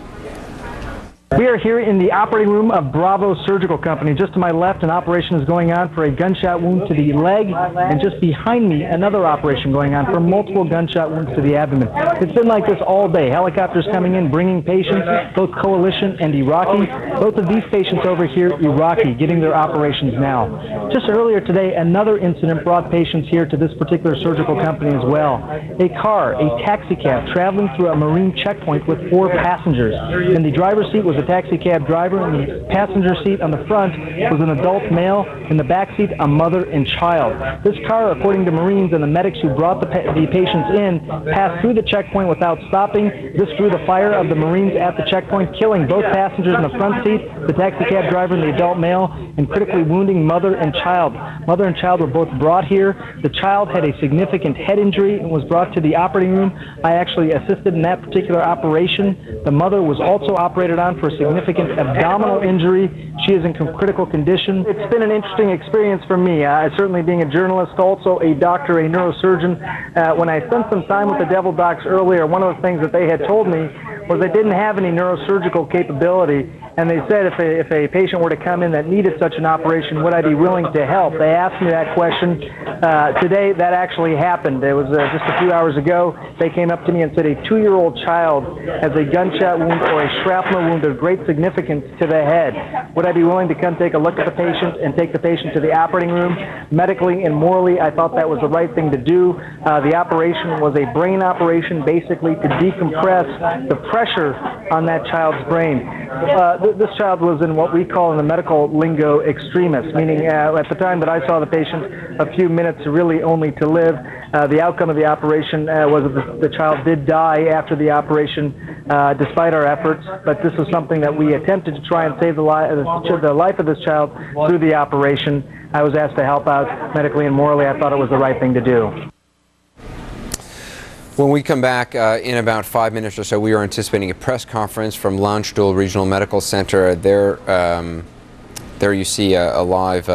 We are here in the operating room of Bravo Surgical Company. Just to my left, an operation is going on for a gunshot wound to the leg, and just behind me, another operation going on for multiple gunshot wounds to the abdomen. It's been like this all day. Helicopters coming in, bringing patients, both coalition and Iraqi. Both of these patients over here, Iraqi, getting their operations now. Just earlier today, another incident brought patients here to this particular surgical company as well. A car, a taxi cab, traveling through a Marine checkpoint with 4 passengers. In the driver's seat was a taxi cab driver. In the passenger seat on the front was an adult male. In the back seat, a mother and child. This car, according to Marines and the medics who brought the patients in, passed through the checkpoint without stopping. This drew the fire of the Marines at the checkpoint, killing both passengers in the front seat, the taxi cab driver and the adult male, and critically wounding mother and child. Mother and child were both brought here. The child had a significant head injury and was brought to the operating room. I actually assisted in that particular operation. The mother was also operated on for significant abdominal injury. She is in critical condition. It's been an interesting experience for me. Certainly being a journalist, also a doctor, a neurosurgeon. When I spent some time with the Devil Docs earlier, one of the things that they had told me was they didn't have any neurosurgical capability, and they said if a patient were to come in that needed such an operation, would I be willing to help? They asked me that question. Today, that actually happened. It was just a few hours ago. They came up to me and said a 2-year-old child has a gunshot wound or a shrapnel wound of great significance to the head. Would I be willing to come take a look at the patient and take the patient to the operating room? Medically and morally, I thought that was the right thing to do. The operation was a brain operation, basically to decompress the pressure on that child's brain. This child was in what we call in the medical lingo extremis, meaning at the time that I saw the patient, a few minutes really only to live. The outcome of the operation was that the child did die after the operation, despite our efforts, but this was something that we attempted to try and save the life of this child through the operation. I was asked to help out medically and morally. I thought it was the right thing to do. When we come back in about 5 minutes or so, we are anticipating a press conference from Landstuhl Regional Medical Center. There you see a live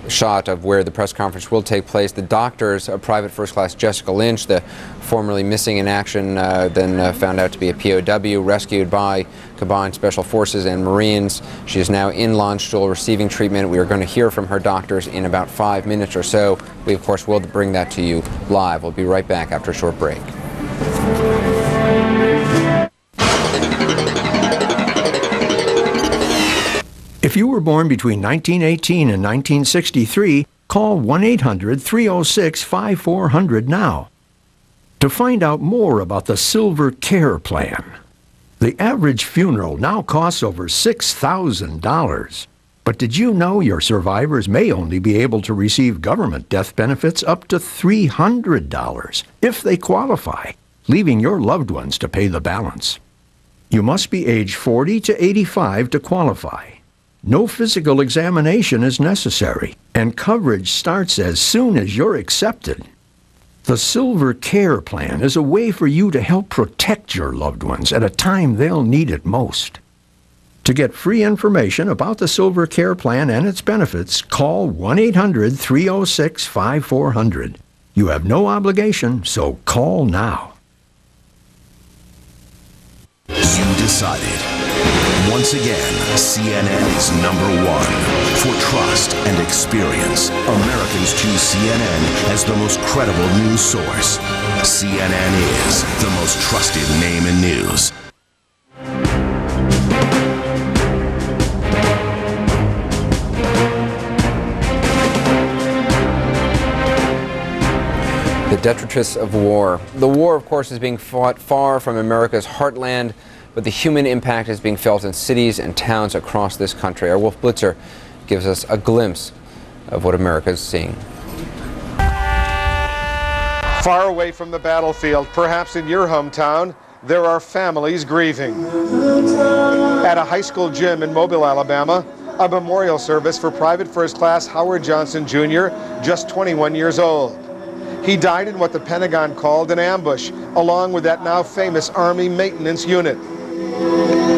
shot of where the press conference will take place. The doctors, Private First Class Jessica Lynch, the formerly missing in action, then found out to be a POW, rescued by Combined Special Forces and Marines. She is now in Landstuhl receiving treatment. We are going to hear from her doctors in about 5 minutes or so. We, of course, will bring that to you live. We'll be right back after a short break. If you were born between 1918 and 1963, call 1-800-306-5400 now to find out more about the Silver Care Plan. The average funeral now costs over $6,000. But did you know your survivors may only be able to receive government death benefits up to $300 if they qualify? leaving your loved ones to pay the balance. You must be age 40 to 85 to qualify. No physical examination is necessary, and coverage starts as soon as you're accepted. The Silver Care Plan is a way for you to help protect your loved ones at a time they'll need it most. To get free information about the Silver Care Plan and its benefits, call 1-800-306-5400. You have no obligation, so call now. You decided. Once again, CNN is #1. For trust and experience, Americans choose CNN as the most credible news source. CNN is the most trusted name in news. The detritus of war. The war, of course, is being fought far from America's heartland, but the human impact is being felt in cities and towns across this country. Our Wolf Blitzer gives us a glimpse of what America is seeing. Far away from the battlefield, perhaps in your hometown, there are families grieving. At a high school gym in Mobile, Alabama, a memorial service for Private First Class Howard Johnson Jr., just 21 years old. He died in what the Pentagon called an ambush, along with that now famous Army maintenance unit.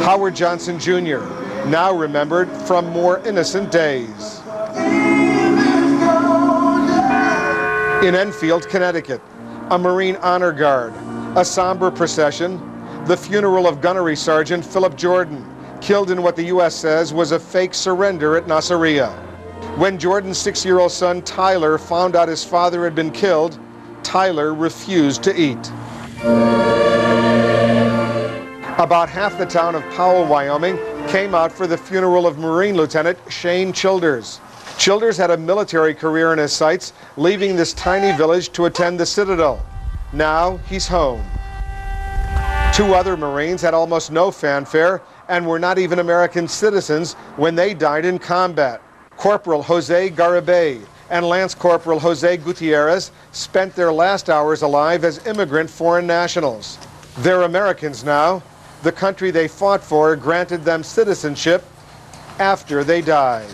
Howard Johnson Jr., now remembered from more innocent days. In Enfield, Connecticut, a Marine Honor Guard, a somber procession, the funeral of Gunnery Sergeant Philip Jordan, killed in what the U.S. says was a fake surrender at Nasiriyah. When Jordan's 6-year-old son Tyler found out his father had been killed, Tyler refused to eat. About half the town of Powell, Wyoming, came out for the funeral of Marine Lieutenant Shane Childers. Childers had a military career in his sights, leaving this tiny village to attend the Citadel. Now he's home. 2 other Marines had almost no fanfare and were not even American citizens when they died in combat. Corporal Jose Garibay and Lance Corporal Jose Gutierrez spent their last hours alive as immigrant foreign nationals. They're Americans now. The country they fought for granted them citizenship after they died.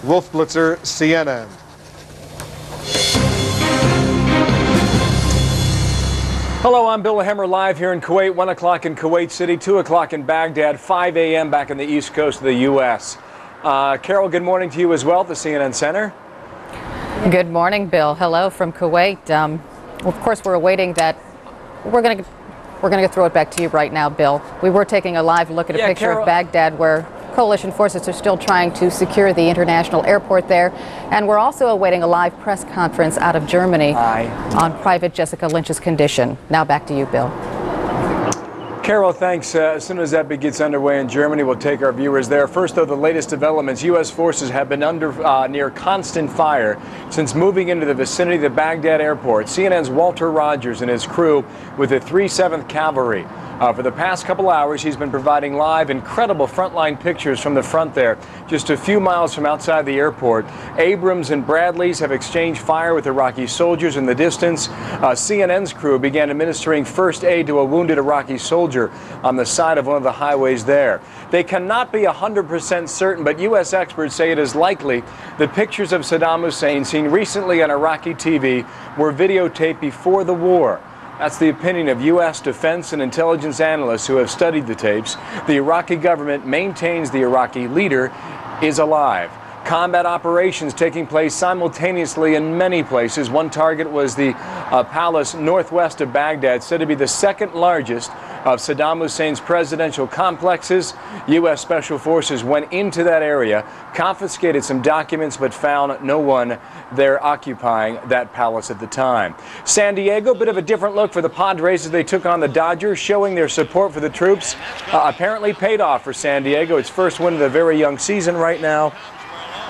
Wolf Blitzer, CNN. Hello, I'm Bill Hemmer, live here in Kuwait, 1 o'clock in Kuwait City, 2 o'clock in Baghdad, 5 a.m. back on the east coast of the U.S. Carol, good morning to you as well at the CNN Center. Good morning, Bill. Hello from Kuwait. Of course, we're awaiting that. We're going to throw it back to you right now, Bill. We were taking a live look at a picture of Baghdad where coalition forces are still trying to secure the international airport there. And we're also awaiting a live press conference out of Germany on Private Jessica Lynch's condition. Now back to you, Bill. Carol, thanks. As soon as that gets underway in Germany, we'll take our viewers there. First, though, the latest developments. U.S. forces have been under near constant fire since moving into the vicinity of the Baghdad airport. CNN's Walter Rogers and his crew with the 307th Cavalry. For the past couple hours, he's been providing live, incredible frontline pictures from the front there, just a few miles from outside the airport. Abrams and Bradleys have exchanged fire with Iraqi soldiers in the distance. CNN's crew began administering first aid to a wounded Iraqi soldier on the side of one of the highways there. They cannot be 100% certain, but U.S. experts say it is likely that pictures of Sadaam Hussein seen recently on Iraqi TV were videotaped before the war. That's the opinion of U.S. defense and intelligence analysts who have studied the tapes. The Iraqi government maintains the Iraqi leader is alive. Combat operations taking place simultaneously in many places. One target was the palace northwest of Baghdad, said to be the second largest of Saddam Hussein's presidential complexes. U.S. Special Forces went into that area, confiscated some documents, but found no one there occupying that palace at the time. San Diego, bit of a different look for the Padres as they took on the Dodgers, showing their support for the troops. Apparently paid off for San Diego. Its first win of the very young season right now.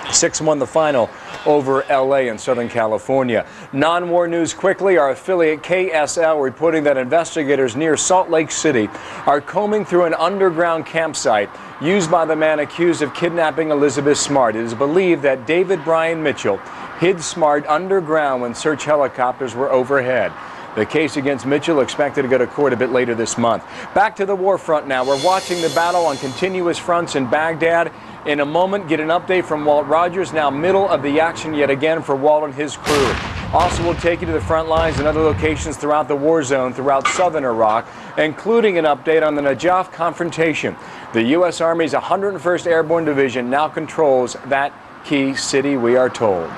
6-1 the final over L.A. in Southern California. Non-war news quickly. Our affiliate KSL reporting that investigators near Salt Lake City are combing through an underground campsite used by the man accused of kidnapping Elizabeth Smart. It is believed that David Brian Mitchell hid Smart underground when search helicopters were overhead. The case against Mitchell expected to go to court a bit later this month. Back to the war front now. We're watching the battle on continuous fronts in Baghdad. In a moment, get an update from Walt Rogers, now middle of the action yet again for Walt and his crew. Also, we'll take you to the front lines and other locations throughout the war zone throughout southern Iraq, including an update on the Najaf confrontation. The U.S. Army's 101st Airborne Division now controls that key city, we are told.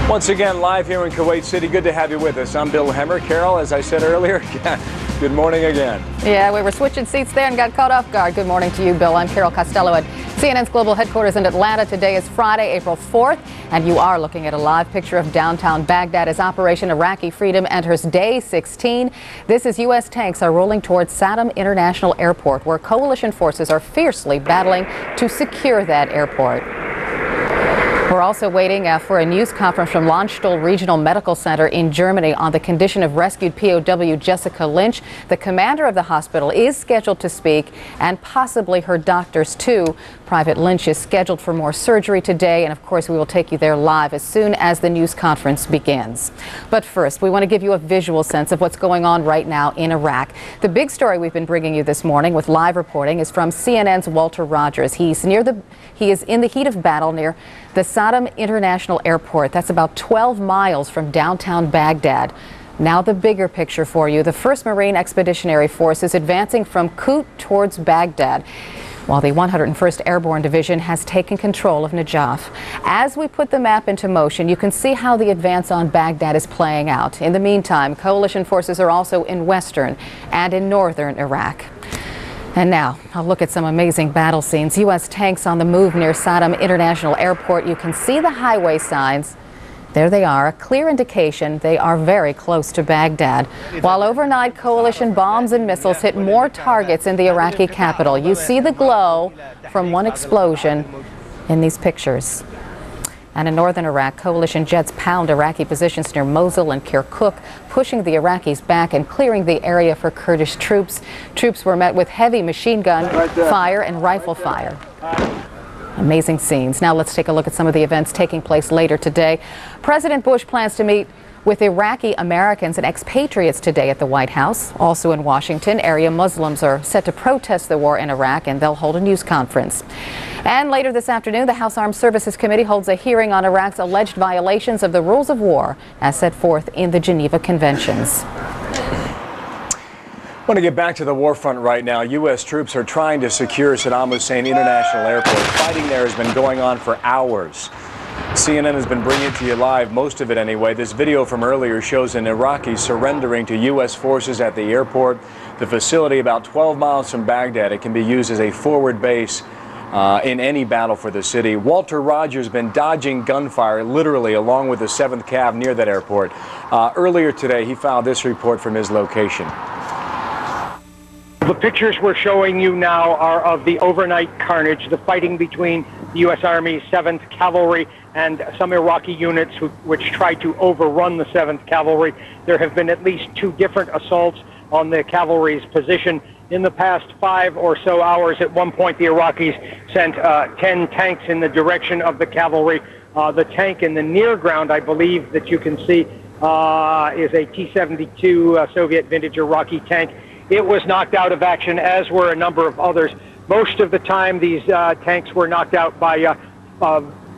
Once again, live here in Kuwait City. Good to have you with us. I'm Bill Hemmer. Carol, as I said earlier, good morning again. Yeah, we were switching seats there and got caught off guard. Good morning to you, Bill. I'm Carol Costello at CNN's global headquarters in Atlanta. Today is Friday, April 4th, and you are looking at a live picture of downtown Baghdad as Operation Iraqi Freedom enters day 16. This is U.S. tanks are rolling towards Sadaam International Airport, where coalition forces are fiercely battling to secure that airport. We're also waiting for a news conference from Landstuhl Regional Medical Center in Germany on the condition of rescued POW Jessica Lynch. The commander of the hospital is scheduled to speak, and possibly her doctors too. Private Lynch is scheduled for more surgery today, and of course we will take you there live as soon as the news conference begins. But first, we want to give you a visual sense of what's going on right now in Iraq. The big story we've been bringing you this morning with live reporting is from CNN's Walter Rogers. He is in the heat of battle near the Sadaam International Airport. That's about 12 miles from downtown Baghdad. Now the bigger picture for you. The 1st Marine Expeditionary Force is advancing from Kut towards Baghdad, while the 101st Airborne Division has taken control of Najaf. As we put the map into motion, you can see how the advance on Baghdad is playing out. In the meantime, coalition forces are also in western and in northern Iraq. And now, a look at some amazing battle scenes. U.S. tanks on the move near Sadaam International Airport. You can see the highway signs. There they are, a clear indication they are very close to Baghdad. While overnight coalition bombs and missiles hit more targets in the Iraqi capital. You see the glow from one explosion in these pictures. And in northern Iraq, coalition jets pound Iraqi positions near Mosul and Kirkuk, pushing the Iraqis back and clearing the area for Kurdish troops. Troops were met with heavy machine gun fire and rifle fire. Amazing scenes. Now let's take a look at some of the events taking place later today. President Bush plans to meet with Iraqi Americans and expatriates today at the White House. Also in Washington, area Muslims are set to protest the war in Iraq, and they'll hold a news conference. And later this afternoon, the House Armed Services Committee holds a hearing on Iraq's alleged violations of the rules of war as set forth in the Geneva Conventions. I want to get back to the war front right now. U.S. troops are trying to secure Sadaam Hussein International Airport. Fighting there has been going on for hours. CNN has been bringing it to you live, most of it anyway. This video from earlier shows an Iraqi surrendering to U.S. forces at the airport. The facility about 12 miles from Baghdad. It can be used as a forward base in any battle for the city. Walter Rogers has been dodging gunfire, literally, along with the 7th Cav near that airport. Earlier today, he filed this report from his location. The pictures we're showing you now are of the overnight carnage, the fighting between the U.S. Army 7th Cavalry and some Iraqi units which tried to overrun the 7th Cavalry. There have been at least 2 different assaults on the cavalry's position. In the past 5 or so hours, at one point the Iraqis sent 10 tanks in the direction of the cavalry. The tank in the near ground, I believe, that you can see is a T-72 Soviet vintage Iraqi tank. It was knocked out of action, as were a number of others. Most of the time, these tanks were knocked out by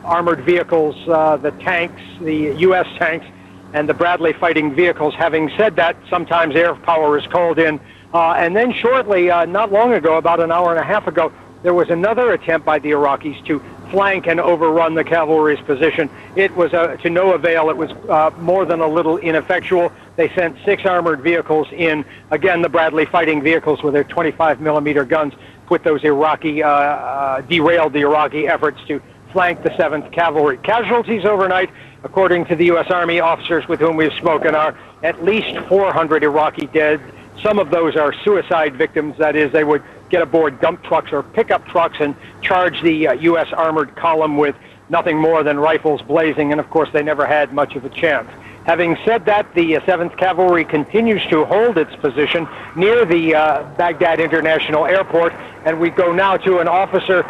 armored vehicles, the tanks, the U.S. tanks, and the Bradley fighting vehicles. Having said that, sometimes air power is called in. And then shortly, not long ago, about an hour and a half ago, there was another attempt by the Iraqis to flank and overrun the cavalry's position. It was to no avail. It was more than a little ineffectual. They sent 6 armored vehicles in. Again, the Bradley fighting vehicles with their 25mm guns put those derailed the Iraqi efforts to flank the 7th Cavalry. Casualties overnight, according to the U.S. Army officers with whom we've spoken, are at least 400 Iraqi dead. Some of those are suicide victims. That is, they would get aboard dump trucks or pickup trucks and charge the U.S. armored column with nothing more than rifles blazing, and of course they never had much of a chance. Having said that, the 7th Cavalry continues to hold its position near the Baghdad International Airport, and we go now to an officer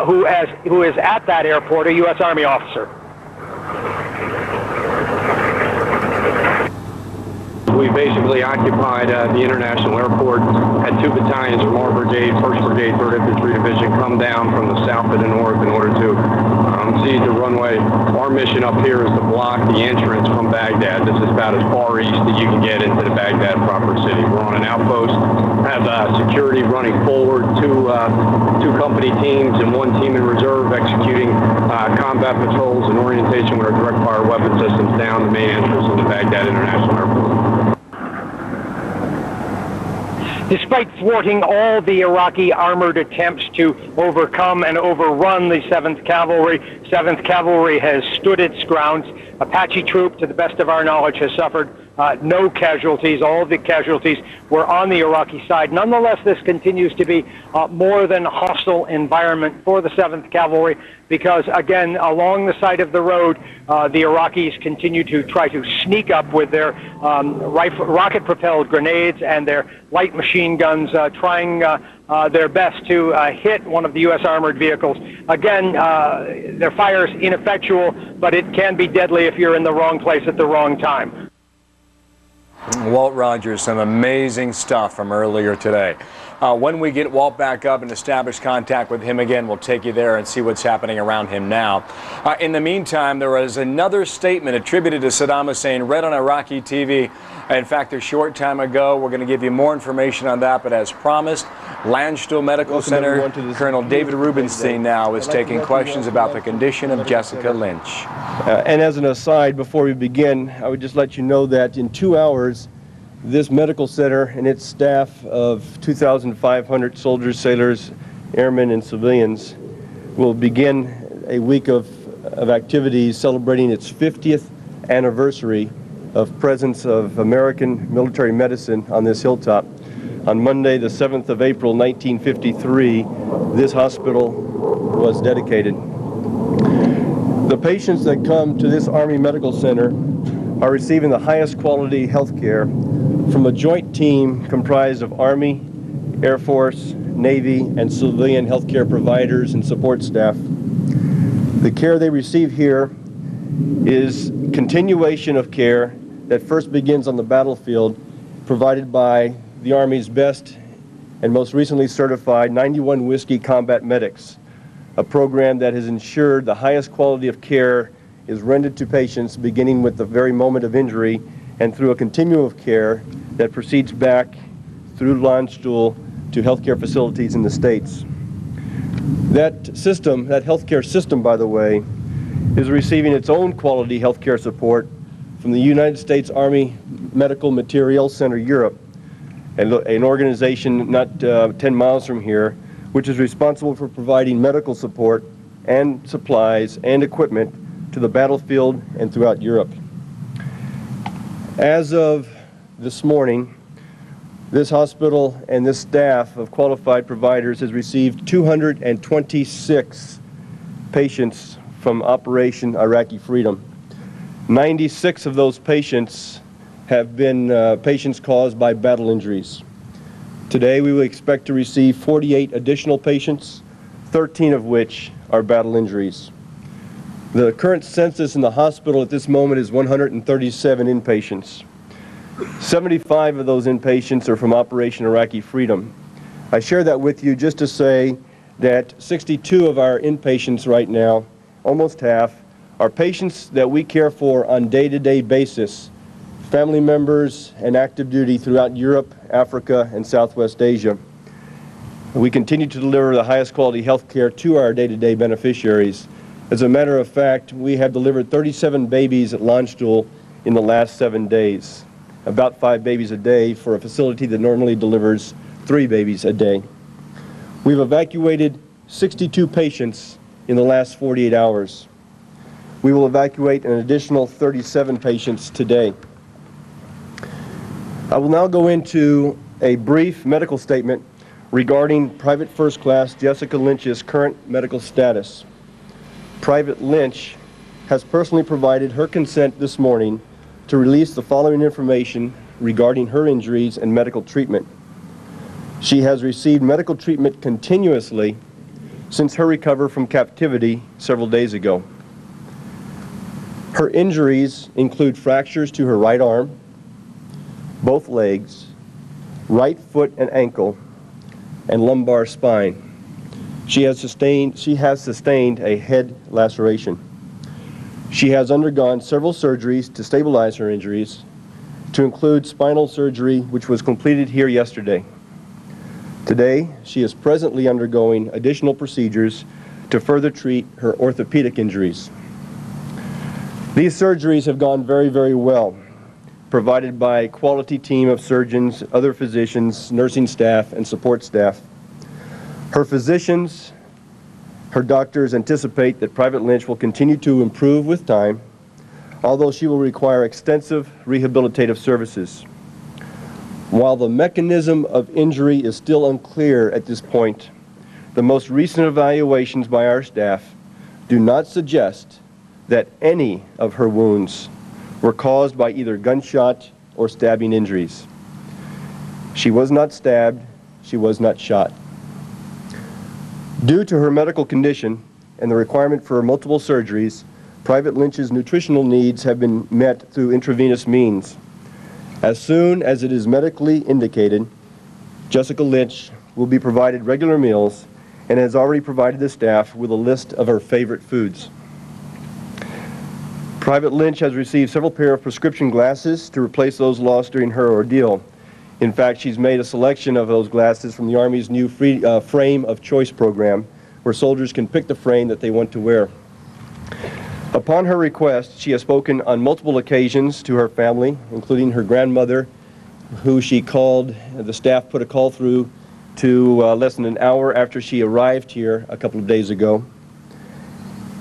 who is at that airport, a U.S. Army officer. We basically occupied the international airport, had 2 battalions from our brigade, 1st Brigade, 3rd Infantry Division, come down from the south to the north in order to seize the runway. Our mission up here is to block the entrance from Baghdad. This is about as far east that you can get into the Baghdad proper city. We're on an outpost, have security running forward, two company teams and 1 team in reserve executing combat patrols and orientation with our direct fire weapon systems down the main entrance of the Baghdad International Airport. Despite thwarting all the Iraqi armored attempts to overcome and overrun the 7th Cavalry, 7th Cavalry has stood its grounds. Apache troop, to the best of our knowledge, has suffered no casualties. All of the casualties were on the Iraqi side. Nonetheless, this continues to be more than a hostile environment for the 7th Cavalry because, again, along the side of the road, the Iraqis continue to try to sneak up with their rocket-propelled grenades and their light machine guns, trying their best to hit one of the U.S. armored vehicles. Again, their fire is ineffectual, but it can be deadly if you're in the wrong place at the wrong time. Walt Rogers, some amazing stuff from earlier today. When we get Walt back up and establish contact with him again, we'll take you there and see what's happening around him now. In the meantime, there was another statement attributed to Sadaam Hussein read on Iraqi TV. In fact, a short time ago, we're going to give you more information on that, but as promised, Landstuhl Medical Center Colonel David Rubenstein now is taking questions about the condition of Jessica Lynch. And as an aside, before we begin, I would just let you know that in 2 hours, this medical center and its staff of 2,500 soldiers, sailors, airmen, and civilians will begin a week of activities celebrating its 50th anniversary of presence of American military medicine on this hilltop. On Monday, the 7th of April, 1953, this hospital was dedicated. The patients that come to this Army Medical Center are receiving the highest quality health care from a joint team comprised of Army, Air Force, Navy, and civilian healthcare providers and support staff. The care they receive here is continuation of care that first begins on the battlefield, provided by the Army's best and most recently certified 91 Whiskey Combat Medics, a program that has ensured the highest quality of care is rendered to patients beginning with the very moment of injury and through a continuum of care that proceeds back through Landstuhl to healthcare facilities in the States. That system, that healthcare system, by the way, is receiving its own quality healthcare support from the United States Army Medical Materials Center Europe, an organization not 10 miles from here, which is responsible for providing medical support and supplies and equipment to the battlefield and throughout Europe. As of this morning, this hospital and this staff of qualified providers has received 226 patients from Operation Iraqi Freedom. 96 of those patients have been patients caused by battle injuries. Today we will expect to receive 48 additional patients, 13 of which are battle injuries. The current census in the hospital at this moment is 137 inpatients. 75 of those inpatients are from Operation Iraqi Freedom. I share that with you just to say that 62 of our inpatients right now, almost half, are patients that we care for on day-to-day basis, family members and active duty throughout Europe, Africa, and Southwest Asia. We continue to deliver the highest quality health care to our day-to-day beneficiaries. As a matter of fact, we have delivered 37 babies at Landstuhl in the last 7 days, about 5 babies a day for a facility that normally delivers 3 babies a day. We've evacuated 62 patients in the last 48 hours. We will evacuate an additional 37 patients today. I will now go into a brief medical statement regarding Private First Class Jessica Lynch's current medical status. Private Lynch has personally provided her consent this morning to release the following information regarding her injuries and medical treatment. She has received medical treatment continuously since her recovery from captivity several days ago. Her injuries include fractures to her right arm, both legs, right foot and ankle, and lumbar spine. She has sustained a head laceration. She has undergone several surgeries to stabilize her injuries, to include spinal surgery, which was completed here yesterday. Today, she is presently undergoing additional procedures to further treat her orthopedic injuries. These surgeries have gone very, very well, provided by a quality team of surgeons, other physicians, nursing staff, and support staff. Her physicians, her doctors anticipate that Private Lynch will continue to improve with time, although she will require extensive rehabilitative services. While the mechanism of injury is still unclear at this point, the most recent evaluations by our staff do not suggest that any of her wounds were caused by either gunshot or stabbing injuries. She was not stabbed, she was not shot. Due to her medical condition and the requirement for multiple surgeries, Private Lynch's nutritional needs have been met through intravenous means. As soon as it is medically indicated, Jessica Lynch will be provided regular meals and has already provided the staff with a list of her favorite foods. Private Lynch has received several pairs of prescription glasses to replace those lost during her ordeal. In fact, she's made a selection of those glasses from the Army's new Frame of Choice program, where soldiers can pick the frame that they want to wear. Upon her request, she has spoken on multiple occasions to her family, including her grandmother, who she called, the staff put a call through to less than an hour after she arrived here a couple of days ago.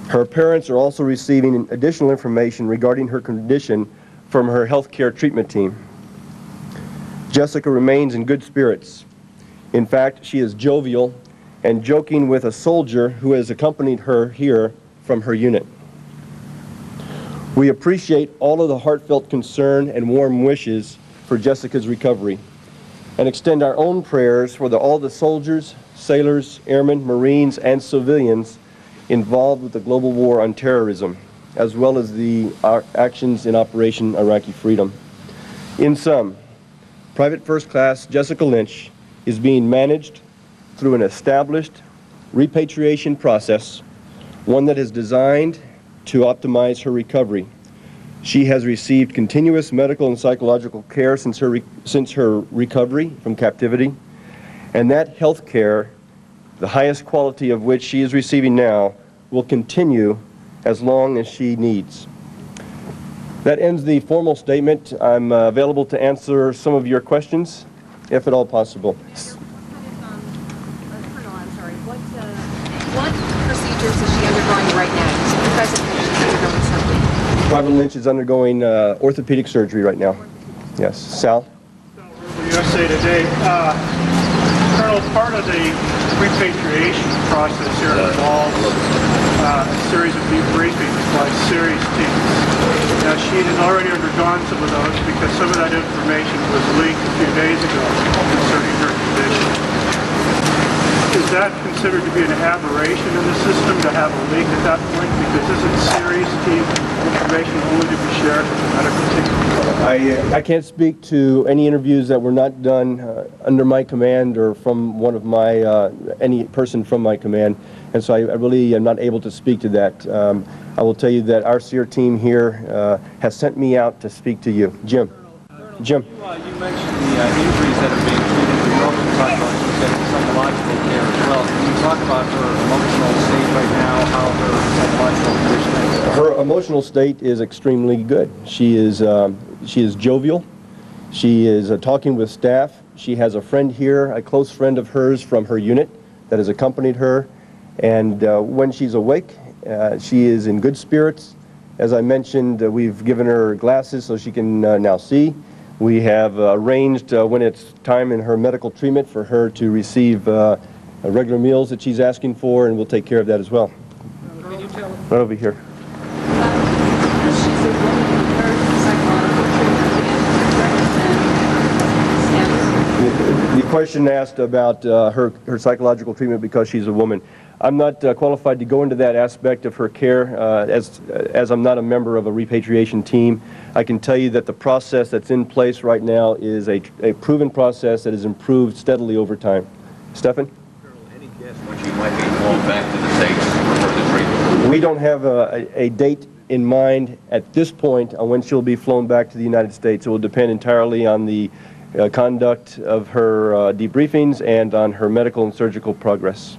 Her parents are also receiving additional information regarding her condition from her healthcare treatment team. Jessica remains in good spirits. In fact, she is jovial and joking with a soldier who has accompanied her here from her unit. We appreciate all of the heartfelt concern and warm wishes for Jessica's recovery and extend our own prayers for all the soldiers, sailors, airmen, Marines, and civilians involved with the global war on terrorism, as well as the actions in Operation Iraqi Freedom. In sum, Private First Class Jessica Lynch is being managed through an established repatriation process, one that is designed to optimize her recovery. She has received continuous medical and psychological care since her recovery from captivity, and that health care, the highest quality of which she is receiving now, will continue as long as she needs. That ends the formal statement. I'm available to answer some of your questions, if at all possible. Colonel, I'm sorry. What procedures is she undergoing right now? You guys have mentioned she's undergoing something. Private Lynch is undergoing orthopedic surgery right now. Yes. Sal? USA Today. Colonel, part of the repatriation process here involves a series of debriefings by series teams. Now, she has already undergone some of those because some of that information was leaked a few days ago concerning her condition. Is that considered to be an aberration in the system to have a leak at that point? Because isn't series team information only to be shared with the medical team? I can't speak to any interviews that were not done under my command or from one of my, any person from my command. And so I really am not able to speak to that. I will tell you that our SEER team here has sent me out to speak to you. Jim. Jim. You mentioned the injuries that are being treated. You also talked about she's getting psychological care as well. Can you talk about her emotional state right now, how her psychological condition is? Her emotional state is extremely good. She is jovial. She is talking with staff. She has a friend here, a close friend of hers from her unit that has accompanied her. And when she's awake, she is in good spirits. As I mentioned, we've given her glasses so she can now see. We have arranged when it's time in her medical treatment for her to receive regular meals that she's asking for, and we'll take care of that as well. Right over here. She's a woman, her psychological question asked about her psychological treatment because she's a woman. I'm not qualified to go into that aspect of her care as I'm not a member of a repatriation team. I can tell you that the process that's in place right now is a proven process that has improved steadily over time. Stefan? Any guess when she might be flown back to the States for further treatment? We don't have a date in mind at this point on when she'll be flown back to the United States. It will depend entirely on the conduct of her debriefings and on her medical and surgical progress.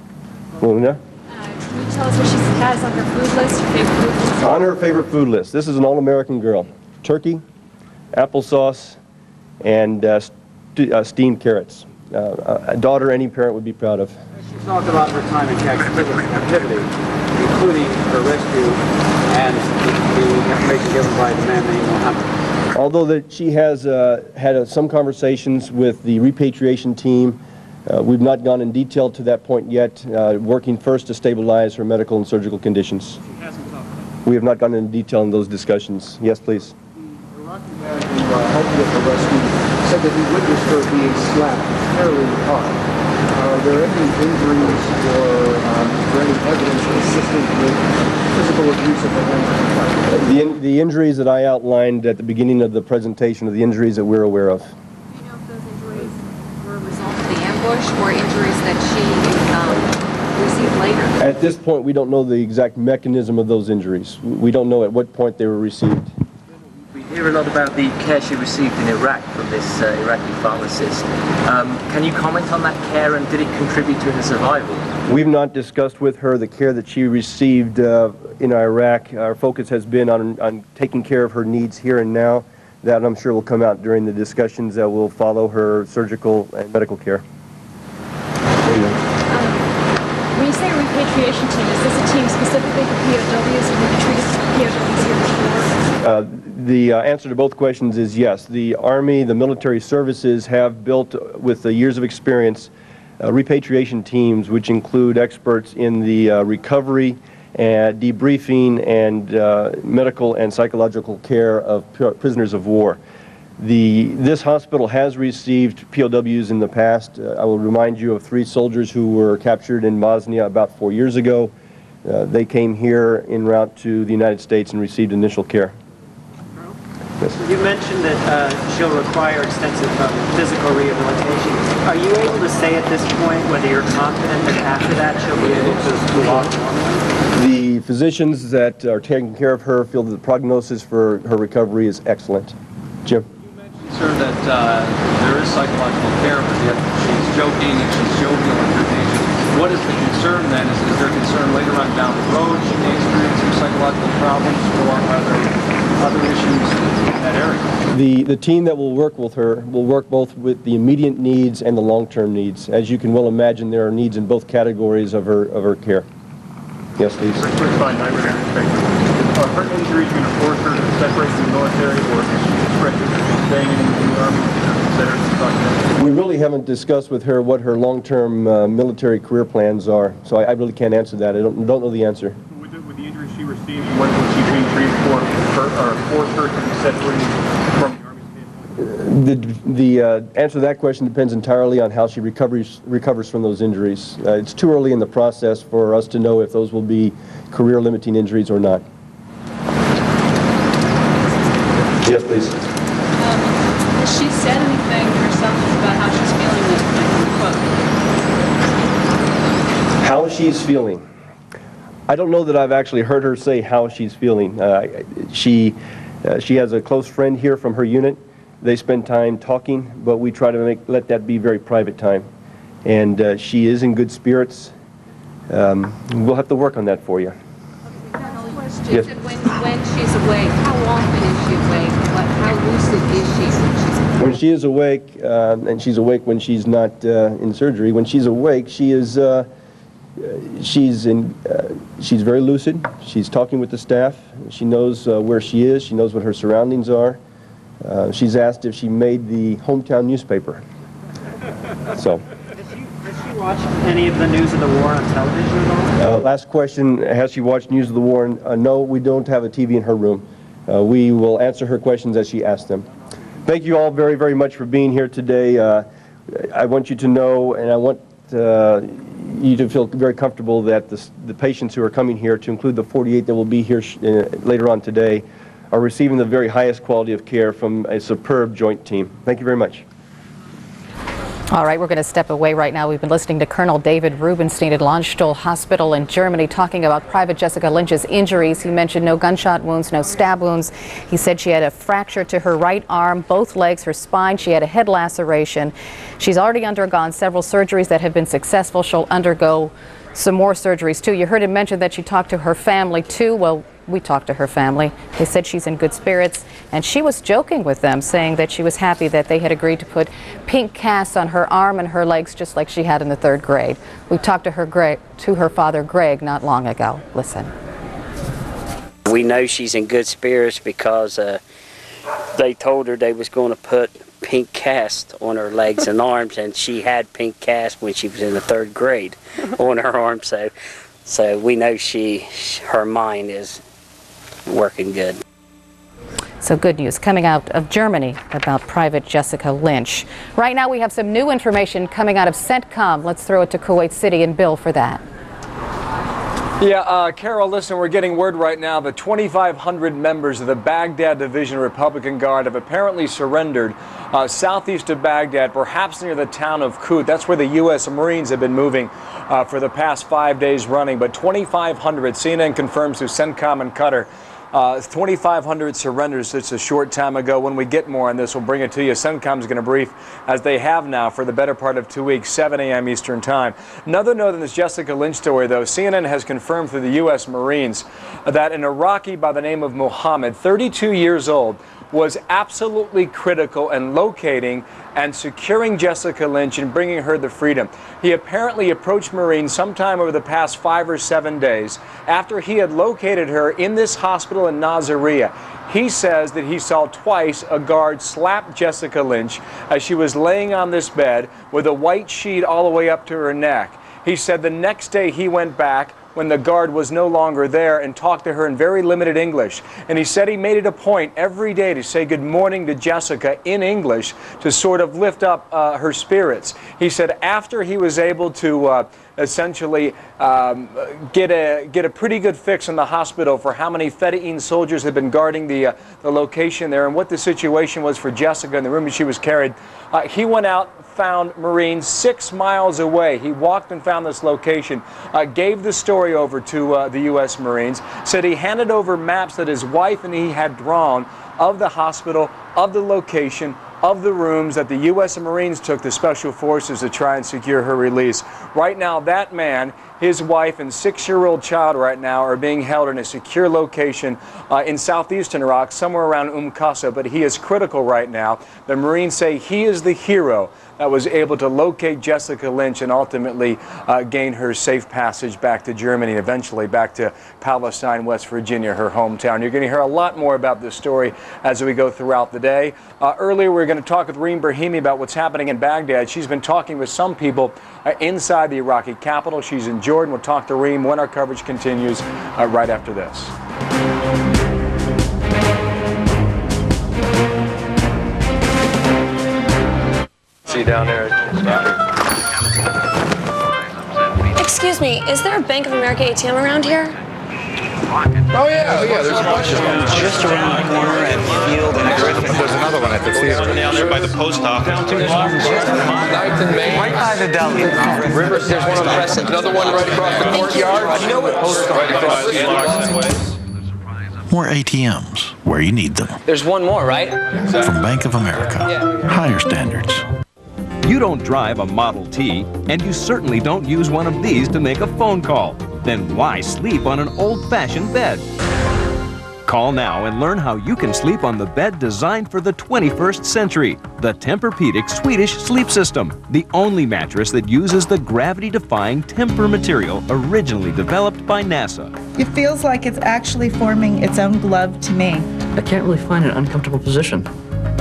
Luna? Can you tell us what she has on her food list, her favorite food list? On her favorite food list, this is an all-American girl. Turkey, applesauce, and steamed carrots. A daughter any parent would be proud of. She talked about her time in captivity, including her rescue and the information given by the man named Mohammed. Although that she has had some conversations with the repatriation team, we've not gone in detail to that point yet, working first to stabilize her medical and surgical conditions. She hasn't talked about it. We have not gone into detail in those discussions. Yes, please. The Iraqi man who helped with the rescue said that he witnessed her being slapped fairly hard. Are there any injuries or any evidence consistent with physical abuse of the hands? The injuries that I outlined at the beginning of the presentation are the injuries that we're aware of. Do you know if those injuries were a result of the ambush or injuries that she received later? At this point, we don't know the exact mechanism of those injuries. We don't know at what point they were received. We hear a lot about the care she received in Iraq from this Iraqi pharmacist. Can you comment on that care, and did it contribute to her survival? We've not discussed with her the care that she received in Iraq. Our focus has been on taking care of her needs here and now. That I'm sure will come out during the discussions that will follow her surgical and medical care. When you say repatriation team, is this a team specifically for POWs? Have you treated POWs here before? The answer to both questions is yes. The Army, the military services have built, with the years of experience, repatriation teams which include experts in the recovery and debriefing and medical and psychological care of prisoners of war. This hospital has received POWs in the past. I will remind you of 3 soldiers who were captured in Bosnia about 4 years ago. They came here en route to the United States and received initial care. Yes. You mentioned that she'll require extensive physical rehabilitation. Are you able to say at this point whether you're confident that after that she'll be able to walk normally? The physicians that are taking care of her feel that the prognosis for her recovery is excellent. Jim? Sir, that there is psychological care, but yet she's joking and she's jovial in her nature. What is the concern then? Is there concern later on down the road she may experience some psychological problems, or are there other issues in that area? The team that will work with her will work both with the immediate needs and the long-term needs. As you can well imagine, there are needs in both categories of her care. Yes, please. Her injuries going to force her to separate from the military, or is she expected to stay in the Army? We really haven't discussed with her what her long-term military career plans are, so I really can't answer that. I don't know the answer. With the injuries she received, what would she being treated for force her to be separated from the Army? The answer to that question depends entirely on how she recovers from those injuries. It's too early in the process for us to know if those will be career-limiting injuries or not. Yes, please. Has she said anything herself about how she's feeling with How she's feeling? I don't know that I've actually heard her say how she's feeling. She has a close friend here from her unit. They spend time talking, but we try to let that be very private time. And she is in good spirits. We'll have to work on that for you. Yes. When she's awake, how often is she awake? How lucid is she when she's awake? When she's awake, and she's awake when she's not in surgery. When she's awake, she is she's very lucid. She's talking with the staff. She knows where she is. She knows what her surroundings are. She's asked if she made the hometown newspaper. So. Has she watched any of the news of the war on television at all? Last question, has she watched News of the War? No, we don't have a TV in her room. We will answer her questions as she asks them. Thank you all very, very much for being here today. I want you to know, and I want you to feel very comfortable that the patients who are coming here, to include the 48 that will be here later on today, are receiving the very highest quality of care from a superb joint team. Thank you very much. All right, we're going to step away right now. We've been listening to Colonel David Rubenstein at Landstuhl Hospital in Germany talking about Private Jessica Lynch's injuries. He mentioned no gunshot wounds, no stab wounds. He said she had a fracture to her right arm, both legs, her spine. She had a head laceration. She's already undergone several surgeries that have been successful. She'll undergo some more surgeries too. You heard him mention that she talked to her family too. Well, we talked to her family. They said she's in good spirits, and she was joking with them, saying that she was happy that they had agreed to put pink casts on her arm and her legs just like she had in the 3rd grade. We talked to her father Greg not long ago. Listen. We know she's in good spirits because they told her they was going to put pink cast on her legs and arms, and she had pink cast when she was in the 3rd grade on her arm, so we know her mind is working good. So good news coming out of Germany about Private Jessica Lynch. Right now we have some new information coming out of CENTCOM. Let's throw it to Kuwait City and Bill for that. Yeah, Carol, listen, we're getting word right now that 2,500 members of the Baghdad Division Republican Guard have apparently surrendered southeast of Baghdad, perhaps near the town of Kut. That's where the U.S. Marines have been moving for the past 5 days running. But 2,500, CNN confirms through CENTCOM and Qatar, 2,500 surrenders just a short time ago. When we get more on this, we'll bring it to you. CENTCOM is going to brief, as they have now for the better part of 2 weeks, 7 a.m. Eastern Time. Another note on this Jessica Lynch story, though, CNN has confirmed through the U.S. Marines that an Iraqi by the name of Mohammed, 32 years old, was absolutely critical in locating and securing Jessica Lynch and bringing her the freedom. He apparently approached Marines sometime over the past 5 or 7 days after he had located her in this hospital in Nasiriyah. He says that he saw twice a guard slap Jessica Lynch as she was laying on this bed with a white sheet all the way up to her neck. He said the next day he went back when the guard was no longer there and talked to her in very limited English. And he said he made it a point every day to say good morning to Jessica in English to sort of lift up her spirits. He said after he was able to essentially get a pretty good fix in the hospital for how many Fedayeen soldiers had been guarding the location there and what the situation was for Jessica in the room that she was carried, he went out, found Marines 6 miles away. He walked and found this location, gave the story over to the U.S. Marines, said he handed over maps that his wife and he had drawn of the hospital, of the location, of the rooms that the U.S. Marines took to Special Forces to try and secure her release. Right now, that man, his wife, and 6-year-old child right now are being held in a secure location in southeastern Iraq, somewhere around Qasr, but he is critical right now. The Marines say he is the hero that was able to locate Jessica Lynch and ultimately gain her safe passage back to Germany and eventually back to Palestine, West Virginia, her hometown. You're going to hear a lot more about this story as we go throughout the day. Earlier, we were going to talk with Reem Brahimi about what's happening in Baghdad. She's been talking with some people inside the Iraqi capital. She's in Jordan. We'll talk to Reem when our coverage continues right after this. See you down there. Excuse me, is there a Bank of America ATM around here? Oh yeah, there's a bunch of them. Just around the corner at Field and Griffin. There's another one at the theater. Down there by the post office. 9th and Main. Right by the deli. Rivers, there's one on Crescent. Another one right across the courtyard. You know what? Right across the More ATMs where you need them. There's one more, right? From Bank of America. Higher standards. You don't drive a Model T, and you certainly don't use one of these to make a phone call. Then why sleep on an old-fashioned bed? Call now and learn how you can sleep on the bed designed for the 21st century. The Tempur-Pedic Swedish Sleep System, the only mattress that uses the gravity-defying Tempur material originally developed by NASA. It feels like it's actually forming its own glove to me. I can't really find an uncomfortable position.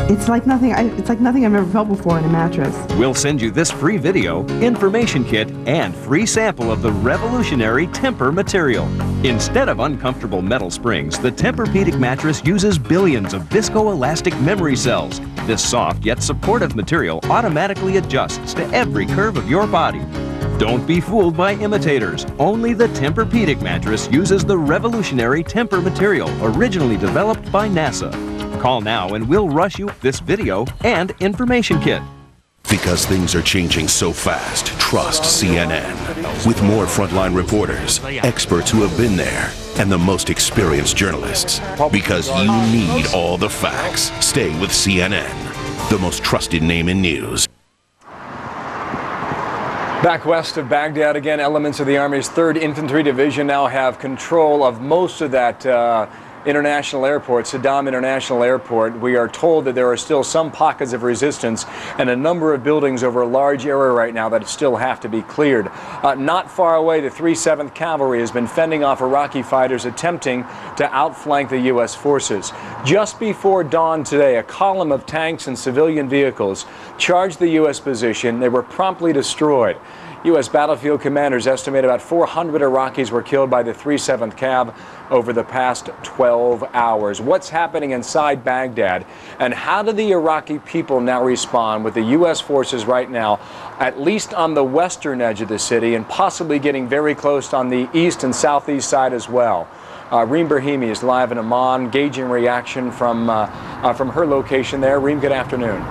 It's like nothing I've ever felt before in a mattress. We'll send you this free video, information kit, and free sample of the revolutionary Tempur material. Instead of uncomfortable metal springs, the Tempur-Pedic mattress uses billions of viscoelastic memory cells This soft yet supportive material automatically adjusts to every curve of your body. Don't be fooled by imitators. Only the Tempur-Pedic mattress uses the revolutionary Tempur material originally developed by NASA. Call now and we'll rush you this video and information kit. Because things are changing so fast, trust CNN. With more frontline reporters, experts who have been there, and the most experienced journalists. Because you need all the facts. Stay with CNN, the most trusted name in news. Back west of Baghdad again, elements of the Army's 3rd Infantry Division now have control of most of that international airport, Sadaam International Airport. We are told that there are still some pockets of resistance and a number of buildings over a large area right now that still have to be cleared. Not far away, the 307th Cavalry has been fending off Iraqi fighters attempting to outflank the U.S. forces. Just before dawn today, a column of tanks and civilian vehicles charged the U.S. position. They were promptly destroyed. U.S. battlefield commanders estimate about 400 Iraqis were killed by the 307th Cav over the past 12 hours. What's happening inside Baghdad, and how do the Iraqi people now respond with the U.S. forces right now, at least on the western edge of the city, and possibly getting very close on the east and southeast side as well? Reem Brahimi is live in Amman, gauging reaction from her location there. Reem, good afternoon.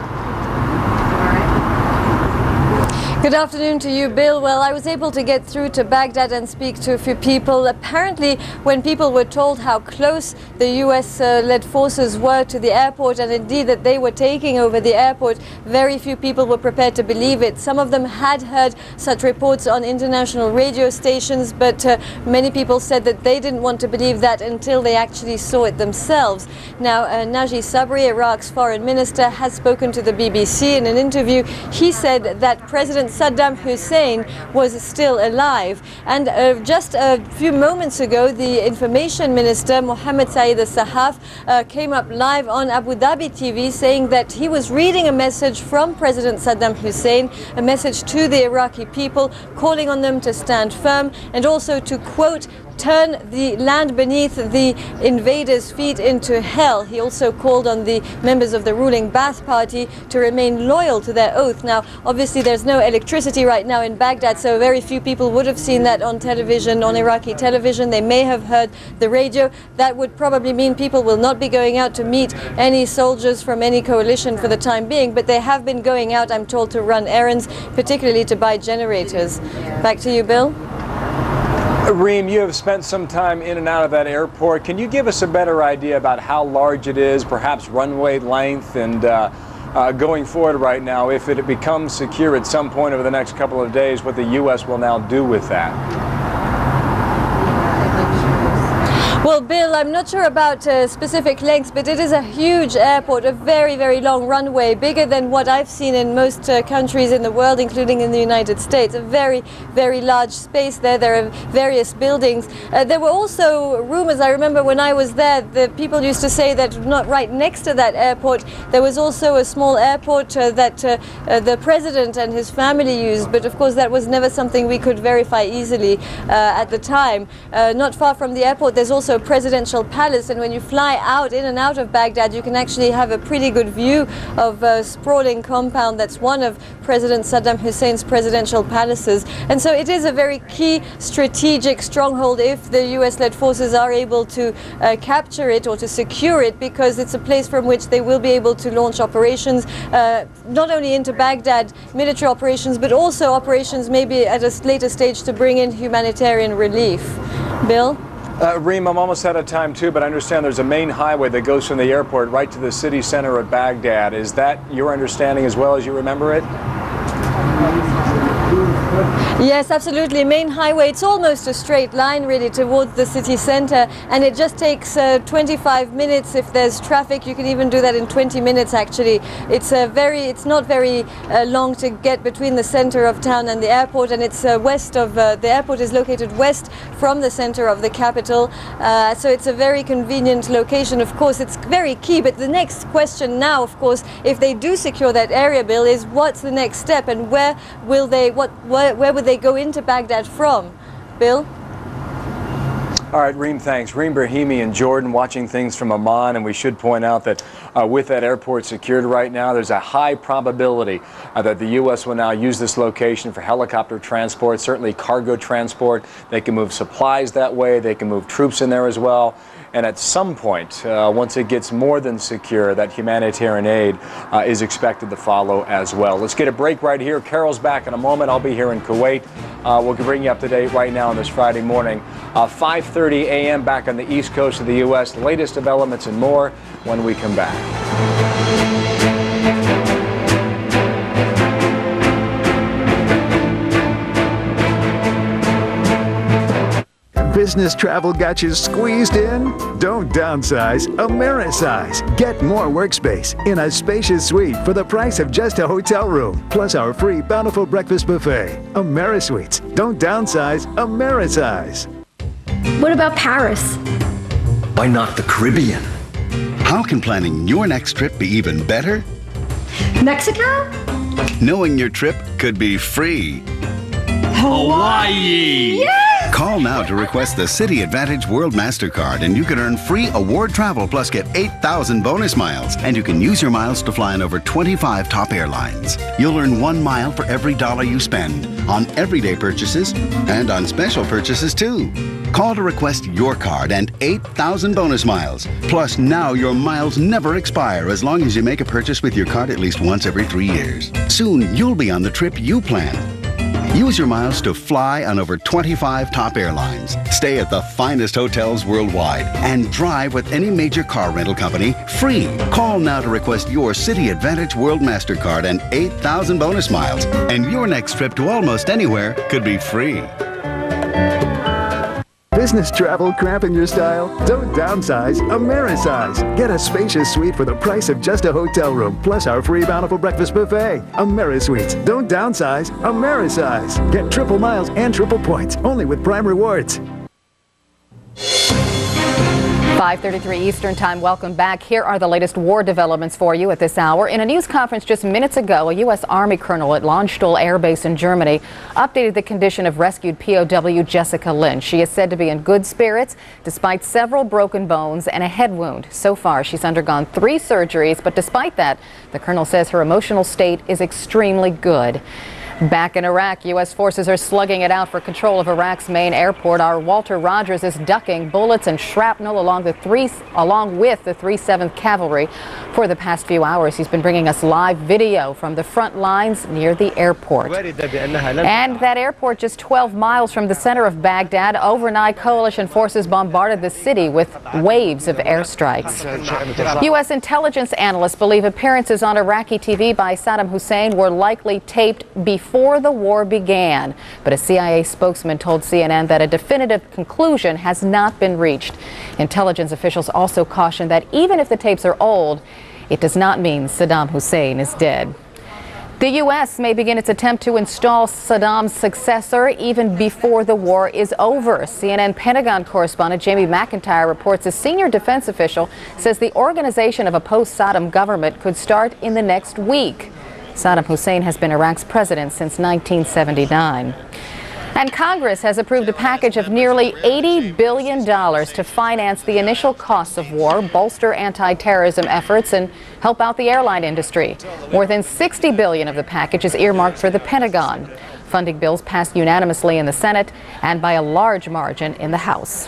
Good afternoon to you, Bill. Well, I was able to get through to Baghdad and speak to a few people. Apparently, when people were told how close the US-led forces were to the airport, and indeed that they were taking over the airport, very few people were prepared to believe it. Some of them had heard such reports on international radio stations, but many people said that they didn't want to believe that until they actually saw it themselves. Now, Naji Sabri, Iraq's foreign minister, has spoken to the BBC in an interview. He said that President Sadaam Hussein was still alive. And just a few moments ago, the information minister, Mohammed Saeed al-Sahaf, came up live on Abu Dhabi TV saying that he was reading a message from President Sadaam Hussein, a message to the Iraqi people, calling on them to stand firm and also to, quote, turn the land beneath the invaders' feet into hell. He also called on the members of the ruling Ba'ath Party to remain loyal to their oath. Now, obviously, there's no electricity right now in Baghdad, so very few people would have seen that on television, on Iraqi television. They may have heard the radio. That would probably mean people will not be going out to meet any soldiers from any coalition for the time being, but they have been going out, I'm told, to run errands, particularly to buy generators. Back to you, Bill. Reem, you have spent some time in and out of that airport. Can you give us a better idea about how large it is, perhaps runway length, and going forward right now, if it becomes secure at some point over the next couple of days, what the U.S. will now do with that? Well, Bill, I'm not sure about specific lengths, but it is a huge airport, a very, very long runway, bigger than what I've seen in most countries in the world, including in the United States. A very, very large space there. There are various buildings. There were also rumors, I remember when I was there, the people used to say that not right next to that airport, there was also a small airport that the president and his family used, but of course that was never something we could verify easily at the time. Not far from the airport, there's also a presidential palace, and when you fly out, in and out of Baghdad, you can actually have a pretty good view of a sprawling compound that's one of President Sadaam Hussein's presidential palaces. And so it is a very key strategic stronghold if the US-led forces are able to capture it or to secure it, because it's a place from which they will be able to launch operations, not only into Baghdad, military operations, but also operations maybe at a later stage to bring in humanitarian relief. Bill? Reem, I'm almost out of time too, but I understand there's a main highway that goes from the airport right to the city center of Baghdad. Is that your understanding as well as you remember it? Yes, absolutely. Main highway, it's almost a straight line really towards the city center, and it just takes 25 minutes if there's traffic. You can even do that in 20 minutes actually. It's not very long to get between the center of town and the airport, and it's west of the airport is located west from the center of the capital, so it's a very convenient location. Of course, it's very key, but the next question now, of course, if they do secure that area, Bill, is what's the next step, and where would they go into Baghdad from? Bill? All right, Reem, thanks. Reem Brahimi and Jordan watching things from Amman, and we should point out that with that airport secured right now, there's a high probability that the U.S. will now use this location for helicopter transport, certainly cargo transport. They can move supplies that way. They can move troops in there as well. And at some point, once it gets more than secure, that humanitarian aid is expected to follow as well. Let's get a break right here. Carol's back in a moment. I'll be here in Kuwait. We'll bring you up to date right now on this Friday morning. 5:30 a.m. back on the East Coast of the U.S. The latest developments and more when we come back. Business travel got you squeezed in? Don't downsize, Amerisize. Get more workspace in a spacious suite for the price of just a hotel room, plus our free bountiful breakfast buffet. AmeriSuites. Don't downsize, Amerisize. What about Paris? Why not the Caribbean? How can planning your next trip be even better? Mexico? Knowing your trip could be free. Hawaii! Yes! Call now to request the City Advantage World MasterCard, and you can earn free award travel plus get 8,000 bonus miles. And you can use your miles to fly on over 25 top airlines. You'll earn 1 mile for every dollar you spend on everyday purchases and on special purchases too. Call to request your card and 8,000 bonus miles. Plus, now your miles never expire as long as you make a purchase with your card at least once every 3 years. Soon, you'll be on the trip you planned. Use your miles to fly on over 25 top airlines, stay at the finest hotels worldwide, and drive with any major car rental company free. Call now to request your City Advantage World MasterCard and 8,000 bonus miles, and your next trip to almost anywhere could be free. Business travel cramping your style? Don't downsize, Amerisize. Get a spacious suite for the price of just a hotel room, plus our free bountiful breakfast buffet. AmeriSuites. Don't downsize, Amerisize. Get triple miles and triple points, only with Prime Rewards. 5:33 Eastern Time. Welcome back. Here are the latest war developments for you at this hour. In a news conference just minutes ago, a U.S. Army colonel at Landstuhl Air Base in Germany updated the condition of rescued POW Jessica Lynch. She is said to be in good spirits despite several broken bones and a head wound. So far, she's undergone 3 surgeries, but despite that, the colonel says her emotional state is extremely good. Back in Iraq, U.S. forces are slugging it out for control of Iraq's main airport. Our Walter Rogers is ducking bullets and shrapnel along with the 307th Cavalry. For the past few hours, he's been bringing us live video from the front lines near the airport. And that airport just 12 miles from the center of Baghdad. Overnight, coalition forces bombarded the city with waves of airstrikes. U.S. intelligence analysts believe appearances on Iraqi TV by Sadaam Hussein were likely taped before the war began. But a CIA spokesman told CNN that a definitive conclusion has not been reached. Intelligence officials also cautioned that even if the tapes are old, it does not mean Saddam Hussein is dead. The U.S. may begin its attempt to install Saddam's successor even before the war is over. CNN Pentagon correspondent Jamie McIntyre reports a senior defense official says the organization of a post-Saddam government could start in the next week. Saddam Hussein has been Iraq's president since 1979. And Congress has approved a package of nearly $80 billion to finance the initial costs of war, bolster anti-terrorism efforts, and help out the airline industry. More than $60 billion of the package is earmarked for the Pentagon. Funding bills passed unanimously in the Senate and by a large margin in the House.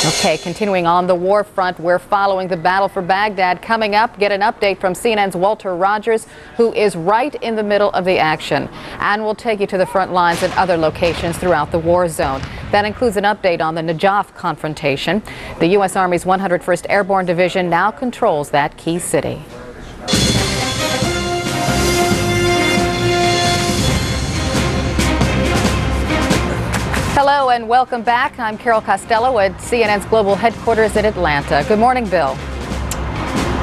Okay, continuing on the war front, we're following the battle for Baghdad. Coming up, get an update from CNN's Walter Rogers, who is right in the middle of the action. And we'll take you to the front lines and other locations throughout the war zone. That includes an update on the Najaf confrontation. The U.S. Army's 101st Airborne Division now controls that key city. Hello and welcome back. I'm Carol Costello at CNN's global headquarters in Atlanta. Good morning, Bill.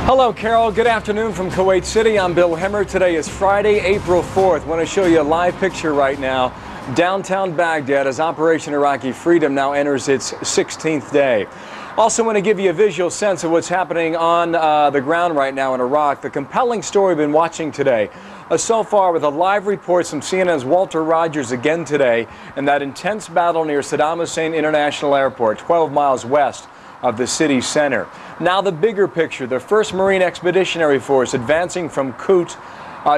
Hello, Carol. Good afternoon from Kuwait City. I'm Bill Hemmer. Today is Friday, April 4th. I want to show you a live picture right now. Downtown Baghdad as Operation Iraqi Freedom now enters its 16th day. Also want to give you a visual sense of what's happening on the ground right now in Iraq. The compelling story we've been watching today So far, with a live report from CNN's Walter Rogers again today, and that intense battle near Sadaam Hussein International Airport, 12 miles west of the city center. Now the bigger picture, the 1st Marine Expeditionary Force advancing from Kut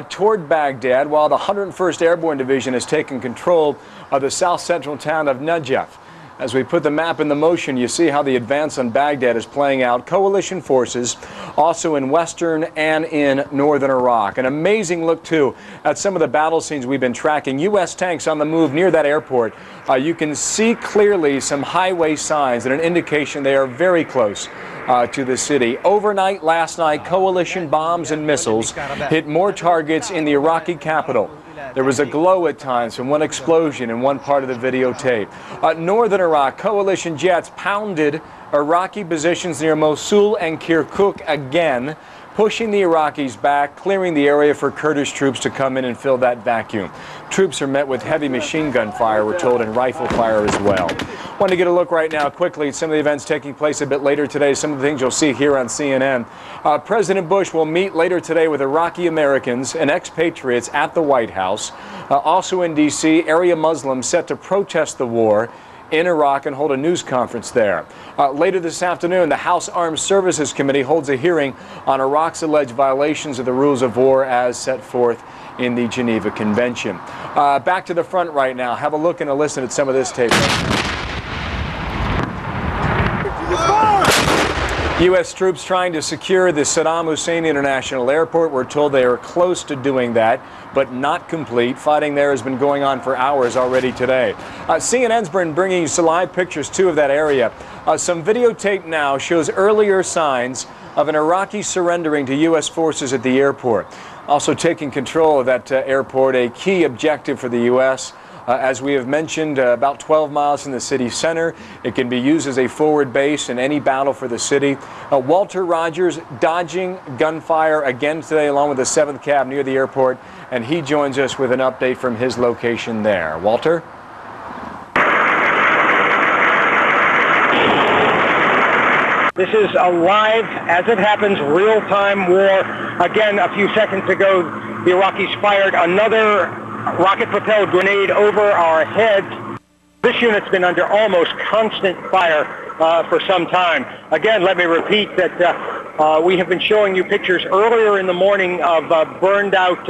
toward Baghdad, while the 101st Airborne Division has taken control of the south-central town of Najaf. As we put the map into motion, you see how the advance on Baghdad is playing out. Coalition forces also in western and in northern Iraq. An amazing look, too, at some of the battle scenes we've been tracking. U.S. tanks on the move near that airport. You can see clearly some highway signs and an indication they are very close to the city. Overnight, last night, coalition bombs and missiles hit more targets in the Iraqi capital. There was a glow at times from one explosion in one part of the videotape. Northern Iraq, coalition jets pounded Iraqi positions near Mosul and Kirkuk again, pushing the Iraqis back, clearing the area for Kurdish troops to come in and fill that vacuum. Troops are met with heavy machine gun fire, we're told, and rifle fire as well. Want to get a look right now quickly at some of the events taking place a bit later today, some of the things you'll see here on CNN. President Bush will meet later today with Iraqi Americans and expatriates at the White House. Also in D.C., area Muslims set to protest the war in Iraq and hold a news conference there. Later this afternoon, the House Armed Services Committee holds a hearing on Iraq's alleged violations of the rules of war as set forth in the Geneva Convention. Back to the front right now. Have a look and a listen at some of this tape. U.S. troops trying to secure the Sadaam Hussein International Airport. We're told they are close to doing that, but not complete. Fighting there has been going on for hours already today. CNN's been bringing you some live pictures, too, of that area. Some videotape now shows earlier signs of an Iraqi surrendering to U.S. forces at the airport. Also taking control of that airport, a key objective for the U.S. As we have mentioned, about 12 miles from the city center. It can be used as a forward base in any battle for the city. Walter Rogers dodging gunfire again today along with the 7th Cav near the airport, and he joins us with an update from his location there. Walter? This is a live, as it happens, real-time war. Again, a few seconds ago, the Iraqis fired another rocket-propelled grenade over our heads. This unit's been under almost constant fire for some time. Again, let me repeat that we have been showing you pictures earlier in the morning of burned-out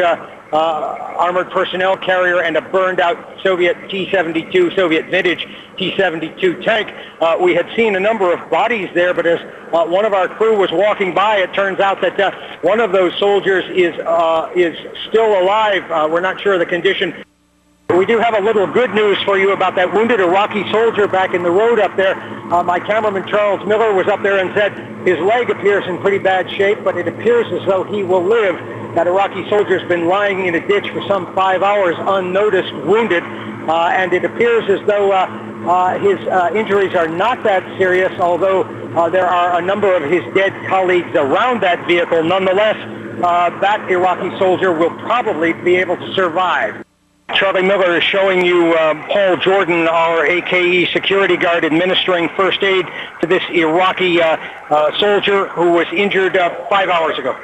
armored personnel carrier and a burned-out Soviet T-72, Soviet vintage T-72 tank. We had seen a number of bodies there, but as one of our crew was walking by, it turns out that one of those soldiers is still alive. We're not sure of the condition. We do have a little good news for you about that wounded Iraqi soldier back in the road up there. My cameraman Charles Miller was up there and said his leg appears in pretty bad shape, but it appears as though he will live. That Iraqi soldier's been lying in a ditch for some 5 hours unnoticed, wounded, and it appears as though his injuries are not that serious, although there are a number of his dead colleagues around that vehicle. Nonetheless, that Iraqi soldier will probably be able to survive. Charlie Miller is showing you Paul Jordan, our AKE security guard, administering first aid to this Iraqi soldier who was injured 5 hours ago.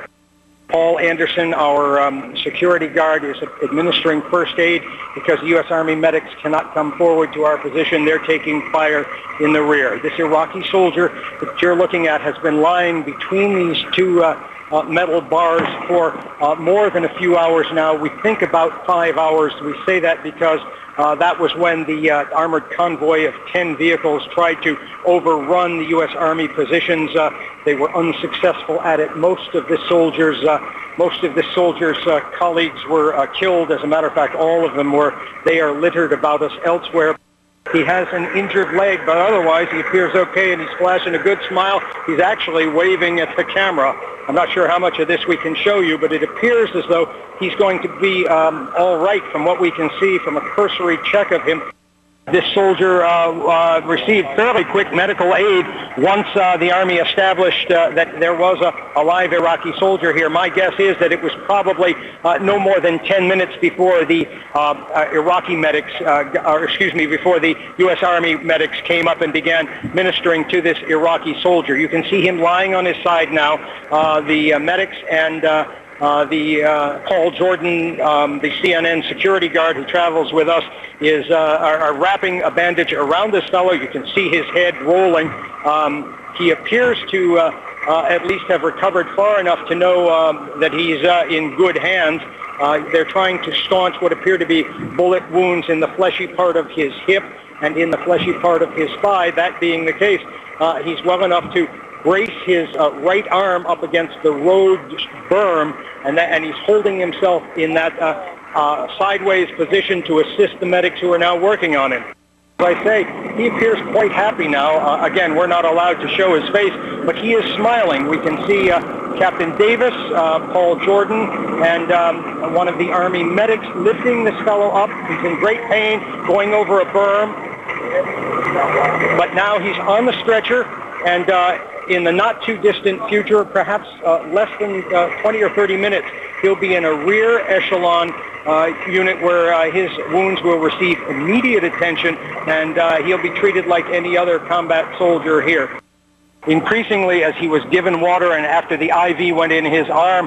Paul Anderson, our security guard, is administering first aid because the U.S. Army medics cannot come forward to our position. They're taking fire in the rear. This Iraqi soldier that you're looking at has been lying between these two metal bars for more than a few hours now. We think about 5 hours. We say that because that was when the armored convoy of 10 vehicles tried to overrun the U.S. Army positions. They were unsuccessful at it. Most of the soldiers' colleagues were killed. As a matter of fact, all of them were. They are littered about us elsewhere. He has an injured leg, but otherwise he appears okay, and he's flashing a good smile. He's actually waving at the camera. I'm not sure how much of this we can show you, but it appears as though he's going to be all right from what we can see from a cursory check of him. This soldier received fairly quick medical aid once the Army established that there was a live Iraqi soldier here. My guess is that it was probably no more than 10 minutes before the Iraqi medics, before the U.S. Army medics came up and began ministering to this Iraqi soldier. You can see him lying on his side now. The medics and Paul Jordan, the CNN security guard who travels with us, are wrapping a bandage around this fellow. You can see his head rolling. He appears to at least have recovered far enough to know that he's in good hands. They're trying to staunch what appear to be bullet wounds in the fleshy part of his hip and in the fleshy part of his thigh. That being the case, he's well enough to brace his right arm up against the road berm, and he's holding himself in that sideways position to assist the medics who are now working on him. As I say, he appears quite happy now. Again, we're not allowed to show his face, but he is smiling. We can see Captain Davis, Paul Jordan, and one of the Army medics lifting this fellow up. He's in great pain, going over a berm, but now he's on the stretcher, and in the not-too-distant future, perhaps less than 20 or 30 minutes, he'll be in a rear echelon unit where his wounds will receive immediate attention, and he'll be treated like any other combat soldier here. Increasingly, as he was given water and after the IV went in his arm,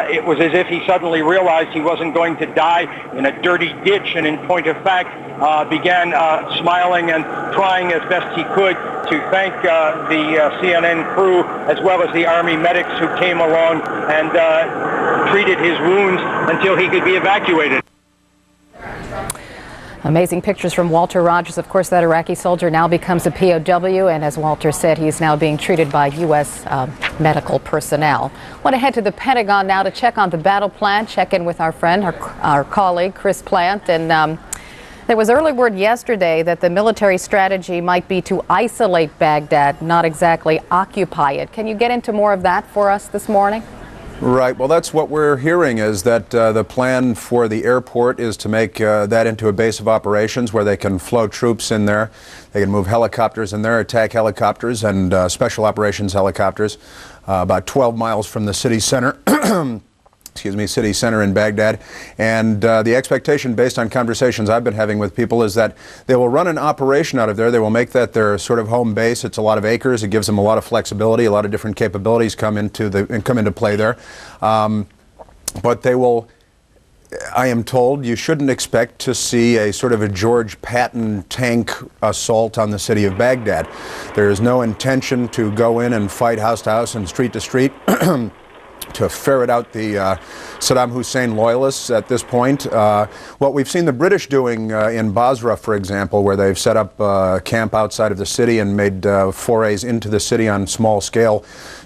it was as if he suddenly realized he wasn't going to die in a dirty ditch, and in point of fact, began smiling and trying as best he could to thank the CNN crew as well as the Army medics who came along and treated his wounds until he could be evacuated. Amazing pictures from Walter Rogers. Of course, that Iraqi soldier now becomes a POW, and as Walter said, he's now being treated by U.S. medical personnel. Want to head to the Pentagon now to check on the battle plan, check in with our friend, our colleague, Chris Plant. And there was early word yesterday that the military strategy might be to isolate Baghdad, not exactly occupy it. Can you get into more of that for us this morning? Right. Well, that's what we're hearing, is that the plan for the airport is to make that into a base of operations where they can flow troops in there. They can move helicopters in there, attack helicopters and special operations helicopters, about 12 miles from the city center. City center in Baghdad. And the expectation, based on conversations I've been having with people, is that they will run an operation out of there. They will make that their sort of home base. It's a lot of acres. It gives them a lot of flexibility. A lot of different capabilities come into play there. But they will, I am told, you shouldn't expect to see a sort of a George Patton tank assault on the city of Baghdad. There is no intention to go in and fight house to house and street to street to ferret out the Sadaam Hussein loyalists at this point. What we've seen the British doing in Basra, for example, where they've set up a camp outside of the city and made forays into the city on small scale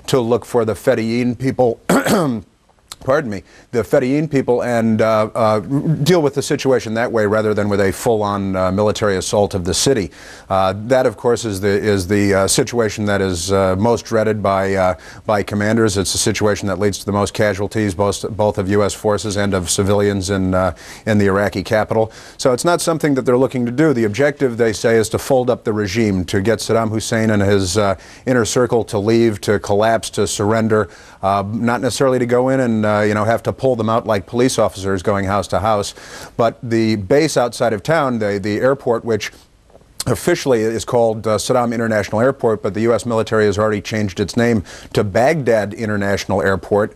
to look for the Fedayeen people pardon me, the Fedayeen people, and deal with the situation that way rather than with a full-on military assault of the city. That, of course, is the situation that is most dreaded by commanders. It's a situation that leads to the most casualties, both of U.S. forces and of civilians in the Iraqi capital. So it's not something that they're looking to do. The objective, they say, is to fold up the regime, to get Sadaam Hussein and his inner circle to leave, to collapse, to surrender, not necessarily to go in and have to pull them out like police officers going house to house. But the base outside of town, the airport, which officially is called Sadaam International Airport, but the U.S. military has already changed its name to Baghdad International Airport,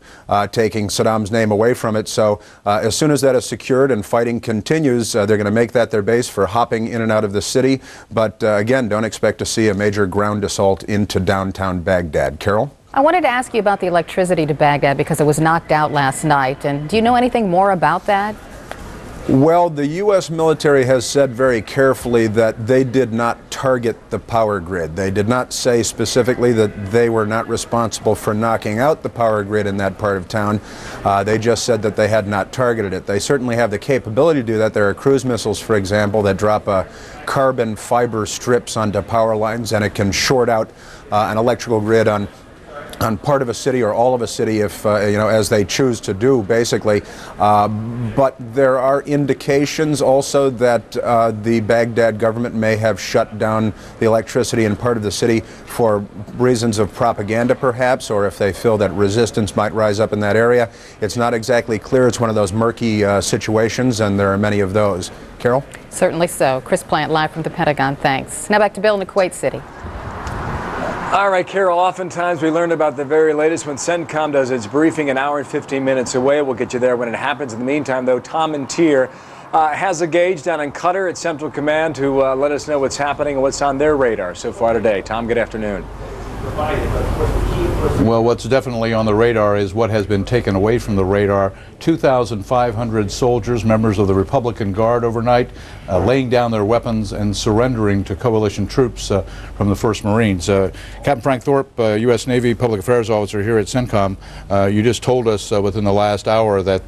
taking Saddam's name away from it. So as soon as that is secured and fighting continues, they're going to make that their base for hopping in and out of the city. But again, don't expect to see a major ground assault into downtown Baghdad. Carol? I wanted to ask you about the electricity to Baghdad because it was knocked out last night. And do you know anything more about that? Well, the U.S. military has said very carefully that they did not target the power grid. They did not say specifically that they were not responsible for knocking out the power grid in that part of town. They just said that they had not targeted it. They certainly have the capability to do that. There are cruise missiles, for example, that drop carbon fiber strips onto power lines, and it can short out an electrical grid on part of a city or all of a city if, as they choose to do, basically. But there are indications also that the Baghdad government may have shut down the electricity in part of the city for reasons of propaganda, perhaps, or if they feel that resistance might rise up in that area. It's not exactly clear. It's one of those murky situations, and there are many of those. Carol? Certainly so. Chris Plant, live from the Pentagon. Thanks. Now back to Bill in Kuwait City. All right, Carol, oftentimes we learn about the very latest when CENTCOM does its briefing an hour and 15 minutes away. We'll get you there when it happens. In the meantime, though, Tom and Tier has a gauge down in Qatar at Central Command to let us know what's happening and what's on their radar so far today. Tom, good afternoon. Well, what's definitely on the radar is what has been taken away from the radar. 2,500 soldiers, members of the Republican Guard overnight, laying down their weapons and surrendering to coalition troops from the 1st Marines. Captain Frank Thorpe, U.S. Navy Public Affairs Officer here at CENTCOM, you just told us within the last hour that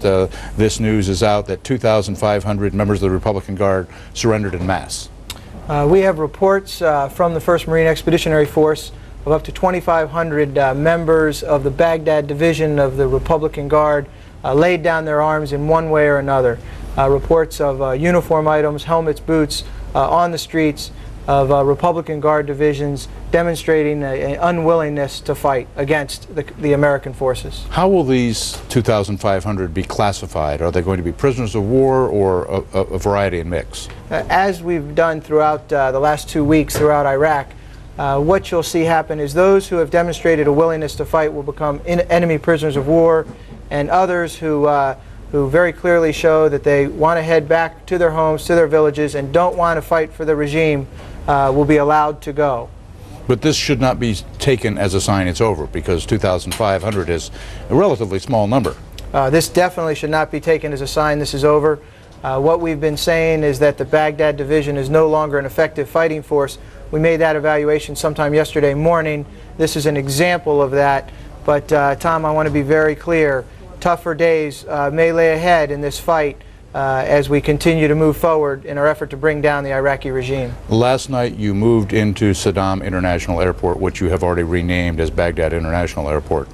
this news is out that 2,500 members of the Republican Guard surrendered en masse. We have reports from the 1st Marine Expeditionary Force of up to 2,500 members of the Baghdad Division of the Republican Guard laid down their arms in one way or another. Reports of uniform items, helmets, boots on the streets of Republican Guard divisions demonstrating an unwillingness to fight against the American forces. How will these 2,500 be classified? Are they going to be prisoners of war or a variety and mix? As we've done throughout the last 2 weeks throughout Iraq, what you'll see happen is those who have demonstrated a willingness to fight will become enemy prisoners of war, and others who very clearly show that they want to head back to their homes, to their villages, and don't want to fight for the regime will be allowed to go. But this should not be taken as a sign it's over, because 2,500 is a relatively small number. This definitely should not be taken as a sign this is over. What we've been saying is that the Baghdad Division is no longer an effective fighting force. We made that evaluation sometime yesterday morning. This is an example of that. But Tom, I want to be very clear. Tougher days may lay ahead in this fight as we continue to move forward in our effort to bring down the Iraqi regime. Last night you moved into Sadaam International Airport, which you have already renamed as Baghdad International Airport.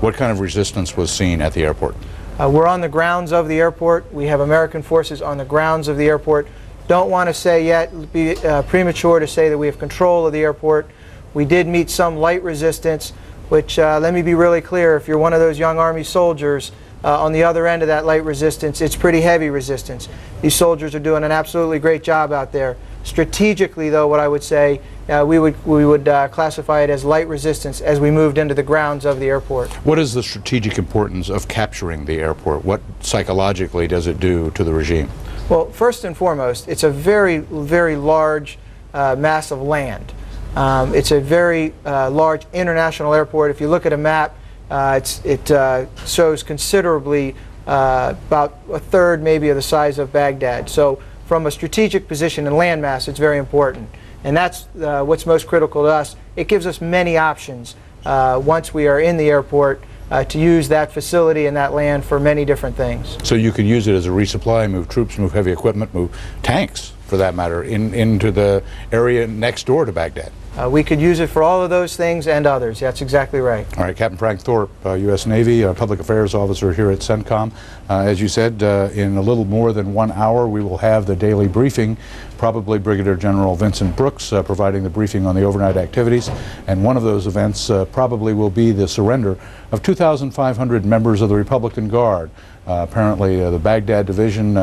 What kind of resistance was seen at the airport? We're on the grounds of the airport. We have American forces on the grounds of the airport. Don't want to say yet, be premature to say that we have control of the airport. We did meet some light resistance, which let me be really clear, if you're one of those young Army soldiers on the other end of that light resistance, it's pretty heavy resistance. These soldiers are doing an absolutely great job out there. Strategically, though, what I would say, we would classify it as light resistance as we moved into the grounds of the airport. What is the strategic importance of capturing the airport? What psychologically does it do to the regime? Well, first and foremost, it's a very, very large mass of land. It's a very large international airport. If you look at a map, it shows considerably about a third maybe of the size of Baghdad. So from a strategic position and land mass, it's very important. And that's what's most critical to us. It gives us many options once we are in the airport to use that facility and that land for many different things. So you could use it as a resupply, move troops, move heavy equipment, move tanks, for that matter, into the area next door to Baghdad. We could use it for all of those things and others. That's exactly right. All right, Captain Frank Thorpe, U.S. Navy Public Affairs Officer here at CENTCOM. As you said, in a little more than 1 hour, we will have the daily briefing. Probably Brigadier General Vincent Brooks providing the briefing on the overnight activities. And one of those events probably will be the surrender of 2,500 members of the Republican Guard. Apparently the Baghdad Division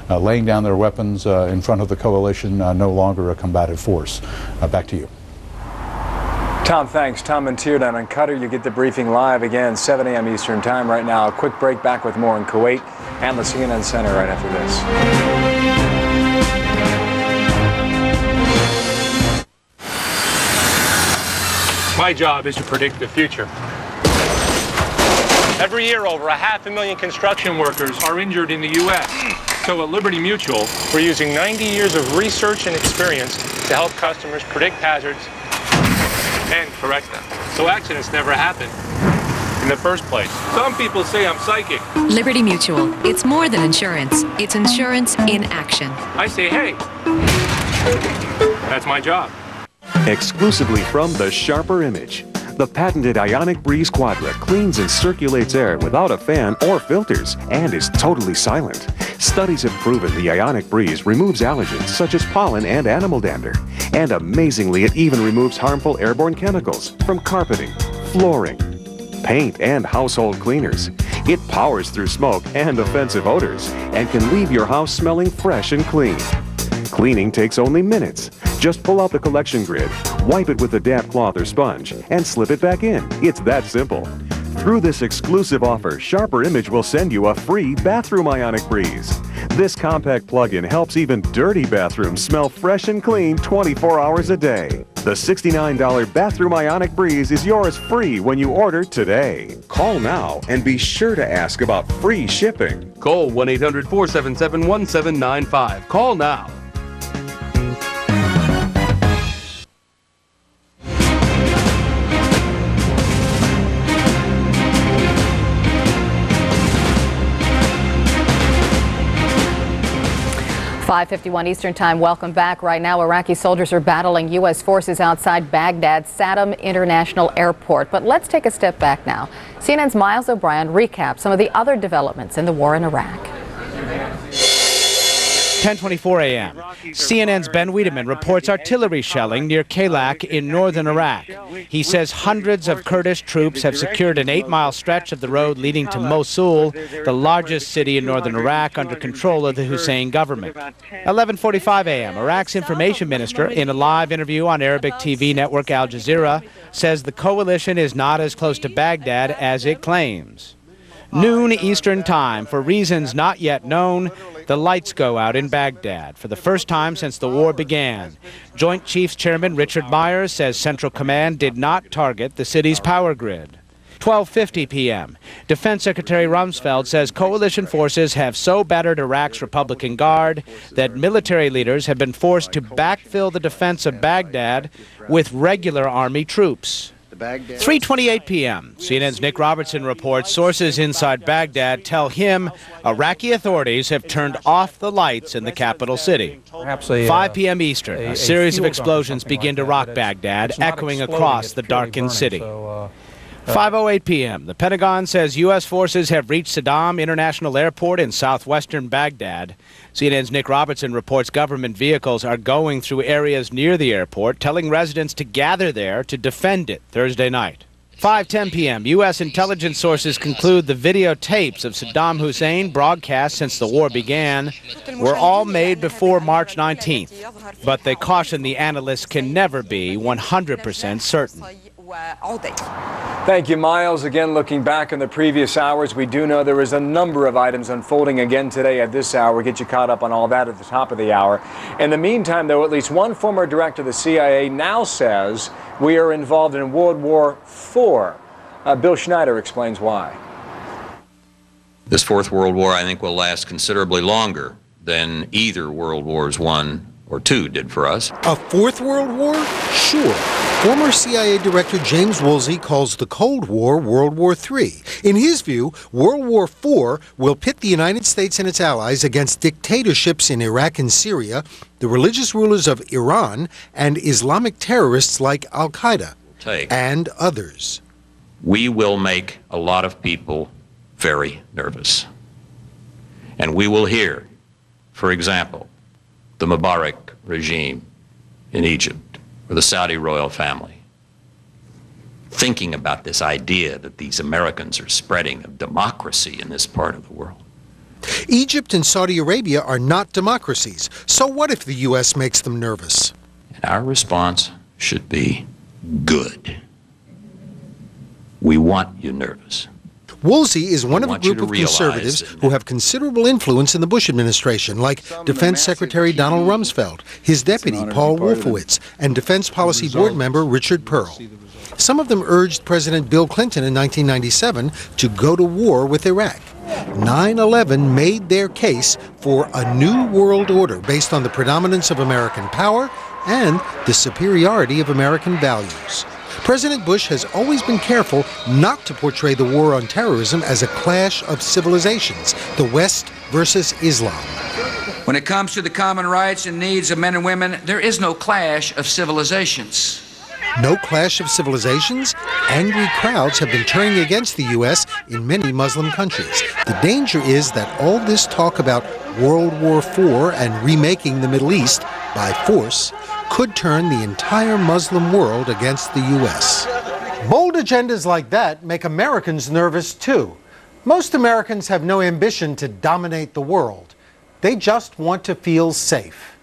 laying down their weapons in front of the coalition, no longer a combative force. Back to you. Tom, thanks. Tom and Tier down in Qatar. You get the briefing live again, 7 a.m. Eastern Time right now. A quick break, back with more in Kuwait and the CNN Center right after this. My job is to predict the future. Every year, over 500,000 construction workers are injured in the U.S. So at Liberty Mutual, we're using 90 years of research and experience to help customers predict hazards and correct them, so accidents never happen in the first place. Some people say I'm psychic. Liberty Mutual. It's more than insurance. It's insurance in action. I say, hey, that's my job. Exclusively from the Sharper Image, the patented Ionic Breeze Quadra cleans and circulates air without a fan or filters and is totally silent. Studies have proven the Ionic Breeze removes allergens such as pollen and animal dander. And amazingly, it even removes harmful airborne chemicals from carpeting, flooring, paint, and household cleaners. It powers through smoke and offensive odors and can leave your house smelling fresh and clean. Cleaning takes only minutes. Just pull out the collection grid, wipe it with a damp cloth or sponge, and slip it back in. It's that simple. Through this exclusive offer, Sharper Image will send you a free bathroom ionic breeze. This compact plug-in helps even dirty bathrooms smell fresh and clean 24 hours a day. The $69 bathroom ionic breeze is yours free when you order today. Call now and be sure to ask about free shipping. Call 1-800-477-1795. Call now. .51 Eastern Time. Welcome back. Right now, Iraqi soldiers are battling U.S. forces outside Baghdad's Sadaam International Airport. But let's take a step back now. CNN's Miles O'Brien recaps some of the other developments in the war in Iraq. 10:24 a.m. CNN's Ben Wiedemann reports artillery shelling near Kaylak in northern Iraq. He says hundreds of Kurdish troops have secured an 8-mile stretch of the road leading to Mosul, the largest city in northern Iraq under control of the Hussein government. 11:45 a.m. Iraq's information minister, in a live interview on Arabic TV network Al Jazeera, says the coalition is not as close to Baghdad as it claims. Noon Eastern Time. For reasons not yet known, the lights go out in Baghdad for the first time since the war began. Joint Chiefs Chairman Richard Myers says Central Command did not target the city's power grid. 12:50 p.m. Defense Secretary Rumsfeld says coalition forces have so battered Iraq's Republican Guard that military leaders have been forced to backfill the defense of Baghdad with regular army troops. 3:28 p.m. CNN's Nick Robertson reports sources inside Baghdad tell him Iraqi authorities have turned off the lights in the capital city. 5 p.m. Eastern, a series of explosions begin to rock Baghdad, echoing across the darkened city. 5:08 p.m. The Pentagon says U.S. forces have reached Sadaam International Airport in southwestern Baghdad. CNN's Nick Robertson reports government vehicles are going through areas near the airport, telling residents to gather there to defend it Thursday night. 5:10 p.m. U.S. intelligence sources conclude the videotapes of Sadaam Hussein broadcast since the war began were all made before March 19th, but they caution the analysts can never be 100% certain. Thank you, Miles. Again, looking back in the previous hours, we do know there was a number of items unfolding again today at this hour. We'll get you caught up on all that at the top of the hour. In the meantime, though, at least one former director of the CIA now says we are involved in World War IV. Bill Schneider explains why. This Fourth World War, I think, will last considerably longer than either World Wars I or II did for us. A Fourth World War? Sure. Former CIA Director James Woolsey calls the Cold War World War III. In his view, World War IV will pit the United States and its allies against dictatorships in Iraq and Syria, the religious rulers of Iran, and Islamic terrorists like Al-Qaeda, and others. We will make a lot of people very nervous. And we will hear, for example, the Mubarak regime in Egypt, or the Saudi royal family, thinking about this idea that these Americans are spreading of democracy in this part of the world. Egypt and Saudi Arabia are not democracies, so what if the U.S. makes them nervous? And our response should be good. We want you nervous. Woolsey is one of a group of conservatives who have considerable influence in the Bush administration, like Defense Secretary Donald Rumsfeld, his deputy Paul Wolfowitz, and Defense Policy Board member Richard Pearl. Some of them urged President Bill Clinton in 1997 to go to war with Iraq. 9/11 made their case for a new world order based on the predominance of American power and the superiority of American values. President Bush has always been careful not to portray the war on terrorism as a clash of civilizations, the West versus Islam. When it comes to the common rights and needs of men and women, there is no clash of civilizations. No clash of civilizations? Angry crowds have been turning against the U.S. in many Muslim countries. The danger is that all this talk about World War IV and remaking the Middle East by force could turn the entire Muslim world against the U.S. Bold agendas like that make Americans nervous, too. Most Americans have no ambition to dominate the world. They just want to feel safe.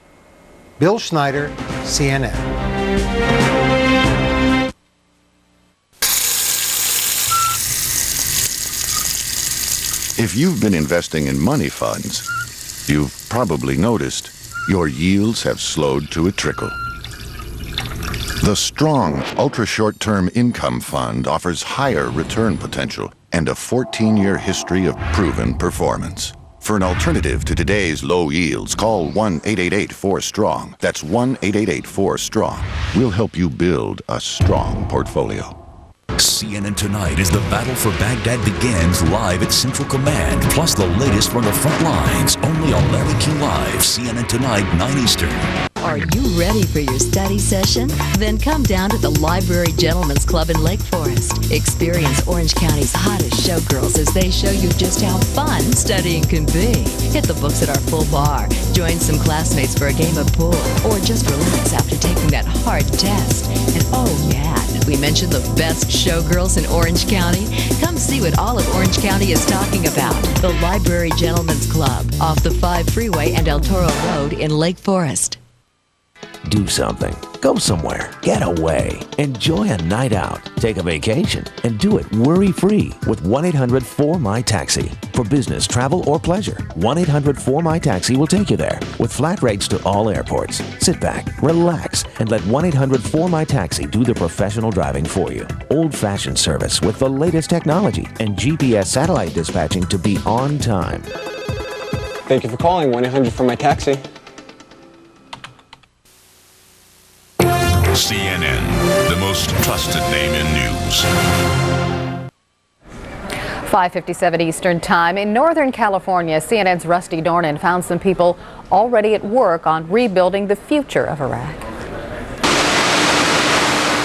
Bill Schneider, CNN. If you've been investing in money funds, you've probably noticed your yields have slowed to a trickle. The strong, ultra-short-term income fund offers higher return potential and a 14-year history of proven performance. For an alternative to today's low yields, call 1-888-4STRONG. That's 1-888-4STRONG. We'll help you build a strong portfolio. CNN Tonight as the battle for Baghdad begins live at Central Command, plus the latest from the front lines, only on Larry King Live, CNN Tonight, 9 Eastern. Are you ready for your study session? Then come down to the Library Gentlemen's Club in Lake Forest. Experience Orange County's hottest showgirls as they show you just how fun studying can be. Hit the books at our full bar, join some classmates for a game of pool, or just relax after taking that hard test. And oh yeah, did we mention the best showgirls in Orange County? Come see what all of Orange County is talking about. The Library Gentlemen's Club, off the 5 freeway and El Toro Road in Lake Forest. Do something. Go somewhere. Get away. Enjoy a night out. Take a vacation and do it worry-free with 1-800-4MY-TAXI. For business, travel, or pleasure, 1-800-4MY-TAXI will take you there with flat rates to all airports. Sit back, relax, and let 1-800-4MY-TAXI do the professional driving for you. Old-fashioned service with the latest technology and GPS satellite dispatching to be on time. Thank you for calling 1-800-4MY-TAXI. CNN, the most trusted name in news. 5:57 Eastern Time. In Northern California, CNN's Rusty Dornan found some people already at work on rebuilding the future of Iraq.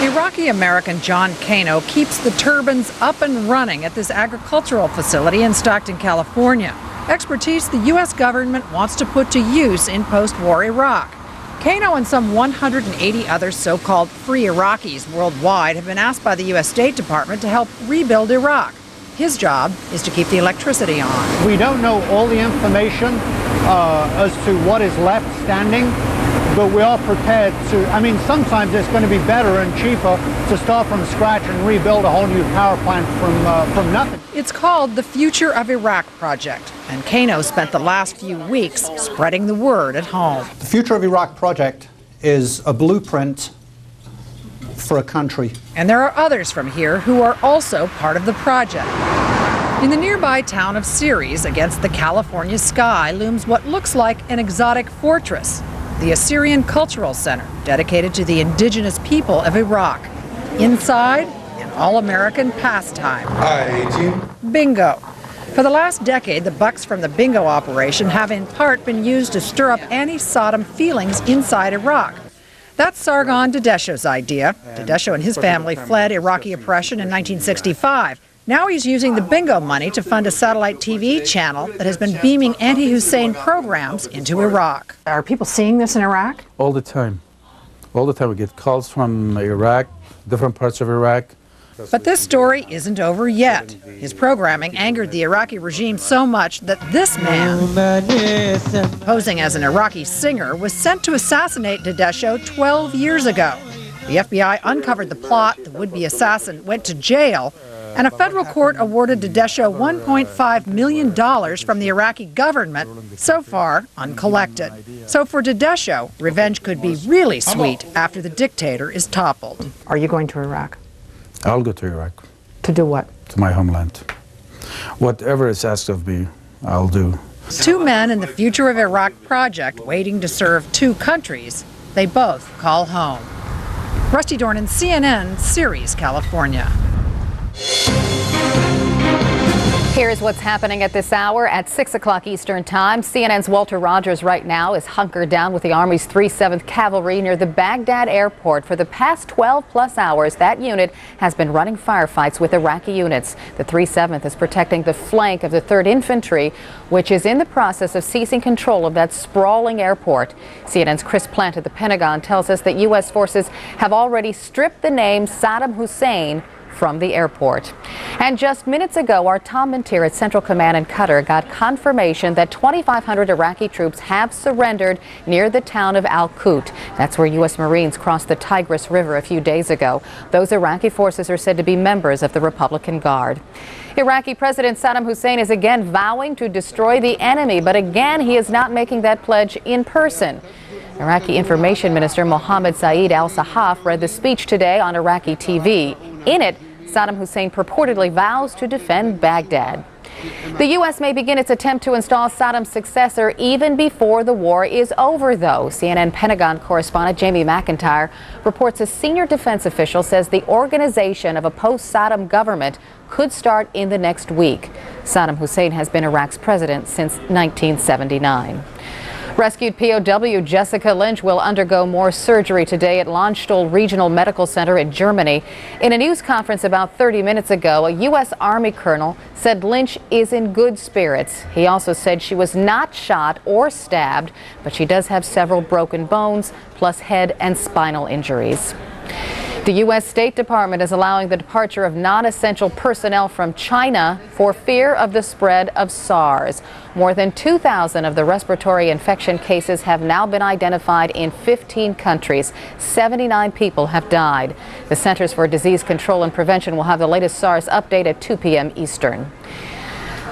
Iraqi-American John Kano keeps the turbines up and running at this agricultural facility in Stockton, California. Expertise the U.S. government wants to put to use in post-war Iraq. Kano and some 180 other so-called free Iraqis worldwide have been asked by the U.S. State Department to help rebuild Iraq. His job is to keep the electricity on. We don't know all the information as to what is left standing, but we are prepared to, sometimes it's going to be better and cheaper to start from scratch and rebuild a whole new power plant from nothing. It's called the Future of Iraq Project, and Kano spent the last few weeks spreading the word at home. The Future of Iraq Project is a blueprint for a country. And there are others from here who are also part of the project. In the nearby town of Ceres, against the California sky, looms what looks like an exotic fortress, the Assyrian Cultural Center, dedicated to the indigenous people of Iraq. Inside, an all-American pastime. Bingo. For the last decade, the bucks from the bingo operation have in part been used to stir up anti-Saddam feelings inside Iraq. That's Sargon Dadesho's idea. Dadesho and his family fled Iraqi oppression in 1965. Now he's using the bingo money to fund a satellite TV channel that has been beaming anti-Hussein programs into Iraq. Are people seeing this in Iraq? All the time. All the time we get calls from Iraq, different parts of Iraq. But this story isn't over yet. His programming angered the Iraqi regime so much that this man, posing as an Iraqi singer, was sent to assassinate Dadesho 12 years ago. The FBI uncovered the plot, the would-be assassin went to jail, and a federal court awarded Dadesho $1.5 million from the Iraqi government, so far uncollected. So for Dadesho, revenge could be really sweet after the dictator is toppled. Are you going to Iraq? I'll go to Iraq. To do what? To my homeland. Whatever is asked of me, I'll do. Two men in the Future of Iraq project waiting to serve two countries they both call home. Rusty Dornan, CNN, Ceres, California. Here's what's happening at this hour at 6 o'clock Eastern Time. CNN's Walter Rogers right now is hunkered down with the Army's 37th Cavalry near the Baghdad airport. For the past 12-plus hours, that unit has been running firefights with Iraqi units. The 37th is protecting the flank of the 3rd Infantry, which is in the process of seizing control of that sprawling airport. CNN's Chris Plant at the Pentagon tells us that U.S. forces have already stripped the name Sadaam Hussein from the airport. And just minutes ago, our Tom Mintier at Central Command in Qatar got confirmation that 2,500 Iraqi troops have surrendered near the town of Al-Qut. That's where U.S. Marines crossed the Tigris River a few days ago. Those Iraqi forces are said to be members of the Republican Guard. Iraqi President Sadaam Hussein is again vowing to destroy the enemy, but again he is not making that pledge in person. Iraqi Information Minister Mohammed Saeed al-Sahaf read the speech today on Iraqi TV. In it, Sadaam Hussein purportedly vows to defend Baghdad. The U.S. may begin its attempt to install Saddam's successor even before the war is over, though. CNN Pentagon correspondent Jamie McIntyre reports a senior defense official says the organization of a post-Saddam government could start in the next week. Saddam Hussein has been Iraq's president since 1979. Rescued POW Jessica Lynch will undergo more surgery today at Landstuhl Regional Medical Center in Germany. In a news conference about 30 minutes ago, a U.S. Army colonel said Lynch is in good spirits. He also said she was not shot or stabbed, but she does have several broken bones, plus head and spinal injuries. The U.S. State Department is allowing the departure of non-essential personnel from China for fear of the spread of SARS. More than 2,000 of the respiratory infection cases have now been identified in 15 countries. 79 people have died. The Centers for Disease Control and Prevention will have the latest SARS update at 2 p.m. Eastern.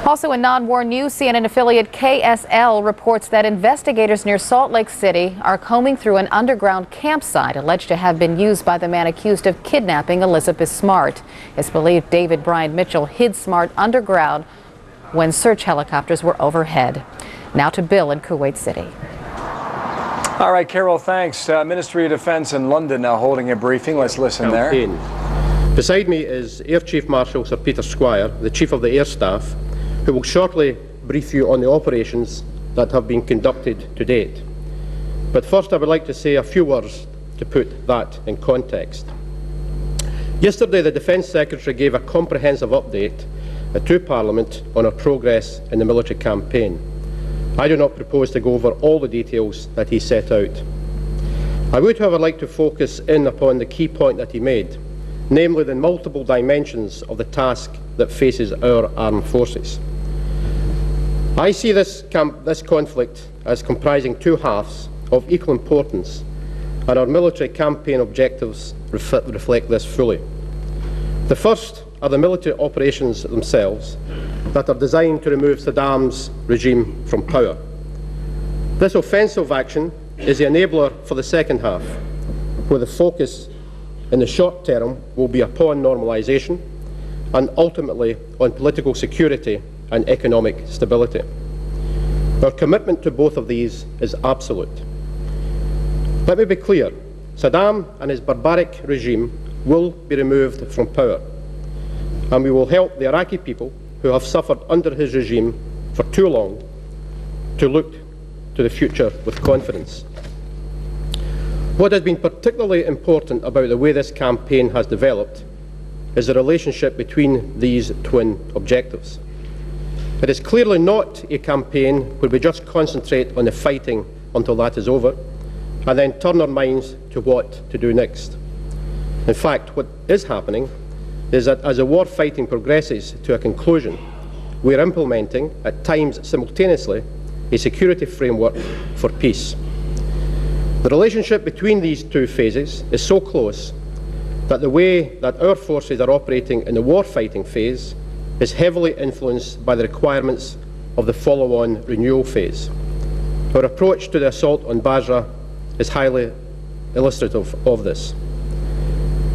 Also in non-war news, CNN affiliate KSL reports that investigators near Salt Lake City are combing through an underground campsite alleged to have been used by the man accused of kidnapping Elizabeth Smart. It's believed David Brian Mitchell hid Smart underground when search helicopters were overhead. Now to Bill in Kuwait City. All right, Carol, thanks. Ministry of Defense in London now holding a briefing. Let's listen there. Beside me is Air Chief Marshal Sir Peter Squire, the Chief of the Air Staff, who will shortly brief you on the operations that have been conducted to date. But first I would like to say a few words to put that in context. Yesterday the Defence Secretary gave a comprehensive update to Parliament on our progress in the military campaign. I do not propose to go over all the details that he set out. I would, however, like to focus in upon the key point that he made, namely the multiple dimensions of the task that faces our armed forces. I see this conflict as comprising two halves of equal importance, and our military campaign objectives reflect this fully. The first are the military operations themselves that are designed to remove Saddam's regime from power. This offensive action is the enabler for the second half, where the focus in the short term will be upon normalisation and ultimately on political security and economic stability. Our commitment to both of these is absolute. Let me be clear, Saddam and his barbaric regime will be removed from power, and we will help the Iraqi people who have suffered under his regime for too long to look to the future with confidence. What has been particularly important about the way this campaign has developed is the relationship between these twin objectives. It is clearly not a campaign where we just concentrate on the fighting until that is over and then turn our minds to what to do next. In fact, what is happening is that as the war fighting progresses to a conclusion, we are implementing, at times simultaneously, a security framework for peace. The relationship between these two phases is so close that the way that our forces are operating in the war fighting phase is heavily influenced by the requirements of the follow-on renewal phase. Our approach to the assault on Basra is highly illustrative of this.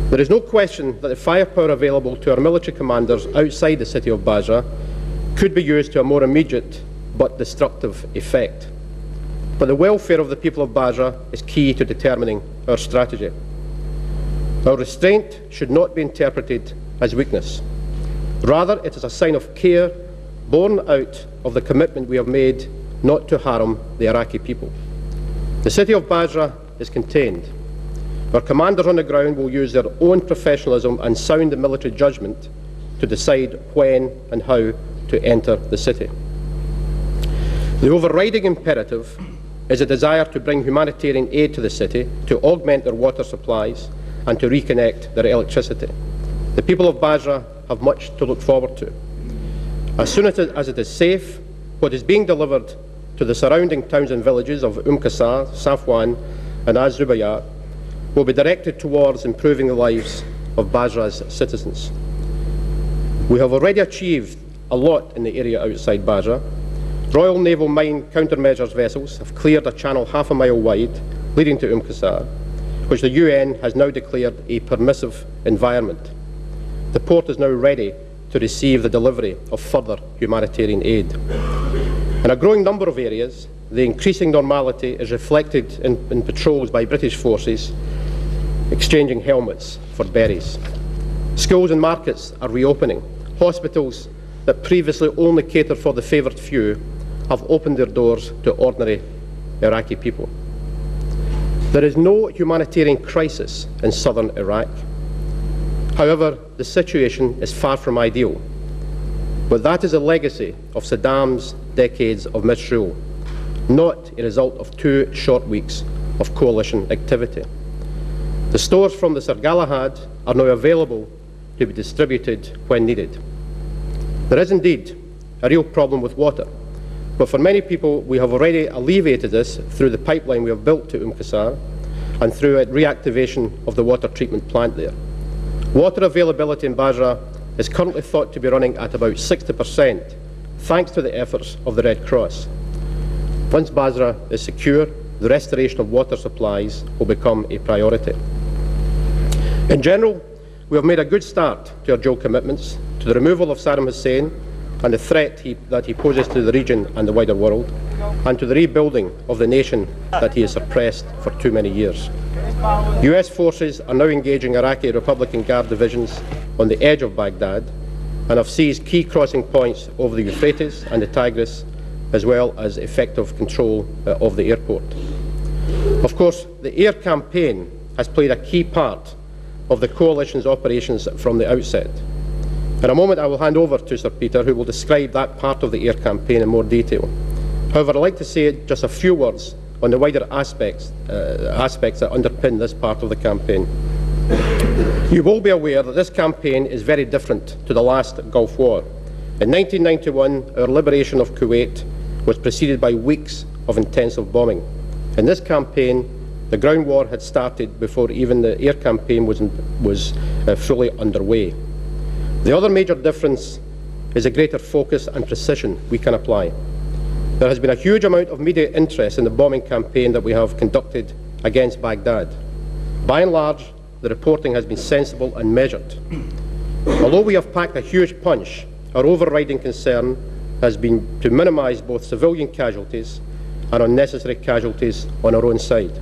There is no question that the firepower available to our military commanders outside the city of Basra could be used to a more immediate but destructive effect. But the welfare of the people of Basra is key to determining our strategy. Our restraint should not be interpreted as weakness. Rather, it is a sign of care born out of the commitment we have made not to harm the Iraqi people. The city of Basra is contained. Our commanders on the ground will use their own professionalism and sound military judgment to decide when and how to enter the city. The overriding imperative is a desire to bring humanitarian aid to the city, to augment their water supplies and to reconnect their electricity. The people of Basra have much to look forward to. As soon as it is safe, what is being delivered to the surrounding towns and villages of Qasr, Safwan and Az Rubaiyat will be directed towards improving the lives of Basra's citizens. We have already achieved a lot in the area outside Basra. Royal Naval Mine countermeasures vessels have cleared a channel half a mile wide leading to Qasr, which the UN has now declared a permissive environment. The port is now ready to receive the delivery of further humanitarian aid. In a growing number of areas, the increasing normality is reflected in patrols by British forces exchanging helmets for berries. Schools and markets are reopening. Hospitals that previously only catered for the favoured few have opened their doors to ordinary Iraqi people. There is no humanitarian crisis in southern Iraq. However, the situation is far from ideal. But that is a legacy of Saddam's decades of misrule, not a result of 2 short weeks of coalition activity. The stores from the Sir Galahad are now available to be distributed when needed. There is indeed a real problem with water, but for many people we have already alleviated this through the pipeline we have built to Qasr and through a reactivation of the water treatment plant there. Water availability in Basra is currently thought to be running at about 60%, thanks to the efforts of the Red Cross. Once Basra is secure, the restoration of water supplies will become a priority. In general, we have made a good start to our dual commitments to the removal of Sadaam Hussein and the threat that he poses to the region and the wider world, and to the rebuilding of the nation that he has suppressed for too many years. US forces are now engaging Iraqi Republican Guard divisions on the edge of Baghdad and have seized key crossing points over the Euphrates and the Tigris, as well as effective control of the airport. Of course, the air campaign has played a key part of the coalition's operations from the outset. In a moment I will hand over to Sir Peter, who will describe that part of the air campaign in more detail. However, I'd like to say just a few words on the wider aspects that underpin this part of the campaign. You will be aware that this campaign is very different to the last Gulf War. In 1991, our liberation of Kuwait was preceded by weeks of intensive bombing. In this campaign, the ground war had started before even the air campaign was fully underway. The other major difference is a greater focus and precision we can apply. There has been a huge amount of media interest in the bombing campaign that we have conducted against Baghdad. By and large, the reporting has been sensible and measured. Although we have packed a huge punch, our overriding concern has been to minimise both civilian casualties and unnecessary casualties on our own side.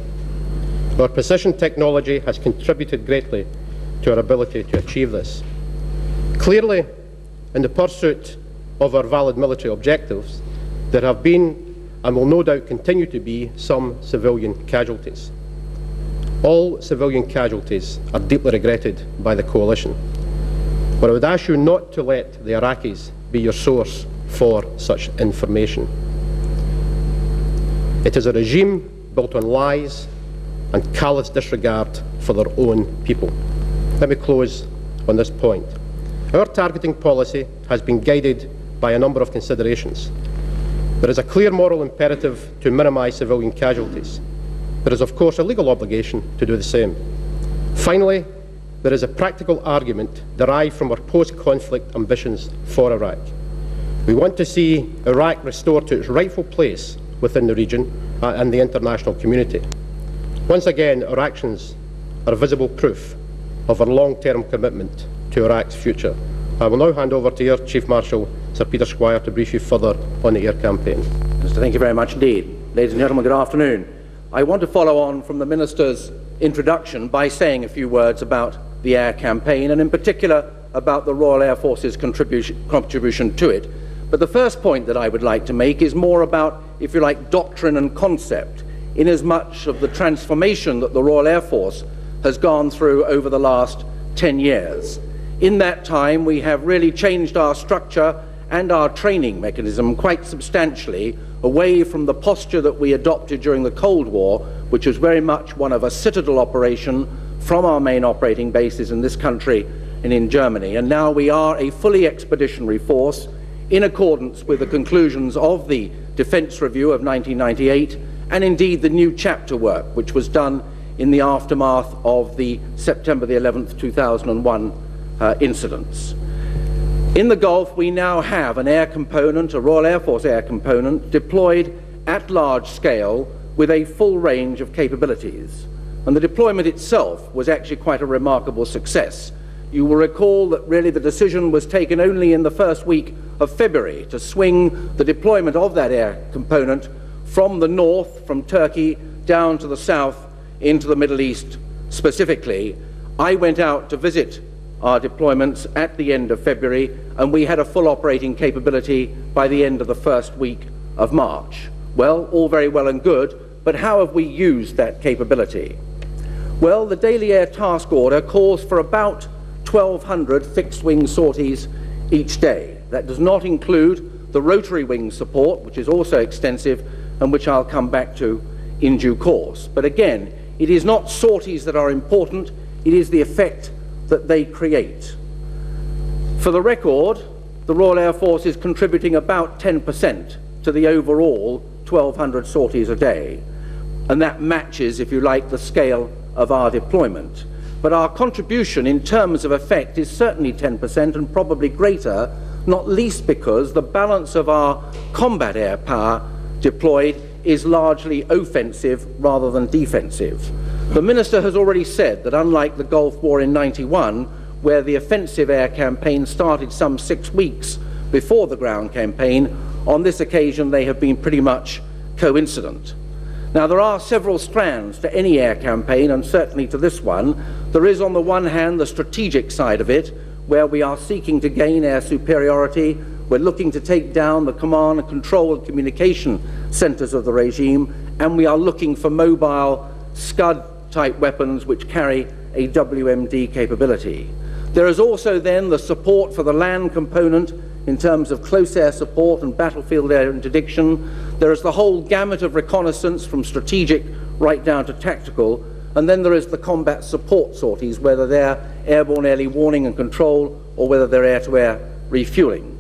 Our precision technology has contributed greatly to our ability to achieve this. Clearly, in the pursuit of our valid military objectives, there have been, and will no doubt continue to be, some civilian casualties. All civilian casualties are deeply regretted by the coalition. But I would ask you not to let the Iraqis be your source for such information. It is a regime built on lies and callous disregard for their own people. Let me close on this point. Our targeting policy has been guided by a number of considerations. There is a clear moral imperative to minimise civilian casualties. There is, of course, a legal obligation to do the same. Finally, there is a practical argument derived from our post-conflict ambitions for Iraq. We want to see Iraq restored to its rightful place within the region and the international community. Once again, our actions are visible proof of our long-term commitment to Iraq's future. I will now hand over to your Chief Marshal, Sir Peter Squire, to brief you further on the air campaign. Thank you very much indeed. Ladies and gentlemen, good afternoon. I want to follow on from the Minister's introduction by saying a few words about the air campaign, and in particular about the Royal Air Force's contribution to it. But the first point that I would like to make is more about, if you like, doctrine and concept, inasmuch of the transformation that the Royal Air Force has gone through over the last 10 years. In that time, we have really changed our structure and our training mechanism quite substantially away from the posture that we adopted during the Cold War, which was very much one of a citadel operation from our main operating bases in this country and in Germany. And now we are a fully expeditionary force in accordance with the conclusions of the Defence Review of 1998 and indeed the new chapter work which was done in the aftermath of the September the 11th, 2001 incidents. In the Gulf, we now have an air component, a Royal Air Force air component, deployed at large scale with a full range of capabilities. And the deployment itself was actually quite a remarkable success. You will recall that really the decision was taken only in the first week of February to swing the deployment of that air component from the north, from Turkey, down to the south, into the Middle East specifically. I went out to visit our deployments at the end of February, and we had a full operating capability by the end of the first week of March. Well, all very well and good, but how have we used that capability? Well, the Daily Air Task Order calls for about 1,200 fixed-wing sorties each day. That does not include the rotary wing support, which is also extensive and which I'll come back to in due course. But again, it is not sorties that are important, it is the effect that they create. For the record, the Royal Air Force is contributing about 10% to the overall 1,200 sorties a day, and that matches, if you like, the scale of our deployment. But our contribution in terms of effect is certainly 10% and probably greater, not least because the balance of our combat air power deployed is largely offensive rather than defensive. The Minister has already said that unlike the Gulf War in '91, where the offensive air campaign started some 6 weeks before the ground campaign, on this occasion they have been pretty much coincident. Now, there are several strands to any air campaign, and certainly to this one. There is, on the one hand, the strategic side of it, where we are seeking to gain air superiority. We're looking to take down the command and control and communication centers of the regime, and we are looking for mobile Scud-type weapons which carry a WMD capability. There is also then the support for the land component in terms of close air support and battlefield air interdiction. There is the whole gamut of reconnaissance from strategic right down to tactical, and then there is the combat support sorties, whether they're airborne early warning and control or whether they're air-to-air refueling.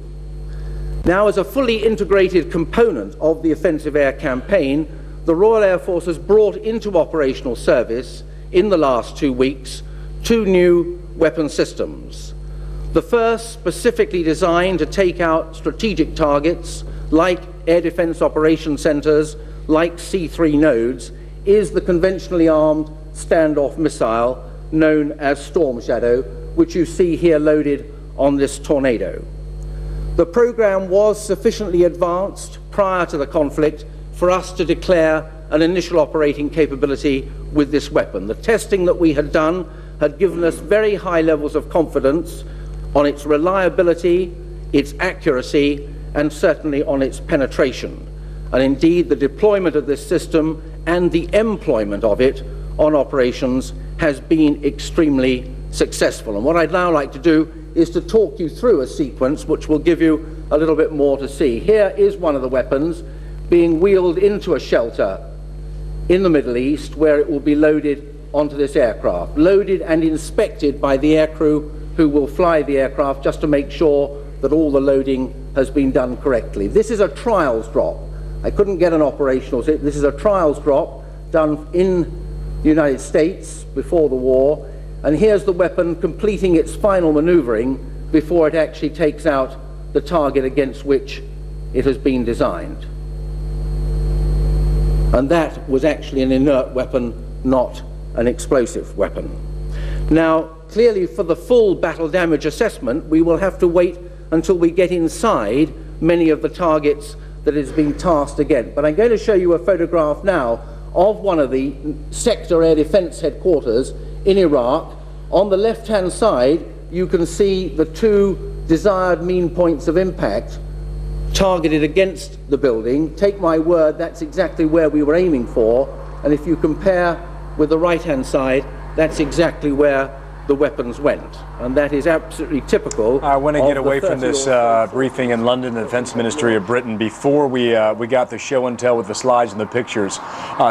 Now, as a fully integrated component of the offensive air campaign, the Royal Air Force has brought into operational service in the last 2 weeks 2 new weapon systems. The first, specifically designed to take out strategic targets like air defense operation centers, like C3 nodes, is the conventionally armed standoff missile known as Storm Shadow, which you see here loaded on this Tornado. The program was sufficiently advanced prior to the conflict for us to declare an initial operating capability with this weapon. The testing that we had done had given us very high levels of confidence on its reliability, its accuracy, and certainly on its penetration. And indeed, the deployment of this system and the employment of it on operations has been extremely successful. And what I'd now like to do is to talk you through a sequence which will give you a little bit more to see. Here is one of the weapons being wheeled into a shelter in the Middle East, where it will be loaded onto this aircraft, loaded and inspected by the aircrew who will fly the aircraft, just to make sure that all the loading has been done correctly. This is a trials drop. I couldn't get an operational. This is a trials drop done in the United States before the war, and here's the weapon completing its final maneuvering before it actually takes out the target against which it has been designed. And that was actually an inert weapon, not an explosive weapon. Now, clearly, for the full battle damage assessment, we will have to wait until we get inside many of the targets that is being tasked against. But I'm going to show you a photograph now of one of the sector air defense headquarters in Iraq. On the left-hand side, you can see the 2 desired mean points of impact targeted against the building. Take my word, that's exactly where we were aiming for. And if you compare with the right-hand side, that's exactly where the weapons went, and that is absolutely typical. I want to get away from this briefing in London, the Defense Ministry of Britain. Before we got the show and tell with the slides and the pictures,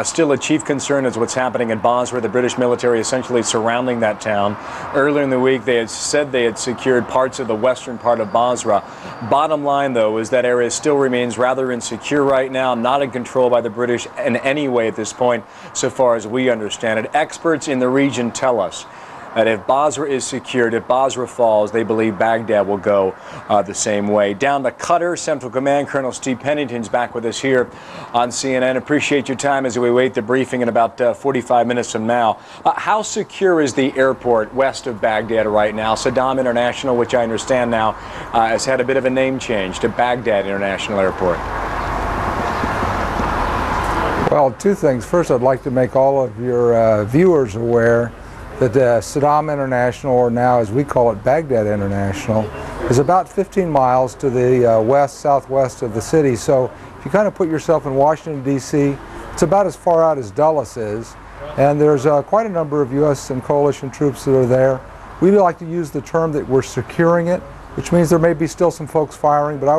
still a chief concern is what's happening in Basra. The British military essentially surrounding that town. Earlier in the week, they had said they had secured parts of the western part of Basra. Bottom line, though, is that area still remains rather insecure right now, not in control by the British in any way at this point, so far as we understand it. Experts in the region tell us that if Basra is secured, if Basra falls, they believe Baghdad will go the same way. Down to Qatar, Central Command, Colonel Steve Pennington's back with us here on CNN. Appreciate your time as we wait the briefing in about 45 minutes from now. How secure is the airport west of Baghdad right now? Sadaam International, which I understand now has had a bit of a name change to Baghdad International Airport. Well, two things. First, I'd like to make all of your viewers aware that Sadaam International, or now as we call it Baghdad International, is about 15 miles to the southwest of the city. So if you kind of put yourself in Washington, D.C., it's about as far out as Dulles is. And there's quite a number of U.S. and coalition troops that are there. We like to use the term that we're securing it, which means there may be still some folks firing, but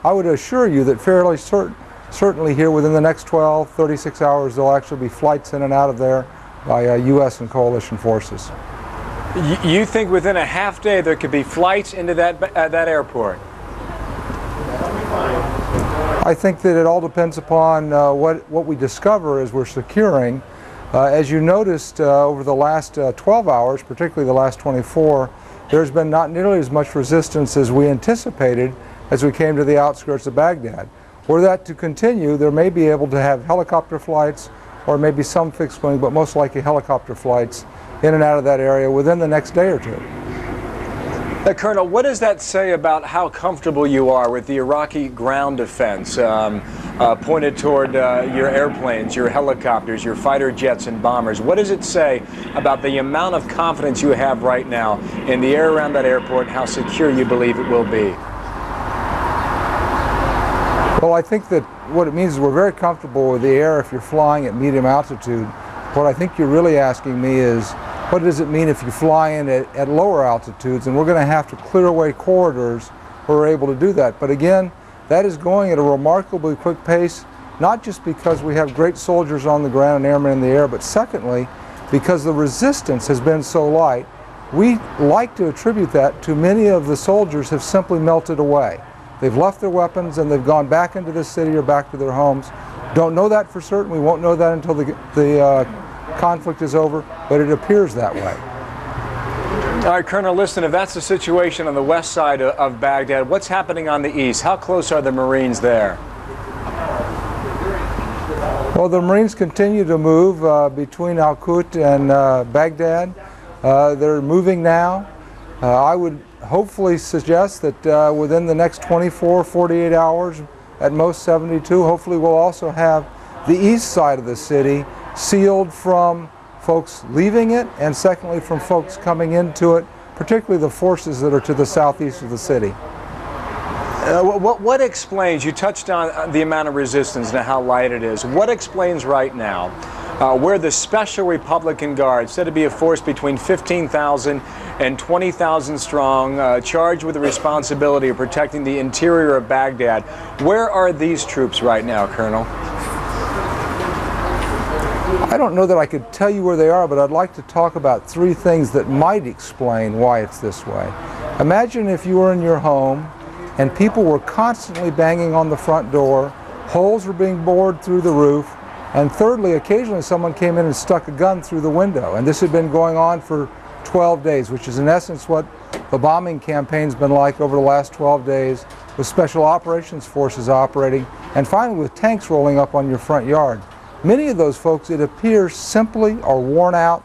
I would assure you that fairly certainly here within the next 12, 36 hours, there'll actually be flights in and out of there by U.S. and coalition forces. You think within a half day there could be flights into that airport? I think that it all depends upon what we discover as we're securing. As you noticed over the last 12 hours, particularly the last 24, there's been not nearly as much resistance as we anticipated as we came to the outskirts of Baghdad. Were that to continue, there may be able to have helicopter flights or maybe some fixed wing, but most likely helicopter flights in and out of that area within the next day or two. Colonel, what does that say about how comfortable you are with the Iraqi ground defense pointed toward your airplanes, your helicopters, your fighter jets and bombers? What does it say about the amount of confidence you have right now in the air around that airport and how secure you believe it will be? Well, I think that what it means is we're very comfortable with the air if you're flying at medium altitude. What I think you're really asking me is, what does it mean if you fly in at lower altitudes? And we're going to have to clear away corridors where we're able to do that. But again, that is going at a remarkably quick pace, not just because we have great soldiers on the ground and airmen in the air, but secondly, because the resistance has been so light. We like to attribute that to many of the soldiers have simply melted away. They've left their weapons and they've gone back into the city or back to their homes. Don't know that for certain. We won't know that until the conflict is over, but it appears that way. All right, Colonel, listen, if that's the situation on the west side of Baghdad, what's happening on the east? How close are the Marines there? Well, the Marines continue to move between Al-Qut and Baghdad. They're moving now. I would hopefully suggest that within the next 24, 48 hours, at most 72, hopefully we'll also have the east side of the city sealed from folks leaving it, and secondly from folks coming into it, particularly the forces that are to the southeast of the city. What explains, you touched on the amount of resistance and how light it is, what explains right now where the Special Republican Guard, said to be a force between 15,000 and 20,000 strong, charged with the responsibility of protecting the interior of Baghdad, where are these troops right now, Colonel? I don't know that I could tell you where they are, but I'd like to talk about three things that might explain why it's this way. Imagine if you were in your home and people were constantly banging on the front door, holes were being bored through the roof, and thirdly, occasionally someone came in and stuck a gun through the window. And this had been going on for 12 days, which is in essence what the bombing campaign's been like over the last 12 days, with special operations forces operating, and finally with tanks rolling up on your front yard. Many of those folks, it appears, simply are worn out,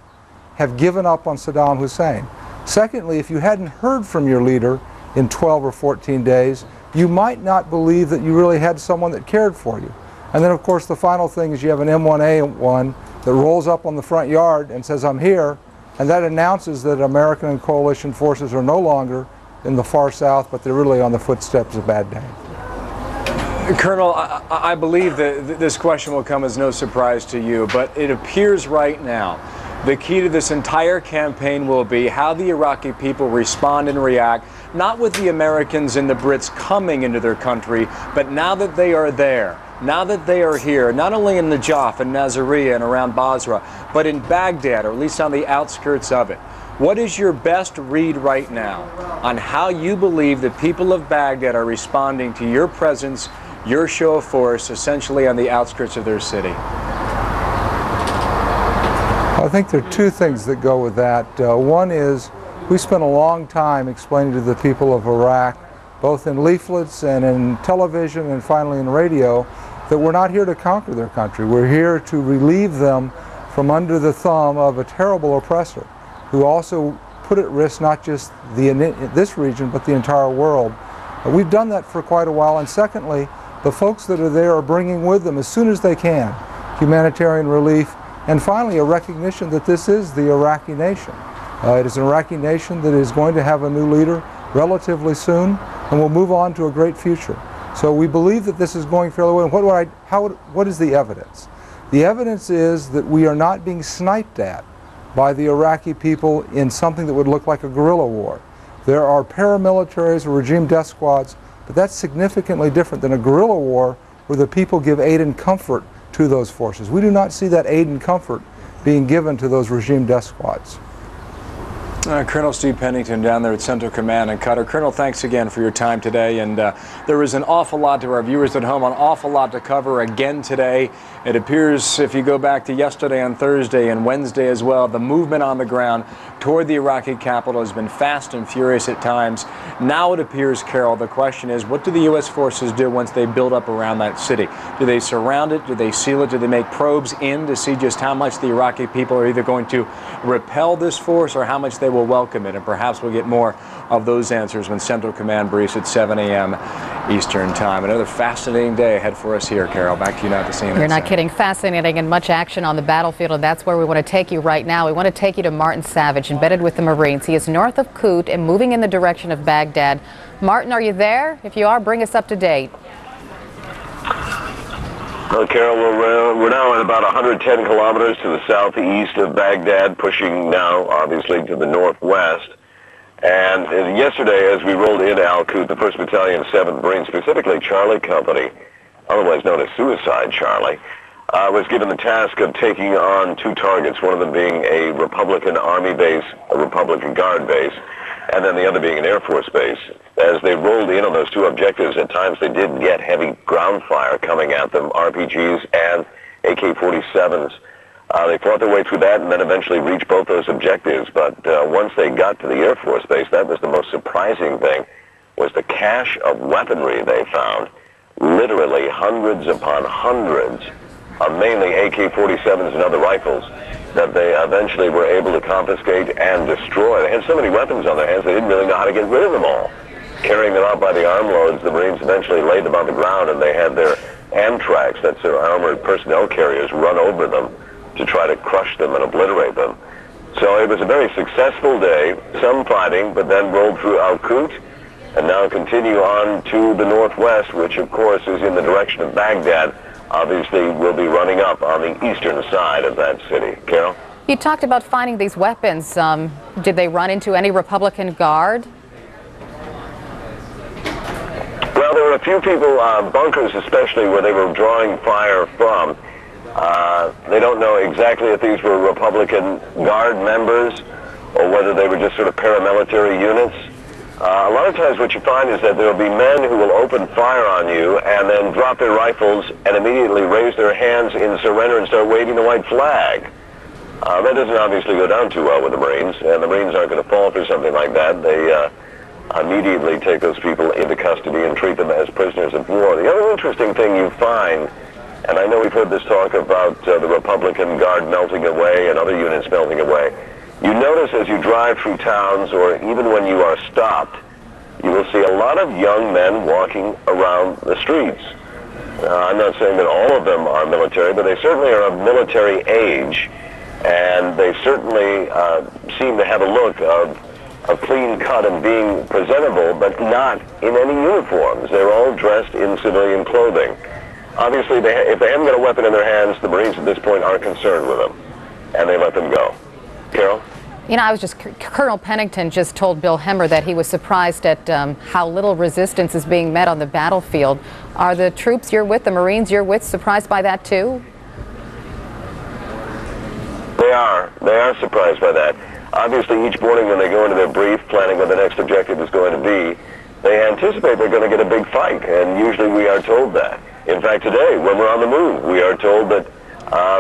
have given up on Sadaam Hussein. Secondly, if you hadn't heard from your leader in 12 or 14 days, you might not believe that you really had someone that cared for you. And then, of course, the final thing is you have an M1A1 that rolls up on the front yard and says, "I'm here," and that announces that American and coalition forces are no longer in the far south, but they're really on the footsteps of Baghdad. Colonel, I believe that this question will come as no surprise to you, but it appears right now The key to this entire campaign will be how the Iraqi people respond and react, not with the Americans and the Brits coming into their country, but now that they are there, now that they are here, not only in Najaf and Nasiriyah and around Basra, but in Baghdad, or at least on the outskirts of it. What is your best read right now on how you believe the people of Baghdad are responding to your presence, your show of force, essentially on the outskirts of their city? I think there are two things that go with that. One is we spent a long time explaining to the people of Iraq, both in leaflets and in television and finally in radio, that we're not here to conquer their country. We're here to relieve them from under the thumb of a terrible oppressor who also put at risk not just this region but the entire world. We've done that for quite a while, and secondly, the folks that are there are bringing with them as soon as they can humanitarian relief, and finally a recognition that this is the Iraqi nation. It is an Iraqi nation that is going to have a new leader relatively soon and will move on to a great future. So we believe that this is going fairly well. And what is the evidence? The evidence is that we are not being sniped at by the Iraqi people in something that would look like a guerrilla war. There are paramilitaries or regime death squads, but that's significantly different than a guerrilla war where the people give aid and comfort to those forces. We do not see that aid and comfort being given to those regime death squads. Colonel Steve Pennington down there at Central Command in Qatar. Colonel, thanks again for your time today. And there is an awful lot to our viewers at home, an awful lot to cover again today. It appears, if you go back to yesterday on Thursday and Wednesday as well, the movement on the ground toward the Iraqi capital has been fast and furious at times. Now it appears, Carol, the question is, what do the U.S. forces do once they build up around that city? Do they surround it? Do they seal it? Do they make probes in to see just how much the Iraqi people are either going to repel this force or how much they will welcome it? And perhaps we'll get more of those answers when Central Command briefs at 7 a.m. Eastern Time. Another fascinating day ahead for us here, Carol. Back to you now at the scene. You're not kidding. Fascinating and much action on the battlefield, and that's where we want to take you right now. We want to take you to Martin Savage, embedded with the Marines. He is north of Kut and moving in the direction of Baghdad. Martin, are you there? If you are, bring us up to date. Well, Carol, we're now at about 110 kilometers to the southeast of Baghdad, pushing now, obviously, to the northwest. And yesterday, as we rolled into Al-Kut, the 1st Battalion, 7th Marine, specifically Charlie Company, otherwise known as Suicide Charlie, was given the task of taking on 2 targets, one of them being a Republican Army base, a Republican Guard base, and then the other being an Air Force base. As they rolled in on those 2 objectives, at times they did get heavy ground fire coming at them, RPGs and AK-47s. They fought their way through that and then eventually reached both those objectives. But once they got to the Air Force base, that was the most surprising thing, was the cache of weaponry they found. Literally hundreds upon hundreds of mainly AK-47s and other rifles that they eventually were able to confiscate and destroy. They had so many weapons on their hands, they didn't really know how to get rid of them all. Carrying them out by the armloads, the Marines eventually laid them on the ground, and they had their Amtraks, that's their armored personnel carriers, run over them to try to crush them and obliterate them. So it was a very successful day, some fighting, but then rolled through Al-Kut, and now continue on to the northwest, which of course is in the direction of Baghdad. Obviously will be running up on the eastern side of that city. Carol? You talked about finding these weapons. Did they run into any Republican Guard? Well, there were a few people, bunkers especially, where they were drawing fire from. They don't know exactly if these were Republican Guard members or whether they were just sort of paramilitary units. A lot of times what you find is that there will be men who will open fire on you and then drop their rifles and immediately raise their hands in surrender and start waving the white flag. That doesn't obviously go down too well with the Marines, and the Marines aren't going to fall for something like that. They immediately take those people into custody and treat them as prisoners of war. The other interesting thing you find, and I know we've heard this talk about the Republican Guard melting away and other units melting away, you notice as you drive through towns or even when you are stopped, you will see a lot of young men walking around the streets. I'm not saying that all of them are military, but they certainly are of military age, and they certainly seem to have a look of a clean cut and being presentable, but not in any uniforms. They're all dressed in civilian clothing. Obviously, if they haven't got a weapon in their hands, the Marines at this point aren't concerned with them, and they let them go. Carol? You know, I was just, Colonel Pennington just told Bill Hemmer that he was surprised at how little resistance is being met on the battlefield. Are the troops you're with, the Marines you're with, surprised by that too? They are surprised by that. Obviously, each morning when they go into their brief, planning what the next objective is going to be, they anticipate they're going to get a big fight, and usually we are told that. In fact, today, when we're on the move, we are told that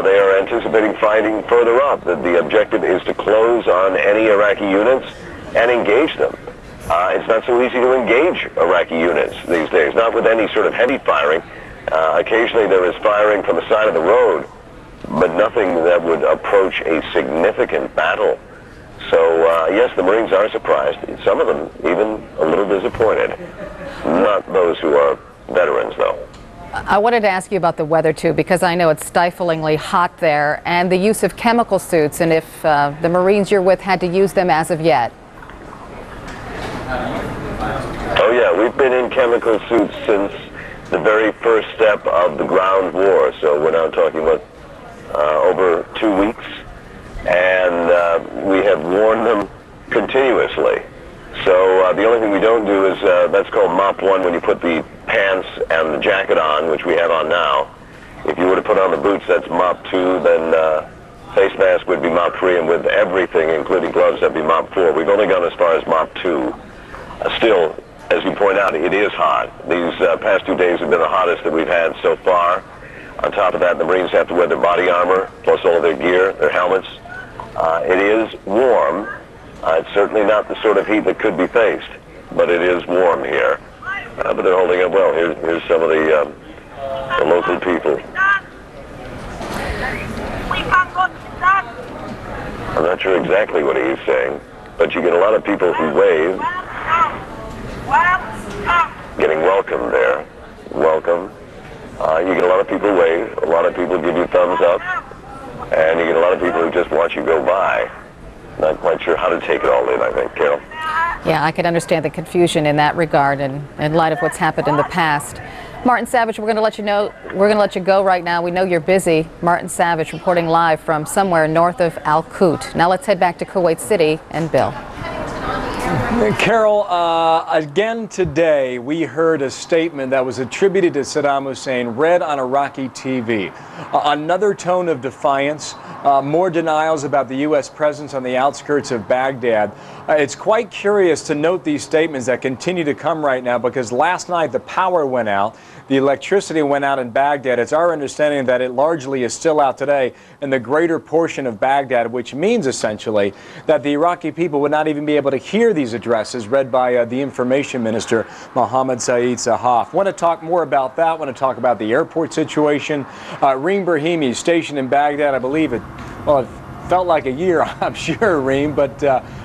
they are anticipating fighting further up, that the objective is to close on any Iraqi units and engage them. It's not so easy to engage Iraqi units these days, not with any sort of heavy firing. Occasionally there is firing from the side of the road, but nothing that would approach a significant battle. So, yes, the Marines are surprised. Some of them even a little disappointed. Not those who are veterans, though. I wanted to ask you about the weather, too, because I know it's stiflingly hot there, and the use of chemical suits, and if the Marines you're with had to use them as of yet. Oh, yeah, we've been in chemical suits since the very first step of the ground war, so we're now talking about over 2 weeks, and we have worn them continuously. So the only thing we don't do is, that's called MOP 1, when you put the pants and the jacket on, which we have on now. If you were to put on the boots, that's MOP 2, then face mask would be MOP 3, and with everything, including gloves, that'd be MOP 4. We've only gone as far as MOP 2. Still, as you point out, it is hot. These past 2 days have been the hottest that we've had so far. On top of that, the Marines have to wear their body armor, plus all of their gear, their helmets. It is warm. It's certainly not the sort of heat that could be faced, but it is warm here. But they're holding up well. Here's some of the local people. I'm not sure exactly what he's saying, but you get a lot of people who wave, getting welcome there. Welcome. You get a lot of people wave, a lot of people give you thumbs up, and you get a lot of people who just watch you go by. Not quite sure how to take it all in, I think, Carol. Yeah, I could understand the confusion in that regard in light of what's happened in the past. Martin Savage, we're going to let you know, we're going to let you go right now. We know you're busy. Martin Savage reporting live from somewhere north of Al Qut. Now let's head back to Kuwait City and Bill. Carol, again today we heard a statement that was attributed to Sadaam Hussein read on Iraqi TV. Another tone of defiance, more denials about the U.S. presence on the outskirts of Baghdad. It's quite curious to note these statements that continue to come right now, because last night the power went out, the electricity went out in Baghdad. It's our understanding that it largely is still out today in the greater portion of Baghdad, which means essentially that the Iraqi people would not even be able to hear these addresses read by the information minister, Mohammed Saeed Sahaf. Want to talk more about that, want to talk about the airport situation. Reem Brahimi, stationed in Baghdad, I believe it felt like a year, I'm sure, Reem, but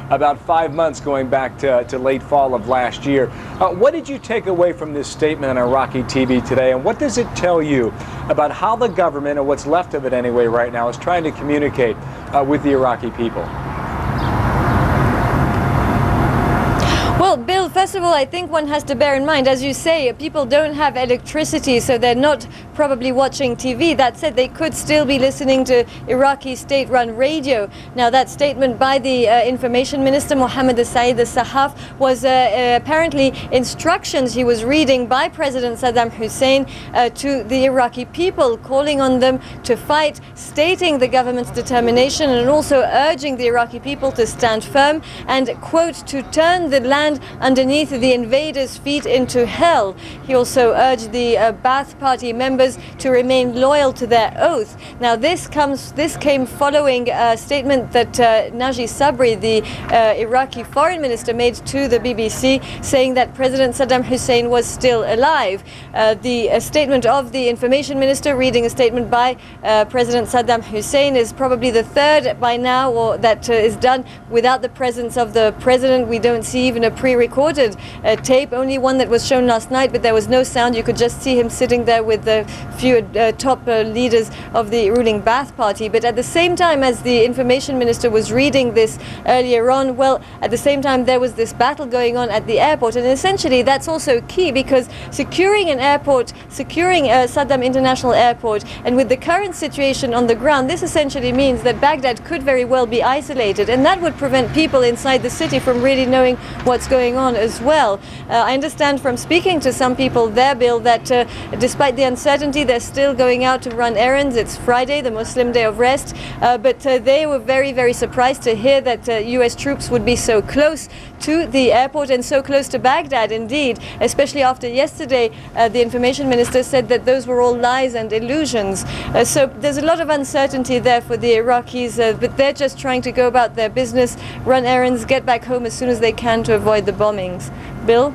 about 5 months going back to late fall of last year. What did you take away from this statement on Iraqi TV today, and what does it tell you about how the government, or what's left of it anyway right now, is trying to communicate with the Iraqi people? Well, Bill, first of all, I think one has to bear in mind, as you say, people don't have electricity, so they're not probably watching TV. That said, they could still be listening to Iraqi state-run radio. Now, that statement by the information minister, Mohammed Saeed Sahaf, was apparently instructions he was reading by President Sadaam Hussein to the Iraqi people, calling on them to fight, stating the government's determination, and also urging the Iraqi people to stand firm and, quote, to turn the land underneath the invaders' feet into hell. He also urged the Ba'ath Party members to remain loyal to their oath. Now, this came following a statement that Naji Sabri, the Iraqi foreign minister, made to the BBC, saying that President Sadaam Hussein was still alive. The statement of the information minister, reading a statement by President Sadaam Hussein, is probably the third by now, or that is done without the presence of the president. We don't see even a pre-recorded tape, only one that was shown last night, but there was no sound. You could just see him sitting there with a few top leaders of the ruling Ba'ath Party. But at the same time as the information minister was reading this earlier on, well, at the same time there was this battle going on at the airport, and essentially that's also key, because securing an airport, securing Sadaam International Airport, and with the current situation on the ground, this essentially means that Baghdad could very well be isolated, and that would prevent people inside the city from really knowing what's going on as well. I understand from speaking to some people there, Bill, that despite the uncertainty, they're still going out to run errands. It's Friday, the Muslim day of rest, but they were very, very surprised to hear that US troops would be so close to the airport and so close to Baghdad indeed, especially after yesterday the information minister said that those were all lies and illusions. So there's a lot of uncertainty there for the Iraqis, but they're just trying to go about their business, run errands, get back home as soon as they can to avoid the bombings. Bill?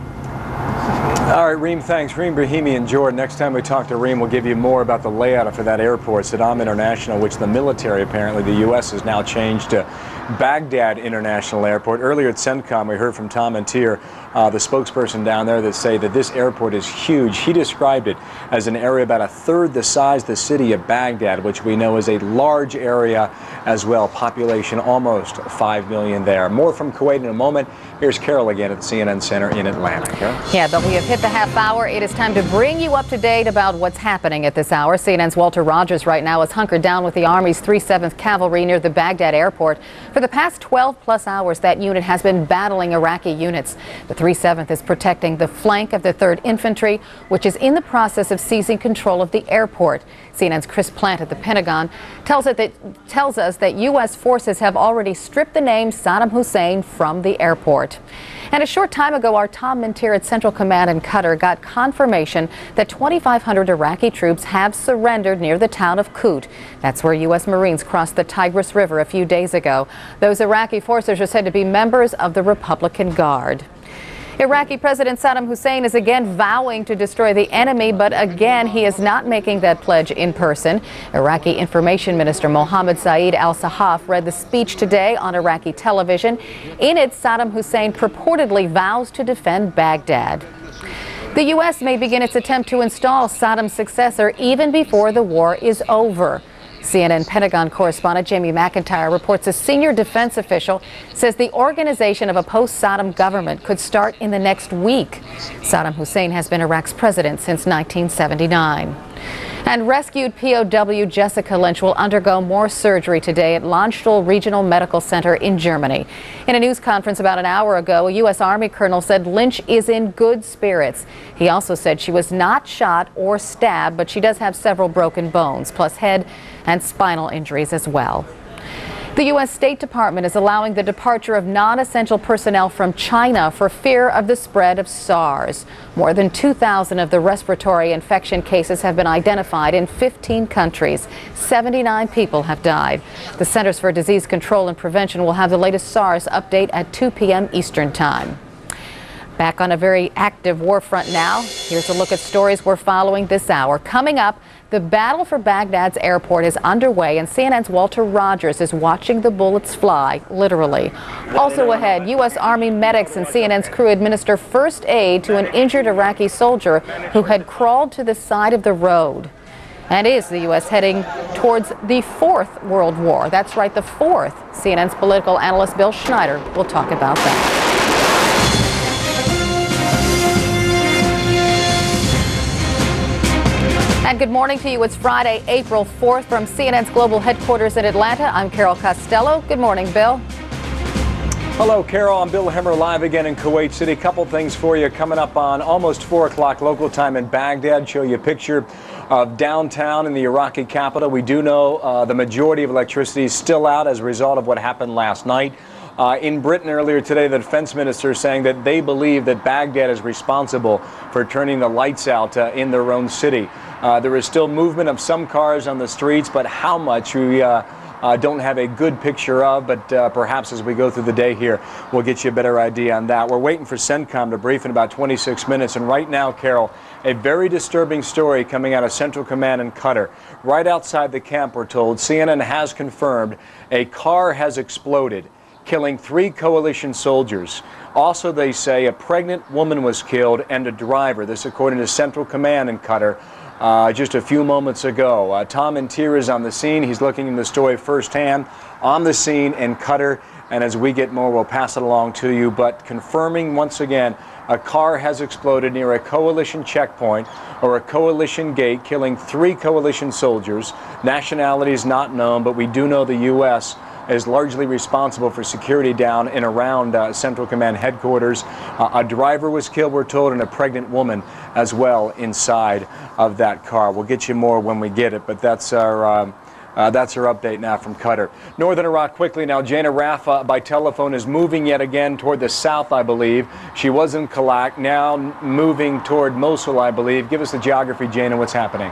All right, Reem, thanks. Reem Brahimi and Jordan. Next time we talk to Reem, we'll give you more about the layout for that airport, Sadaam International, which the military, apparently the U.S., has now changed to Baghdad International Airport. Earlier at CENTCOM, we heard from Tom Antier, the spokesperson down there, that say that this airport is huge. He described it as an area about a third the size of the city of Baghdad, which we know is a large area as well. Population almost 5 million there. More from Kuwait in a moment. Here's Carol again at the CNN Center in Atlanta. Carol? Yeah, but we have hit the half hour. It is time to bring you up to date about what's happening at this hour. CNN's Walter Rogers right now is hunkered down with the Army's 307th Cavalry near the Baghdad airport. For the past 12 plus hours, that unit has been battling Iraqi units. The 307th is protecting the flank of the 3rd Infantry, which is in the process of seizing control of the airport. CNN's Chris Plant at the Pentagon tells us that U.S. forces have already stripped the name Sadaam Hussein from the airport. And a short time ago, our Tom Mintier at Central Command in Qatar got confirmation that 2,500 Iraqi troops have surrendered near the town of Kut. That's where U.S. Marines crossed the Tigris River a few days ago. Those Iraqi forces are said to be members of the Republican Guard. Iraqi President Sadaam Hussein is again vowing to destroy the enemy, but again he is not making that pledge in person. Iraqi Information Minister Mohammed Saeed al-Sahaf read the speech today on Iraqi television. In it, Sadaam Hussein purportedly vows to defend Baghdad. The U.S. may begin its attempt to install Saddam's successor even before the war is over. CNN Pentagon correspondent Jamie McIntyre reports a senior defense official says the organization of a post-Saddam government could start in the next week. Sadaam Hussein has been Iraq's president since 1979. And rescued POW Jessica Lynch will undergo more surgery today at Landstuhl Regional Medical Center in Germany. In a news conference about an hour ago, a U.S. Army colonel said Lynch is in good spirits. He also said she was not shot or stabbed, but she does have several broken bones, plus head and spinal injuries as well. The U.S. State Department is allowing the departure of non-essential personnel from China for fear of the spread of SARS. More than 2,000 of the respiratory infection cases have been identified in 15 countries. 79 people have died. The Centers for Disease Control and Prevention will have the latest SARS update at 2 p.m. Eastern Time. Back on a very active war front now. Here's a look at stories we're following this hour. Coming up, the battle for Baghdad's airport is underway, and CNN's Walter Rogers is watching the bullets fly, literally. Also ahead, U.S. Army medics and CNN's crew administer first aid to an injured Iraqi soldier who had crawled to the side of the road. And is the U.S. heading towards the 4th World War? That's right, the 4th. CNN's political analyst Bill Schneider will talk about that. And good morning to you. It's Friday, April 4th from CNN's global headquarters in Atlanta. I'm Carol Costello. Good morning, Bill. Hello, Carol. I'm Bill Hemmer, live again in Kuwait City. Couple things for you coming up on almost 4 o'clock local time in Baghdad. Show you a picture of downtown in the Iraqi capital. We do know the majority of electricity is still out as a result of what happened last night. In Britain earlier today, the defense minister saying that they believe that Baghdad is responsible for turning the lights out in their own city. There is still movement of some cars on the streets, but how much we don't have a good picture of, but perhaps as we go through the day here, we'll get you a better idea on that. We're waiting for CENTCOM to brief in about 26 minutes, and right now, Carol, a very disturbing story coming out of Central Command in Qatar. Right outside the camp, we're told, CNN has confirmed a car has exploded killing 3 coalition soldiers. Also, they say a pregnant woman was killed and a driver. This according to Central Command in Qatar just a few moments ago. Tom Intier is on the scene. He's looking in the story firsthand on the scene in Qatar. And as we get more, we'll pass it along to you. But confirming once again, a car has exploded near a coalition checkpoint or a coalition gate, killing 3 coalition soldiers. Nationality is not known, but we do know the U.S. is largely responsible for security down and around Central Command headquarters. A driver was killed, we're told, and a pregnant woman as well inside of that car. We'll get you more when we get it, but that's our update now from Qatar. Northern Iraq quickly now. Jana Rafa by telephone is moving yet again toward the south, I believe. She was in Kalak, now moving toward Mosul, I believe. Give us the geography, Jana. What's happening?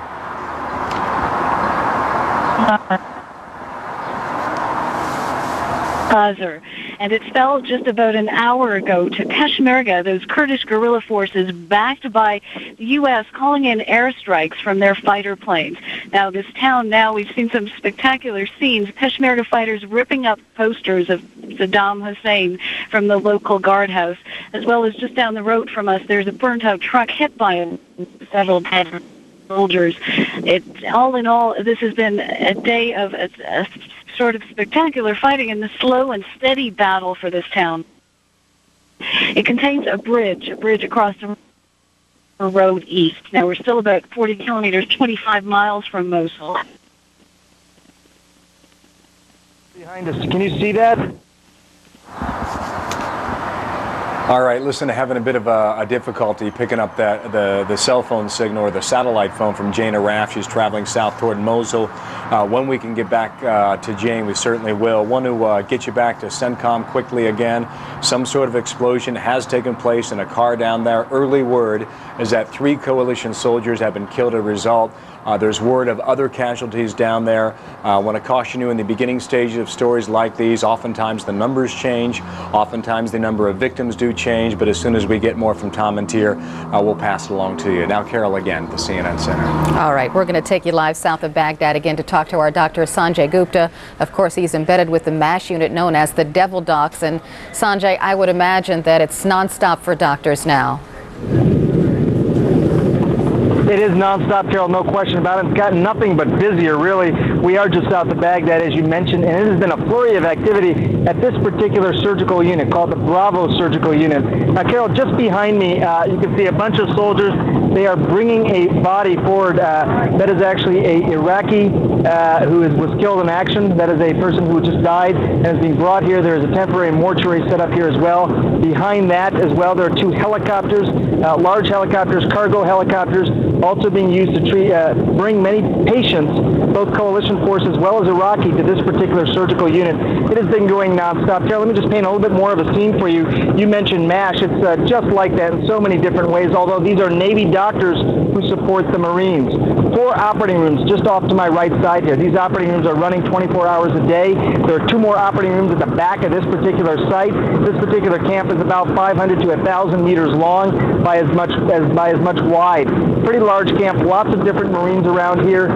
And it fell just about an hour ago to Peshmerga, those Kurdish guerrilla forces backed by the U.S. calling in airstrikes from their fighter planes. Now, this town we've seen some spectacular scenes. Peshmerga fighters ripping up posters of Sadaam Hussein from the local guardhouse, as well as just down the road from us, there's a burnt-out truck hit by several dead soldiers. All in all, this has been a day of a sort of spectacular fighting in the slow and steady battle for this town. It contains a bridge across the road east. Now, we're still about 40 kilometers, 25 miles from Mosul. Behind us, can you see that? All right, listen, having a bit of a difficulty picking up the cell phone signal or the satellite phone from Jana Raff. She's traveling south toward Mosul. When we can get back to Jane, we certainly will. Want to get you back to CENTCOM quickly again. Some sort of explosion has taken place in a car down there. Early word is that 3 coalition soldiers have been killed as a result. There's word of other casualties down there. I want to caution you in the beginning stages of stories like these, oftentimes the numbers change, oftentimes the number of victims do change, but as soon as we get more from Tom Intier, we'll pass it along to you. Now, Carol again at the CNN Center. All right, we're going to take you live south of Baghdad again to talk to our Dr. Sanjay Gupta. Of course, he's embedded with the MASH unit known as the Devil Docs. And Sanjay, I would imagine that it's nonstop for doctors now. It is nonstop, Carol, no question about it. It's gotten nothing but busier, really. We are just south of Baghdad, as you mentioned, and it has been a flurry of activity at this particular surgical unit called the Bravo Surgical Unit. Now, Carol, just behind me, you can see a bunch of soldiers. They are bringing a body forward. That is actually an Iraqi who was killed in action. That is a person who just died and is being brought here. There is a temporary mortuary set up here as well. Behind that as well, there are 2 helicopters, large helicopters, cargo helicopters, also being used to bring many patients, both coalition forces as well as Iraqi, to this particular surgical unit. It has been going nonstop. Carol, let me just paint a little bit more of a scene for you. You mentioned MASH. It's just like that in so many different ways, although these are Navy doctors who support the Marines. 4 operating rooms just off to my right side here. These operating rooms are running 24 hours a day. There are 2 more operating rooms at the back of this particular site. This particular camp is about 500 to 1,000 meters long by as much wide. Pretty large camp, lots of different Marines around here.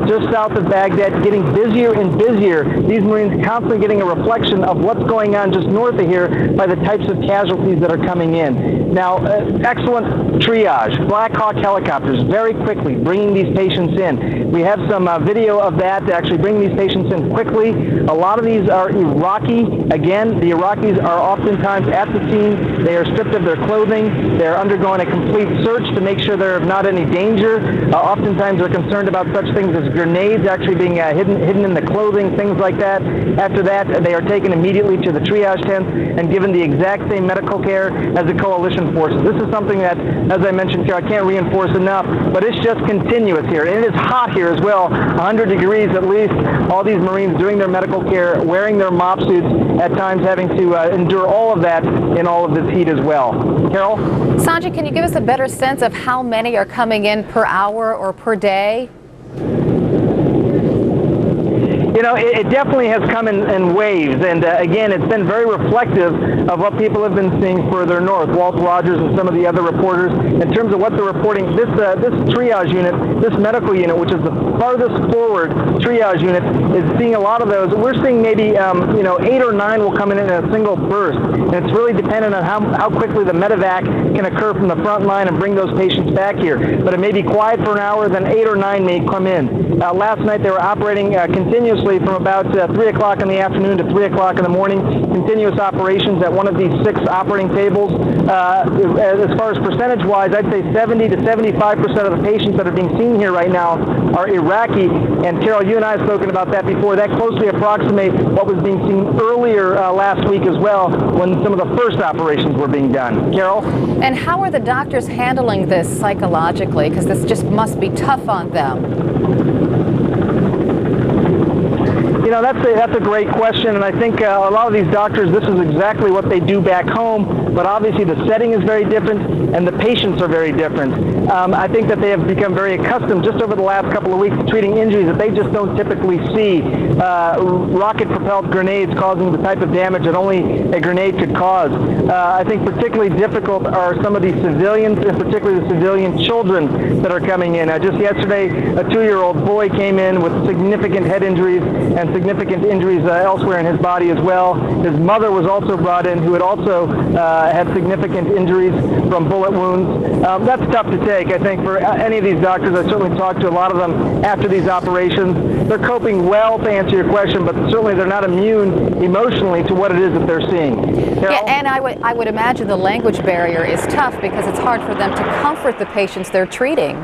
Just south of Baghdad, getting busier and busier. These Marines constantly getting a reflection of what's going on just north of here by the types of casualties that are coming in. Now, excellent triage. Black Hawk helicopters very quickly bringing these patients in. We have some video of that to actually bring these patients in quickly. A lot of these are Iraqi. Again, the Iraqis are oftentimes at the scene. They are stripped of their clothing. They're undergoing a complete search to make sure there are not any danger. Oftentimes they're concerned about such things as grenades actually being hidden in the clothing, things like that. After that, they are taken immediately to the triage tents and given the exact same medical care as the coalition forces. This is something that, as I mentioned, I can't reinforce enough, but it's just continuous here. And it is hot here as well, 100 degrees at least. All these Marines doing their medical care, wearing their mop suits, at times having to endure all of that in all of this heat as well. Carol? Sanjay, can you give us a better sense of how many are coming in per hour or per day? You know, it definitely has come in waves, and again, it's been very reflective of what people have been seeing further north. Walt Rogers and some of the other reporters, in terms of what they're reporting, this triage unit, this medical unit, which is the farthest forward triage unit, is seeing a lot of those. We're seeing maybe, 8 or 9 will come in a single burst, and it's really dependent on how quickly the medevac can occur from the front line and bring those patients back here. But it may be quiet for an hour, then 8 or 9 may come in. Last night they were operating continuously from about 3 o'clock in the afternoon to 3 o'clock in the morning, continuous operations at one of these 6 operating tables. As far as percentage-wise, I'd say 70 to 75% of the patients that are being seen here right now are Iraqi. And Carol, you and I have spoken about that before. That closely approximates what was being seen earlier last week as well, when some of the first operations were being done. Carol? And how are the doctors handling this psychologically? Because this just must be tough on them. You know, that's a great question, and I think a lot of these doctors, this is exactly what they do back home, but obviously the setting is very different and the patients are very different. I think that they have become very accustomed just over the last couple of weeks to treating injuries that they just don't typically see. Rocket-propelled grenades causing the type of damage that only a grenade could cause. I think particularly difficult are some of these civilians, and particularly the civilian children that are coming in. Just yesterday, a 2-year-old boy came in with significant head injuries and significant injuries elsewhere in his body as well. His mother was also brought in, who had also had significant injuries from bullet wounds. That's tough to take, I think, for any of these doctors. I certainly talked to a lot of them after these operations. They're coping well, to answer your question, but certainly they're not immune emotionally to what it is that they're seeing. Carol? Yeah, and I would imagine the language barrier is tough because it's hard for them to comfort the patients they're treating.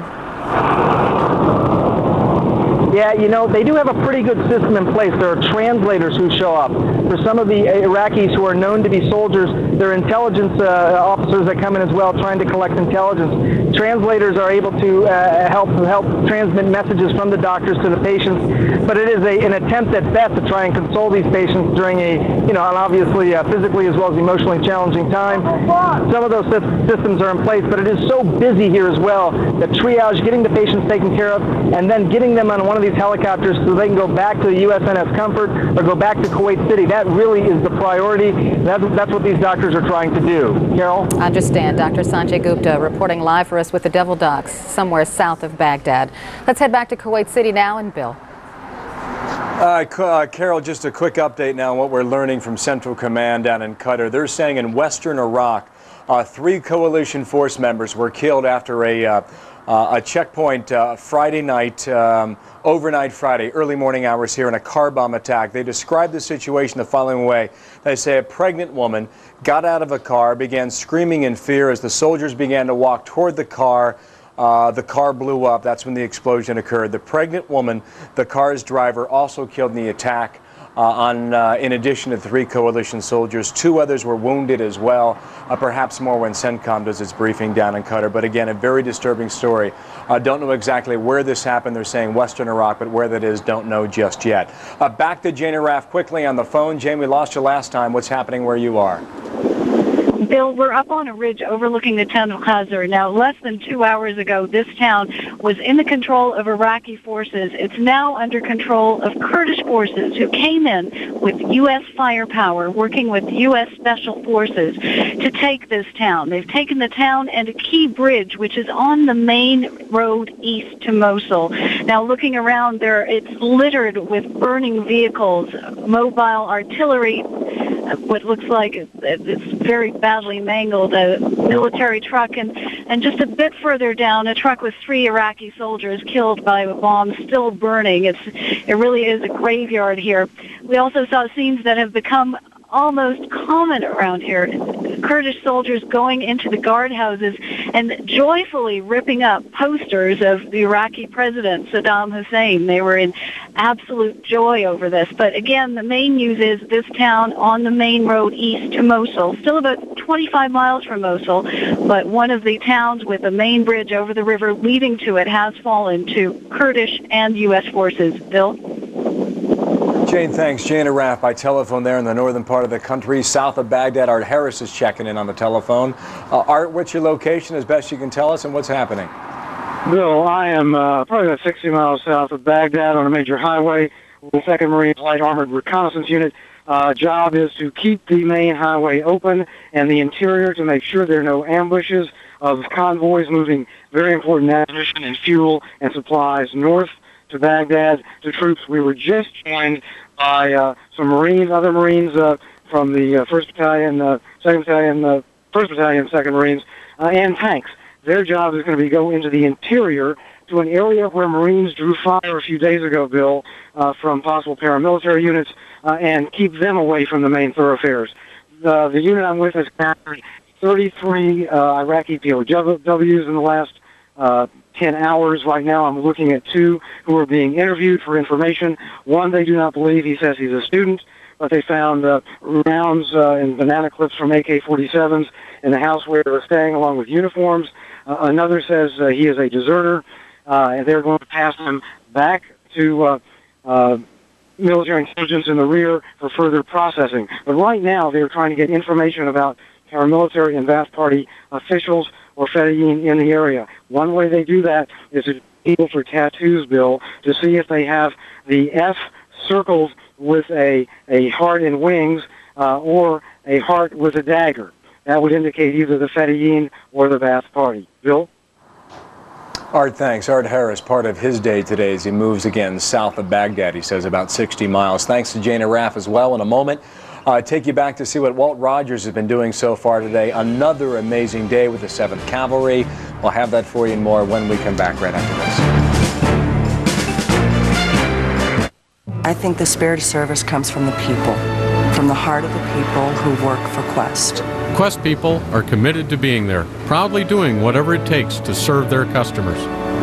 Yeah, you know, they do have a pretty good system in place. There are translators who show up. For some of the Iraqis who are known to be soldiers, there are intelligence officers that come in as well, trying to collect intelligence. Translators are able to help transmit messages from the doctors to the patients, but it is an attempt at best to try and console these patients during an obviously physically as well as emotionally challenging time. Some of those systems are in place, but it is so busy here as well that triage, getting the patients taken care of, and then getting them on one of these helicopters so they can go back to the USNS Comfort or go back to Kuwait City. That really is the priority. That's what these doctors are trying to do. Carol? I understand. Dr. Sanjay Gupta reporting live for us with the Devil Docs somewhere south of Baghdad. Let's head back to Kuwait City now, and Bill. Carol, just a quick update now on what we're learning from Central Command down in Qatar. They're saying in western Iraq, 3 coalition force members were killed after a checkpoint Friday night, overnight Friday, early morning hours here in a car bomb attack. They described the situation the following way. They say a pregnant woman got out of a car, began screaming in fear as the soldiers began to walk toward the car. The car blew up. That's when the explosion occurred. The pregnant woman, the car's driver, also killed in the attack. In addition to 3 coalition soldiers. 2 others were wounded as well, perhaps more when CENTCOM does its briefing down in Qatar. But again, a very disturbing story. Don't know exactly where this happened. They're saying western Iraq, but where that is, don't know just yet. Back to Jane Raff quickly on the phone. Jane, we lost you last time. What's happening where you are? Bill, we're up on a ridge overlooking the town of Khazar. Now, less than 2 hours ago, this town was in the control of Iraqi forces. It's now under control of Kurdish forces who came in with U.S. firepower, working with U.S. Special Forces to take this town. They've taken the town and a key bridge, which is on the main road east to Mosul. Now, looking around there, it's littered with burning vehicles, mobile artillery, what looks like it's very badly mangled, a military truck, and just a bit further down, a truck with 3 Iraqi soldiers killed by a bomb still burning. It really is a graveyard here. We also saw scenes that have become almost common around here. Kurdish soldiers going into the guardhouses and joyfully ripping up posters of the Iraqi president, Sadaam Hussein. They were in absolute joy over this. But again, the main news is this town on the main road east to Mosul, still about 25 miles from Mosul, but one of the towns with a main bridge over the river leading to it has fallen to Kurdish and U.S. forces. Bill? Jane, thanks. Jane Raff by telephone there in the northern part of the country, south of Baghdad. Art Harris is checking in on the telephone. Art, what's your location as best you can tell us, and what's happening? Bill, I am probably about 60 miles south of Baghdad on a major highway. the 2nd Marine Light Armored Reconnaissance Unit. Job is to keep the main highway open and the interior to make sure there are no ambushes of convoys moving very important ammunition and fuel and supplies north to Baghdad to troops. We were just joined by some Marines, other Marines from the 1st Battalion, 2nd Battalion, 1st Battalion, 2nd Marines, and tanks. Their job is going to be go into the interior to an area where Marines drew fire a few days ago, Bill, from possible paramilitary units, and keep them away from the main thoroughfares. The unit I'm with has captured 33 Iraqi POWs in the last 10 hours. Right now I'm looking at 2 who are being interviewed for information. One they do not believe. He says he's a student, but they found rounds and banana clips from AK-47s in the house where they were staying, along with uniforms. Another says he is a deserter, and they're going to pass him back to military intelligence in the rear for further processing. But right now they're trying to get information about paramilitary and Ba'ath Party officials or Fedayeen in the area. One way they do that is to people for tattoos, Bill, to see if they have the F circled with a heart and wings or a heart with a dagger. That would indicate either the Fedayeen or the Ba'ath Party. Bill? Art, thanks. Art Harris, part of his day today as he moves again south of Baghdad, he says about 60 miles. Thanks to Jana Raff as well. In a moment, take you back to see what Walt Rogers has been doing so far today. Another amazing day with the 7th Cavalry. We'll have that for you and more when we come back right after this. I think the spirit of service comes from the people, from the heart of the people who work for Quest. Quest people are committed to being there, proudly doing whatever it takes to serve their customers.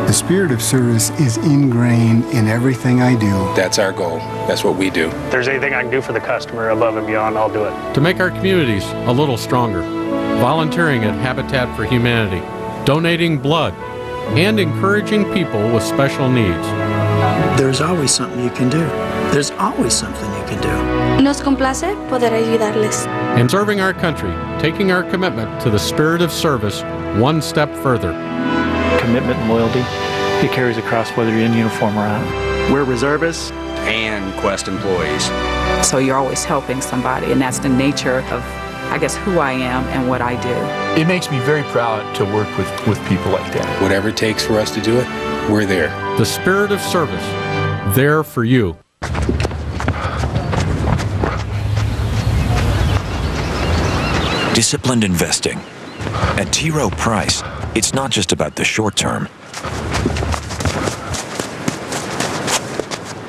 The spirit of service is ingrained in everything I do. That's our goal. That's what we do. If there's anything I can do for the customer above and beyond, I'll do it. To make our communities a little stronger, volunteering at Habitat for Humanity, donating blood, and encouraging people with special needs. There's always something you can do. There's always something you can do. Nos complace poder ayudarles. And serving our country, taking our commitment to the spirit of service one step further. Commitment and loyalty, it carries across whether you're in uniform or out. We're reservists and Quest employees. So you're always helping somebody, and that's the nature of, I guess, who I am and what I do. It makes me very proud to work with people like that. Whatever it takes for us to do it, we're there. The spirit of service, there for you. Disciplined investing. At T. Rowe Price, it's not just about the short term.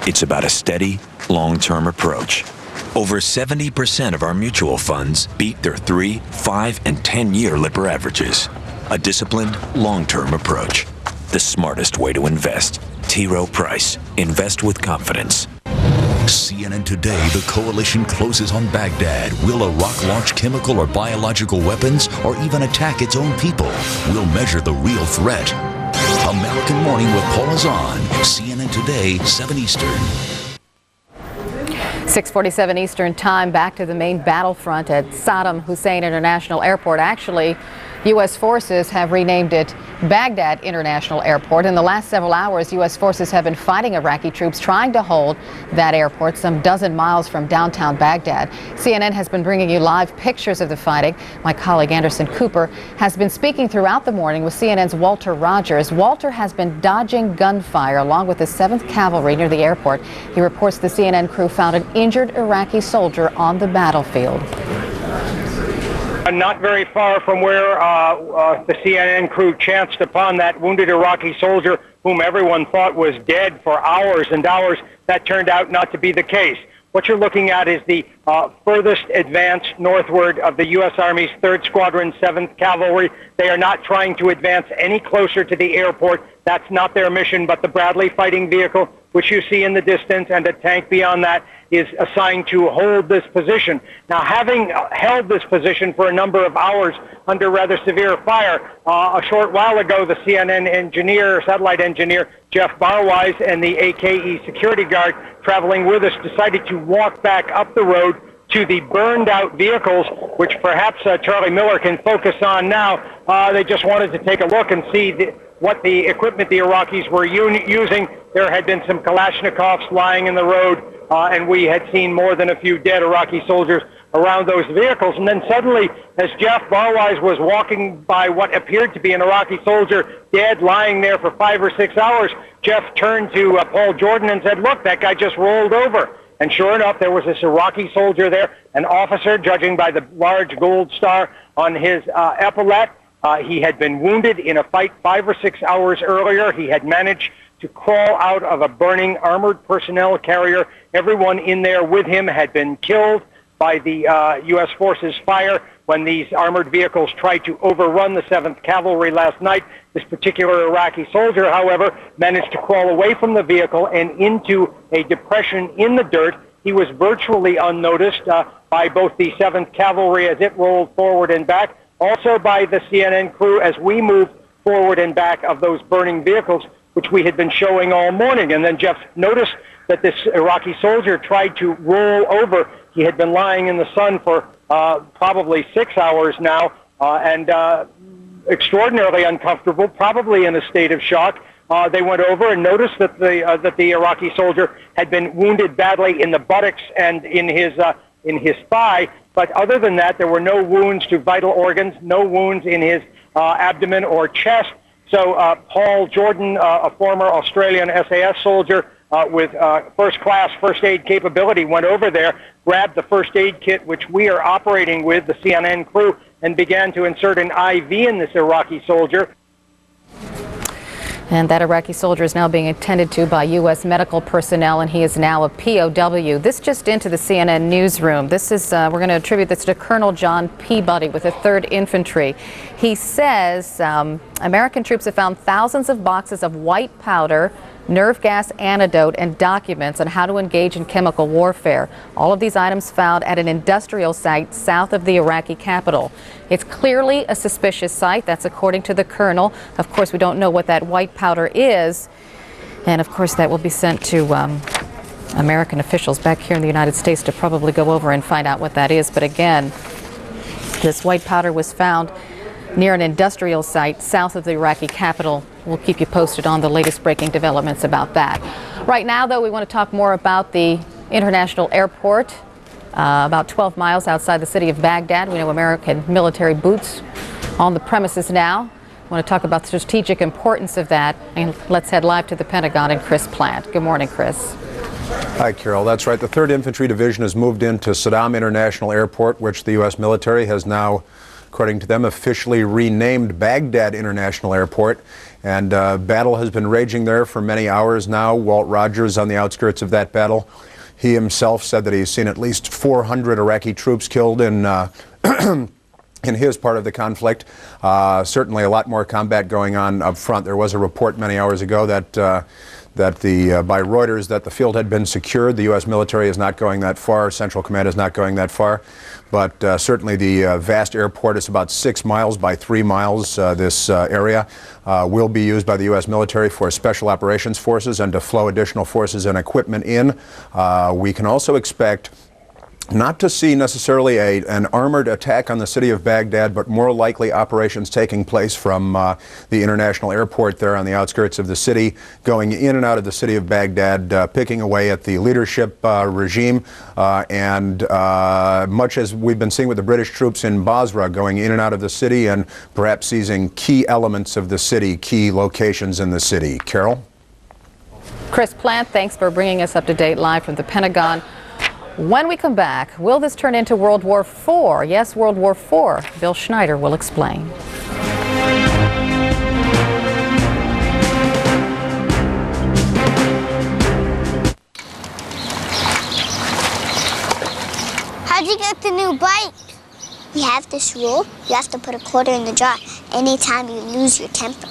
It's about a steady, long-term approach. Over 70% of our mutual funds beat their 3, 5, and 10-year Lipper averages. A disciplined, long-term approach. The smartest way to invest. T. Rowe Price. Invest with confidence. CNN Today, the coalition closes on Baghdad. Will Iraq launch chemical or biological weapons or even attack its own people? We'll measure the real threat. American Morning with Paul Azan. CNN Today, 7 Eastern. 6:47 Eastern Time. Back to the main battlefront at Sadaam Hussein International Airport. Actually, U.S. forces have renamed it Baghdad International Airport. In the last several hours, U.S. forces have been fighting Iraqi troops trying to hold that airport some dozen miles from downtown Baghdad. CNN has been bringing you live pictures of the fighting. My colleague Anderson Cooper has been speaking throughout the morning with CNN's Walter Rogers. Walter has been dodging gunfire along with the 7th Cavalry near the airport. He reports the CNN crew found an injured Iraqi soldier on the battlefield. Not very far from where the CNN crew chanced upon that wounded Iraqi soldier whom everyone thought was dead for hours and hours. That turned out not to be the case. What you're looking at is the furthest advance northward of the U.S. Army's 3rd Squadron, 7th Cavalry. They are not trying to advance any closer to the airport. That's not their mission, but the Bradley fighting vehicle, which you see in the distance, and a tank beyond that, is assigned to hold this position. Now, having held this position for a number of hours under rather severe fire, a short while ago, the CNN engineer, satellite engineer, Jeff Barwise, and the AKE security guard traveling with us decided to walk back up the road to the burned out vehicles, which perhaps Charlie Miller can focus on now. They just wanted to take a look and see what the equipment the Iraqis were using. there had been some Kalashnikovs lying in the road, and we had seen more than a few dead Iraqi soldiers around those vehicles. And then suddenly, as Jeff Barwise was walking by what appeared to be an Iraqi soldier dead, lying there for 5 or 6 hours, Jeff turned to Paul Jordan and said, "Look, that guy just rolled over." And sure enough, there was this Iraqi soldier there, an officer, judging by the large gold star on his epaulette. He had been wounded in a fight 5 or 6 hours earlier. He had managed to crawl out of a burning armored personnel carrier. Everyone in there with him had been killed by the U.S. forces' fire when these armored vehicles tried to overrun the 7th Cavalry last night. This particular Iraqi soldier, however, managed to crawl away from the vehicle and into a depression in the dirt. He was virtually unnoticed by both the 7th Cavalry as it rolled forward and back, also by the CNN crew as we moved forward and back of those burning vehicles, which we had been showing all morning. And then Jeff noticed that this Iraqi soldier tried to roll over. He had been lying in the sun for probably 6 hours now, and extraordinarily uncomfortable, probably in a state of shock. They went over and noticed that the Iraqi soldier had been wounded badly in the buttocks and in his thigh. But other than that, there were no wounds to vital organs, no wounds in his abdomen or chest. So Paul Jordan, a former Australian SAS soldier with first-class first aid capability, went over there, grabbed the first aid kit, which we are operating with, the CNN crew, and began to insert an IV in this Iraqi soldier. And that Iraqi soldier is now being attended to by U.S. medical personnel, and he is now a POW. This just into the CNN newsroom. This is, we're going to attribute this to Colonel John Peabody with the 3rd Infantry. He says American troops have found thousands of boxes of white powder, nerve gas antidote, and documents on how to engage in chemical warfare. All of these items found at an industrial site south of the Iraqi capital. It's clearly a suspicious site. That's according to the colonel. Of course, we don't know what that white powder is. And of course, that will be sent to American officials back here in the United States to probably go over and find out what that is. But again, this white powder was found near an industrial site south of the Iraqi capital. We'll keep you posted on the latest breaking developments about that. Right now, though, we want to talk more about the international airport, about 12 miles outside the city of Baghdad. We know American military boots on the premises now. I want to talk about the strategic importance of that. And let's head live to the Pentagon and Chris Plant. Good morning, Chris. Hi, Carol. That's right. The 3rd Infantry Division has moved into Sadaam International Airport, which the U.S. military has now, according to them, officially renamed Baghdad International Airport. And battle has been raging there for many hours now. Walt Rogers on the outskirts of that battle. He himself said that he's seen at least 400 Iraqi troops killed in in his part of the conflict. Certainly a lot more combat going on up front. There was a report many hours ago that by Reuters that the field had been secured. The U.S. military is not going that far. Central Command is not going that far. But certainly the vast airport is about 6 miles by 3 miles. This area will be used by the U.S. military for special operations forces and to flow additional forces and equipment in. We can also expect not to see necessarily an armored attack on the city of Baghdad, but more likely operations taking place from the international airport there on the outskirts of the city, going in and out of the city of Baghdad, picking away at the leadership regime, and much as we've been seeing with the British troops in Basra, going in and out of the city and perhaps seizing key elements of the city, key locations in the city. Carol? Chris Plant, thanks for bringing us up to date live from the Pentagon. When we come back, will this turn into World War IV? Yes, World War IV. Bill Schneider will explain. How'd you get the new bike? We have this rule. You have to put a quarter in the jar anytime you lose your temper.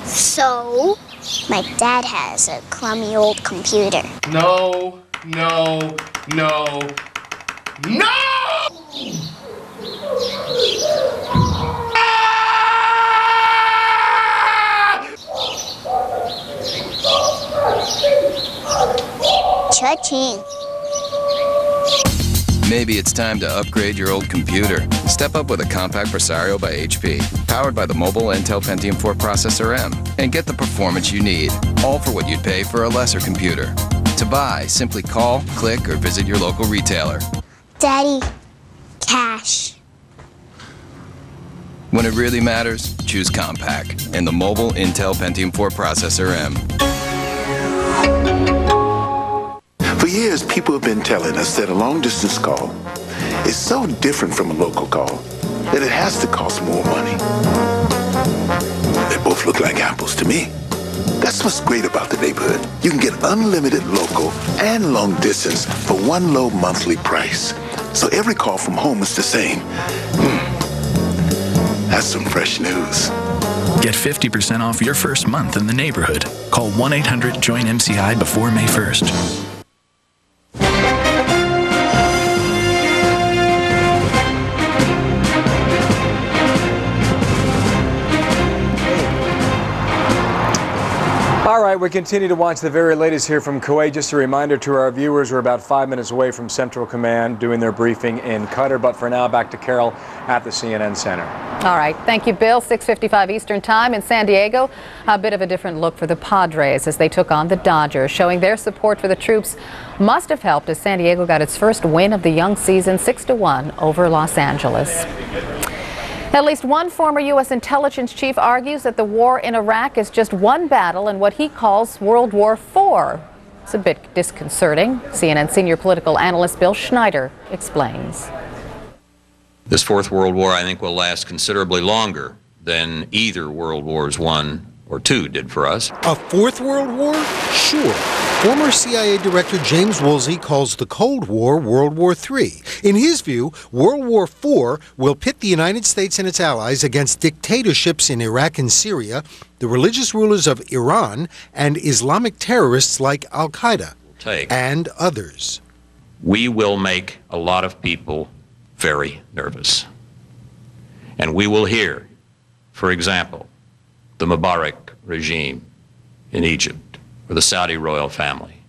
So, my dad has a crummy old computer. No, no, no, no! Cha-ching. Maybe it's time to upgrade your old computer. Step up with a compact Presario by HP, powered by the mobile Intel Pentium 4 Processor M, and get the performance you need, all for what you'd pay for a lesser computer. To buy, simply call, click, or visit your local retailer. Daddy, cash. When it really matters, choose compact and the mobile Intel Pentium 4 Processor M. For years, people have been telling us that a long-distance call is so different from a local call that it has to cost more money. They both look like apples to me. That's what's great about the neighborhood. You can get unlimited local and long distance for one low monthly price. So every call from home is the same. That's some fresh news. Get 50% off your first month in the neighborhood. Call 1-800-JOIN-MCI before May 1st. All right, we continue to watch the very latest here from Kuwait. Just a reminder to our viewers, we're about 5 minutes away from Central Command doing their briefing in Qatar. But for now, back to Carol at the CNN Center. All right, thank you, Bill. 6:55 Eastern Time in San Diego. A bit of a different look for the Padres as they took on the Dodgers. Showing their support for the troops must have helped as San Diego got its first win of the young season, 6-1 over Los Angeles. At least one former U.S. intelligence chief argues that the war in Iraq is just one battle in what he calls World War IV. It's a bit disconcerting. CNN senior political analyst Bill Schneider explains. This Fourth World War, I think, will last considerably longer than either World Wars I or II did for us. A Fourth World War? Sure. Former CIA Director James Woolsey calls the Cold War World War III. In his view, World War IV will pit the United States and its allies against dictatorships in Iraq and Syria, the religious rulers of Iran, and Islamic terrorists like Al-Qaeda, and others. We will make a lot of people very nervous. And we will hear, for example, the Mubarak regime in Egypt, or the Saudi royal family,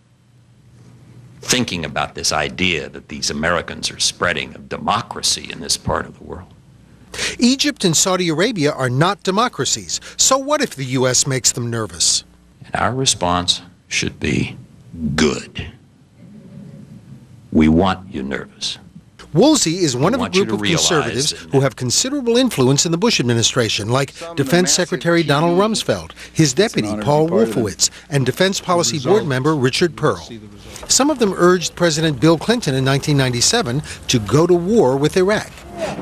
thinking about this idea that these Americans are spreading of democracy in this part of the world. Egypt and Saudi Arabia are not democracies, so what if the U.S. makes them nervous? And our response should be good. We want you nervous. Woolsey is one of a group of conservatives who have considerable influence in the Bush administration, like Defense Secretary Donald Rumsfeld, his deputy Paul Wolfowitz, and Defense Policy Board member Richard Pearl. Some of them urged President Bill Clinton in 1997 to go to war with Iraq.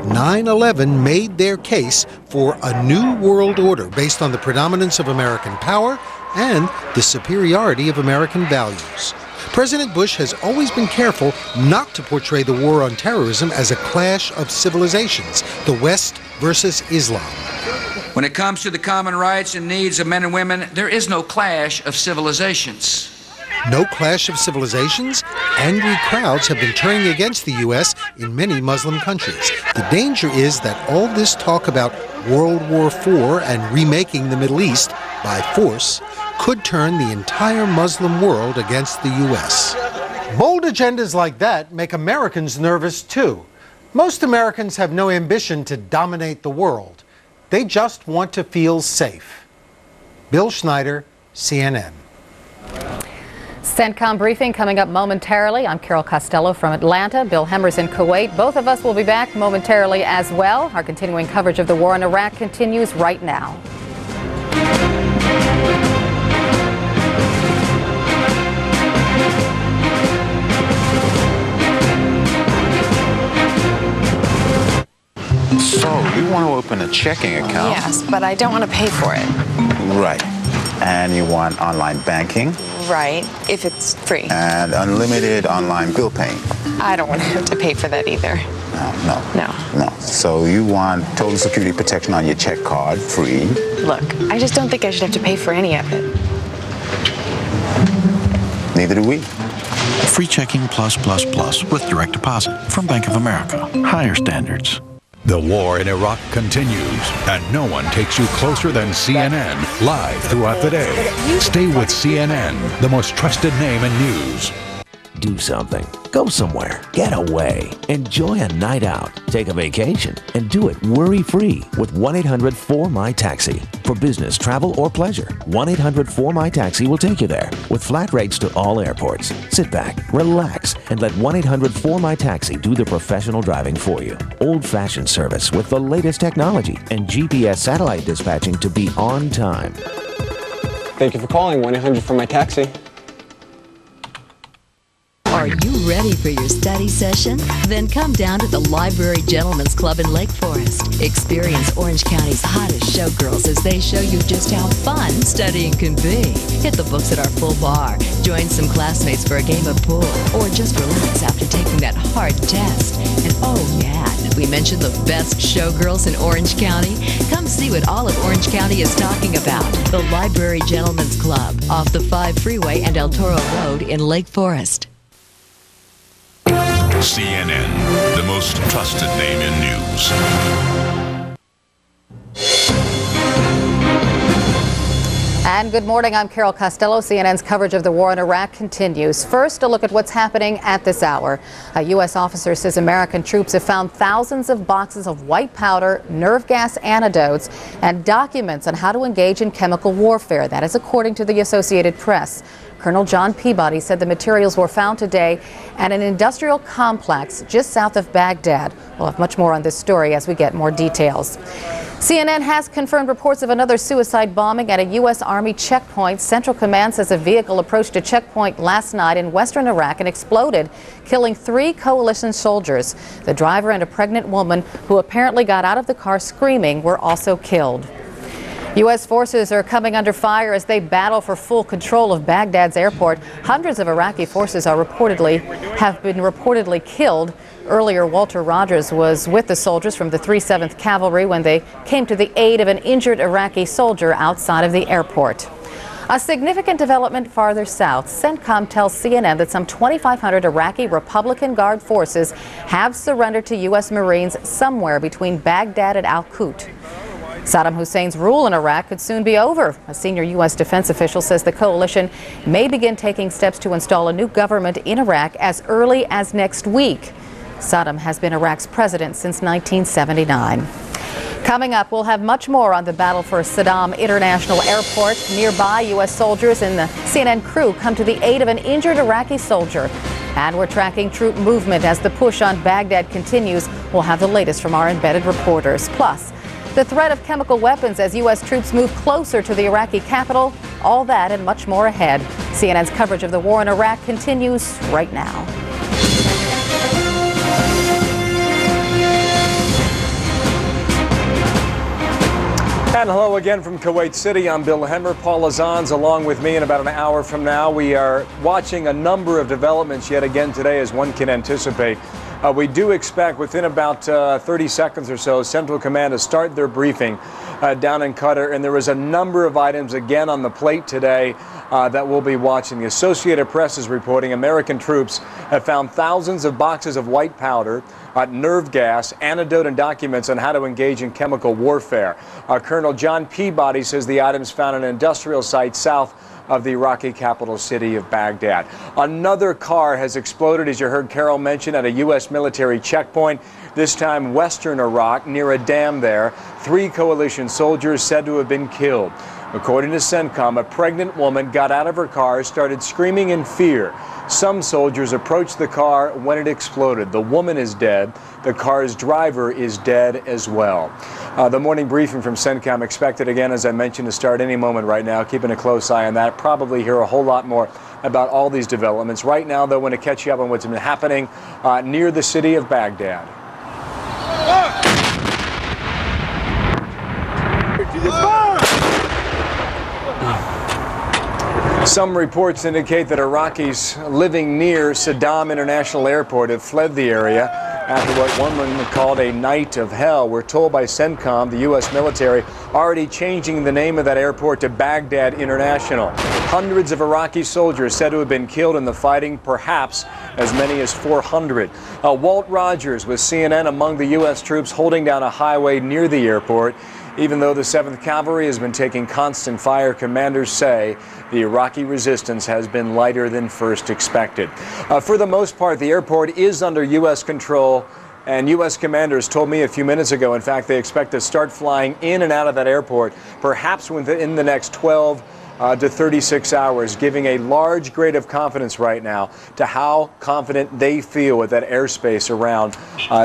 9/11 made their case for a new world order based on the predominance of American power and the superiority of American values. President Bush has always been careful not to portray the war on terrorism as a clash of civilizations, the West versus Islam. When it comes to the common rights and needs of men and women, there is no clash of civilizations. No clash of civilizations? Angry crowds have been turning against the U.S. in many Muslim countries. The danger is that all this talk about World War IV and remaking the Middle East by force could turn the entire Muslim world against the U.S. Bold agendas like that make Americans nervous, too. Most Americans have no ambition to dominate the world. They just want to feel safe. Bill Schneider, CNN. CENTCOM briefing coming up momentarily. I'm Carol Costello from Atlanta. Bill Hemmer's in Kuwait. Both of us will be back momentarily as well. Our continuing coverage of the war in Iraq continues right now. So, you want to open a checking account? Yes, but I don't want to pay for it. Right. And you want online banking? Right, if it's free. And unlimited online bill paying? I don't want to have to pay for that either. No. So you want total security protection on your check card, free? Look, I just don't think I should have to pay for any of it. Neither do we. Free checking plus with direct deposit from Bank of America. Higher standards. The war in Iraq continues, and no one takes you closer than CNN, live throughout the day. Stay with CNN, the most trusted name in news. Do something. Go somewhere. Get away. Enjoy a night out. Take a vacation. And do it worry-free with 1-800-4MY-TAXI. For business, travel, or pleasure, 1-800-4MY-TAXI will take you there with flat rates to all airports. Sit back, relax, and let 1-800-4MY-TAXI do the professional driving for you. Old-fashioned service with the latest technology and GPS satellite dispatching to be on time. Thank you for calling 1-800-4MY-TAXI. Are you ready for your study session? Then come down to the Library Gentlemen's Club in Lake Forest. Experience Orange County's hottest showgirls as they show you just how fun studying can be. Hit the books at our full bar, join some classmates for a game of pool, or just relax after taking that hard test. And oh yeah, did we mention the best showgirls in Orange County? Come see what all of Orange County is talking about. The Library Gentlemen's Club, off the 5 Freeway and El Toro Road in Lake Forest. CNN, the most trusted name in news. And good morning, I'm Carol Costello. CNN's coverage of the war in Iraq continues. First, a look at what's happening at this hour. A U.S. officer says American troops have found thousands of boxes of white powder, nerve gas antidotes, and documents on how to engage in chemical warfare. That is according to the Associated Press. Colonel John Peabody said the materials were found today at an industrial complex just south of Baghdad. We'll have much more on this story as we get more details. CNN has confirmed reports of another suicide bombing at a U.S. Army checkpoint. Central Command says a vehicle approached a checkpoint last night in western Iraq and exploded, killing 3 coalition soldiers. The driver and a pregnant woman who apparently got out of the car screaming were also killed. U.S. forces are coming under fire as they battle for full control of Baghdad's airport. Hundreds of Iraqi forces have been reportedly killed. Earlier, Walter Rogers was with the soldiers from the 307th Cavalry when they came to the aid of an injured Iraqi soldier outside of the airport. A significant development farther south. CENTCOM tells CNN that some 2,500 Iraqi Republican Guard forces have surrendered to U.S. Marines somewhere between Baghdad and Al-Qut. Sadaam Hussein's rule in Iraq could soon be over. A senior U.S. defense official says the coalition may begin taking steps to install a new government in Iraq as early as next week. Sadaam has been Iraq's president since 1979. Coming up, we'll have much more on the battle for Sadaam International Airport. Nearby, U.S. soldiers and the CNN crew come to the aid of an injured Iraqi soldier. And we're tracking troop movement as the push on Baghdad continues. We'll have the latest from our embedded reporters. Plus, the threat of chemical weapons as U.S. troops move closer to the Iraqi capital. All that and much more ahead. CNN's coverage of the war in Iraq continues right now. And hello again from Kuwait City. I'm Bill Hemmer. Paul Lazan's along with me in about an hour from now. We are watching a number of developments yet again today, as one can anticipate. We do expect within about 30 seconds or so, Central Command to start their briefing down in Qatar. And there is a number of items again on the plate today that we'll be watching. The Associated Press is reporting American troops have found thousands of boxes of white powder, nerve gas, antidote, and documents on how to engage in chemical warfare. Colonel John Peabody says the items found in an industrial site south of the Iraqi capital city of Baghdad. Another car has exploded, as you heard Carol mention, at a U.S. military checkpoint, this time western Iraq, near a dam there. 3 coalition soldiers said to have been killed. According to CENTCOM, a pregnant woman got out of her car, started screaming in fear. Some soldiers approached the car when it exploded. The woman is dead. The car's driver is dead as well. The morning briefing from CENTCOM expected again, as I mentioned, to start any moment right now. Keeping a close eye on that. Probably hear a whole lot more about all these developments. Right now, though, I want to catch you up on what's been happening near the city of Baghdad. Some reports indicate that Iraqis living near Sadaam International Airport have fled the area after what one woman called a night of hell. We're told by CENTCOM, the U.S. military, already changing the name of that airport to Baghdad International. Hundreds of Iraqi soldiers said to have been killed in the fighting, perhaps as many as 400. Walt Rogers with CNN among the U.S. troops holding down a highway near the airport. Even though the 7th Cavalry has been taking constant fire, commanders say the Iraqi resistance has been lighter than first expected. For the most part, the airport is under U.S. control, and U.S. commanders told me a few minutes ago, in fact, they expect to start flying in and out of that airport perhaps within the next 12 to 36 hours, giving a large grade of confidence right now to how confident they feel with that airspace around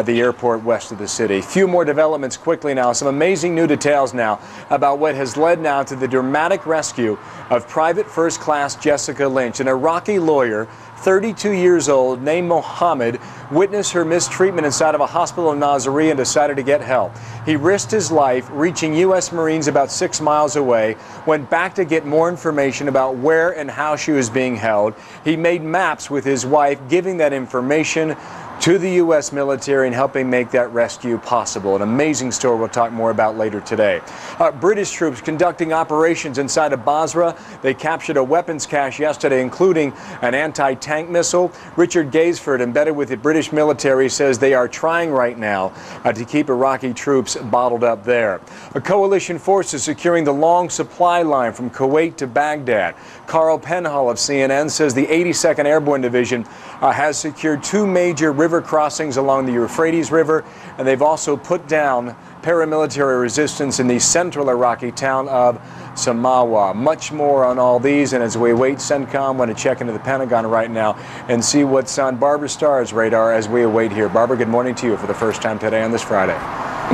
the airport west of the city. Few more developments quickly now. Some amazing new details now about what has led now to the dramatic rescue of Private First Class Jessica Lynch, an Iraqi lawyer, 32 years old, named Mohammed, witnessed her mistreatment inside of a hospital in Nazaré and decided to get help. He risked his life, reaching U.S. Marines about 6 miles away, went back to get more information about where and how she was being held. He made maps with his wife, giving that information to the U.S. military and helping make that rescue possible. An amazing story we'll talk more about later today. British troops conducting operations inside of Basra. They captured a weapons cache yesterday, including an anti-tank missile. Richard Gaisford, embedded with the British military, says they are trying right now to keep Iraqi troops bottled up there. A coalition force is securing the long supply line from Kuwait to Baghdad. Carl Penhall of CNN says the 82nd Airborne Division has secured 2 major river crossings along the Euphrates River, and they've also put down paramilitary resistance in the central Iraqi town of Samawa. Much more on all these, and as we await CENTCOM, want to check into the Pentagon right now and see what's on Barbara Starr's radar as we await here. Barbara, good morning to you for the first time today on this Friday.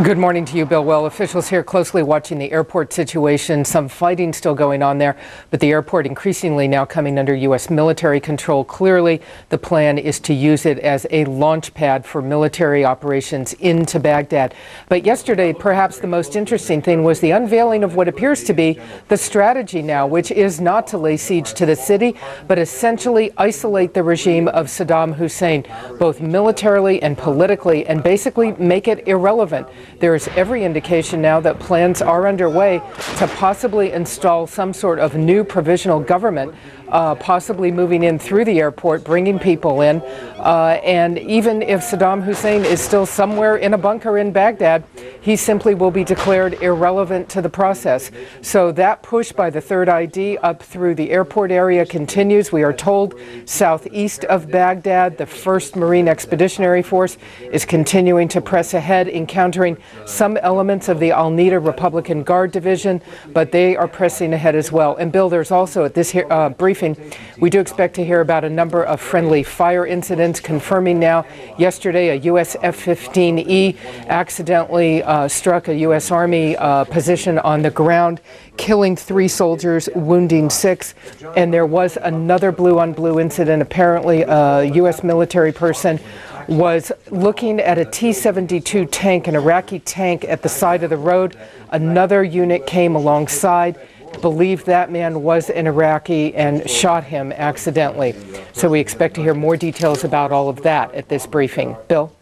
Good morning to you, Bill. Well, officials here closely watching the airport situation. Some fighting still going on there, but the airport increasingly now coming under U.S. military control. Clearly, the plan is to use it as a launch pad for military operations into Baghdad. But yesterday, perhaps the most interesting thing was the unveiling of what appears to be the strategy now, which is not to lay siege to the city, but essentially isolate the regime of Sadaam Hussein, both militarily and politically, and basically make it irrelevant. There is every indication now that plans are underway to possibly install some sort of new provisional government, possibly moving in through the airport, bringing people in. And even if Sadaam Hussein is still somewhere in a bunker in Baghdad, he simply will be declared irrelevant to the process. So that push by the Third ID up through the airport area continues. We are told southeast of Baghdad, the 1st Marine Expeditionary Force is continuing to press ahead, encountering some elements of the Al-Nida Republican Guard Division, but they are pressing ahead as well. And Bill, there's also at this briefing, we do expect to hear about a number of friendly fire incidents, confirming now yesterday a U.S. F-15E accidentally struck a U.S. Army position on the ground, killing 3 soldiers, wounding 6. And there was another blue-on-blue incident. Apparently, a U.S. military person was looking at a T-72 tank, an Iraqi tank, at the side of the road. Another unit came alongside, believed that man was an Iraqi, and shot him accidentally. So we expect to hear more details about all of that at this briefing. Bill?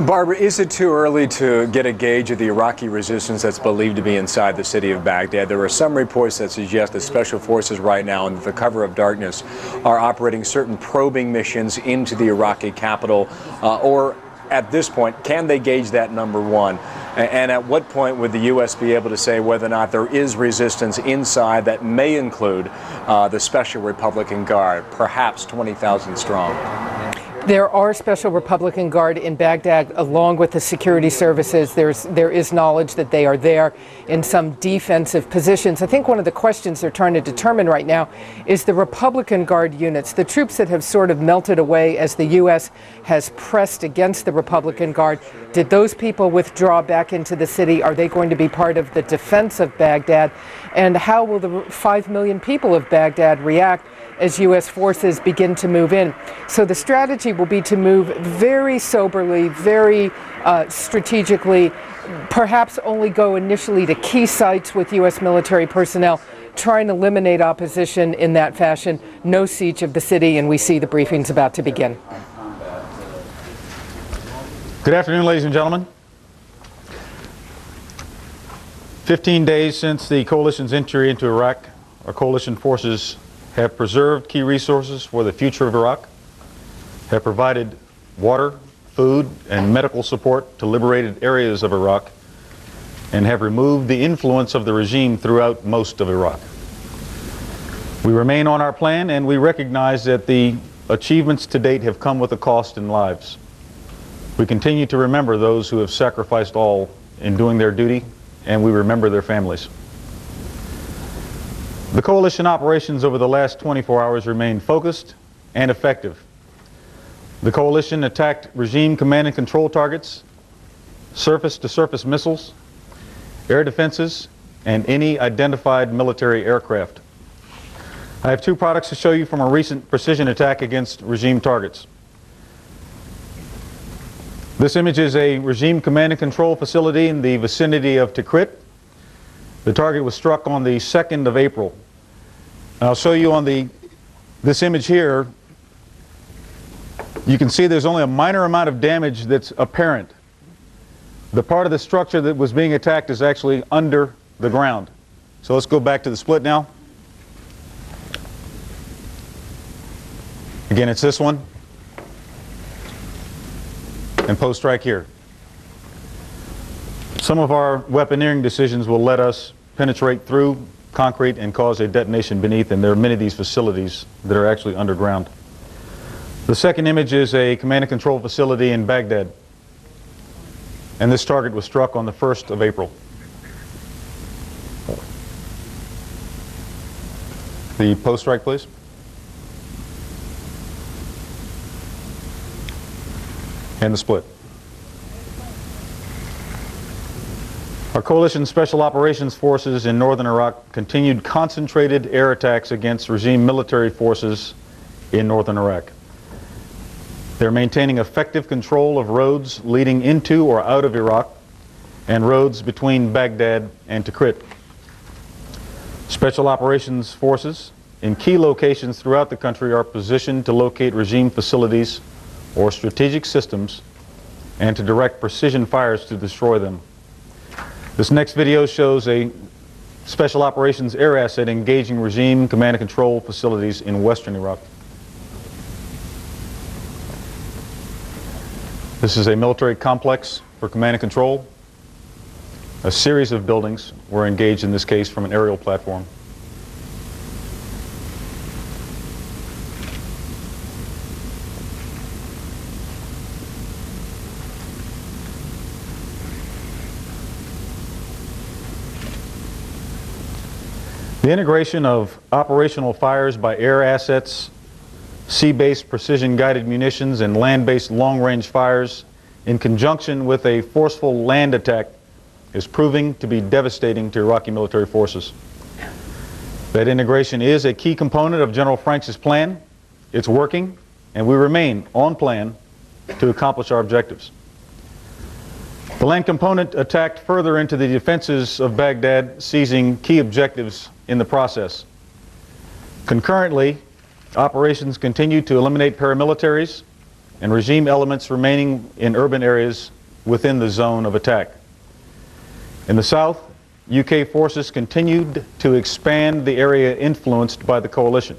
Barbara, is it too early to get a gauge of the Iraqi resistance that's believed to be inside the city of Baghdad? There are some reports that suggest that special forces right now, under the cover of darkness, are operating certain probing missions into the Iraqi capital. Or at this point, can they gauge that, number one? And at what point would the U.S. be able to say whether or not there is resistance inside that may include the Special Republican Guard, perhaps 20,000 strong? There are Special Republican Guard in Baghdad, along with the security services. There is knowledge that they are there in some defensive positions. I think one of the questions they're trying to determine right now is the Republican Guard units, the troops that have sort of melted away as the U.S. has pressed against the Republican Guard. Did those people withdraw back into the city? Are they going to be part of the defense of Baghdad? And how will the 5 million people of Baghdad react as U.S. forces begin to move in? So the strategy will be to move very soberly, very strategically, perhaps only go initially to key sites with U.S. military personnel, try and eliminate opposition in that fashion. No siege of the city, and we see the briefings about to begin. Good afternoon, ladies and gentlemen. 15 days since the coalition's entry into Iraq, our coalition forces have preserved key resources for the future of Iraq, have provided water, food, and medical support to liberated areas of Iraq, and have removed the influence of the regime throughout most of Iraq. We remain on our plan, and we recognize that the achievements to date have come with a cost in lives. We continue to remember those who have sacrificed all in doing their duty, and we remember their families. The coalition operations over the last 24 hours remained focused and effective. The coalition attacked regime command and control targets, surface-to-surface missiles, air defenses, and any identified military aircraft. I have two products to show you from a recent precision attack against regime targets. This image is a regime command and control facility in the vicinity of Tikrit. The target was struck on the 2nd of April. I'll show you on this image here. You can see there's only a minor amount of damage that's apparent. The part of the structure that was being attacked is actually under the ground. So let's go back to the split now. Again, it's this one. And post-strike here. Some of our weaponeering decisions will let us penetrate through concrete and cause a detonation beneath, and there are many of these facilities that are actually underground. The second image is a command and control facility in Baghdad, and this target was struck on the 1st of April. The post-strike, please. And the split. Our coalition special operations forces in northern Iraq continued concentrated air attacks against regime military forces in northern Iraq. They're maintaining effective control of roads leading into or out of Iraq and roads between Baghdad and Tikrit. Special operations forces in key locations throughout the country are positioned to locate regime facilities or strategic systems and to direct precision fires to destroy them. This next video shows a special operations air asset engaging regime command and control facilities in western Iraq. This is a military complex for command and control. A series of buildings were engaged in this case from an aerial platform. The integration of operational fires by air assets, sea-based precision-guided munitions, and land-based long-range fires in conjunction with a forceful land attack is proving to be devastating to Iraqi military forces. That integration is a key component of General Franks' plan. It's working, and we remain on plan to accomplish our objectives. The land component attacked further into the defenses of Baghdad, seizing key objectives in the process. Concurrently, operations continue to eliminate paramilitaries and regime elements remaining in urban areas within the zone of attack. In the south, UK forces continued to expand the area influenced by the coalition.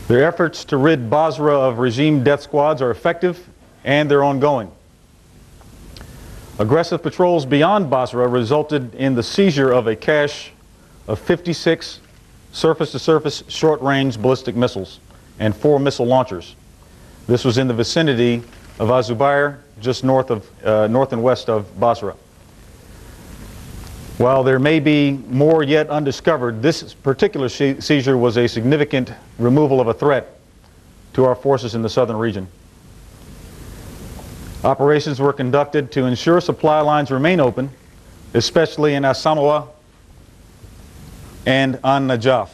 Their efforts to rid Basra of regime death squads are effective, and they're ongoing. Aggressive patrols beyond Basra resulted in the seizure of a cache of 56 surface-to-surface short-range ballistic missiles and 4 missile launchers. This was in the vicinity of Az-Zubair, just north and west of Basra. While there may be more yet undiscovered, this particular seizure was a significant removal of a threat to our forces in the southern region. Operations were conducted to ensure supply lines remain open, especially in Asamawa and An-Najaf.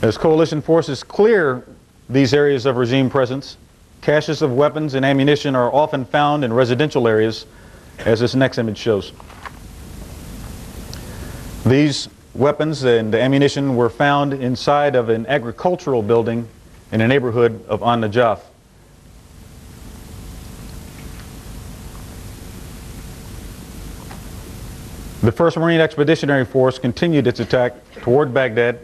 As coalition forces clear these areas of regime presence, caches of weapons and ammunition are often found in residential areas, as this next image shows. These weapons and ammunition were found inside of an agricultural building in a neighborhood of An-Najaf. The 1st Marine Expeditionary Force continued its attack toward Baghdad,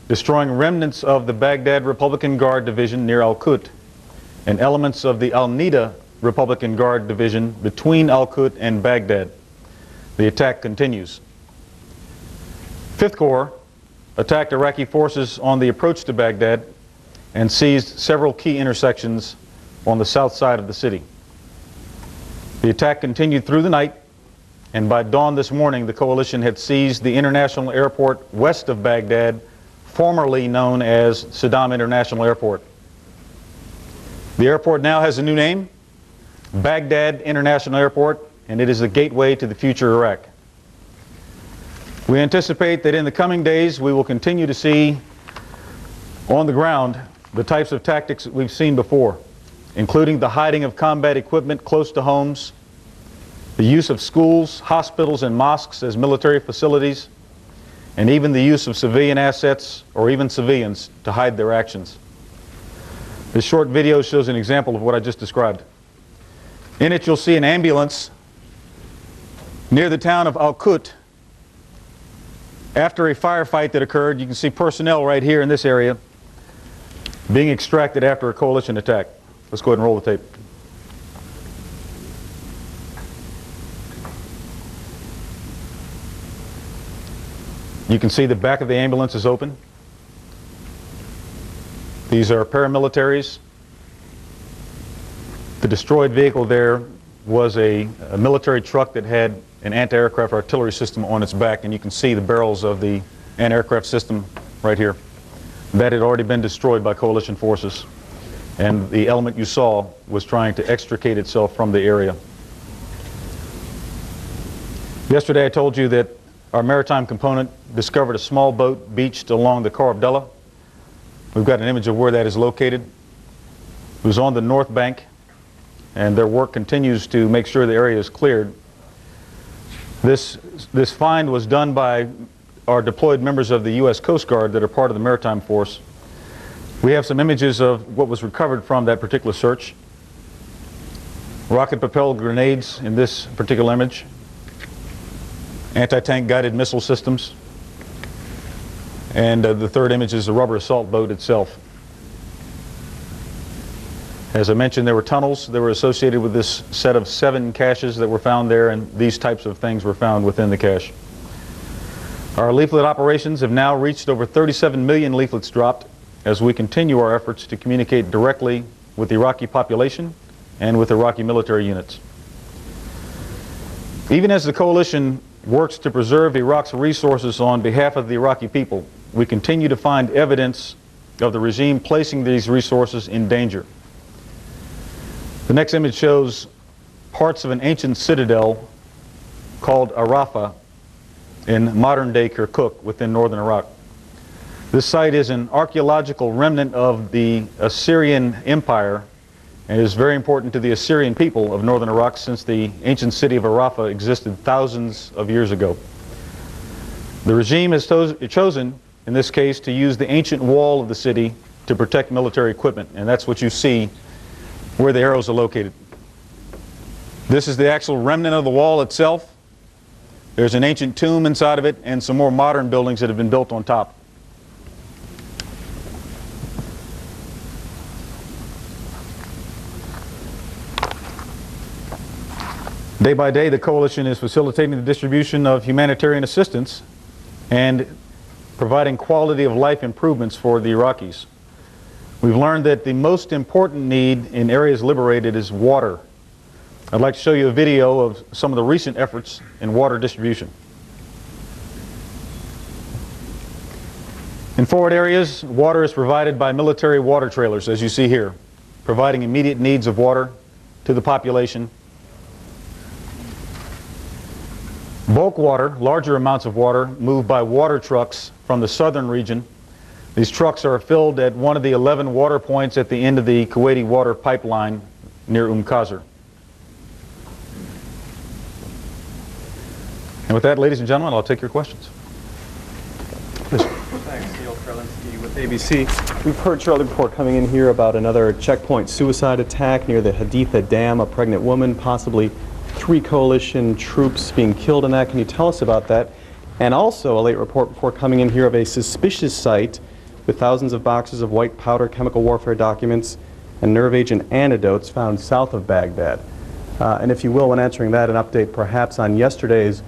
destroying remnants of the Baghdad Republican Guard Division near Al-Qut and elements of the Al-Nida Republican Guard division between Al-Qut and Baghdad. The attack continues. 5th Corps attacked Iraqi forces on the approach to Baghdad and seized several key intersections on the south side of the city. The attack continued through the night, and by dawn this morning, the coalition had seized the international airport west of Baghdad, formerly known as Sadaam International Airport. The airport now has a new name, Baghdad International Airport, and it is the gateway to the future Iraq. We anticipate that in the coming days we will continue to see on the ground the types of tactics that we've seen before, including the hiding of combat equipment close to homes, the use of schools, hospitals, and mosques as military facilities, and even the use of civilian assets or even civilians to hide their actions. This short video shows an example of what I just described. In it you'll see an ambulance near the town of Al-Qut. After a firefight that occurred, you can see personnel right here in this area being extracted after a coalition attack. Let's go ahead and roll the tape. You can see the back of the ambulance is open. These are paramilitaries. The destroyed vehicle there was a military truck that had an anti-aircraft artillery system on its back, and you can see the barrels of the anti-aircraft system right here. That had already been destroyed by coalition forces, and the element you saw was trying to extricate itself from the area. Yesterday I told you that our maritime component discovered a small boat beached along the Khor Abdullah. We've got an image of where that is located. It was on the north bank, and their work continues to make sure the area is cleared. This find was done by our deployed members of the U.S. Coast Guard that are part of the maritime force. We have some images of what was recovered from that particular search. Rocket-propelled grenades in this particular image. Anti-tank guided missile systems. And the third image is the rubber assault boat itself. As I mentioned, there were tunnels that were associated with this set of 7 caches that were found there, and these types of things were found within the cache. Our leaflet operations have now reached over 37 million leaflets dropped as we continue our efforts to communicate directly with the Iraqi population and with Iraqi military units. Even as the coalition works to preserve Iraq's resources on behalf of the Iraqi people, we continue to find evidence of the regime placing these resources in danger. The next image shows parts of an ancient citadel called Arafah in modern-day Kirkuk within northern Iraq. This site is an archaeological remnant of the Assyrian Empire and is very important to the Assyrian people of northern Iraq since the ancient city of Arafah existed thousands of years ago. The regime has chosen, in this case, to use the ancient wall of the city to protect military equipment, and that's what you see where the arrows are located. This is the actual remnant of the wall itself. There's an ancient tomb inside of it and some more modern buildings that have been built on top. Day by day, the coalition is facilitating the distribution of humanitarian assistance and providing quality of life improvements for the Iraqis. We've learned that the most important need in areas liberated is water. I'd like to show you a video of some of the recent efforts in water distribution. In forward areas, water is provided by military water trailers, as you see here, providing immediate needs of water to the population. Bulk water, larger amounts of water, moved by water trucks from the southern region. These trucks are filled at one of the 11 water points at the end of the Kuwaiti water pipeline near Qasr. And with that, ladies and gentlemen, I'll take your questions. Please. Thanks, Neil Karlinski with ABC. We've heard shortly before coming in here about another checkpoint suicide attack near the Haditha Dam, a pregnant woman, possibly 3 coalition troops being killed in that. Can you tell us about that? And also a late report before coming in here of a suspicious site with thousands of boxes of white powder chemical warfare documents and nerve agent antidotes found south of Baghdad. And if you will, when answering that, an update perhaps on yesterday's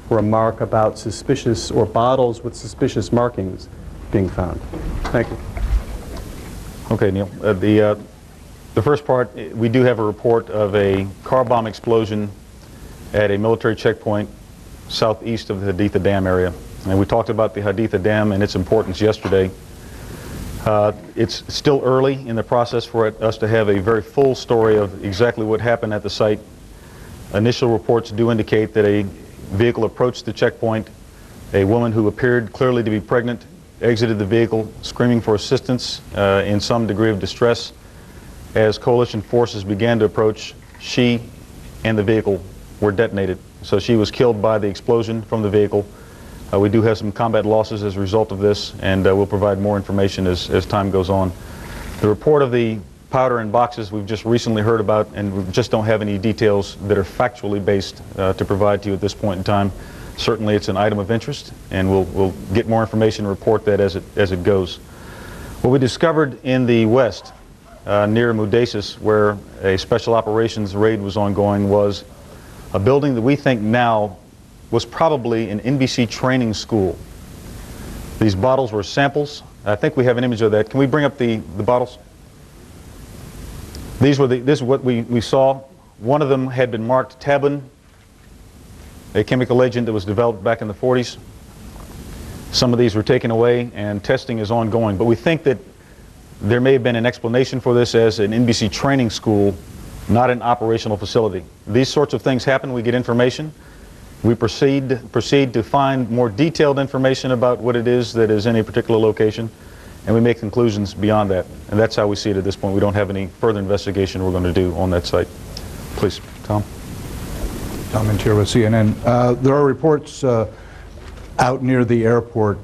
remark about suspicious or bottles with suspicious markings being found. Thank you. Okay, Neil. The first part, we do have a report of a car bomb explosion at a military checkpoint southeast of the Haditha Dam area. And we talked about the Haditha Dam and its importance yesterday. It's still early in the process for us to have a very full story of exactly what happened at the site. Initial reports do indicate that a vehicle approached the checkpoint. A woman who appeared clearly to be pregnant exited the vehicle, screaming for assistance in some degree of distress. As coalition forces began to approach, she and the vehicle were detonated. So she was killed by the explosion from the vehicle. We do have some combat losses as a result of this, and we'll provide more information as time goes on. The report of the powder in boxes we've just recently heard about, and we just don't have any details that are factually based to provide to you at this point in time. Certainly it's an item of interest, and we'll get more information and report that as it goes. What we discovered in the west, near Mudesis, where a special operations raid was ongoing, was a building that we think now was probably an NBC training school. These bottles were samples. I think we have an image of that. Can we bring up the bottles? This is what we saw. One of them had been marked tabun, a chemical agent that was developed back in the 40s. Some of these were taken away and testing is ongoing. But we think that there may have been an explanation for this as an NBC training school, not an operational facility. These sorts of things happen. We get information. We proceed to find more detailed information about what it is that is in a particular location, and we make conclusions beyond that. And that's how we see it at this point. We don't have any further investigation we're going to do on that site. Please, Tom. Tom Interior with CNN. There are reports out near the airport,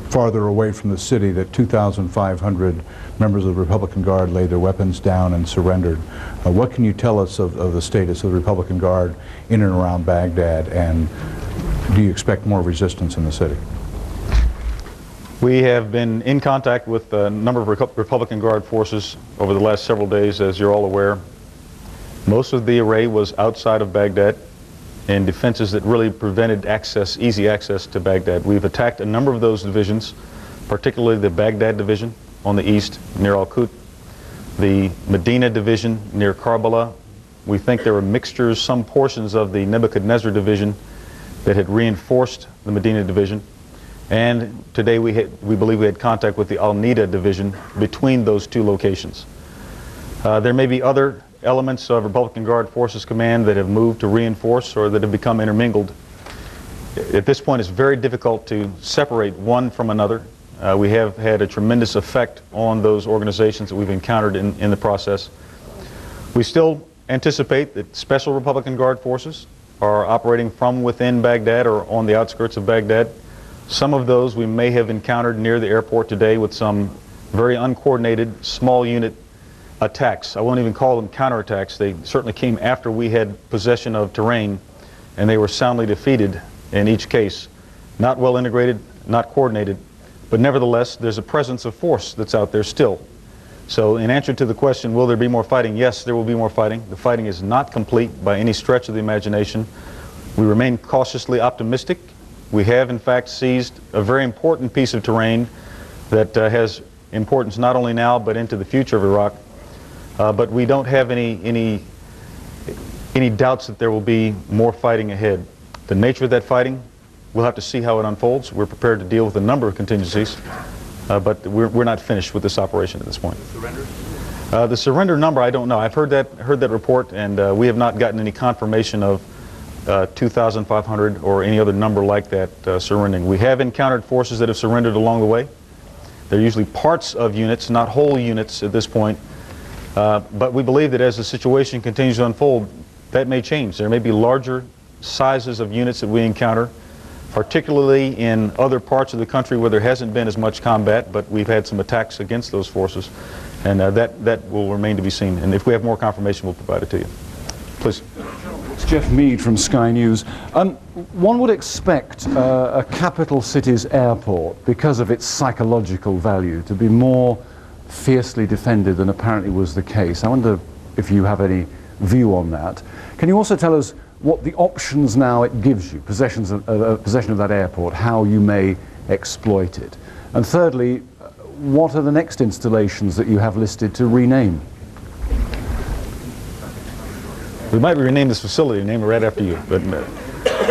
farther away from the city, that 2,500 members of the Republican Guard laid their weapons down and surrendered. What can you tell us of the status of the Republican Guard in and around Baghdad, and do you expect more resistance in the city? We have been in contact with a number of Republican Guard forces over the last several days, as you're all aware. Most of the array was outside of Baghdad in defenses that really prevented easy access to Baghdad. We've attacked a number of those divisions, particularly the Baghdad division on the east near Al-Qut, the Medina division near Karbala. We think there were mixtures, some portions of the Nebuchadnezzar division that had reinforced the Medina division. And today we believe we had contact with the Al-Nida division between those two locations. There may be other elements of Republican Guard Forces Command that have moved to reinforce or that have become intermingled. At this point, it's very difficult to separate one from another. We have had a tremendous effect on those organizations that we've encountered in the process. We still anticipate that Special Republican Guard Forces are operating from within Baghdad or on the outskirts of Baghdad. Some of those we may have encountered near the airport today with some very uncoordinated small unit attacks. I won't even call them counterattacks. They certainly came after we had possession of terrain, and they were soundly defeated in each case. Not well integrated, not coordinated, but nevertheless there's a presence of force that's out there still. So in answer to the question, will there be more fighting? Yes, there will be more fighting. The fighting is not complete by any stretch of the imagination. We remain cautiously optimistic. We have in fact seized a very important piece of terrain that has importance not only now but into the future of Iraq. But we don't have any doubts that there will be more fighting ahead. The nature of that fighting, we'll have to see how it unfolds. We're prepared to deal with a number of contingencies, but we're not finished with this operation at this point. The surrender number, I don't know. I've heard that report, and we have not gotten any confirmation of 2,500 or any other number like that surrendering. We have encountered forces that have surrendered along the way. They're usually parts of units, not whole units at this point. But we believe that as the situation continues to unfold, that may change. There may be larger sizes of units that we encounter, particularly in other parts of the country where there hasn't been as much combat, but we've had some attacks against those forces, and that will remain to be seen. And if we have more confirmation, we'll provide it to you. Please. It's Jeff Mead from Sky News. One would expect a capital city's airport, because of its psychological value, to be more fiercely defended than apparently was the case. I wonder if you have any view on that. Can you also tell us what the options now it gives you, possession of that airport, how you may exploit it? And thirdly, what are the next installations that you have listed to rename? We might rename this facility, name it right after you. But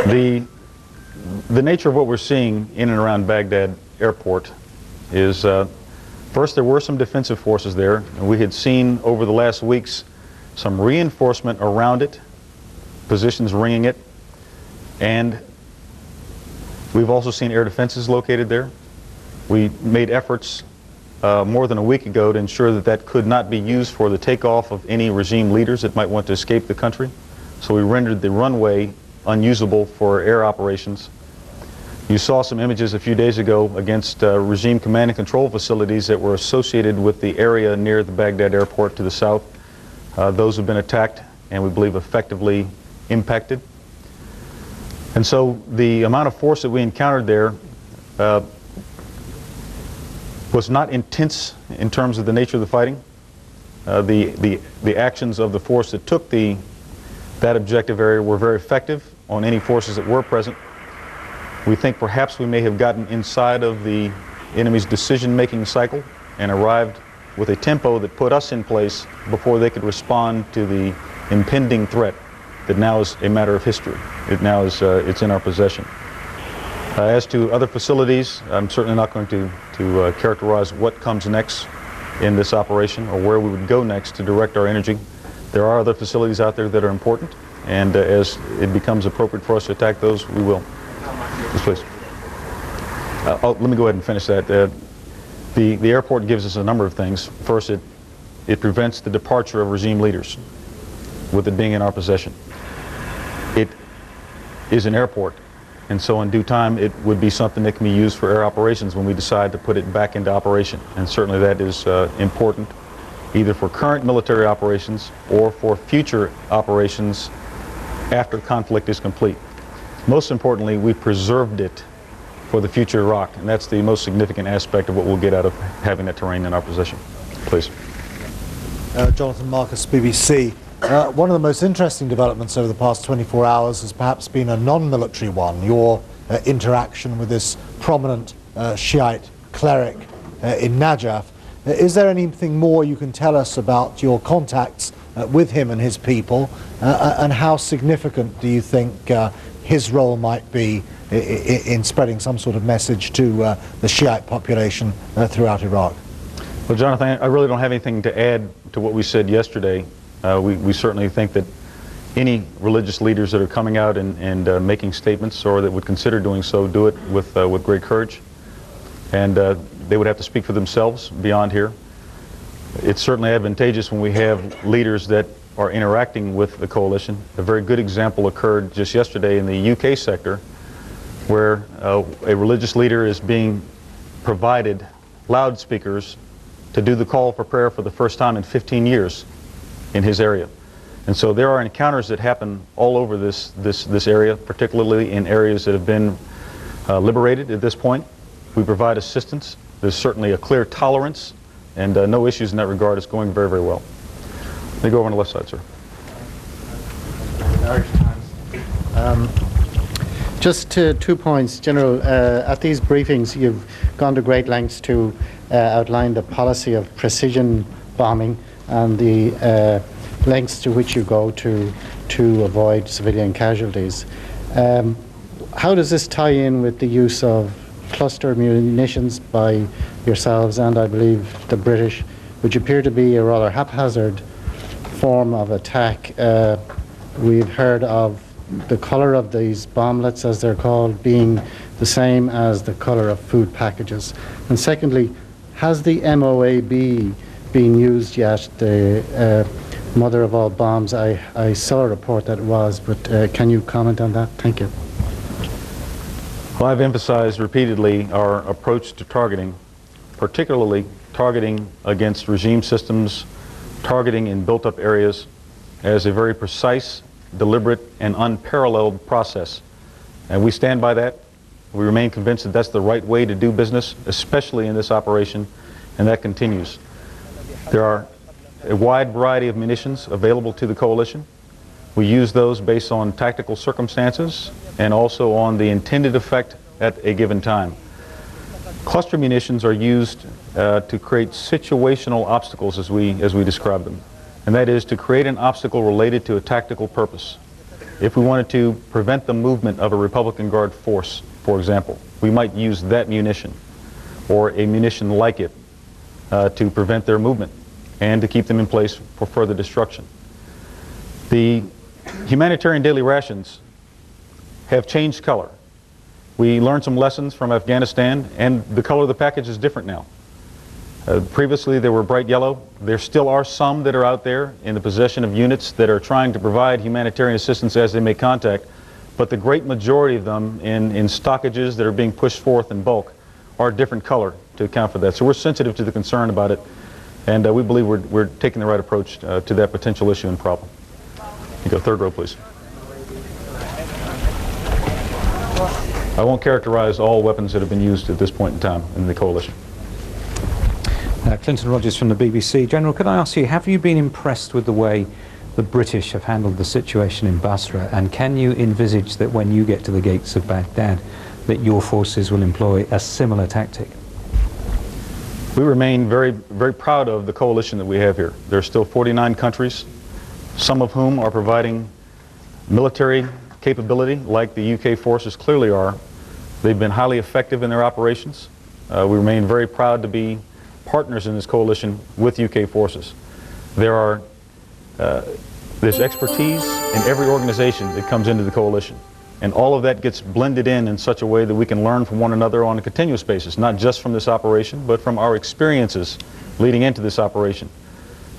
the nature of what we're seeing in and around Baghdad Airport is, first, there were some defensive forces there, and we had seen over the last weeks some reinforcement around it, positions ringing it, and we've also seen air defenses located there. We made efforts more than a week ago to ensure that that could not be used for the takeoff of any regime leaders that might want to escape the country. So we rendered the runway unusable for air operations. You saw some images a few days ago against regime command and control facilities that were associated with the area near the Baghdad airport to the south. Those have been attacked and we believe effectively impacted. And so the amount of force that we encountered there was not intense in terms of the nature of the fighting. The actions of the force that took that objective area were very effective on any forces that were present. We think perhaps we may have gotten inside of the enemy's decision-making cycle and arrived with a tempo that put us in place before they could respond to the impending threat that now is a matter of history. It now is it's in our possession. As to other facilities, I'm certainly not going to characterize what comes next in this operation or where we would go next to direct our energy. There are other facilities out there that are important, and as it becomes appropriate for us to attack those, we will. Yes, please. Let me go ahead and finish that. The airport gives us a number of things. First, it prevents the departure of regime leaders, with it being in our possession. It is an airport, and so in due time it would be something that can be used for air operations when we decide to put it back into operation. And certainly that is important, either for current military operations or for future operations after the conflict is complete. Most importantly, we preserved it for the future Iraq, and that's the most significant aspect of what we'll get out of having that terrain in our possession. Please. Jonathan Marcus, BBC. One of the most interesting developments over the past 24 hours has perhaps been a non-military one, your interaction with this prominent Shiite cleric in Najaf. Is there anything more you can tell us about your contacts with him and his people, and how significant do you think his role might be in spreading some sort of message to the Shiite population throughout Iraq? Well, Jonathan, I really don't have anything to add to what we said yesterday. We certainly think that any religious leaders that are coming out and making statements or that would consider doing so do it with great courage. And they would have to speak for themselves beyond here. It's certainly advantageous when we have leaders that are interacting with the coalition. A very good example occurred just yesterday in the UK sector, where a religious leader is being provided loudspeakers to do the call for prayer for the first time in 15 years in his area. And so there are encounters that happen all over this area, particularly in areas that have been liberated at this point. We provide assistance. There's certainly a clear tolerance and no issues in that regard. It's going very, very well. Let me go over on the left side, sir. Just 2 points, General. At these briefings, you've gone to great lengths to outline the policy of precision bombing and the lengths to which you go to avoid civilian casualties. How does this tie in with the use of cluster munitions by yourselves and I believe the British, which appear to be a rather haphazard form of attack? We've heard of the colour of these bomblets, as they're called, being the same as the colour of food packages. And secondly, has the MOAB been used yet, the mother of all bombs? I saw a report that it was, but can you comment on that? Thank you. Well, I've emphasized repeatedly our approach to targeting, particularly targeting against regime systems, targeting in built-up areas, as a very precise, deliberate, and unparalleled process. And we stand by that. We remain convinced that that's the right way to do business, especially in this operation, and that continues. There are a wide variety of munitions available to the coalition. We use those based on tactical circumstances and also on the intended effect at a given time. Cluster munitions are used to create situational obstacles as we describe them, and that is to create an obstacle related to a tactical purpose. If we wanted to prevent the movement of a Republican Guard force, for example, we might use that munition or a munition like it to prevent their movement and to keep them in place for further destruction. The humanitarian daily rations have changed color. We learned some lessons from Afghanistan, and the color of the package is different now. Previously they were bright yellow. There still are some that are out there in the possession of units that are trying to provide humanitarian assistance as they make contact, but the great majority of them in stockages that are being pushed forth in bulk are a different color to account for that. So we're sensitive to the concern about it, and we believe we're taking the right approach to that potential issue and problem. You go third row, please. I won't characterize all weapons that have been used at this point in time in the coalition. Clinton Rogers from the BBC. General, could I ask you, have you been impressed with the way the British have handled the situation in Basra, and can you envisage that when you get to the gates of Baghdad that your forces will employ a similar tactic? We remain very, very proud of the coalition that we have here. There are still 49 countries, some of whom are providing military capability like the UK forces clearly are. They've been highly effective in their operations. We remain very proud to be partners in this coalition with UK forces. There's expertise in every organization that comes into the coalition, and all of that gets blended in such a way that we can learn from one another on a continuous basis, not just from this operation, but from our experiences leading into this operation.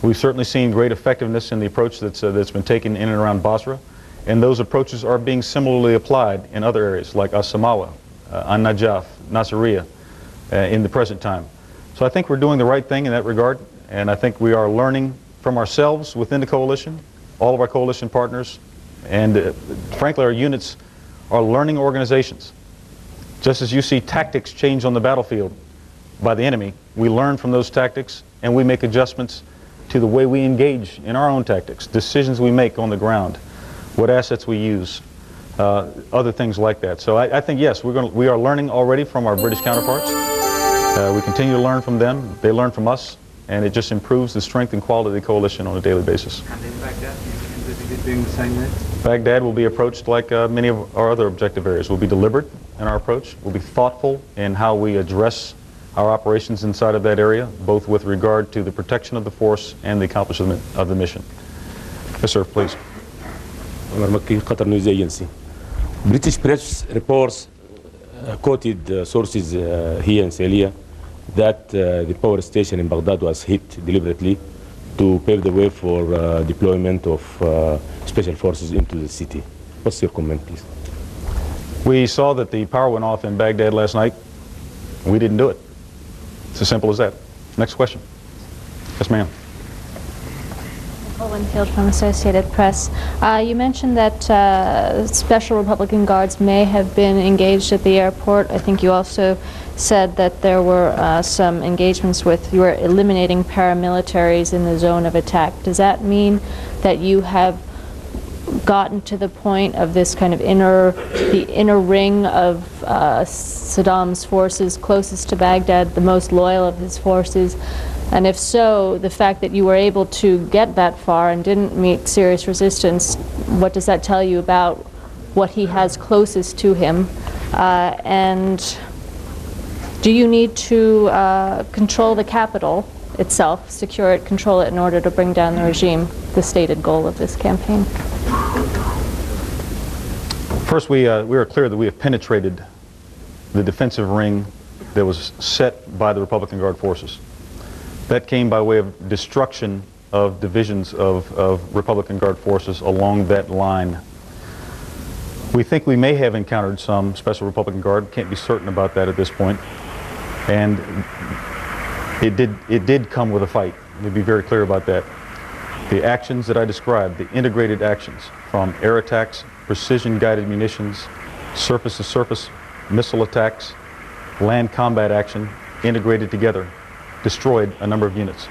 We've certainly seen great effectiveness in the approach that's been taken in and around Basra, and those approaches are being similarly applied in other areas like As-Samawa, An-Najaf, Nasiriyah in the present time. So I think we're doing the right thing in that regard, and I think we are learning from ourselves within the coalition, all of our coalition partners, and frankly our units are learning organizations. Just as you see tactics change on the battlefield by the enemy, we learn from those tactics and we make adjustments to the way we engage in our own tactics, decisions we make on the ground, what assets we use, other things like that. So I think, yes, we are learning already from our British counterparts. We continue to learn from them, they learn from us, and it just improves the strength and quality of the coalition on a daily basis. And in Baghdad, you envisage doing the same there? Baghdad will be approached like many of our other objective areas. We'll be deliberate in our approach. We'll be thoughtful in how we address our operations inside of that area, both with regard to the protection of the force and the accomplishment of the mission. Yes, sir, please. Qatar News Agency. British press reports quoted sources here in Syria that the power station in Baghdad was hit deliberately to pave the way for deployment of special forces into the city. What's your comment, please? We saw that the power went off in Baghdad last night. We didn't do it. It's as simple as that. Next question. Yes, ma'am. Winfield from Associated Press. You mentioned that Special Republican Guards may have been engaged at the airport. I think you also said that there were some engagements with, you were eliminating paramilitaries in the zone of attack. Does that mean that you have gotten to the point of this kind of the inner ring of Saddam's forces closest to Baghdad, the most loyal of his forces? And if so, the fact that you were able to get that far and didn't meet serious resistance, what does that tell you about what he has closest to him? And do you need to control the capital itself, secure it, control it in order to bring down the regime, the stated goal of this campaign? First, we are clear that we have penetrated the defensive ring that was set by the Republican Guard forces. That came by way of destruction of divisions of Republican Guard forces along that line. We think we may have encountered some Special Republican Guard, can't be certain about that at this point. And it did come with a fight. Let me be very clear about that. The actions that I described, the integrated actions from air attacks, precision-guided munitions, surface-to-surface missile attacks, land combat action, integrated together, destroyed a number of units.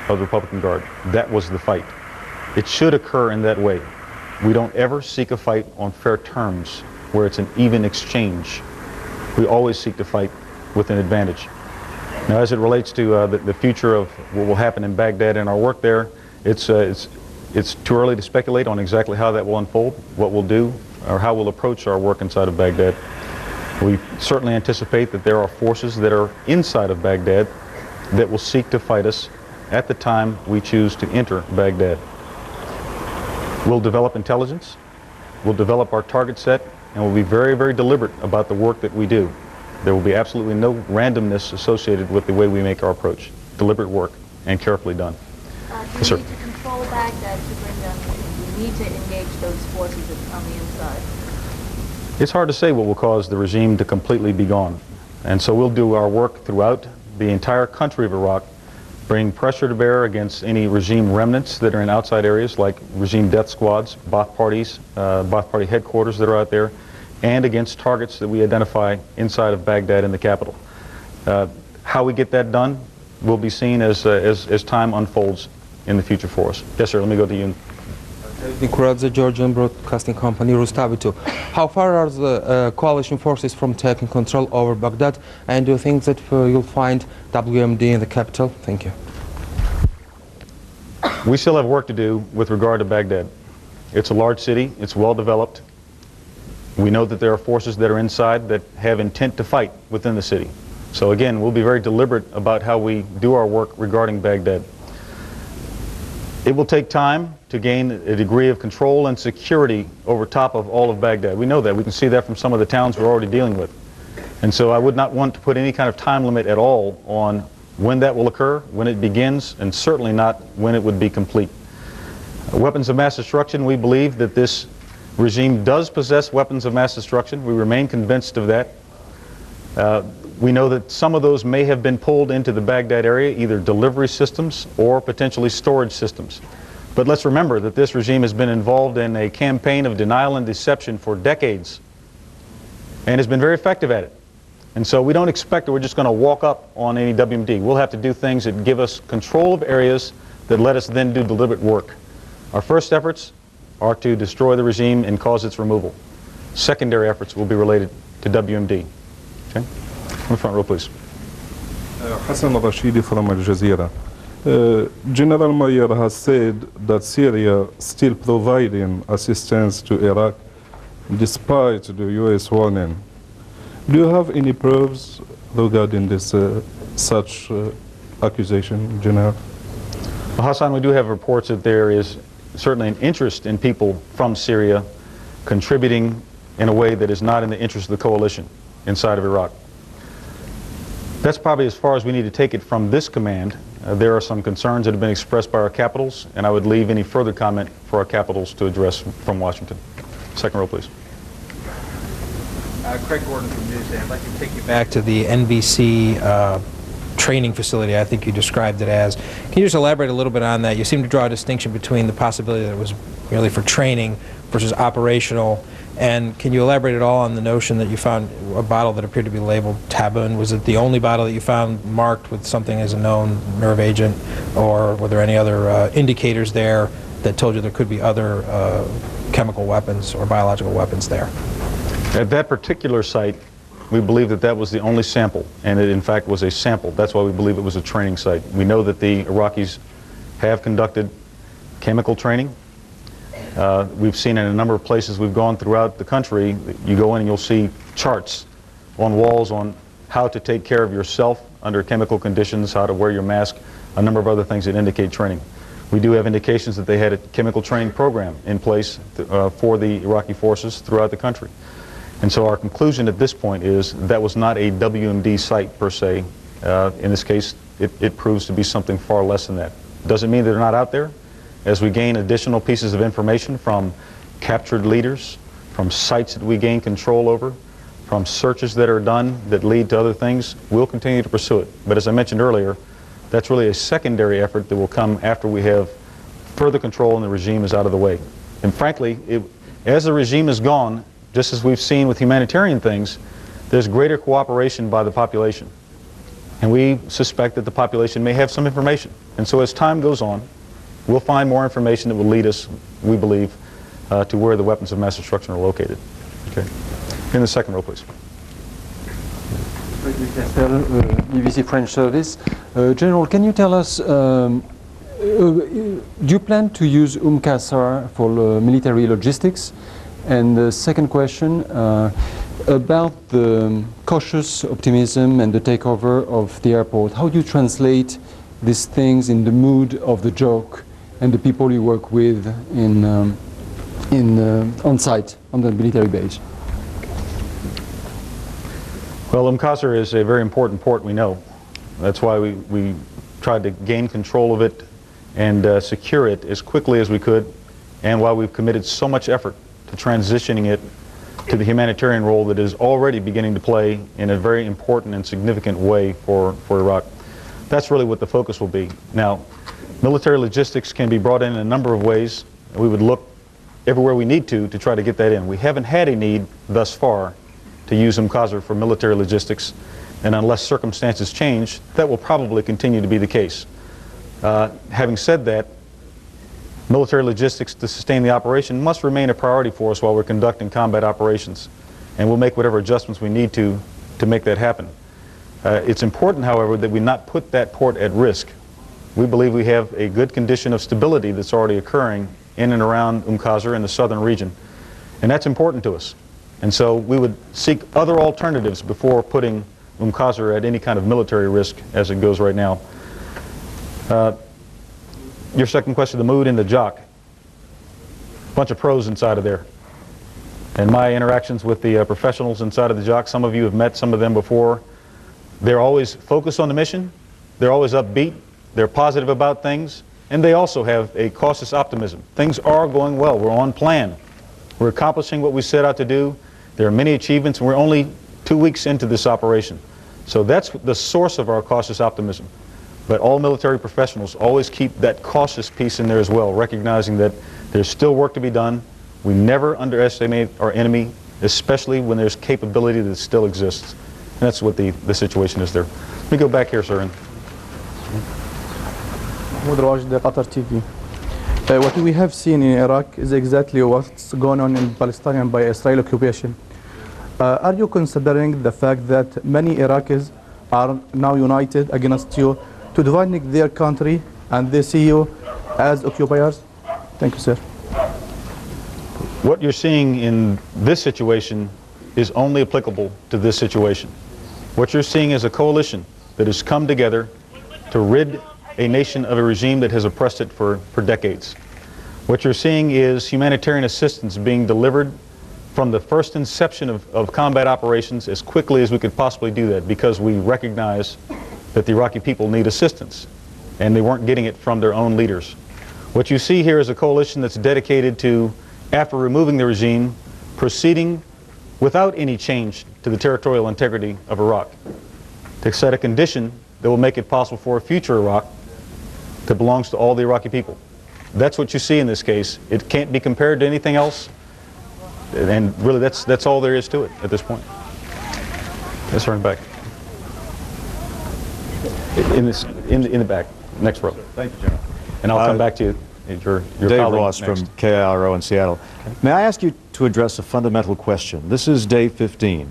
of the Republican Guard. That was the fight. It should occur in that way. We don't ever seek a fight on fair terms where it's an even exchange. We always seek to fight with an advantage. Now, as it relates to the future of what will happen in Baghdad and our work there, it's too early to speculate on exactly how that will unfold, what we'll do, or how we'll approach our work inside of Baghdad. We certainly anticipate that there are forces that are inside of Baghdad that will seek to fight us at the time we choose to enter Baghdad. We'll develop intelligence, we'll develop our target set, and we'll be very, very deliberate about the work that we do. There will be absolutely no randomness associated with the way we make our approach. Deliberate work and carefully done. Yes, sir. To control Baghdad, to bring down the regime, we need to engage those forces on the inside. It's hard to say what will cause the regime to completely be gone. And so we'll do our work throughout the entire country of Iraq, bring pressure to bear against any regime remnants that are in outside areas like regime death squads, Ba'ath parties, Ba'ath party headquarters that are out there, and against targets that we identify inside of Baghdad in the capital. How we get that done will be seen as time unfolds in the future for us. Yes, sir, let me go to you. The Georgian Broadcasting Company, Rustavitu. How far are the coalition forces from taking control over Baghdad, and do you think that you'll find WMD in the capital? Thank you. We still have work to do with regard to Baghdad. It's a large city, it's well developed. We know that there are forces that are inside that have intent to fight within the city. So again, we'll be very deliberate about how we do our work regarding Baghdad. It will take time to gain a degree of control and security over top of all of Baghdad. We know that. We can see that from some of the towns we're already dealing with. And so I would not want to put any kind of time limit at all on when that will occur, when it begins, and certainly not when it would be complete. Weapons of mass destruction, we believe that this regime does possess weapons of mass destruction. We remain convinced of that. We know that some of those may have been pulled into the Baghdad area, either delivery systems or potentially storage systems. But let's remember that this regime has been involved in a campaign of denial and deception for decades and has been very effective at it. And so we don't expect that we're just going to walk up on any WMD. We'll have to do things that give us control of areas that let us then do deliberate work. Our first efforts are to destroy the regime and cause its removal. Secondary efforts will be related to WMD. Okay? On the front row, please. Hassan al-Rashidi from Al Jazeera. General Mayer has said that Syria still providing assistance to Iraq despite the U.S. warning. Do you have any proofs regarding this such accusation, General? Well, Hassan, we do have reports that there is certainly an interest in people from Syria contributing in a way that is not in the interest of the coalition inside of Iraq. That's probably as far as we need to take it from this command. There are some concerns that have been expressed by our capitals, and I would leave any further comment for our capitals to address from Washington. Second row, please. Craig Gordon from Newsday. I'd like to take you back to the NBC training facility, I think you described it as. Can you just elaborate a little bit on that? You seem to draw a distinction between the possibility that it was merely for training versus operational. And can you elaborate at all on the notion that you found a bottle that appeared to be labeled Tabun? Was it the only bottle that you found marked with something as a known nerve agent, or were there any other indicators there that told you there could be other chemical weapons or biological weapons there? At that particular site, we believe that that was the only sample, and it in fact was a sample. That's why we believe it was a training site. We know that the Iraqis have conducted chemical training. We've seen in a number of places we've gone throughout the country, you go in and you'll see charts on walls on how to take care of yourself under chemical conditions, how to wear your mask, a number of other things that indicate training. We do have indications that they had a chemical training program in place for the Iraqi forces throughout the country. And so our conclusion at this point is that was not a WMD site per se. In this case, it proves to be something far less than that. Doesn't mean they're not out there. As we gain additional pieces of information from captured leaders, from sites that we gain control over, from searches that are done that lead to other things, we'll continue to pursue it. But as I mentioned earlier, that's really a secondary effort that will come after we have further control and the regime is out of the way. And frankly, as the regime is gone, just as we've seen with humanitarian things, there's greater cooperation by the population. And we suspect that the population may have some information. And so as time goes on, we'll find more information that will lead us, we believe, to where the weapons of mass destruction are located. Okay. In the second row, please. BBC French Service. General, can you tell us, do you plan to use Qasr for military logistics? And the second question, about the cautious optimism and the takeover of the airport, how do you translate these things in the mood of the joke and the people you work with on site, on the military base? Well, Qasr is a very important port, we know. That's why we tried to gain control of it and secure it as quickly as we could, and why we've committed so much effort to transitioning it to the humanitarian role that is already beginning to play in a very important and significant way for Iraq. That's really what the focus will be. Now, military logistics can be brought in a number of ways. We would look everywhere we need to try to get that in. We haven't had a need thus far to use Qasr for military logistics, and unless circumstances change, that will probably continue to be the case. Having said that, military logistics to sustain the operation must remain a priority for us while we're conducting combat operations, and we'll make whatever adjustments we need to make that happen. It's important, however, that we not put that port at risk. We believe we have a good condition of stability that's already occurring in and around Qasr in the southern region, and that's important to us. And so we would seek other alternatives before putting Qasr at any kind of military risk as it goes right now. Your second question, the mood in the JOC. Bunch of pros inside of there. And my interactions with the professionals inside of the JOC, some of you have met some of them before. They're always focused on the mission. They're always upbeat. They're positive about things. And they also have a cautious optimism. Things are going well. We're on plan. We're accomplishing what we set out to do. There are many achievements, and we're only 2 weeks into this operation. So that's the source of our cautious optimism. But all military professionals always keep that cautious piece in there as well, recognizing that there's still work to be done. We never underestimate our enemy, especially when there's capability that still exists. And that's what the situation is there. Let me go back here, sir. Qatar TV. What we have seen in Iraq is exactly what's going on in Palestine by Israel occupation. Are you considering the fact that many Iraqis are now united against you to divide their country and they see you as occupiers? Thank you, sir. What you're seeing in this situation is only applicable to this situation. What you're seeing is a coalition that has come together to rid a nation of a regime that has oppressed it for decades. What you're seeing is humanitarian assistance being delivered from the first inception of combat operations as quickly as we could possibly do that, because we recognize that the Iraqi people need assistance, and they weren't getting it from their own leaders. What you see here is a coalition that's dedicated to, after removing the regime, proceeding without any change to the territorial integrity of Iraq, to set a condition that will make it possible for a future Iraq that belongs to all the Iraqi people. That's what you see in this case. It can't be compared to anything else, and really that's all there is to it at this point. Yes, sir, in the back. In the back, next row. Thank you, General. And I'll come back to you. Your Dave colleague Ross next. from KIRO in Seattle. Okay. May I ask you to address a fundamental question? This is day 15.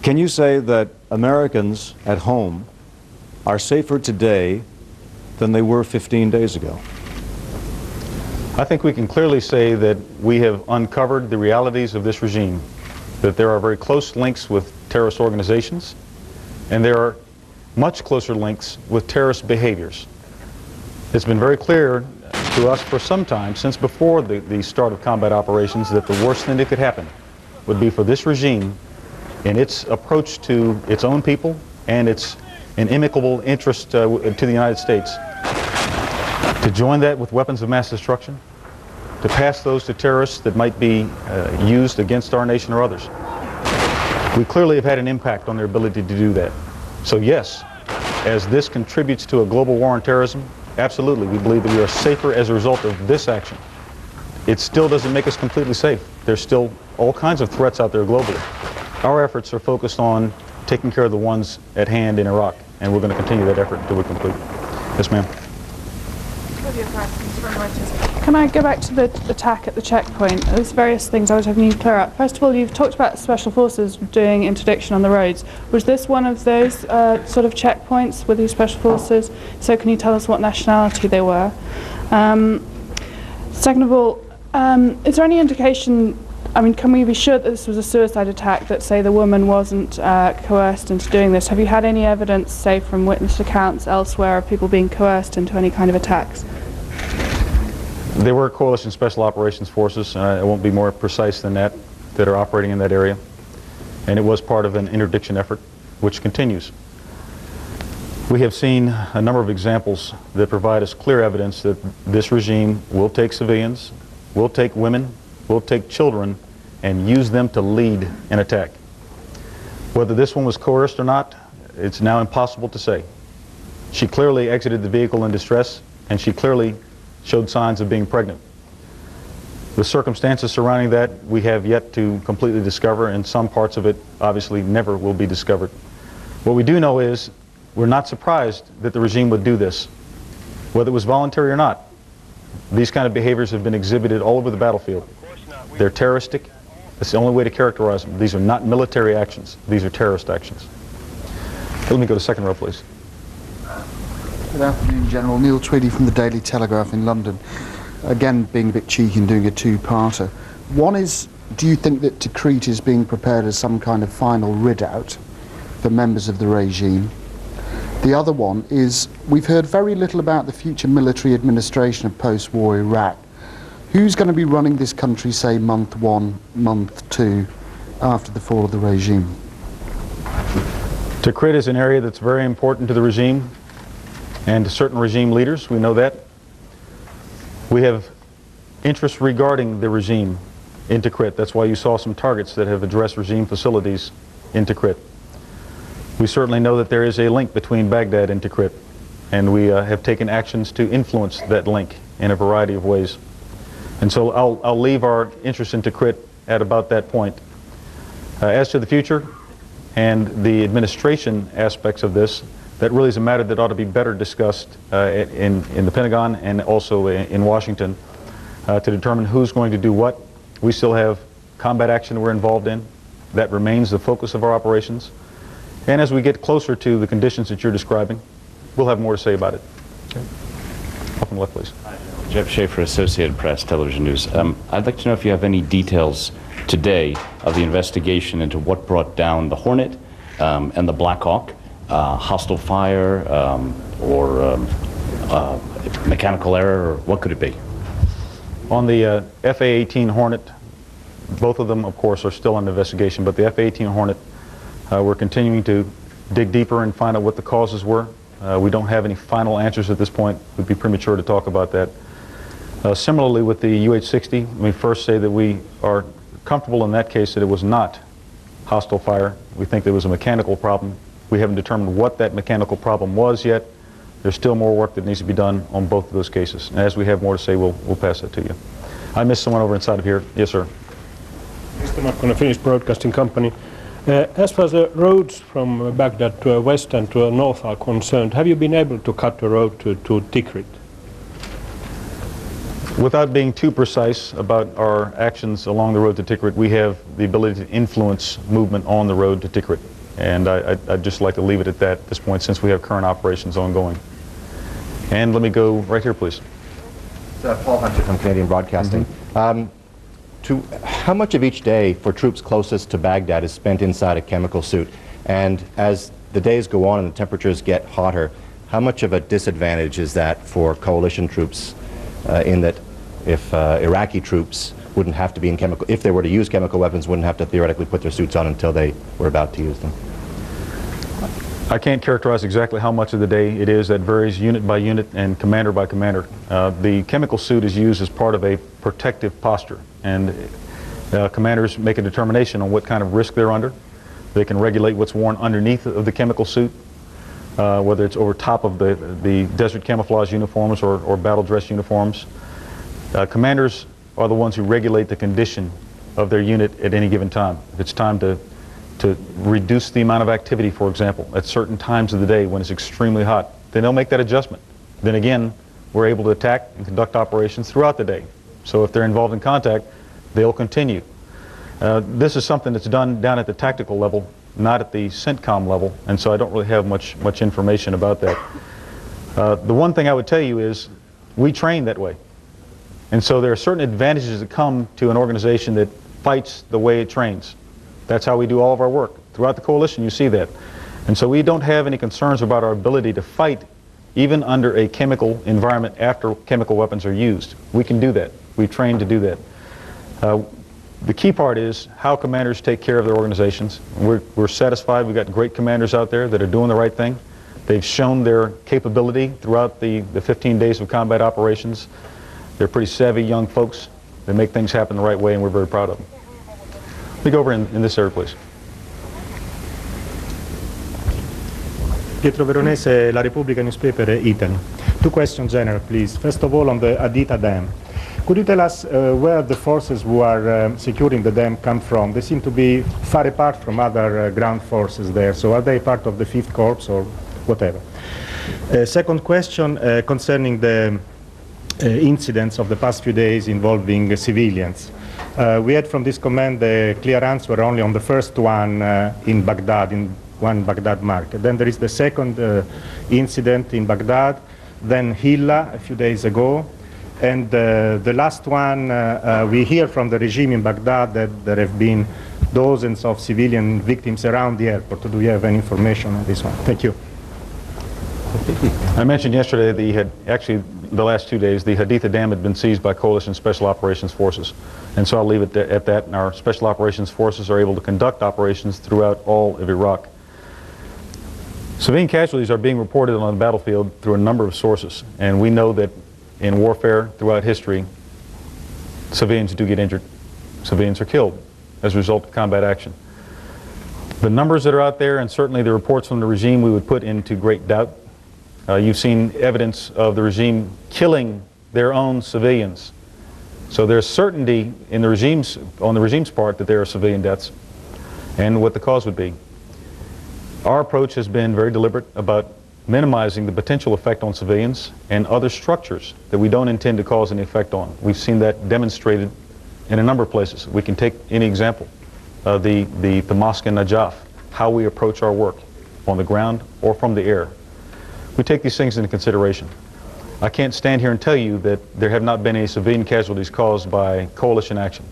Can you say that Americans at home are safer today than they were 15 days ago? I think we can clearly say that we have uncovered the realities of this regime, that there are very close links with terrorist organizations, and there are much closer links with terrorist behaviors. It's been very clear to us for some time, since before the start of combat operations, that the worst thing that could happen would be for this regime, in its approach to its own people and its inimical interest to the United States, to join that with weapons of mass destruction, to pass those to terrorists that might be used against our nation or others. We clearly have had an impact on their ability to do that. So yes, as this contributes to a global war on terrorism, absolutely, we believe that we are safer as a result of this action. It still doesn't make us completely safe. There's still all kinds of threats out there globally. Our efforts are focused on taking care of the ones at hand in Iraq, and we're going to continue that effort until we complete. Yes, ma'am. Can I go back to the attack at the checkpoint? There's various things I was hoping you could clear up. First of all, you've talked about special forces doing interdiction on the roads. Was this one of those sort of checkpoints with these special forces? So can you tell us what nationality they were? Second of all, is there any indication, I mean, can we be sure that this was a suicide attack, that, say, the woman wasn't coerced into doing this? Have you had any evidence, say, from witness accounts elsewhere of people being coerced into any kind of attacks? There were coalition special operations forces, and I won't be more precise than that, that are operating in that area. And it was part of an interdiction effort, which continues. We have seen a number of examples that provide us clear evidence that this regime will take civilians, will take women, will take children, and use them to lead an attack. Whether this one was coerced or not, it's now impossible to say. She clearly exited the vehicle in distress, and she clearly showed signs of being pregnant. The circumstances surrounding that we have yet to completely discover, and some parts of it obviously never will be discovered. What we do know is we're not surprised that the regime would do this, whether it was voluntary or not. These kind of behaviors have been exhibited all over the battlefield. They're terroristic. That's the only way to characterize them. These are not military actions. These are terrorist actions. Let me go to second row, please. Good afternoon, General. Neil Tweedy from the Daily Telegraph in London. Again, being a bit cheeky and doing a two-parter. One is, do you think that Tikrit is being prepared as some kind of final rid-out for members of the regime? The other one is, we've heard very little about the future military administration of post-war Iraq. Who's going to be running this country, say, month one, month two, after the fall of the regime? Tikrit is an area that's very important to the regime and to certain regime leaders. We know that. We have interests regarding the regime in Tikrit. That's why you saw some targets that have addressed regime facilities in Tikrit. We certainly know that there is a link between Baghdad and Tikrit, and we have taken actions to influence that link in a variety of ways. And so I'll leave our interest in Tikrit at about that point. As to the future and the administration aspects of this, that really is a matter that ought to be better discussed in the Pentagon and also in Washington to determine who's going to do what. We still have combat action we're involved in. That remains the focus of our operations. And as we get closer to the conditions that you're describing, we'll have more to say about it. Okay. Up on the left, please. Jeff Schaefer, Associated Press, Television News. I'd like to know if you have any details today of the investigation into what brought down the Hornet and the Black Hawk, hostile fire or mechanical error, or what could it be? On the FA-18 Hornet, both of them, of course, are still under investigation, but the FA-18 Hornet, we're continuing to dig deeper and find out what the causes were. We don't have any final answers at this point. It would be premature to talk about that. Similarly with the UH-60, let me first say that we are comfortable in that case that it was not hostile fire. We think there was a mechanical problem. We haven't determined what that mechanical problem was yet. There's still more work that needs to be done on both of those cases. And as we have more to say, we'll pass that to you. I missed someone over inside of here. Yes, sir. Mr. Mark on a Finnish broadcasting company. As far as the roads from Baghdad to west and to north are concerned, have you been able to cut the road to Tikrit? Without being too precise about our actions along the road to Tikrit, we have the ability to influence movement on the road to Tikrit. And I'd just like to leave it at that at this point, since we have current operations ongoing. And let me go right here, please. Paul Hunter from Canadian Broadcasting. How much of each day for troops closest to Baghdad is spent inside a chemical suit? And as the days go on and the temperatures get hotter, how much of a disadvantage is that for coalition troops in that if Iraqi troops wouldn't have to be in chemical, if they were to use chemical weapons, wouldn't have to theoretically put their suits on until they were about to use them? I can't characterize exactly how much of the day it is. That varies unit by unit and commander by commander. The chemical suit is used as part of a protective posture, and commanders make a determination on what kind of risk they're under. They can regulate what's worn underneath of the chemical suit, whether it's over top of the desert camouflage uniforms or battle dress uniforms. Commanders are the ones who regulate the condition of their unit at any given time. If it's time to to reduce the amount of activity, for example, at certain times of the day when it's extremely hot. Then they'll make that adjustment. Then again, we're able to attack and conduct operations throughout the day. So if they're involved in contact, they'll continue. This is something that's done down at the tactical level, not at the CENTCOM level, and so I don't really have much information about that. The one thing I would tell you is we train that way. And so there are certain advantages that come to an organization that fights the way it trains. That's how we do all of our work. Throughout the coalition, you see that. And so we don't have any concerns about our ability to fight even under a chemical environment after chemical weapons are used. We can do that. We train to do that. The key part is how commanders take care of their organizations. We're satisfied. We've got great commanders out there that are doing the right thing. They've shown their capability throughout the 15 days of combat operations. They're pretty savvy young folks. They make things happen the right way, and we're very proud of them. We go over in this area, please. Pietro Veronese, La Repubblica newspaper, Italy. Two questions, General, please. First of all, on the Haditha Dam. Could you tell us where the forces who are securing the dam come from? They seem to be far apart from other ground forces there, so are they part of the 5th Corps or whatever? Second question concerning the incidents of the past few days involving civilians. We had from this command the clear answer only on the first one in Baghdad, in one Baghdad market. Then there is the second incident in Baghdad, then Hilla a few days ago, and the last one, we hear from the regime in Baghdad that there have been dozens of civilian victims around the airport. Do you have any information on this one? Thank you. I mentioned yesterday that actually the last 2 days, the Haditha Dam had been seized by Coalition Special Operations Forces. And so I'll leave it at that, and our Special Operations Forces are able to conduct operations throughout all of Iraq. Civilian casualties are being reported on the battlefield through a number of sources, and we know that in warfare throughout history, civilians do get injured. Civilians are killed as a result of combat action. The numbers that are out there, and certainly the reports from the regime, we would put into great doubt. You've seen evidence of the regime killing their own civilians. So there's certainty in the regime's, on the regime's part that there are civilian deaths and what the cause would be. Our approach has been very deliberate about minimizing the potential effect on civilians and other structures that we don't intend to cause any effect on. We've seen that demonstrated in a number of places. We can take any example, the mosque in Najaf, how we approach our work on the ground or from the air. We take these things into consideration. I can't stand here and tell you that there have not been any civilian casualties caused by coalition action.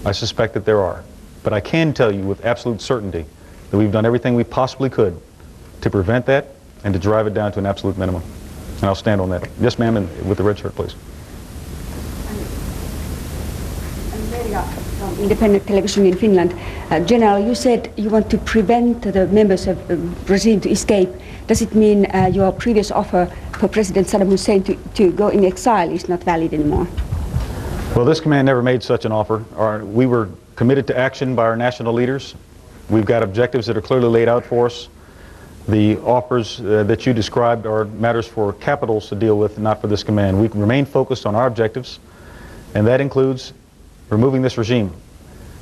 I suspect that there are. But I can tell you with absolute certainty that we've done everything we possibly could to prevent that and to drive it down to an absolute minimum. And I'll stand on that. Yes, ma'am, and with the red shirt, please. From independent television in Finland. General, you said you want to prevent the members of the regime to escape. Does it mean your previous offer for President Sadaam Hussein to go in exile is not valid anymore? Well, this command never made such an offer. We were committed to action by our national leaders. We've got objectives that are clearly laid out for us. The offers that you described are matters for capitals to deal with, not for this command. We remain focused on our objectives, and that includes removing this regime.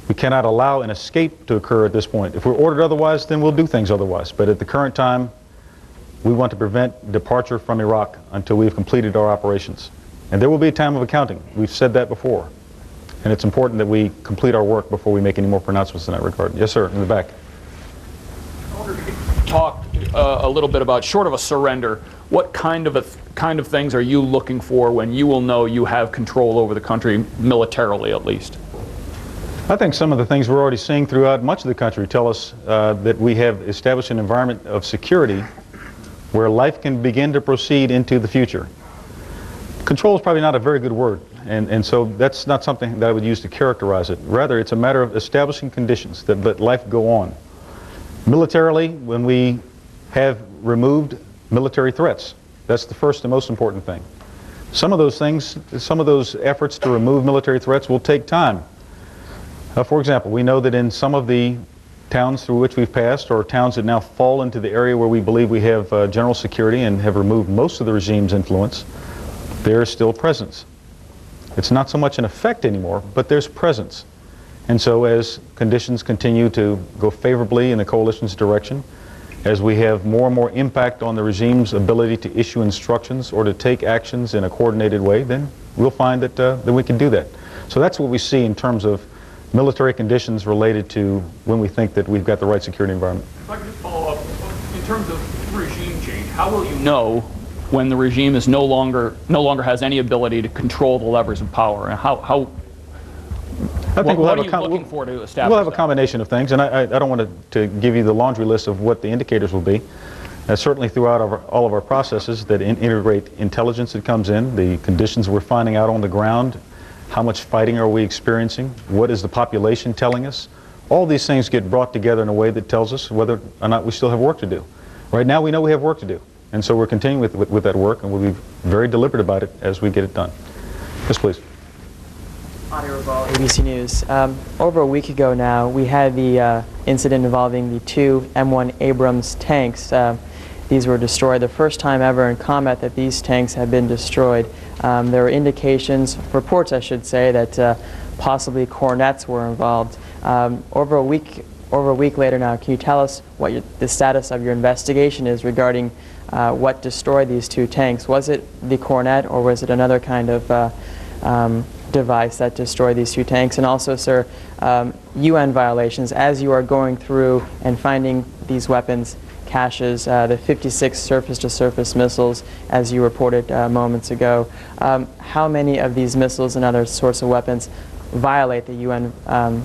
We cannot allow an escape to occur at this point. If we're ordered otherwise, then we'll do things otherwise. But at the current time, we want to prevent departure from Iraq until we've completed our operations. And there will be a time of accounting. We've said that before. And it's important that we complete our work before we make any more pronouncements in that regard. Yes, sir, in the back. Talk a little bit about, short of a surrender, what kind of things are you looking for when you will know you have control over the country, militarily at least? I think some of the things we're already seeing throughout much of the country tell us that we have established an environment of security where life can begin to proceed into the future. Control is probably not a very good word, and so that's not something that I would use to characterize it. Rather, it's a matter of establishing conditions that let life go on. Militarily, when we have removed military threats, that's the first and most important thing. Some of those things, some of those efforts to remove military threats will take time. For example, we know that in some of the towns through which we've passed, or towns that now fall into the area where we believe we have general security and have removed most of the regime's influence, there is still presence. It's not so much an effect anymore, but there's presence. And so as conditions continue to go favorably in the coalition's direction, as we have more and more impact on the regime's ability to issue instructions or to take actions in a coordinated way, then we'll find that we can do that. So that's what we see in terms of military conditions related to when we think that we've got the right security environment. If I could just follow up, in terms of regime change, how will you know when the regime is no longer has any ability to control the levers of power? And I think what are you looking for to establish we'll have a that? combination of things, and I don't want to give you the laundry list of what the indicators will be. Certainly throughout all of our processes that integrate intelligence that comes in, the conditions we're finding out on the ground, how much fighting are we experiencing, what is the population telling us. All these things get brought together in a way that tells us whether or not we still have work to do. Right now we know we have work to do, and so we're continuing with that work, and we'll be very deliberate about it as we get it done. Yes, please. ABC News. Over a week ago now, we had the incident involving the 2 M1 Abrams tanks. These were destroyed. The first time ever in combat that these tanks have been destroyed. There were indications, reports I should say, that possibly cornets were involved. Over a week later now, can you tell us what the status of your investigation is regarding what destroyed these 2 tanks? Was it the cornet, or was it another kind of device that destroyed these 2 tanks? And also, sir, UN violations, as you are going through and finding these weapons caches, the 56 surface-to-surface missiles, as you reported moments ago, how many of these missiles and other sorts of weapons violate the UN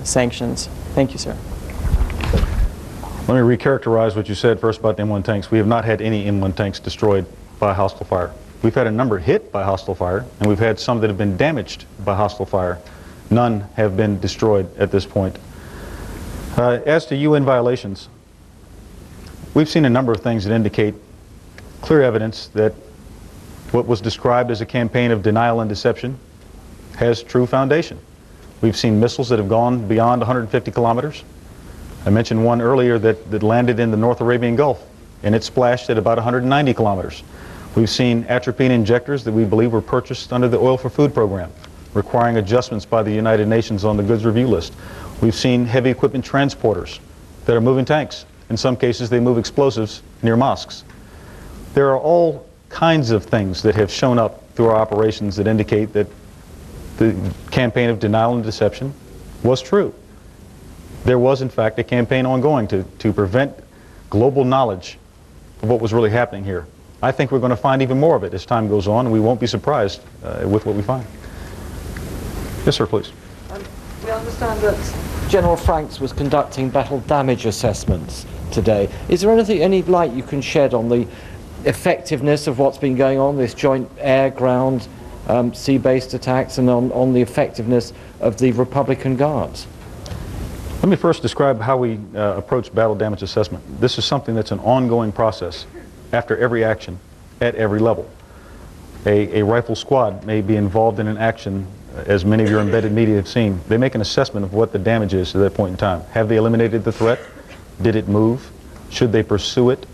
sanctions? Thank you, sir. Let me recharacterize what you said first about the M1 tanks. We have not had any M1 tanks destroyed by hostile fire. We've had a number hit by hostile fire, and we've had some that have been damaged by hostile fire. None have been destroyed at this point. As to UN violations, we've seen a number of things that indicate clear evidence that what was described as a campaign of denial and deception has true foundation. We've seen missiles that have gone beyond 150 kilometers. I mentioned one earlier that landed in the North Arabian Gulf, and it splashed at about 190 kilometers. We've seen atropine injectors that we believe were purchased under the Oil for Food program, requiring adjustments by the United Nations on the goods review list. We've seen heavy equipment transporters that are moving tanks. In some cases, they move explosives near mosques. There are all kinds of things that have shown up through our operations that indicate that the campaign of denial and deception was true. There was, in fact, a campaign ongoing to prevent global knowledge of what was really happening here. I think we're going to find even more of it as time goes on, and we won't be surprised with what we find. Yes, sir, please. We understand that General Franks was conducting battle damage assessments today. Is there any light you can shed on the effectiveness of what's been going on, this joint air, ground, sea-based attacks, and on the effectiveness of the Republican Guards? Let me first describe how we approach battle damage assessment. This is something that's an ongoing process after every action at every level. A rifle squad may be involved in an action, as many of your embedded media have seen. They make an assessment of what the damage is at that point in time. Have they eliminated the threat? Did it move? Should they pursue it?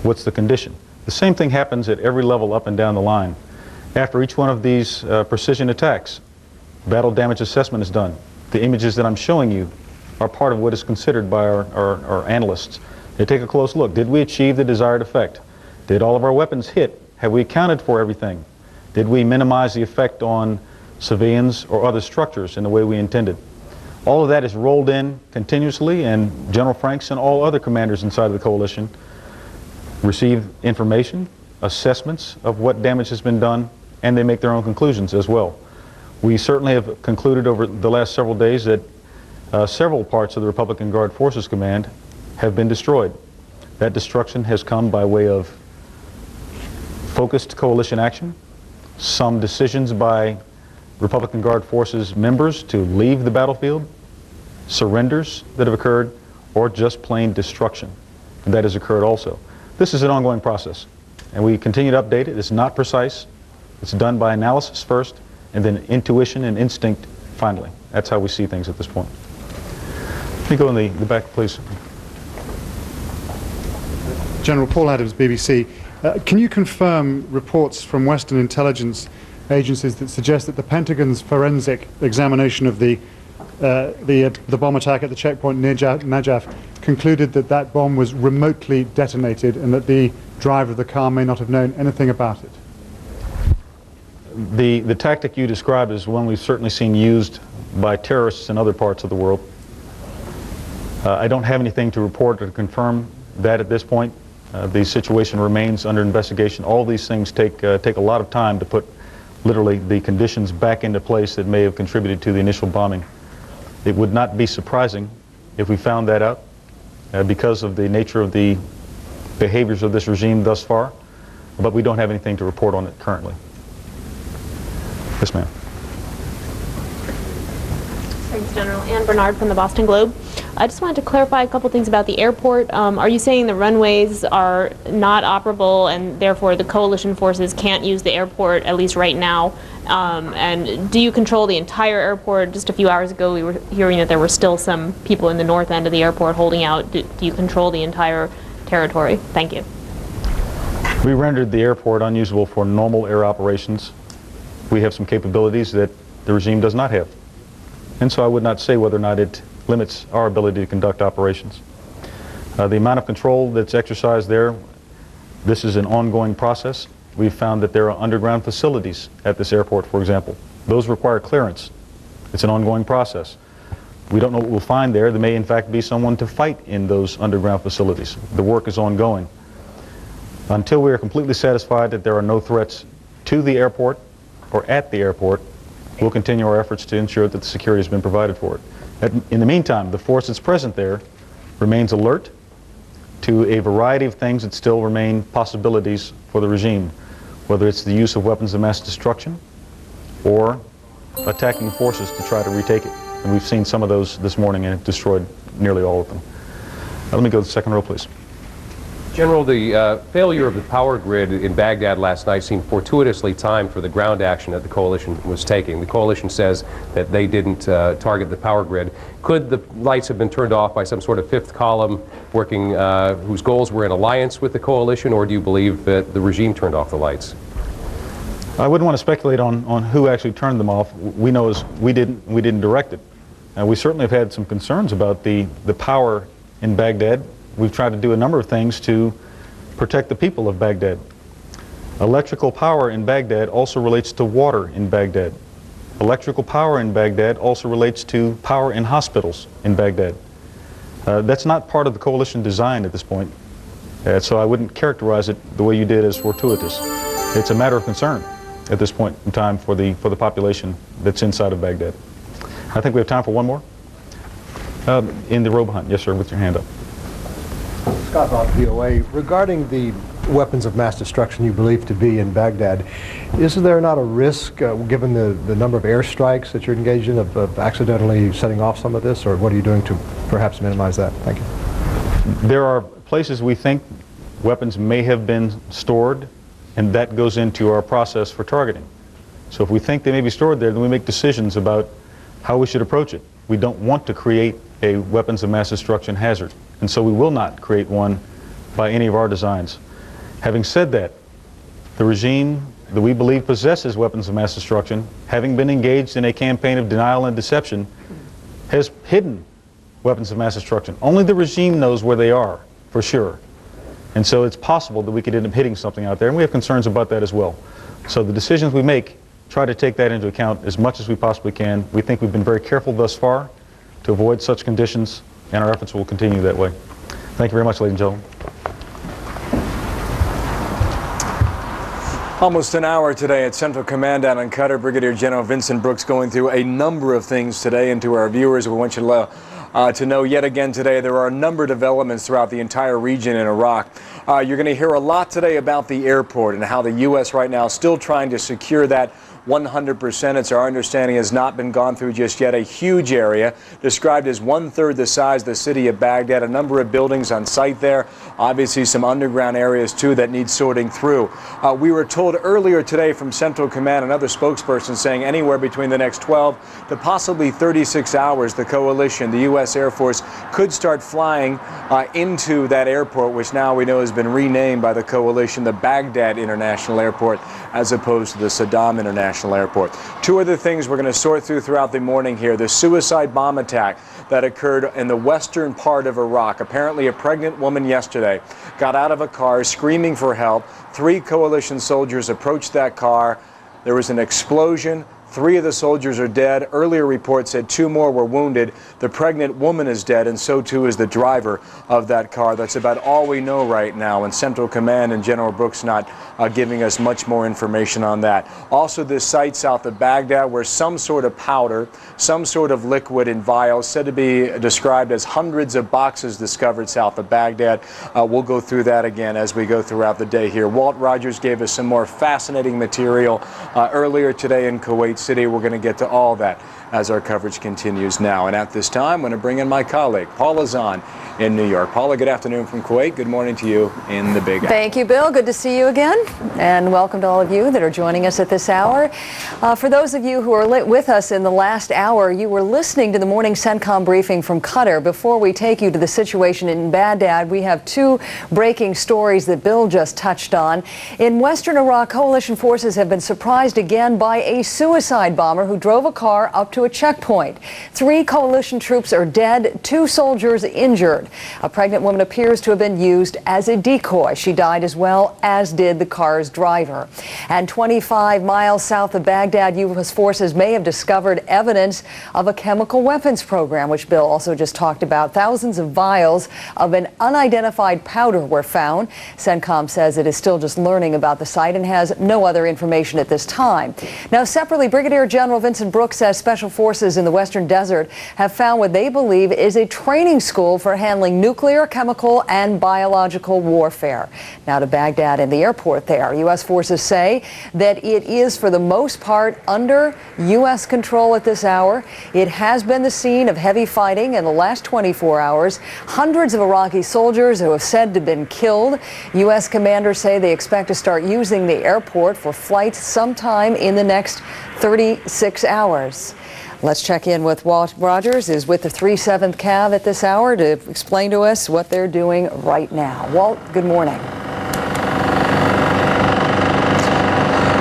What's the condition? The same thing happens at every level up and down the line. After each one of these precision attacks, battle damage assessment is done. The images that I'm showing you are part of what is considered by our analysts. They take a close look. Did we achieve the desired effect? Did all of our weapons hit? Have we accounted for everything? Did we minimize the effect on civilians or other structures in the way we intended? All of that is rolled in continuously, and General Franks and all other commanders inside of the coalition receive information, assessments of what damage has been done, and they make their own conclusions as well. We certainly have concluded over the last several days that several parts of the Republican Guard Forces Command have been destroyed. That destruction has come by way of focused coalition action, some decisions by Republican Guard Forces members to leave the battlefield, surrenders that have occurred, or just plain destruction. And that has occurred also. This is an ongoing process, and we continue to update it. It's not precise. It's done by analysis first, and then intuition and instinct finally. That's how we see things at this point. Let me go in the back, please. General Paul Adams, BBC. Can you confirm reports from Western intelligence agencies that suggest that the Pentagon's forensic examination of the the bomb attack at the checkpoint near Najaf concluded that that bomb was remotely detonated and that the driver of the car may not have known anything about it? The tactic you described is one we've certainly seen used by terrorists in other parts of the world. I don't have anything to report or to confirm that at this point. The situation remains under investigation. All these things take a lot of time to put literally the conditions back into place that may have contributed to the initial bombing. It would not be surprising if we found that out because of the nature of the behaviors of this regime thus far, but we don't have anything to report on it currently. Yes, ma'am. Thanks, General. Ann Bernard from the Boston Globe. I just wanted to clarify a couple things about the airport. Are you saying the runways are not operable and therefore the coalition forces can't use the airport, at least right now? And do you control the entire airport? Just a few hours ago we were hearing that there were still some people in the north end of the airport holding out. Do you control the entire territory? Thank you. We rendered the airport unusable for normal air operations. We have some capabilities that the regime does not have. And so I would not say whether or not it limits our ability to conduct operations. The amount of control that's exercised there, this is an ongoing process. We've found that there are underground facilities at this airport, for example. Those require clearance. It's an ongoing process. We don't know what we'll find there. There may in fact be someone to fight in those underground facilities. The work is ongoing. Until we are completely satisfied that there are no threats to the airport or at the airport, we'll continue our efforts to ensure that the security has been provided for it. In the meantime, the force that's present there remains alert to a variety of things that still remain possibilities for the regime, whether it's the use of weapons of mass destruction or attacking forces to try to retake it. And we've seen some of those this morning and have destroyed nearly all of them. Let me go to the second row, please. General, the failure of the power grid in Baghdad last night seemed fortuitously timed for the ground action that the coalition was taking. The coalition says that they didn't target the power grid. Could the lights have been turned off by some sort of fifth column working, whose goals were in alliance with the coalition, or do you believe that the regime turned off the lights? I wouldn't want to speculate on who actually turned them off. We know is we didn't direct it. We certainly have had some concerns about the power in Baghdad. We've tried to do a number of things to protect the people of Baghdad. Electrical power in Baghdad also relates to water in Baghdad. Electrical power in Baghdad also relates to power in hospitals in Baghdad. That's not part of the coalition design at this point, so I wouldn't characterize it the way you did as fortuitous. It's a matter of concern at this point in time for the population that's inside of Baghdad. I think we have time for one more. In the row behind. Yes, sir, with your hand up. Scott Rock, VOA. Regarding the weapons of mass destruction you believe to be in Baghdad, is there not a risk, given the number of airstrikes that you're engaged in, of accidentally setting off some of this, or what are you doing to perhaps minimize that? Thank you. There are places we think weapons may have been stored, and that goes into our process for targeting. So if we think they may be stored there, then we make decisions about how we should approach it. We don't want to create a weapons of mass destruction hazard, and so we will not create one by any of our designs. Having said that, the regime that we believe possesses weapons of mass destruction, having been engaged in a campaign of denial and deception, has hidden weapons of mass destruction. Only the regime knows where they are, for sure. And so it's possible that we could end up hitting something out there, and we have concerns about that as well. So the decisions we make try to take that into account as much as we possibly can. We think we've been very careful thus far to avoid such conditions, and our efforts will continue that way. Thank you very much, ladies and gentlemen. Almost an hour today at Central Command down in Qatar. Brigadier General Vincent Brooks going through a number of things today, and to our viewers, we want you to know yet again today there are a number of developments throughout the entire region in Iraq. You're going to hear a lot today about the airport and how the U.S. right now is still trying to secure that 100%. It's our understanding has not been gone through just yet. A huge area described as 1/3 the size of the city of Baghdad. A number of buildings on site there. Obviously some underground areas too that need sorting through. We were told earlier today from Central Command, another spokesperson saying anywhere between the next 12 to possibly 36 hours the coalition, the U.S. Air Force, could start flying into that airport, which now we know has has been renamed by the coalition the Baghdad International Airport as opposed to the Sadaam International Airport. Two other things we're going to sort through throughout the morning here. The suicide bomb attack that occurred in the western part of Iraq. Apparently a pregnant woman yesterday got out of a car screaming for help. 3 coalition soldiers approached that car. There was an explosion. 3 of the soldiers are dead. Earlier reports said 2 more were wounded. The pregnant woman is dead, and so too is the driver of that car. That's about all we know right now, and Central Command and General Brooks not giving us much more information on that. Also, this site south of Baghdad where some sort of powder, some sort of liquid in vials, said to be described as hundreds of boxes discovered south of Baghdad. We'll go through that again as we go throughout the day here. Walt Rogers gave us some more fascinating material earlier today in Kuwait City. We're going to get to all that as our coverage continues now. And at this time, I'm going to bring in my colleague, Paula Zahn in New York. Paula, good afternoon from Kuwait. Good morning to you in the Big Apple. Thank you, Bill. Good to see you again. And welcome to all of you that are joining us at this hour. For those of you who are with us in the last hour, you were listening to the morning CENTCOM briefing from Qatar. Before we take you to the situation in Baghdad, we have 2 breaking stories that Bill just touched on. In western Iraq, coalition forces have been surprised again by a suicide bomber who drove a car up to a checkpoint. 3 coalition troops are dead, 2 soldiers injured. A pregnant woman appears to have been used as a decoy. She died as well, as did the car's driver. And 25 miles south of Baghdad, U.S. forces may have discovered evidence of a chemical weapons program, which Bill also just talked about. Thousands of vials of an unidentified powder were found. CENTCOM says it is still just learning about the site and has no other information at this time. Now, separately, Brigadier General Vincent Brooks says special forces in the Western Desert have found what they believe is a training school for handling nuclear, chemical, and biological warfare. Now to Baghdad and the airport there. U.S. forces say that it is, for the most part, under U.S. control at this hour. It has been the scene of heavy fighting in the last 24 hours. Hundreds of Iraqi soldiers who have said to have been killed. U.S. commanders say they expect to start using the airport for flights sometime in the next 36 hours. Let's check in with Walt Rogers, who's with the 37th Cav at this hour to explain to us what they're doing right now. Walt, good morning.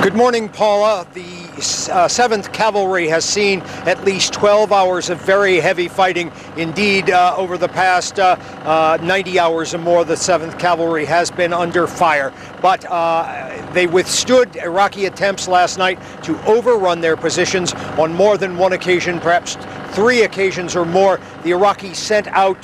Good morning, Paula. The 7th Cavalry has seen at least 12 hours of very heavy fighting. Indeed, over the past 90 hours or more, the 7th Cavalry has been under fire. But they withstood Iraqi attempts last night to overrun their positions on more than one occasion, perhaps 3 occasions or more. The Iraqis sent out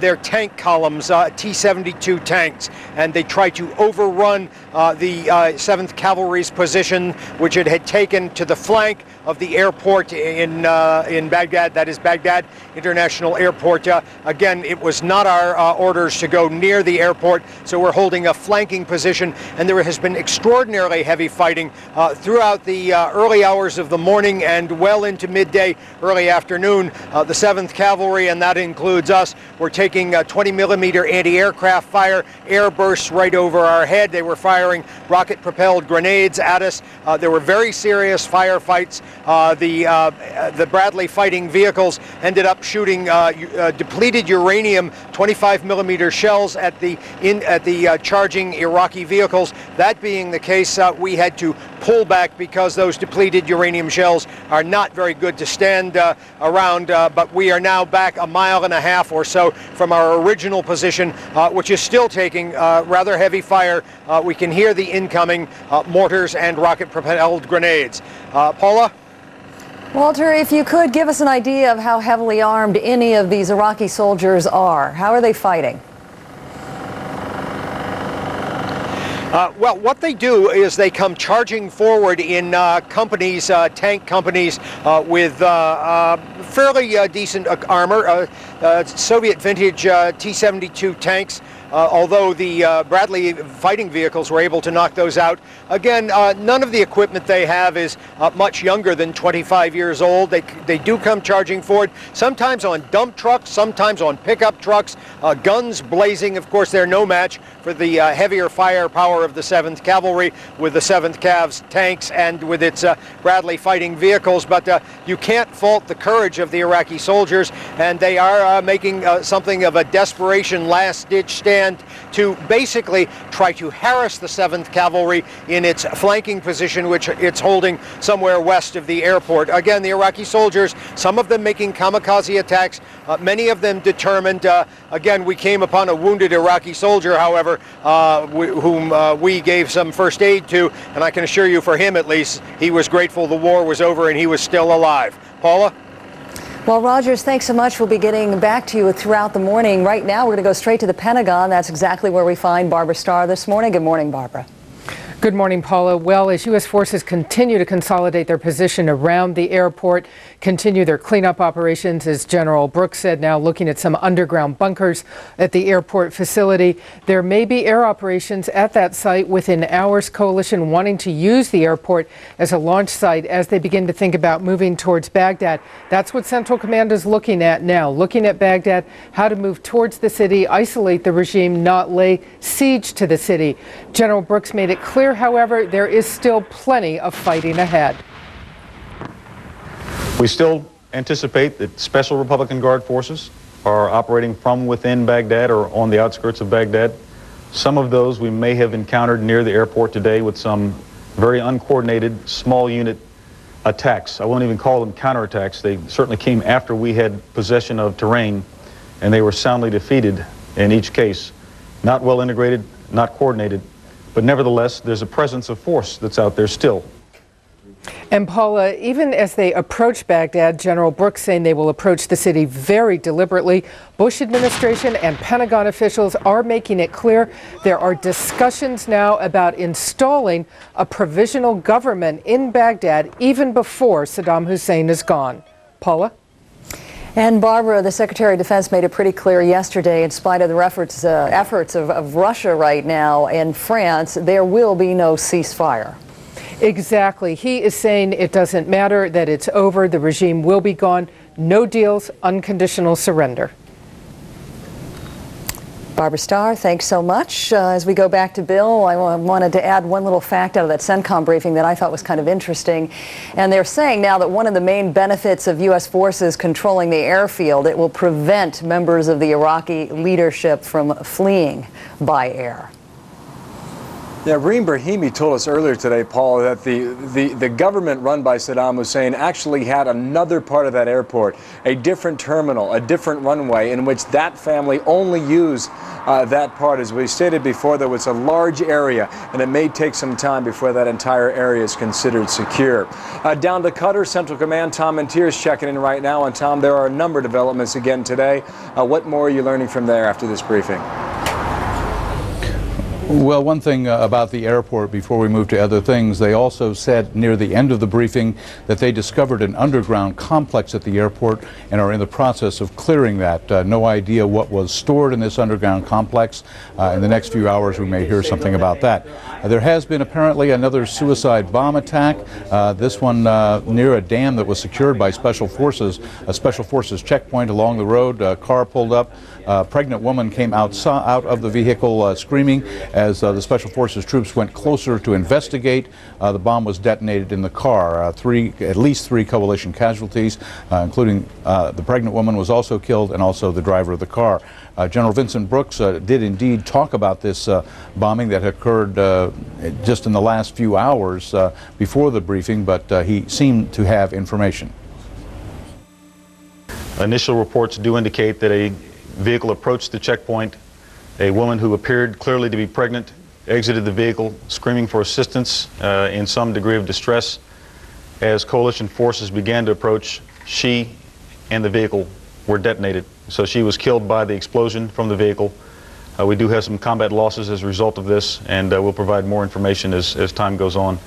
their tank columns, T-72 tanks, and they tried to overrun the 7th Cavalry's position, which it had taken to the flank of the airport in Baghdad. That is Baghdad International Airport. Again, it was not our orders to go near the airport, so we're holding a flanking position, and there has been extraordinarily heavy fighting throughout the early hours of the morning and well into midday, early afternoon. The 7th Cavalry, and that includes us, were taking 20-millimeter anti-aircraft fire, air bursts right over our head. They were firing rocket-propelled grenades at us. There were very serious firefights. The Bradley fighting vehicles ended up shooting depleted uranium 25-millimeter shells at the charging Iraqi vehicles. That being the case, we had to pull back because those depleted uranium shells are not very good to stand around. But we are now back a mile and a half or so from our original position, which is still taking rather heavy fire. We can hear the incoming mortars and rocket-propelled grenades. Paula? Walter, if you could give us an idea of how heavily armed any of these Iraqi soldiers are. How are they fighting? Well, what they do is they come charging forward in companies, tank companies, with fairly decent armor, Soviet vintage T-72 tanks. Although the Bradley fighting vehicles were able to knock those out. Again, none of the equipment they have is much younger than 25 years old. They do come charging forward, sometimes on dump trucks, sometimes on pickup trucks, guns blazing. Of course, they're no match for the heavier firepower of the 7th Cavalry with the 7th Cav's tanks and with its Bradley fighting vehicles. But you can't fault the courage of the Iraqi soldiers, and they are making something of a desperation last-ditch stand Command to basically try to harass the 7th Cavalry in its flanking position, which it's holding somewhere west of the airport. Again, the Iraqi soldiers, some of them making kamikaze attacks, many of them determined. Again, we came upon a wounded Iraqi soldier, however, whom we gave some first aid to, and I can assure you, for him at least, he was grateful the war was over and he was still alive. Paula? Well, Rogers, thanks so much. We'll be getting back to you throughout the morning. Right now, we're going to go straight to the Pentagon. That's exactly where we find Barbara Starr this morning. Good morning, Barbara. Good morning, Paula. Well, as U.S. forces continue to consolidate their position around the airport, continue their cleanup operations, as General Brooks said, now looking at some underground bunkers at the airport facility. There may be air operations at that site within hours. Coalition wanting to use the airport as a launch site as they begin to think about moving towards Baghdad. That's what Central Command is looking at now, looking at Baghdad, how to move towards the city, isolate the regime, not lay siege to the city. General Brooks made it clear, however, there is still plenty of fighting ahead. We still anticipate that Special Republican Guard forces are operating from within Baghdad or on the outskirts of Baghdad. Some of those we may have encountered near the airport today with some very uncoordinated small unit attacks. I won't even call them counterattacks. They certainly came after we had possession of terrain, and they were soundly defeated in each case. Not well integrated, not coordinated, but nevertheless, there's a presence of force that's out there still. And Paula, even as they approach Baghdad, General Brooks saying they will approach the city very deliberately. Bush administration and Pentagon officials are making it clear there are discussions now about installing a provisional government in Baghdad even before Saddam Hussein is gone. Paula? And Barbara, the Secretary of Defense made it pretty clear yesterday, in spite of the efforts of Russia right now and France, there will be no ceasefire. Exactly. He is saying it doesn't matter, that it's over, the regime will be gone, no deals, unconditional surrender. Barbara Starr, thanks so much. As we go back to Bill, I wanted to add one little fact out of that CENTCOM briefing that I thought was kind of interesting. And they're saying now that one of the main benefits of U.S. forces controlling the airfield, it will prevent members of the Iraqi leadership from fleeing by air. Yeah, Reem Brahimi told us earlier today, Paul, that the government run by Saddam Hussein actually had another part of that airport, a different terminal, a different runway, in which that family only used that part. As we stated before, there was a large area, and it may take some time before that entire area is considered secure. Down to Qatar, Central Command, Tom Mentir is checking in right now. And Tom, there are a number of developments again today. What more are you learning from there after this briefing? Well, one thing about the airport before we move to other things, they also said near the end of the briefing that they discovered an underground complex at the airport and are in the process of clearing that. No idea what was stored in this underground complex. In the next few hours we may hear something about that. There has been apparently another suicide bomb attack, this one near a dam that was secured by Special Forces, a Special Forces checkpoint along the road. A car pulled up. A pregnant woman came out of the vehicle screaming. As the Special Forces troops went closer to investigate, the bomb was detonated in the car. At least three coalition casualties, including the pregnant woman was also killed, and also the driver of the car. General Vincent Brooks did indeed talk about this bombing that occurred just in the last few hours before the briefing, but he seemed to have information. Initial reports do indicate that a vehicle approached the checkpoint. A woman who appeared clearly to be pregnant exited the vehicle screaming for assistance in some degree of distress. As coalition forces began to approach, she and the vehicle were detonated. So she was killed by the explosion from the vehicle. We do have some combat losses as a result of this, and we'll provide more information as time goes on.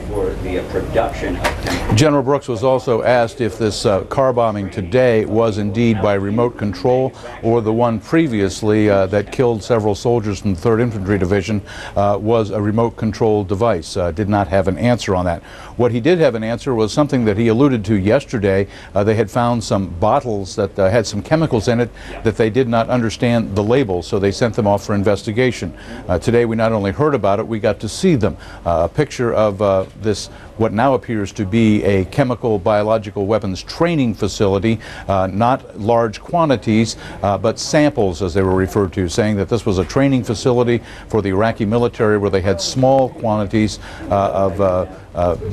For the production of General Brooks was also asked if this car bombing today was indeed by remote control or the one previously that killed several soldiers from the 3rd Infantry Division was a remote control device. Did not have an answer on that. What he did have an answer was something that he alluded to yesterday. They had found some bottles that had some chemicals in it that they did not understand the label, so they sent them off for investigation. Today we not only heard about it, we got to see them. A picture of this what now appears to be a chemical biological weapons training facility, not large quantities, but samples as they were referred to, saying that this was a training facility for the Iraqi military where they had small quantities of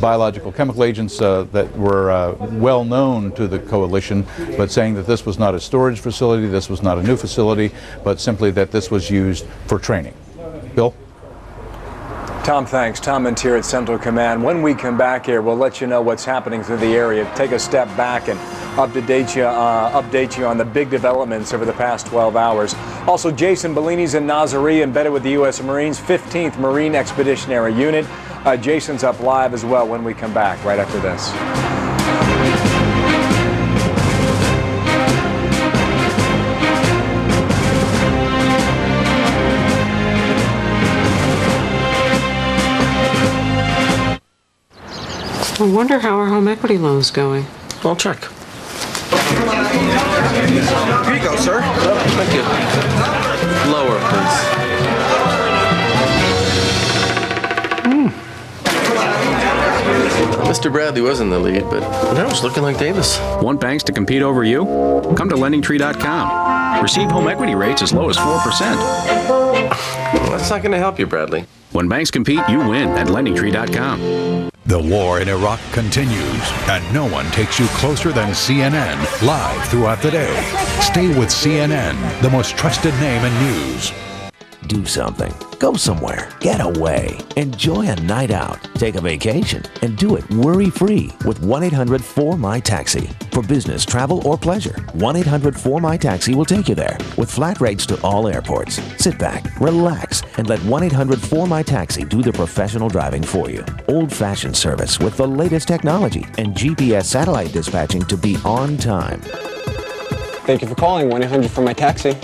biological chemical agents that were well known to the coalition, but saying that this was not a storage facility, this was not a new facility, but simply that this was used for training. Bill? Tom, thanks. Tom Montier at Central Command. When we come back here, we'll let you know what's happening through the area. Take a step back and update you on the big developments over the past 12 hours. Also, Jason Bellini's in Nazaré, embedded with the U.S. Marines, 15th Marine Expeditionary Unit. Jason's up live as well when we come back right after this. I wonder how our home equity loan's going. I'll check. Here you go, sir. Thank you. Lower, please. Mr. Bradley was in the lead, but now it's looking like Davis. Want banks to compete over you? Come to LendingTree.com. Receive home equity rates as low as 4%. Well, that's not going to help you, Bradley. When banks compete, you win at LendingTree.com. The war in Iraq continues, and no one takes you closer than CNN, live throughout the day. Stay with CNN, the most trusted name in news. Do something. Go somewhere. Get away. Enjoy a night out. Take a vacation. And do it worry-free with 1-800-4MY-TAXI. For business, travel, or pleasure, 1-800-4MY-TAXI will take you there with flat rates to all airports. Sit back, relax, and let 1-800-4MY-TAXI do the professional driving for you. Old-fashioned service with the latest technology and GPS satellite dispatching to be on time. Thank you for calling 1-800-4MY-TAXI.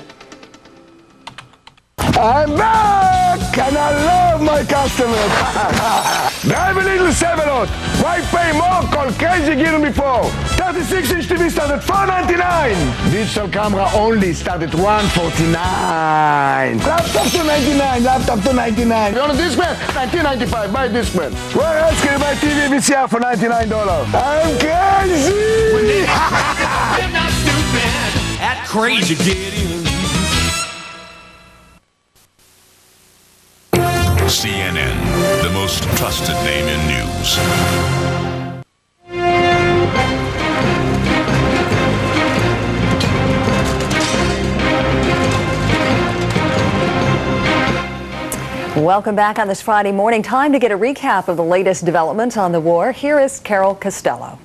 I'm back and I love my customers. Drive a little 7-lot. Why pay more? Call Crazy Gear before. 36-inch TV start at $499. Digital camera only start at $149. Laptop to $99. Laptop to $99. You want a Discman? $19.95. Buy a Discman. Where else can you buy TV VCR for $99? I'm crazy. We're not stupid at Crazy Gideon. CNN, the most trusted name in news. Welcome back on this Friday morning. Time to get a recap of the latest developments on the war. Here is Carol Costello.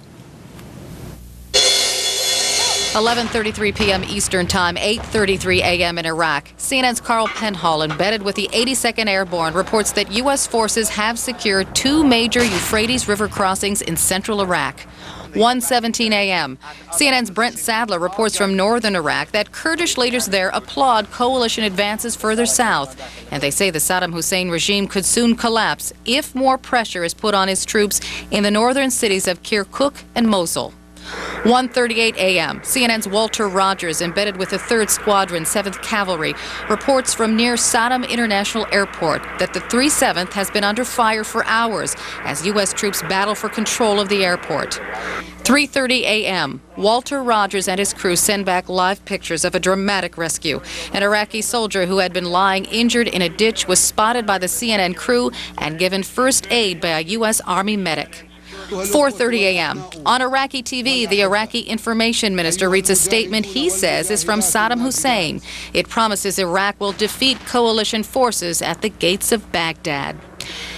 11:33 p.m. Eastern Time, 8:33 a.m. in Iraq. CNN's Carl Penhall, embedded with the 82nd Airborne, reports that U.S. forces have secured two major Euphrates River crossings in central Iraq. 1:17 a.m. CNN's Brent Sadler reports from northern Iraq that Kurdish leaders there applaud coalition advances further south, and they say the Sadaam Hussein regime could soon collapse if more pressure is put on his troops in the northern cities of Kirkuk and Mosul. 1:38 a.m. CNN's Walter Rogers, embedded with the 3rd Squadron, 7th Cavalry, reports from near Sadaam International Airport that the 37th has been under fire for hours as U.S. troops battle for control of the airport. 3:30 a.m. Walter Rogers and his crew send back live pictures of a dramatic rescue. An Iraqi soldier who had been lying injured in a ditch was spotted by the CNN crew and given first aid by a U.S. Army medic. 4:30 a.m. On Iraqi TV, the Iraqi information minister reads a statement he says is from Sadaam Hussein. It promises Iraq will defeat coalition forces at the gates of Baghdad.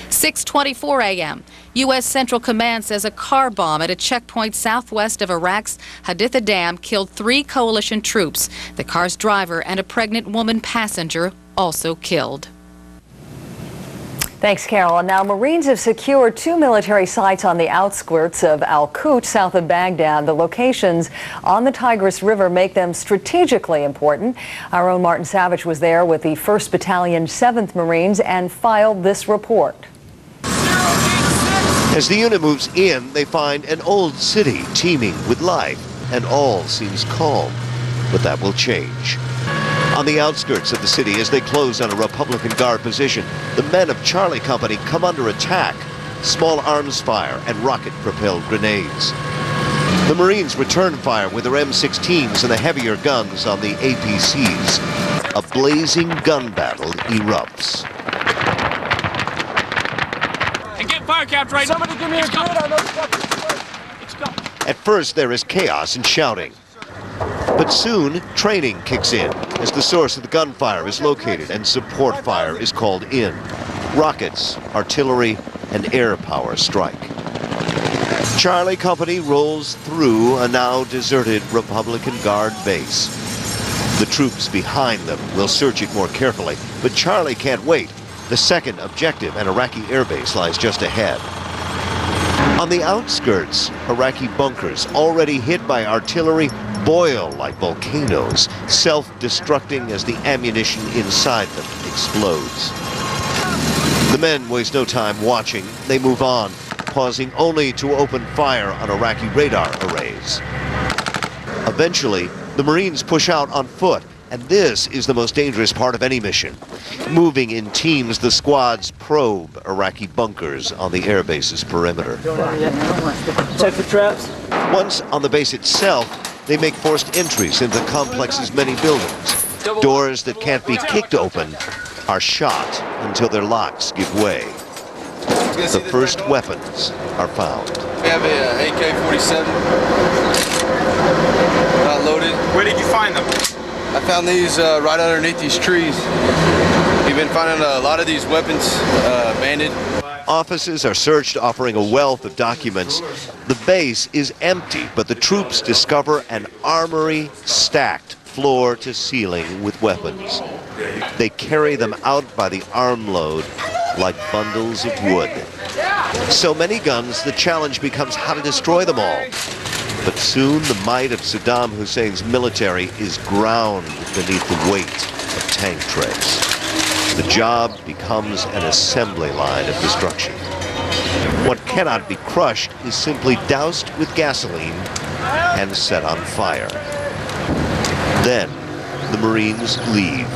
6:24 a.m. U.S. Central Command says a car bomb at a checkpoint southwest of Iraq's Haditha Dam killed 3 coalition troops. The car's driver and a pregnant woman passenger also killed. Thanks, Carol. Now, Marines have secured 2 military sites on the outskirts of Al-Qut, south of Baghdad. The locations on the Tigris River make them strategically important. Our own Martin Savage was there with the 1st Battalion, 7th Marines, and filed this report. As the unit moves in, they find an old city teeming with life, and all seems calm. But that will change. On the outskirts of the city, as they close on a Republican Guard position, the men of Charlie Company come under attack. small arms fire, and rocket-propelled grenades. The Marines return fire with their M16s and the heavier guns on the APCs. A blazing gun battle erupts. And get fire capped right. Somebody give me a grid on those weapons. At first, there is chaos and shouting. But soon, training kicks in as the source of the gunfire is located and support fire is called in. Rockets, artillery, and air power strike. Charlie Company rolls through a now deserted Republican Guard base. The troops behind them will search it more carefully, but Charlie can't wait. The second objective, an Iraqi airbase, lies just ahead. On the outskirts, Iraqi bunkers, already hit by artillery, boil like volcanoes, self-destructing as the ammunition inside them explodes. The men waste no time watching. They move on, pausing only to open fire on Iraqi radar arrays. Eventually, the Marines push out on foot, and this is the most dangerous part of any mission. Moving in teams, the squads probe Iraqi bunkers on the airbase's perimeter. Check for traps. Once on the base itself, they make forced entries into the complex's many buildings. Doors that can't be kicked open are shot until their locks give way. The first weapons are found. We have a AK-47. Not loaded. Where did you find them? I found these right underneath these trees. We've been finding a lot of these weapons abandoned. Offices are searched, offering a wealth of documents. The base is empty, but the troops discover an armory stacked floor to ceiling with weapons. They carry them out by the armload like bundles of wood. So many guns, the challenge becomes how to destroy them all. But soon the might of Saddam Hussein's military is ground beneath the weight of tank trays. The job becomes an assembly line of destruction. What cannot be crushed is simply doused with gasoline and set on fire. Then the Marines leave.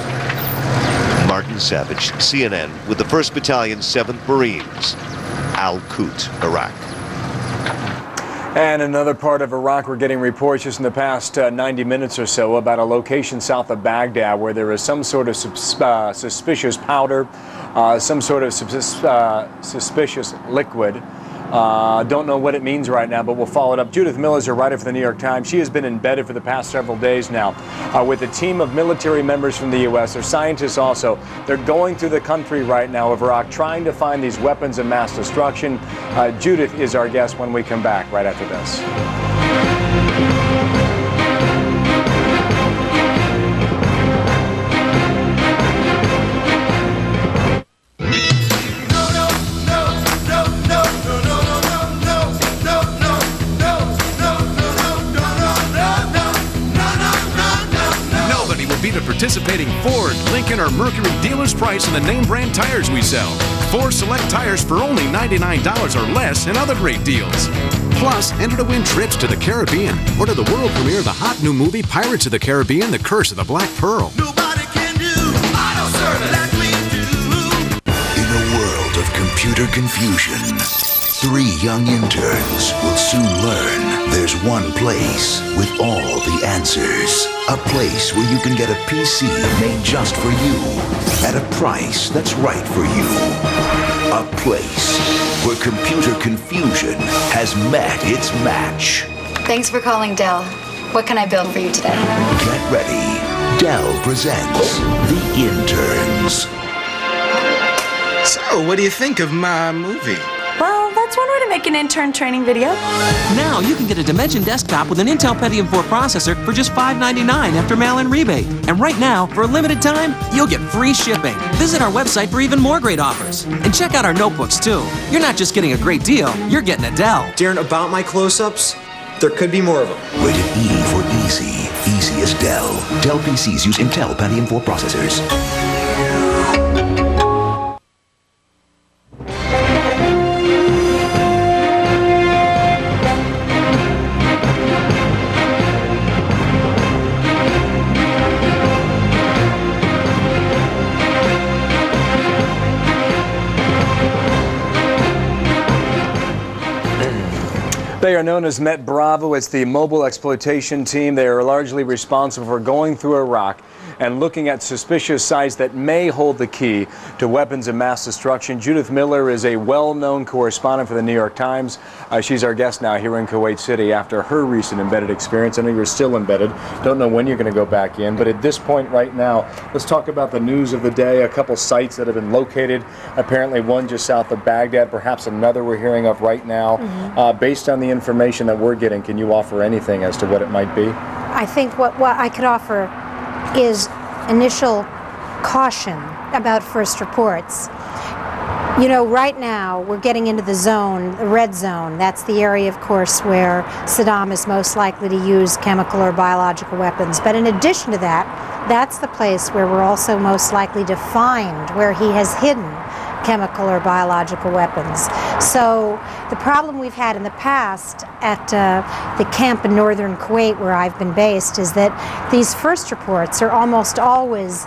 Martin Savage, CNN, with the 1st Battalion, 7th Marines, Al Qut, Iraq. And another part of Iraq, we're getting reports just in the past 90 minutes or so about a location south of Baghdad where there is some sort of suspicious powder, some sort of suspicious liquid. Don't know what it means right now, but we'll follow it up. Judith Miller is a writer for the New York Times. She has been embedded for the past several days now with a team of military members from the U.S. They're scientists also. They're going through the country right now of Iraq trying to find these weapons of mass destruction. Judith is our guest when we come back right after this. Participating Ford, Lincoln, or Mercury dealer's price on the name brand tires we sell. 4 select tires for only $99 or less and other great deals. Plus, enter to win trips to the Caribbean or to the world premiere of the hot new movie Pirates of the Caribbean, The Curse of the Black Pearl. Nobody can do auto service like we do. In a world of computer confusion, 3 young interns will soon learn there's one place with all the answers. A place where you can get a PC made just for you at a price that's right for you. A place where computer confusion has met its match. Thanks for calling Dell. What can I build for you today? Get ready. Dell presents The Interns. So, what do you think of my movie? Well, that's one way to make an intern training video. Now you can get a Dimension desktop with an Intel Pentium 4 processor for just $5.99 after mail-in rebate. And right now, for a limited time, you'll get free shipping. Visit our website for even more great offers. And check out our notebooks, too. You're not just getting a great deal, you're getting a Dell. Darren, about my close-ups, there could be more of them. Rated E for easy. Easy as Dell. Dell PCs use Intel Pentium 4 processors. They are known as Met Bravo. It's the mobile exploitation team. They are largely responsible for going through Iraq and looking at suspicious sites that may hold the key to weapons of mass destruction. Judith Miller is a well-known correspondent for the New York Times. She's our guest now here in Kuwait City after her recent embedded experience. I know you're still embedded. Don't know when you're going to go back in, but at this point right now, let's talk about the news of the day. A couple sites that have been located, apparently one just south of Baghdad, perhaps another we're hearing of right now. Based on the information that we're getting, can you offer anything as to what it might be? I think what I could offer is initial caution about first reports. You know, right now we're getting into the zone, the red zone. That's the area, of course, where Saddam is most likely to use chemical or biological weapons. But in addition to that, that's the place where we're also most likely to find where he has hidden chemical or biological weapons. So the problem we've had in the past at the camp in northern Kuwait where I've been based is that these first reports are almost always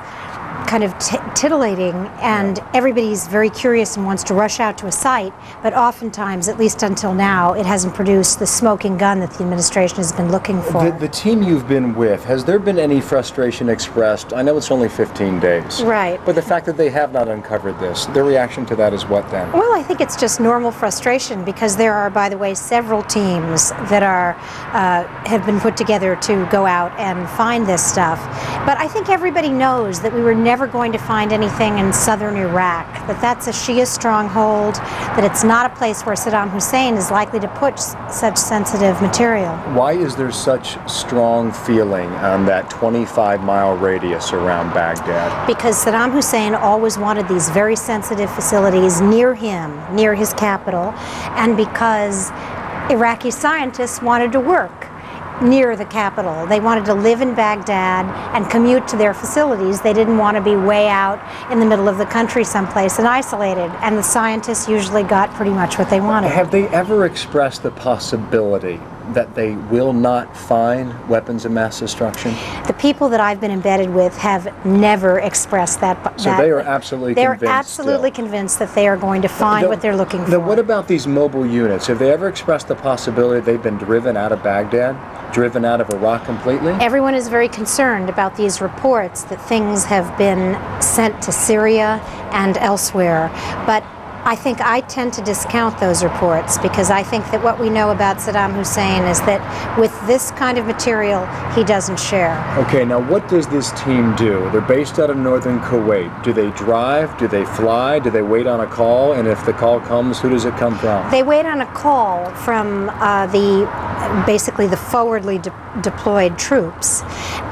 kind of titillating, and everybody's very curious and wants to rush out to a site, but oftentimes, at least until now, it hasn't produced the smoking gun that the administration has been looking for. The team you've been with, has there been any frustration expressed? I know it's only 15 days. Right. But the fact that they have not uncovered this, their reaction to that is what then? Well, I think it's just normal frustration because there are, by the way, several teams that are have been put together to go out and find this stuff. But I think everybody knows that we were never going to find anything in southern Iraq, that that's a Shia stronghold, that it's not a place where Sadaam Hussein is likely to put such sensitive material. Why is there such strong feeling on that 25-mile radius around Baghdad? Because Saddam Hussein always wanted these very sensitive facilities near him, near his capital, and because Iraqi scientists wanted to work near the capital. They wanted to live in Baghdad and commute to their facilities. They didn't want to be way out in the middle of the country someplace and isolated, and the scientists usually got pretty much what they wanted. Have they ever expressed the possibility that they will not find weapons of mass destruction? The people that I've been embedded with have never expressed that. So they are absolutely convinced. They're absolutely convinced that they are going to find what they're looking for. Now, what about these mobile units? Have they ever expressed the possibility they've been driven out of Baghdad, driven out of Iraq completely? Everyone is very concerned about these reports that things have been sent to Syria and elsewhere, but I think I tend to discount those reports because I think that what we know about Saddam Hussein is that with this kind of material, he doesn't share. Okay, now what does this team do? They're based out of northern Kuwait. Do they drive? Do they fly? Do they wait on a call? And if the call comes, who does it come from? They wait on a call from basically the forwardly deployed troops,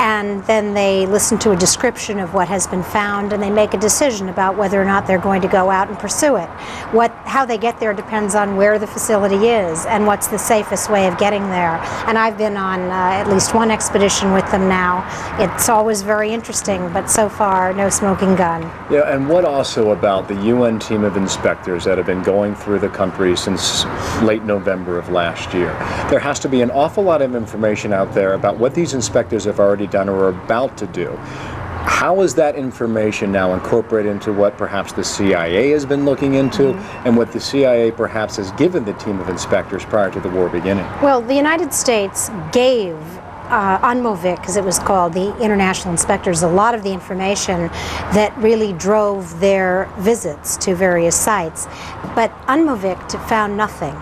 and then they listen to a description of what has been found, and they make a decision about whether or not they're going to go out and pursue it. How they get there depends on where the facility is and what's the safest way of getting there. And I've been on at least one expedition with them now. It's always very interesting, but so far, no smoking gun. Yeah, and what also about the UN team of inspectors that have been going through the country since late November of last year? There has to be an awful lot of information out there about what these inspectors have already done or are about to do. How is that information now incorporated into what perhaps the CIA has been looking into and what the CIA perhaps has given the team of inspectors prior to the war beginning? Well, the United States gave UNMOVIC, as it was called, the international inspectors, a lot of the information that really drove their visits to various sites. But UNMOVIC found nothing.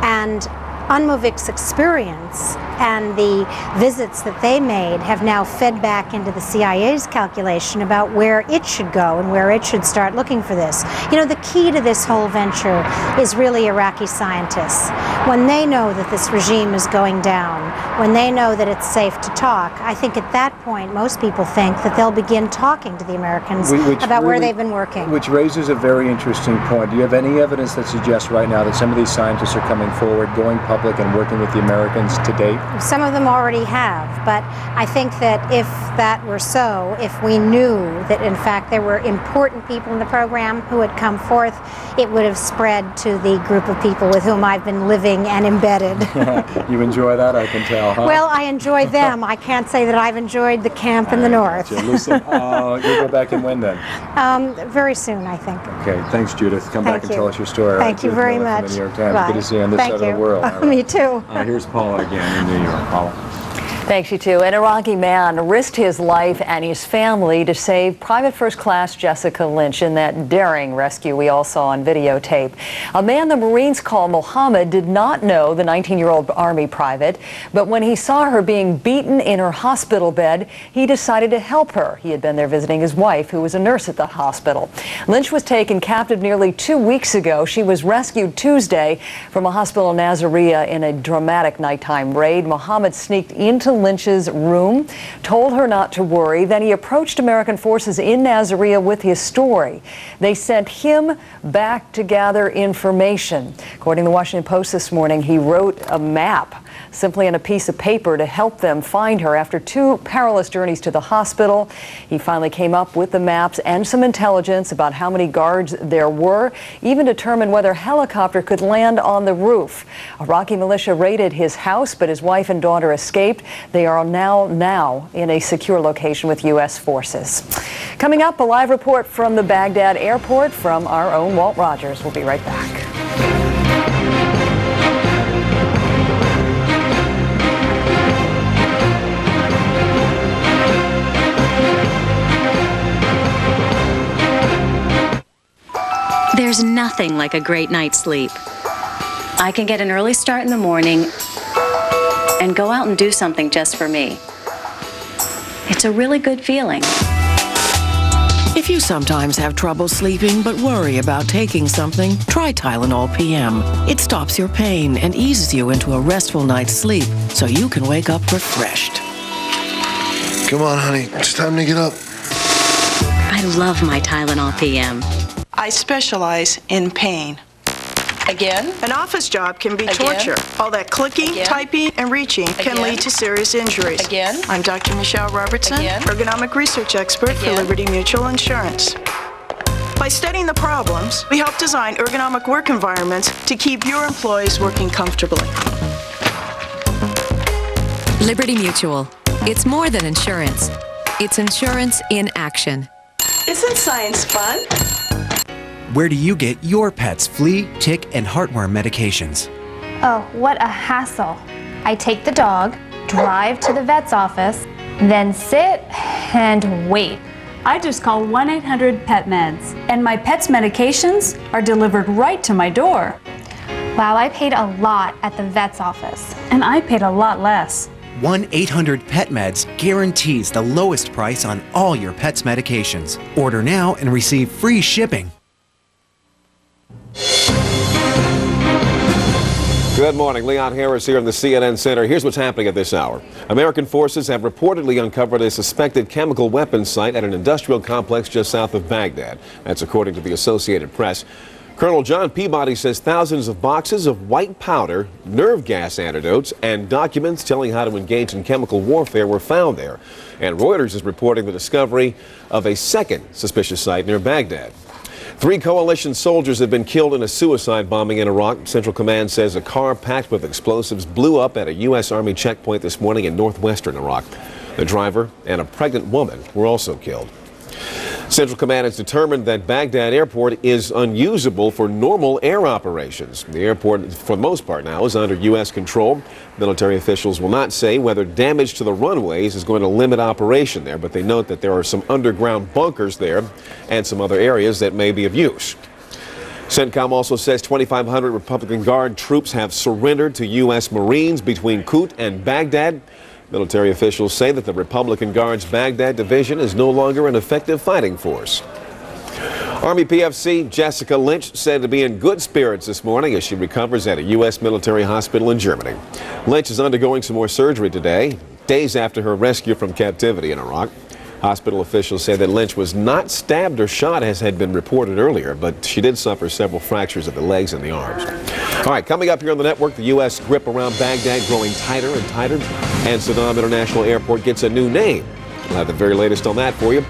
And UNMOVIC's experience and the visits that they made have now fed back into the CIA's calculation about where it should go and where it should start looking for this. You know, the key to this whole venture is really Iraqi scientists. When they know that this regime is going down, when they know that it's safe to talk, I think at that point most people think that they'll begin talking to the Americans about where they've been working. Which raises a very interesting point. Do you have any evidence that suggests right now that some of these scientists are coming forward, going public and working with the Americans to date? Some of them already have, but I think that if that were so, if we knew that in fact there were important people in the program who had come forth, it would have spread to the group of people with whom I've been living breathing and embedded. You enjoy that, I can tell, huh? Well, I enjoy them. I can't say that I've enjoyed the camp in the north. Listen, you'll go back and when then? Very soon, I think. Okay, thanks, Judith. Come back and tell us your story. Thank you very Judith Miller much. from the New York Times. Bye. Good to see you on this Thank side of the world. All right. Me too. Here's Paula again in New York. Paula. Thanks, you too. An Iraqi man risked his life and his family to save Private First Class Jessica Lynch in that daring rescue we all saw on videotape. A man the Marines call Mohammed did not know the 19-year-old Army private, but when he saw her being beaten in her hospital bed, he decided to help her. He had been there visiting his wife, who was a nurse at the hospital. Lynch was taken captive nearly 2 weeks ago. She was rescued Tuesday from a hospital in Nasiriyah in a dramatic nighttime raid. Mohammed sneaked into Lynch's room, told her not to worry. Then he approached American forces in Nasiriyah with his story. They sent him back to gather information. According to the Washington Post this morning, he wrote a map simply on a piece of paper to help them find her. After 2 perilous journeys to the hospital, he finally came up with the maps and some intelligence about how many guards there were, even determined whether a helicopter could land on the roof. Iraqi militia raided his house, but his wife and daughter escaped. They are now in a secure location with U.S. forces. Coming up, a live report from the Baghdad airport from our own Walt Rogers. We'll be right back. There's nothing like a great night's sleep. I can get an early start in the morning and go out and do something just for me. It's a really good feeling. If you sometimes have trouble sleeping but worry about taking something, try Tylenol PM. It stops your pain and eases you into a restful night's sleep so you can wake up refreshed. Come on, honey. It's time to get up. I love my Tylenol PM. I specialize in pain. Again? An office job can be torture. All that clicking, typing, and reaching can lead to serious injuries. Again? I'm Dr. Michelle Robertson, ergonomic research expert for Liberty Mutual Insurance. By studying the problems, we help design ergonomic work environments to keep your employees working comfortably. Liberty Mutual. It's more than insurance. It's insurance in action. Isn't science fun? Where do you get your pet's flea, tick, and heartworm medications? Oh, what a hassle. I take the dog, drive to the vet's office, then sit and wait. I just call 1-800-PET-MEDS, and my pet's medications are delivered right to my door. Wow, I paid a lot at the vet's office. And I paid a lot less. 1-800-PET-MEDS guarantees the lowest price on all your pet's medications. Order now and receive free shipping. Good morning. Leon Harris here in the CNN Center. Here's what's happening at this hour. American forces have reportedly uncovered a suspected chemical weapons site at an industrial complex just south of Baghdad. That's according to the Associated Press. Colonel John Peabody says thousands of boxes of white powder, nerve gas antidotes, and documents telling how to engage in chemical warfare were found there. And Reuters is reporting the discovery of a second suspicious site near Baghdad. 3 coalition soldiers have been killed in a suicide bombing in Iraq. Central Command says a car packed with explosives blew up at a U.S. Army checkpoint this morning in northwestern Iraq. The driver and a pregnant woman were also killed. Central Command has determined that Baghdad Airport is unusable for normal air operations. The airport, for the most part now, is under U.S. control. Military officials will not say whether damage to the runways is going to limit operation there, but they note that there are some underground bunkers there and some other areas that may be of use. CENTCOM also says 2,500 Republican Guard troops have surrendered to U.S. Marines between Kut and Baghdad. Military officials say that the Republican Guard's Baghdad division is no longer an effective fighting force. Army PFC Jessica Lynch said to be in good spirits this morning as she recovers at a U.S. military hospital in Germany. Lynch is undergoing some more surgery today, days after her rescue from captivity in Iraq. Hospital officials say that Lynch was not stabbed or shot as had been reported earlier, but she did suffer several fractures of the legs and the arms. All right, coming up here on the network, the U.S. grip around Baghdad growing tighter and tighter, and Sadaam International Airport gets a new name. We'll have the very latest on that for you.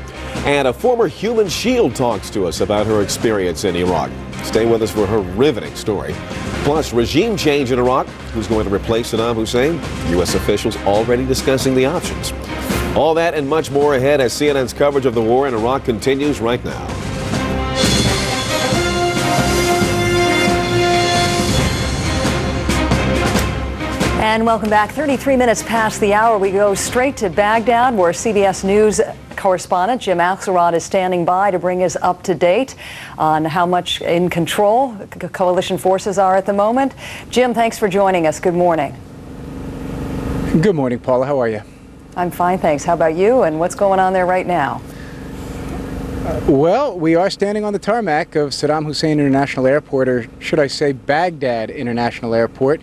And a former human shield talks to us about her experience in Iraq. Stay with us for her riveting story. Plus, regime change in Iraq. Who's going to replace Saddam Hussein? U.S. officials already discussing the options. All that and much more ahead as CNN's coverage of the war in Iraq continues right now. And welcome back. 33 minutes past the hour. We go straight to Baghdad, where CBS News correspondent Jim Axelrod is standing by to bring us up to date on how much in control coalition forces are at the moment. Jim, thanks for joining us. Good morning. Good morning, Paula. How are you? I'm fine, thanks. How about you? And what's going on there right now? Well, we are standing on the tarmac of Sadaam Hussein International Airport, or should I say Baghdad International Airport.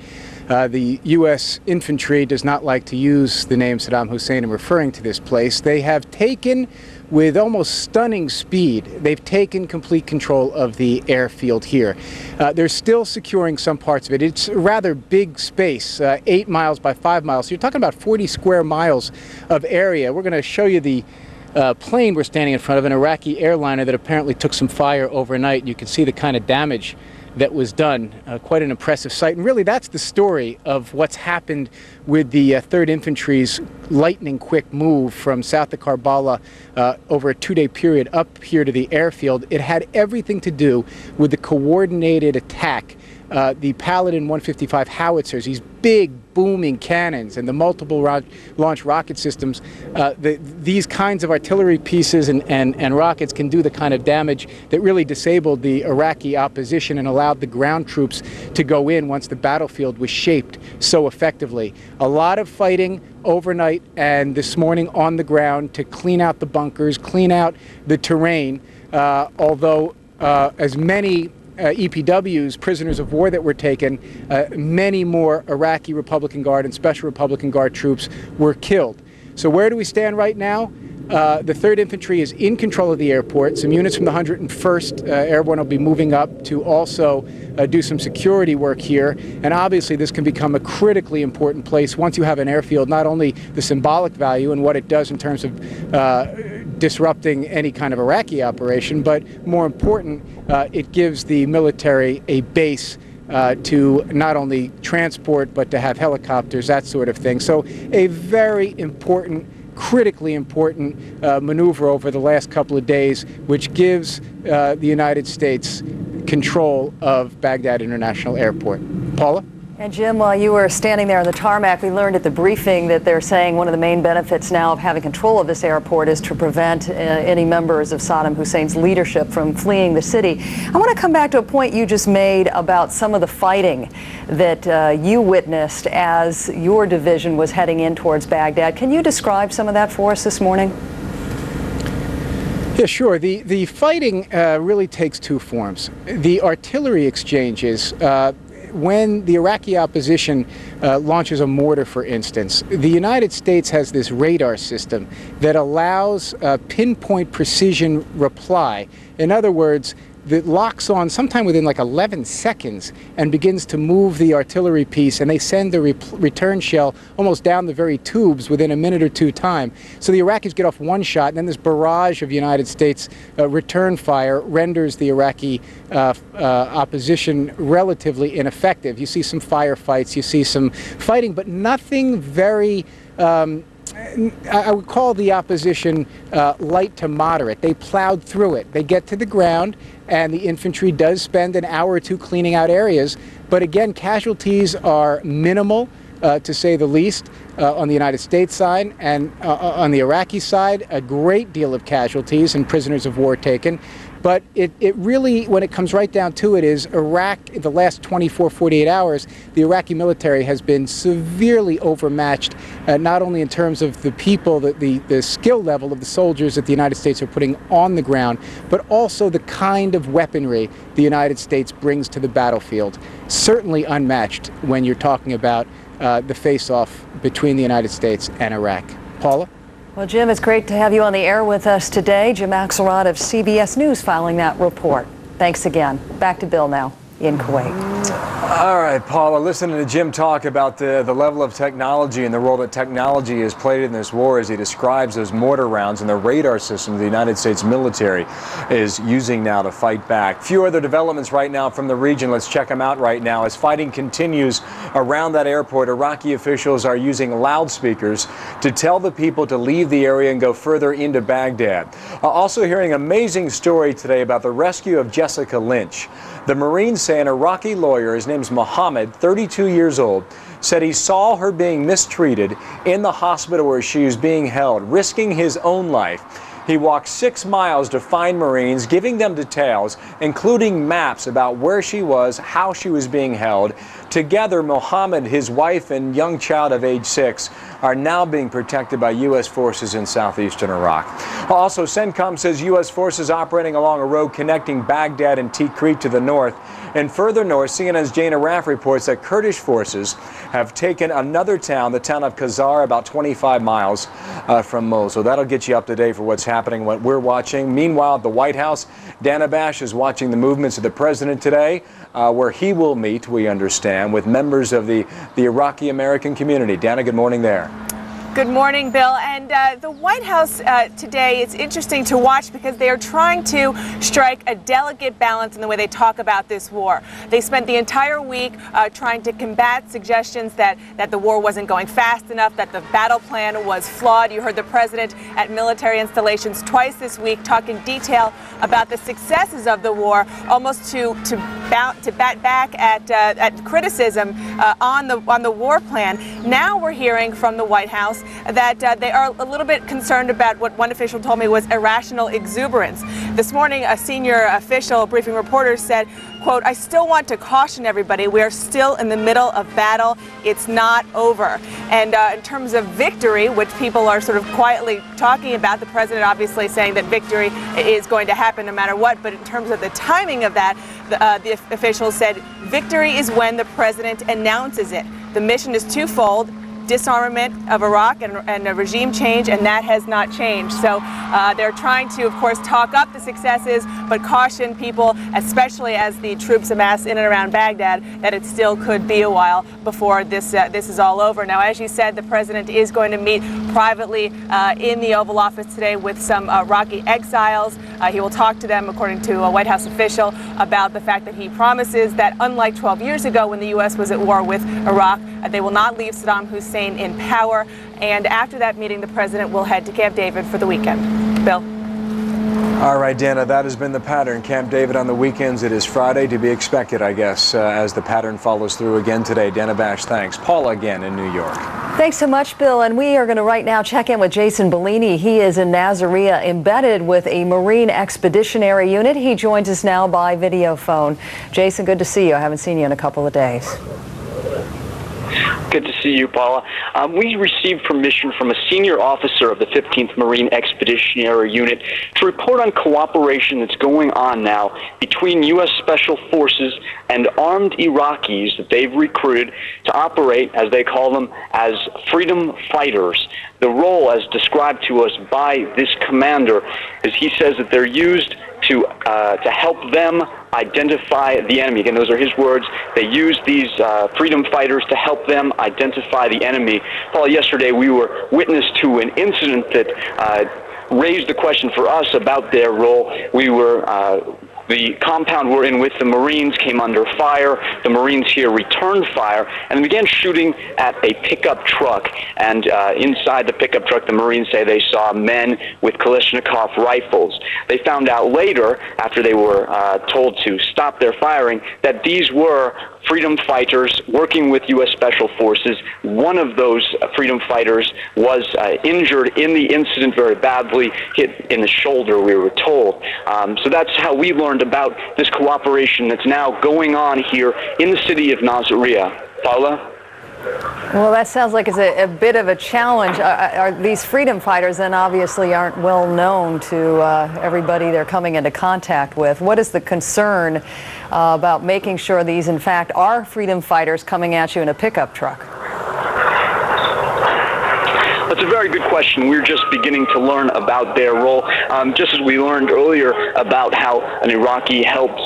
The U.S. infantry does not like to use the name Saddam Hussein in referring to this place. They have taken, with almost stunning speed, they've taken complete control of the airfield here. They're still securing some parts of it. It's a rather big space, 8 miles by 5 miles. So you're talking about 40 square miles of area. We're going to show you the plane we're standing in front of, an Iraqi airliner that apparently took some fire overnight. You can see the kind of damage that was done. Quite an impressive sight. And really, that's the story of what's happened with the 3rd Infantry's lightning quick move from south of Karbala over a 2-day period up here to the airfield. It had everything to do with the coordinated attack. The Paladin 155 howitzers, these big booming cannons, and the multiple launch rocket systems, these kinds of artillery pieces and rockets can do the kind of damage that really disabled the Iraqi opposition and allowed the ground troops to go in once the battlefield was shaped so effectively. A lot of fighting overnight and this morning on the ground to clean out the bunkers, clean out the terrain, although as many EPWs, prisoners of war that were taken, many more Iraqi Republican Guard and Special Republican Guard troops were killed. So where do we stand right now? The 3rd Infantry is in control of the airport. Some units from the 101st Airborne will be moving up to also do some security work here. And obviously this can become a critically important place once you have an airfield, not only the symbolic value and what it does in terms of disrupting any kind of Iraqi operation, but more important, it gives the military a base to not only transport, but to have helicopters, that sort of thing. So a very important, critically important maneuver over the last couple of days, which gives the United States control of Baghdad International Airport. Paula? And Jim, while you were standing there on the tarmac, we learned at the briefing that they're saying one of the main benefits now of having control of this airport is to prevent any members of Saddam Hussein's leadership from fleeing the city. I want to come back to a point you just made about some of the fighting that you witnessed as your division was heading in towards Baghdad. Can you describe some of that for us this morning? Yeah, sure. The fighting really takes two forms. The artillery exchanges, when the Iraqi opposition launches a mortar, for instance, the United States has this radar system that allows pinpoint precision reply. In other words, that locks on sometime within like 11 seconds and begins to move the artillery piece, and they send the return shell almost down the very tubes within a minute or two time. So the Iraqis get off one shot, and then this barrage of United States return fire renders the Iraqi opposition relatively ineffective. You see some firefights, you see some fighting, but nothing very I would call the opposition light to moderate. They plowed through it. They get to the ground, and the infantry does spend an hour or two cleaning out areas. But again, casualties are minimal, to say the least, on the United States side. And on the Iraqi side, a great deal of casualties and prisoners of war taken. But it really, when it comes right down to it, is Iraq, in the last 24, 48 hours, the Iraqi military has been severely overmatched, not only in terms of the people, the skill level of the soldiers that the United States are putting on the ground, but also the kind of weaponry the United States brings to the battlefield. Certainly unmatched when you're talking about the face-off between the United States and Iraq. Paula? Well, Jim, it's great to have you on the air with us today. Jim Axelrod of CBS News filing that report. Thanks again. Back to Bill now. in Kuwait. All right, Paula, listening to Jim talk about the level of technology and the role that technology has played in this war as he describes those mortar rounds and the radar system the United States military is using now to fight back. Few other developments right now from the region. Let's check them out right now. As fighting continues around that airport, Iraqi officials are using loudspeakers to tell the people to leave the area and go further into Baghdad. Also hearing an amazing story today about the rescue of Jessica Lynch. The Marines say an Iraqi lawyer, his name's Mohammed, 32 years old, said he saw her being mistreated in the hospital where she was being held, risking his own life. He walked 6 miles to find Marines, giving them details, including maps about where she was, how she was being held. Together, Mohammed, his wife, and young child of age 6 are now being protected by U.S. forces in southeastern Iraq. Also, CENTCOM says U.S. forces operating along a road connecting Baghdad and Tikrit to the north. And further north, CNN's Jana Raff reports that Kurdish forces have taken another town, the town of Khazar, about 25 miles from Mosul. That'll get you up to date for what's happening, what we're watching. Meanwhile, at the White House, Dana Bash is watching the movements of the president today, where he will meet, we understand, with members of the Iraqi-American community. Dana, good morning there. Good morning, Bill. And the White House today, it's interesting to watch because they are trying to strike a delicate balance in the way they talk about this war. They spent the entire week trying to combat suggestions that the war wasn't going fast enough, that the battle plan was flawed. You heard the president at military installations twice this week talk in detail about the successes of the war, almost to bat back at criticism on the war plan. Now we're hearing from the White House that they are a little bit concerned about what one official told me was irrational exuberance. This morning, a senior official briefing reporters said, quote, "I still want to caution everybody, we are still in the middle of battle. It's not over." And in terms of victory, which people are sort of quietly talking about, the president obviously saying that victory is going to happen no matter what. But in terms of the timing of that, the officials said victory is when the president announces it. The mission is twofold: disarmament of Iraq and a regime change, and that has not changed. So they're trying to, of course, talk up the successes, but caution people, especially as the troops amass in and around Baghdad, that it still could be a while before this is all over. Now, as you said, the president is going to meet privately in the Oval Office today with some Iraqi exiles. He will talk to them, according to a White House official, about the fact that he promises that, unlike 12 years ago when the U.S. was at war with Iraq, they will not leave Saddam Hussein in power. And after that meeting, the president will head to Camp David for the weekend. Bill? All right, Dana, that has been the pattern. Camp David on the weekends. It is Friday, to be expected, I guess, as the pattern follows through again today. Dana Bash, thanks. Paula again in New York. Thanks so much, Bill. And we are going to right now check in with Jason Bellini. He is in Nasiriyah, embedded with a Marine Expeditionary Unit. He joins us now by video phone. Jason, good to see you. I haven't seen you in a couple of days. Good to see you, Paula. We received permission from a senior officer of the 15th Marine Expeditionary Unit to report on cooperation that's going on now between U.S. Special Forces and armed Iraqis that they've recruited to operate, as they call them, as freedom fighters. The role, as described to us by this commander, is he says that they're used to help them identify the enemy. Again, those are his words. They use these freedom fighters to help them identify the enemy. Paul, yesterday we were witness to an incident that raised the question for us about their role. We were the compound we're in with the Marines came under fire. The Marines here returned fire and began shooting at a pickup truck. And inside the pickup truck, the Marines say they saw men with Kalashnikov rifles. They found out later, after they were told to stop their firing, that these were freedom fighters working with U.S. Special Forces. One of those freedom fighters was injured in the incident very badly, hit in the shoulder, we were told. So that's how we learned about this cooperation that's now going on here in the city of Nasiriyah. Paula? Well, that sounds like it's a bit of a challenge. Are these freedom fighters then obviously aren't well known to everybody they're coming into contact with? What is the concern about making sure these, in fact, are freedom fighters coming at you in a pickup truck? That's a very very good question. We're just beginning to learn about their role. Just as we learned earlier about how an Iraqi helped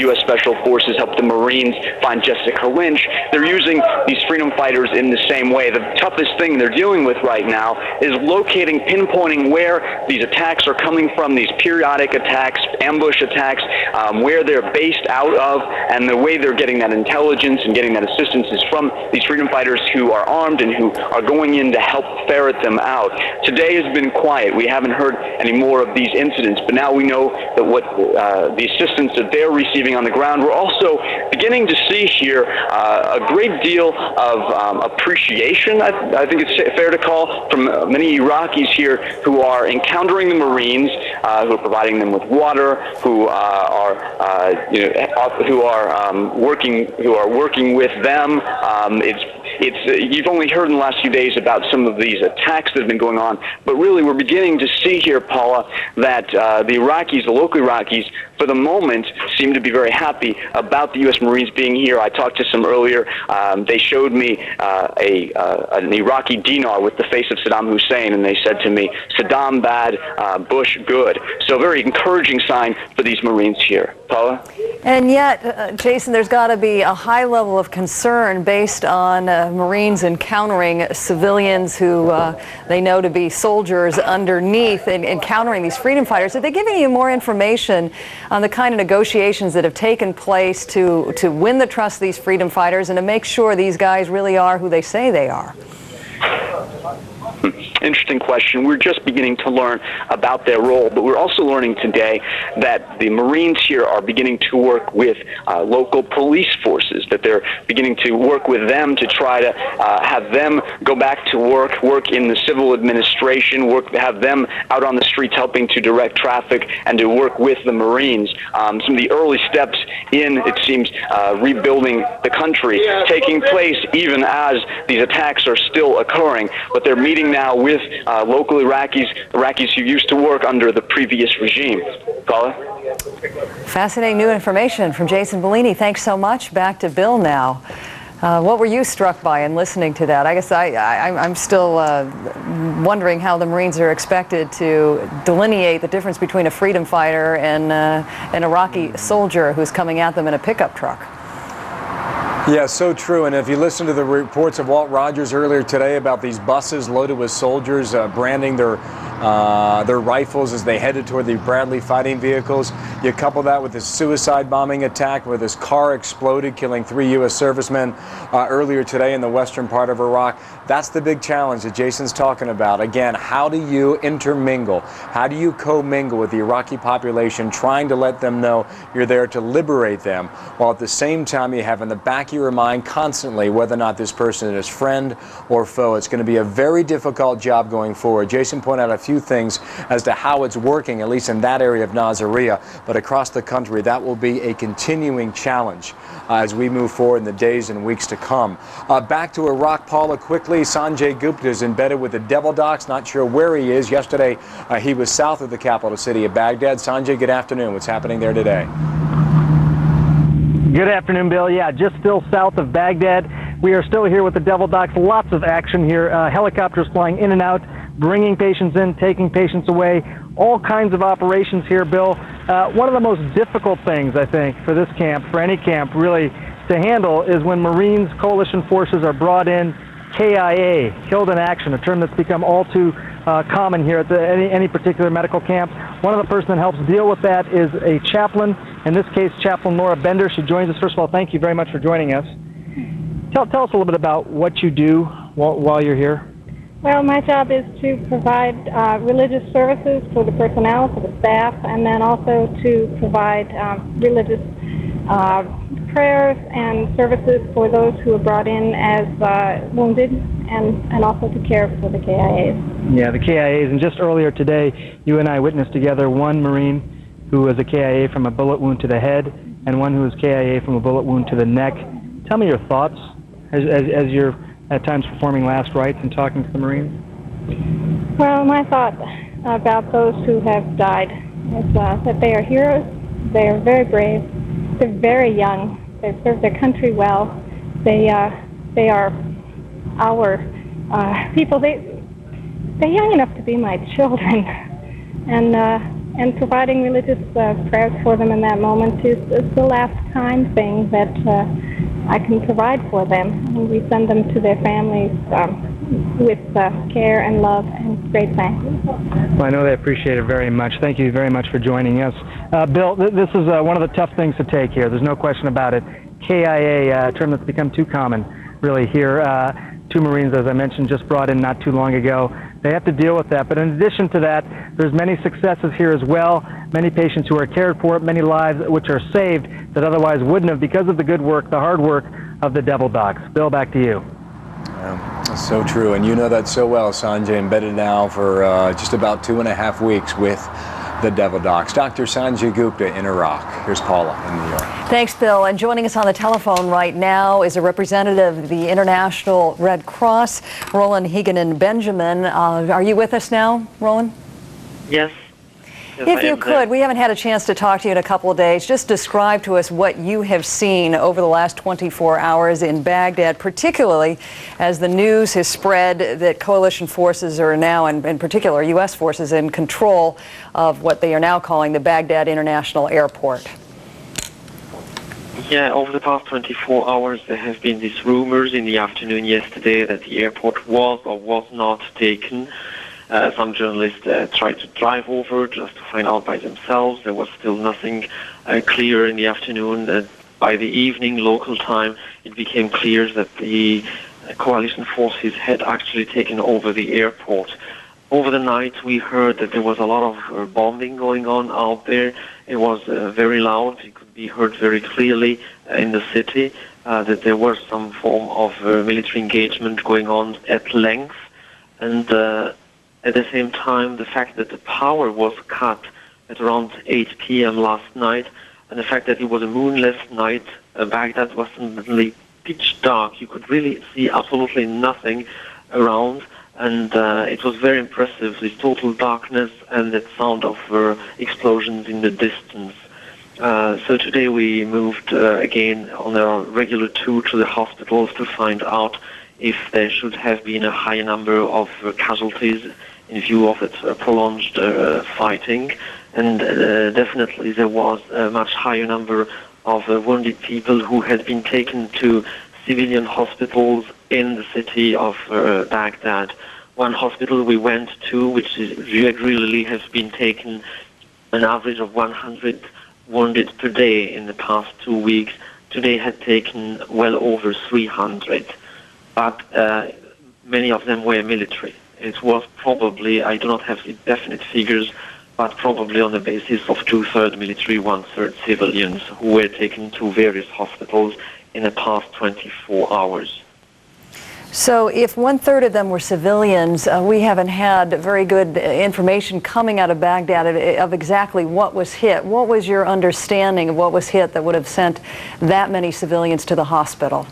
U.S. Special Forces, helped the Marines find Jessica Lynch, they're using these freedom fighters in the same way. The toughest thing they're dealing with right now is locating, pinpointing where these attacks are coming from, these periodic attacks, ambush attacks, where they're based out of, and the way they're getting that intelligence and getting that assistance is from these freedom fighters who are armed and who are going in to help ferret them out. Today has been quiet. We haven't heard any more of these incidents, but now we know that what the assistance that they're receiving on the ground. We're also beginning to see here a great deal of appreciation, I think it's fair to call, from many Iraqis here who are encountering the Marines, who are providing them with water, who are working with them. You've only heard in the last few days about some of these attacks that have been going on, but really we're beginning to see here, Paula, that the Iraqis, the local Iraqis, for the moment, seem to be very happy about the U.S. Marines being here. I talked to some earlier. They showed me an Iraqi dinar with the face of Saddam Hussein, and they said to me, Saddam bad, Bush good. So a very encouraging sign for these Marines here. Paula? And yet, Jason, there's got to be a high level of concern based on Marines encountering civilians who they know to be soldiers underneath and encountering these freedom fighters. Are they giving you more information on the kind of negotiations that have taken place to win the trust of these freedom fighters and to make sure these guys really are who they say they are? Interesting question. We're just beginning to learn about their role, but we're also learning today that the Marines here are beginning to work with local police forces, that they're beginning to work with them to try to have them go back to work in the civil administration, have them out on the streets helping to direct traffic and to work with the Marines. Some of the early steps in, it seems, rebuilding the country taking place even as these attacks are still occurring, but they're meeting now with local Iraqis who used to work under the previous regime. Paula? Fascinating new information from Jason Bellini. Thanks so much. Back to Bill now. What were you struck by in listening to that? I guess I'm still wondering how the Marines are expected to delineate the difference between a freedom fighter and an Iraqi soldier who's coming at them in a pickup truck. Yeah, so true. And if you listen to the reports of Walt Rogers earlier today about these buses loaded with soldiers branding their rifles as they headed toward the Bradley fighting vehicles, you couple that with this suicide bombing attack where this car exploded, killing 3 U.S. servicemen earlier today in the western part of Iraq. That's the big challenge that Jason's talking about. Again, how do you intermingle? How do you commingle with the Iraqi population, trying to let them know you're there to liberate them, while at the same time you have in the back of your mind constantly whether or not this person is friend or foe. It's going to be a very difficult job going forward. Jason pointed out a few things as to how it's working, at least in that area of Nasiriyah, but across the country that will be a continuing challenge as we move forward in the days and weeks to come. Back to Iraq, Paula, quickly. Sanjay Gupta is embedded with the Devil Docs. Not sure where he is. Yesterday he was south of the capital city of Baghdad. Sanjay, good afternoon. What's happening there today? Good afternoon, Bill. Yeah, just still south of Baghdad. We are still here with the Devil Docs. Lots of action here. Helicopters flying in and out, bringing patients in, taking patients away. All kinds of operations here, Bill. One of the most difficult things, I think, for this camp, for any camp really, to handle is when Marines, coalition forces are brought in, KIA, killed in action, a term that's become all too common here at any particular medical camp. One of the person that helps deal with that is a chaplain, in this case, Chaplain Laura Bender. She joins us. First of all, thank you very much for joining us. Tell us a little bit about what you do while you're here. Well, my job is to provide religious services for the personnel, for the staff, and then also to provide religious prayers and services for those who are brought in as wounded, and also to care for the KIAs. Yeah, the KIAs. And just earlier today, you and I witnessed together one Marine who was a KIA from a bullet wound to the head and one who was KIA from a bullet wound to the neck. Tell me your thoughts as you're at times performing last rites and talking to the Marines. Well, my thought about those who have died is that they are heroes. They are very brave. They're very young. They've served their country well. They are our people. they're young enough to be my children, and providing religious prayers for them in that moment is the last kind thing that I can provide for them. And we send them to their families with care and love and great thanks. Well, I know they appreciate it very much. Thank you very much for joining us. Bill, this is one of the tough things to take here. There's no question about it. KIA, a term that's become too common, really, here. 2 Marines, as I mentioned, just brought in not too long ago. They have to deal with that. But in addition to that, there's many successes here as well. Many patients who are cared for, many lives which are saved that otherwise wouldn't have because of the good work, the hard work of the Devil Docs. Bill, back to you. That's so true, and you know that so well, Sanjay, embedded now for just about 2.5 weeks with the Devil Docs. Dr. Sanjay Gupta in Iraq. Here's Paula in New York. Thanks, Bill. And joining us on the telephone right now is a representative of the International Red Cross, Roland Higginen-Benjamin. Are you with us now, Roland? Yes. If you could, we haven't had a chance to talk to you in a couple of days. Just describe to us what you have seen over the last 24 hours in Baghdad, particularly as the news has spread that coalition forces are now, and in particular U.S. forces, in control of what they are now calling the Baghdad International Airport. Yeah, over the past 24 hours, there have been these rumors in the afternoon yesterday that the airport was or was not taken. Some journalists tried to drive over just to find out by themselves. There was still nothing clear in the afternoon. By the evening, local time, it became clear that the coalition forces had actually taken over the airport. Over the night, we heard that there was a lot of bombing going on out there. It was very loud. It could be heard very clearly in the city that there was some form of military engagement going on at length. And at the same time, the fact that the power was cut at around 8 p.m. last night, and the fact that it was a moonless night, Baghdad was suddenly pitch dark. You could really see absolutely nothing around, and it was very impressive, this total darkness and that sound of explosions in the distance. So today we moved again on a regular tour to the hospitals to find out if there should have been a high number of casualties in view of its prolonged fighting. And definitely there was a much higher number of wounded people who had been taken to civilian hospitals in the city of Baghdad. One hospital we went to, which regularly has been taken an average of 100 wounded per day in the past 2 weeks, today had taken well over 300. But many of them were military. It was probably, I do not have the definite figures, but probably on the basis of 2/3 military, 1/3 civilians who were taken to various hospitals in the past 24 hours. So if 1/3 of them were civilians, we haven't had very good information coming out of Baghdad of exactly what was hit. What was your understanding of what was hit that would have sent that many civilians to the hospital?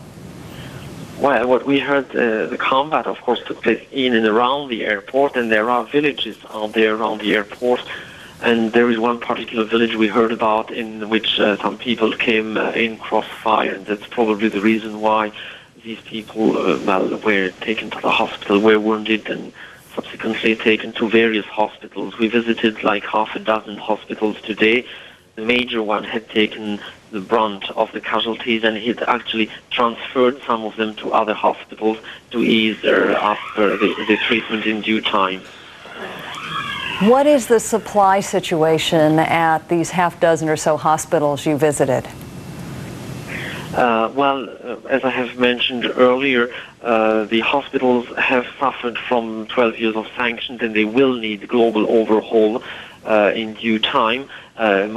Well, what we heard, the combat, of course, took place in and around the airport, and there are villages out there around the airport. And there is one particular village we heard about in which some people came in crossfire, and that's probably the reason why these people were taken to the hospital, were wounded, and subsequently taken to various hospitals. We visited like half a dozen hospitals today. The major one had taken the brunt of the casualties, and he had actually transferred some of them to other hospitals to ease after the treatment in due time. What is the supply situation at these half dozen or so hospitals you visited? As I have mentioned earlier, the hospitals have suffered from 12 years of sanctions, and they will need global overhaul in due time.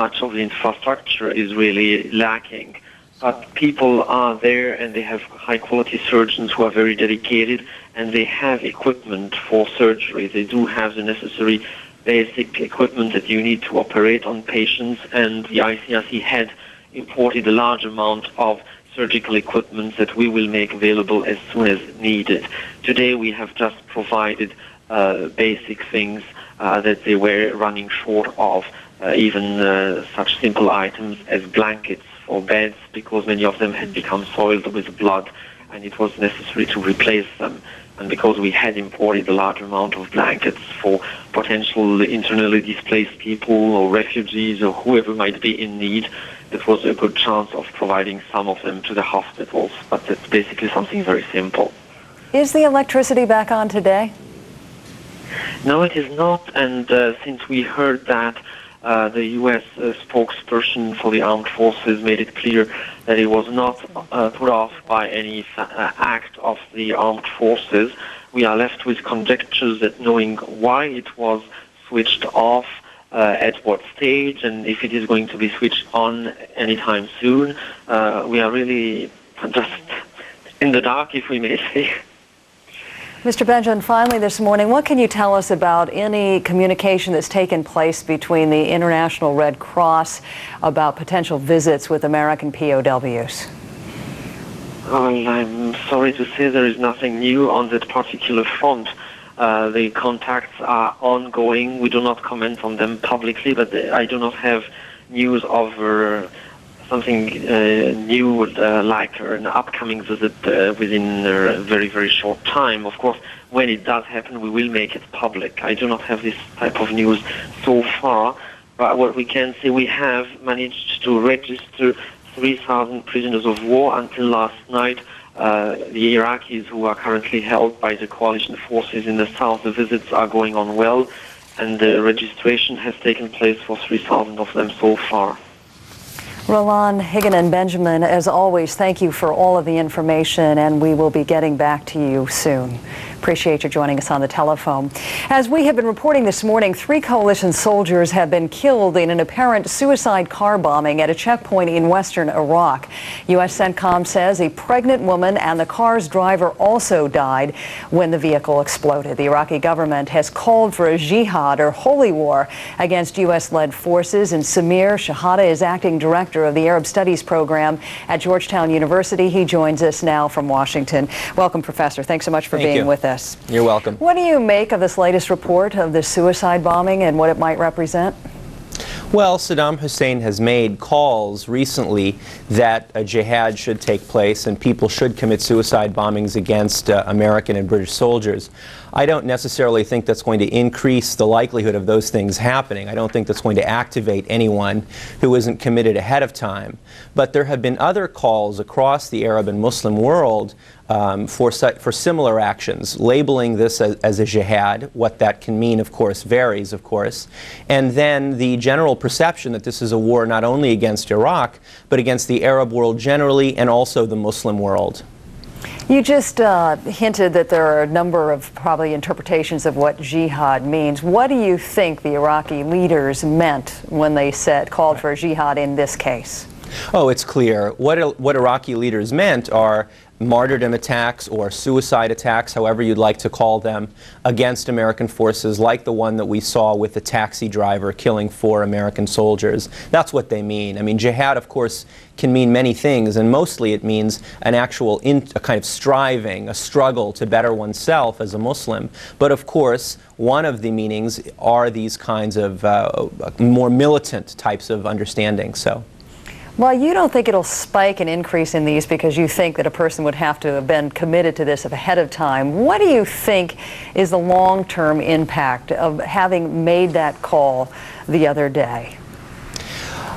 Much of the infrastructure is really lacking. But people are there, and they have high-quality surgeons who are very dedicated, and they have equipment for surgery. They do have the necessary basic equipment that you need to operate on patients, and the ICRC had imported a large amount of surgical equipment that we will make available as soon as needed. Today we have just provided basic things that they were running short of, even such simple items as blankets for beds, because many of them had become soiled with blood and it was necessary to replace them. And because we had imported a large amount of blankets for potential internally displaced people or refugees or whoever might be in need, it was a good chance of providing some of them to the hospitals. But it's basically something very simple. Is the electricity back on today? No, it is not. And since we heard that the U.S. spokesperson for the armed forces made it clear that it was not put off by any act of the armed forces, we are left with conjectures that knowing why it was switched off, at what stage, and if it is going to be switched on anytime soon, we are really just in the dark, if we may say. Mr. Benjamin, finally this morning, what can you tell us about any communication that's taken place between the International Red Cross about potential visits with American POWs? Well, I'm sorry to say there is nothing new on that particular front. The contacts are ongoing. We do not comment on them publicly, but I do not have news of something new like an upcoming visit within a very, very short time. Of course, when it does happen, we will make it public. I do not have this type of news so far, but what we can say, we have managed to register 3,000 prisoners of war until last night. The Iraqis who are currently held by the coalition forces in the south, the visits are going on well, and the registration has taken place for 3,000 of them so far. Roland, Higgin, and Benjamin, as always, thank you for all of the information, and we will be getting back to you soon. Appreciate you joining us on the telephone. As we have been reporting this morning, 3 coalition soldiers have been killed in an apparent suicide car bombing at a checkpoint in western Iraq. U.S. CENTCOM says a pregnant woman and the car's driver also died when the vehicle exploded. The Iraqi government has called for a jihad or holy war against U.S.-led forces, and Samir Shahada is acting director of the Arab Studies program at Georgetown University. He joins us now from Washington. Welcome, Professor. Thanks so much for being with us. You're welcome. What do you make of this latest report of the suicide bombing and what it might represent? Well, Saddam Hussein has made calls recently that a jihad should take place and people should commit suicide bombings against American and British soldiers. I don't necessarily think that's going to increase the likelihood of those things happening. I don't think that's going to activate anyone who isn't committed ahead of time. But there have been other calls across the Arab and Muslim world for similar actions, labeling this as a jihad. What that can mean, of course, varies, of course. And then the general perception that this is a war not only against Iraq, but against the Arab world generally and also the Muslim world. You just hinted that there are a number of probably interpretations of what jihad means. What do you think the Iraqi leaders meant when they called for a jihad in this case? Oh, it's clear. What Iraqi leaders meant are martyrdom attacks or suicide attacks, however you'd like to call them, against American forces, like the one that we saw with the taxi driver killing 4 American soldiers. That's what they mean. I mean, jihad, of course, can mean many things, and mostly it means an actual a kind of striving, a struggle to better oneself as a Muslim. But of course, one of the meanings are these kinds of more militant types of understanding. So. Well, you don't think it'll spike and increase in these because you think that a person would have to have been committed to this ahead of time. What do you think is the long-term impact of having made that call the other day?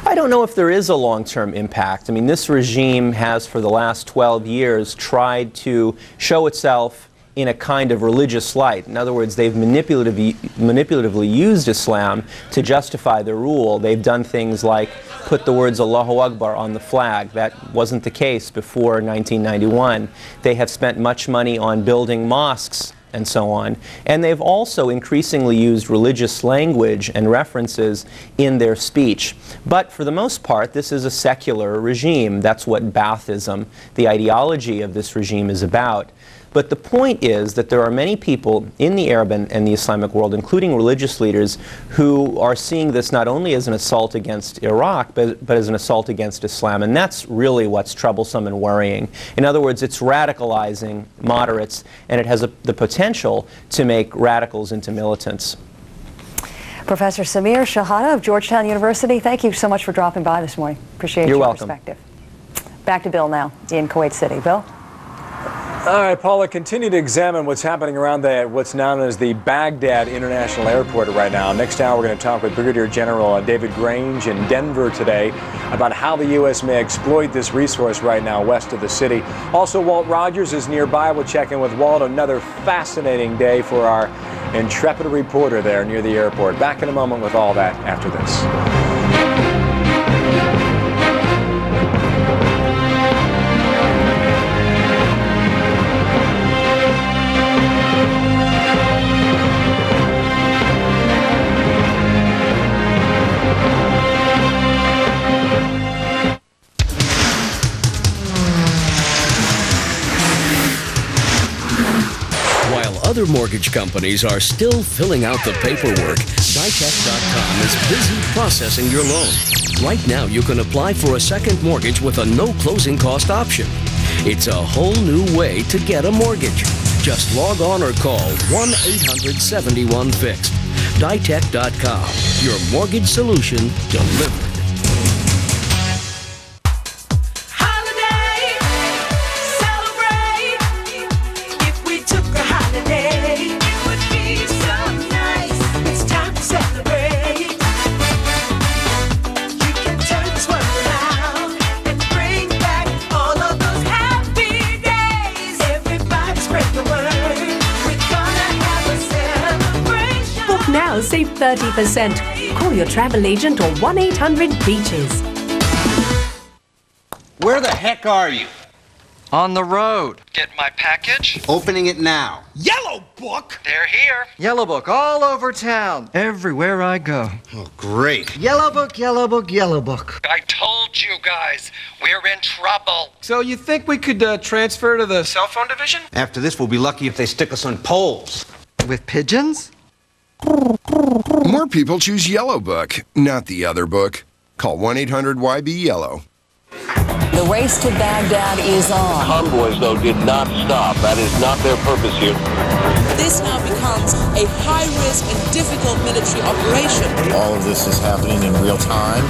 I don't know if there is a long-term impact. I mean, this regime has for the last 12 years tried to show itself in a kind of religious light. In other words, they've manipulatively used Islam to justify their rule. They've done things like put the words Allahu Akbar on the flag. That wasn't the case before 1991. They have spent much money on building mosques and so on. And they've also increasingly used religious language and references in their speech. But for the most part, this is a secular regime. That's what Baathism, the ideology of this regime, is about. But the point is that there are many people in the Arab and the Islamic world, including religious leaders, who are seeing this not only as an assault against Iraq, but as an assault against Islam. And that's really what's troublesome and worrying. In other words, it's radicalizing moderates, and it has the potential to make radicals into militants. Professor Samir Shahada of Georgetown University, thank you so much for dropping by this morning. Appreciate your perspective. Back to Bill now in Kuwait City. Bill? All right, Paula, continue to examine what's happening around what's known as the Baghdad International Airport right now. Next hour, we're going to talk with Brigadier General David Grange in Denver today about how the U.S. may exploit this resource right now west of the city. Also, Walt Rogers is nearby. We'll check in with Walt. Another fascinating day for our intrepid reporter there near the airport. Back in a moment with all that after this. Other mortgage companies are still filling out the paperwork. Ditech.com is busy processing your loan. Right now, you can apply for a second mortgage with a no closing cost option. It's a whole new way to get a mortgage. Just log on or call 1-800-71-FIXED. Ditech.com, your mortgage solution delivered. Now save 30%. Call your travel agent or 1-800-BEACHES. Where the heck are you? On the road. Get my package? Opening it now. Yellow Book? They're here. Yellow Book all over town. Everywhere I go. Oh, great. Yellow Book, Yellow Book, Yellow Book. I told you guys, we're in trouble. So you think we could transfer to the cell phone division? After this, we'll be lucky if they stick us on poles. With pigeons? More people choose Yellow Book, not the other book. Call 1-800-YB-YELLOW. The race to Baghdad is on. Convoys, though, did not stop. That is not their purpose here. This now becomes a high-risk and difficult military operation. All of this is happening in real time.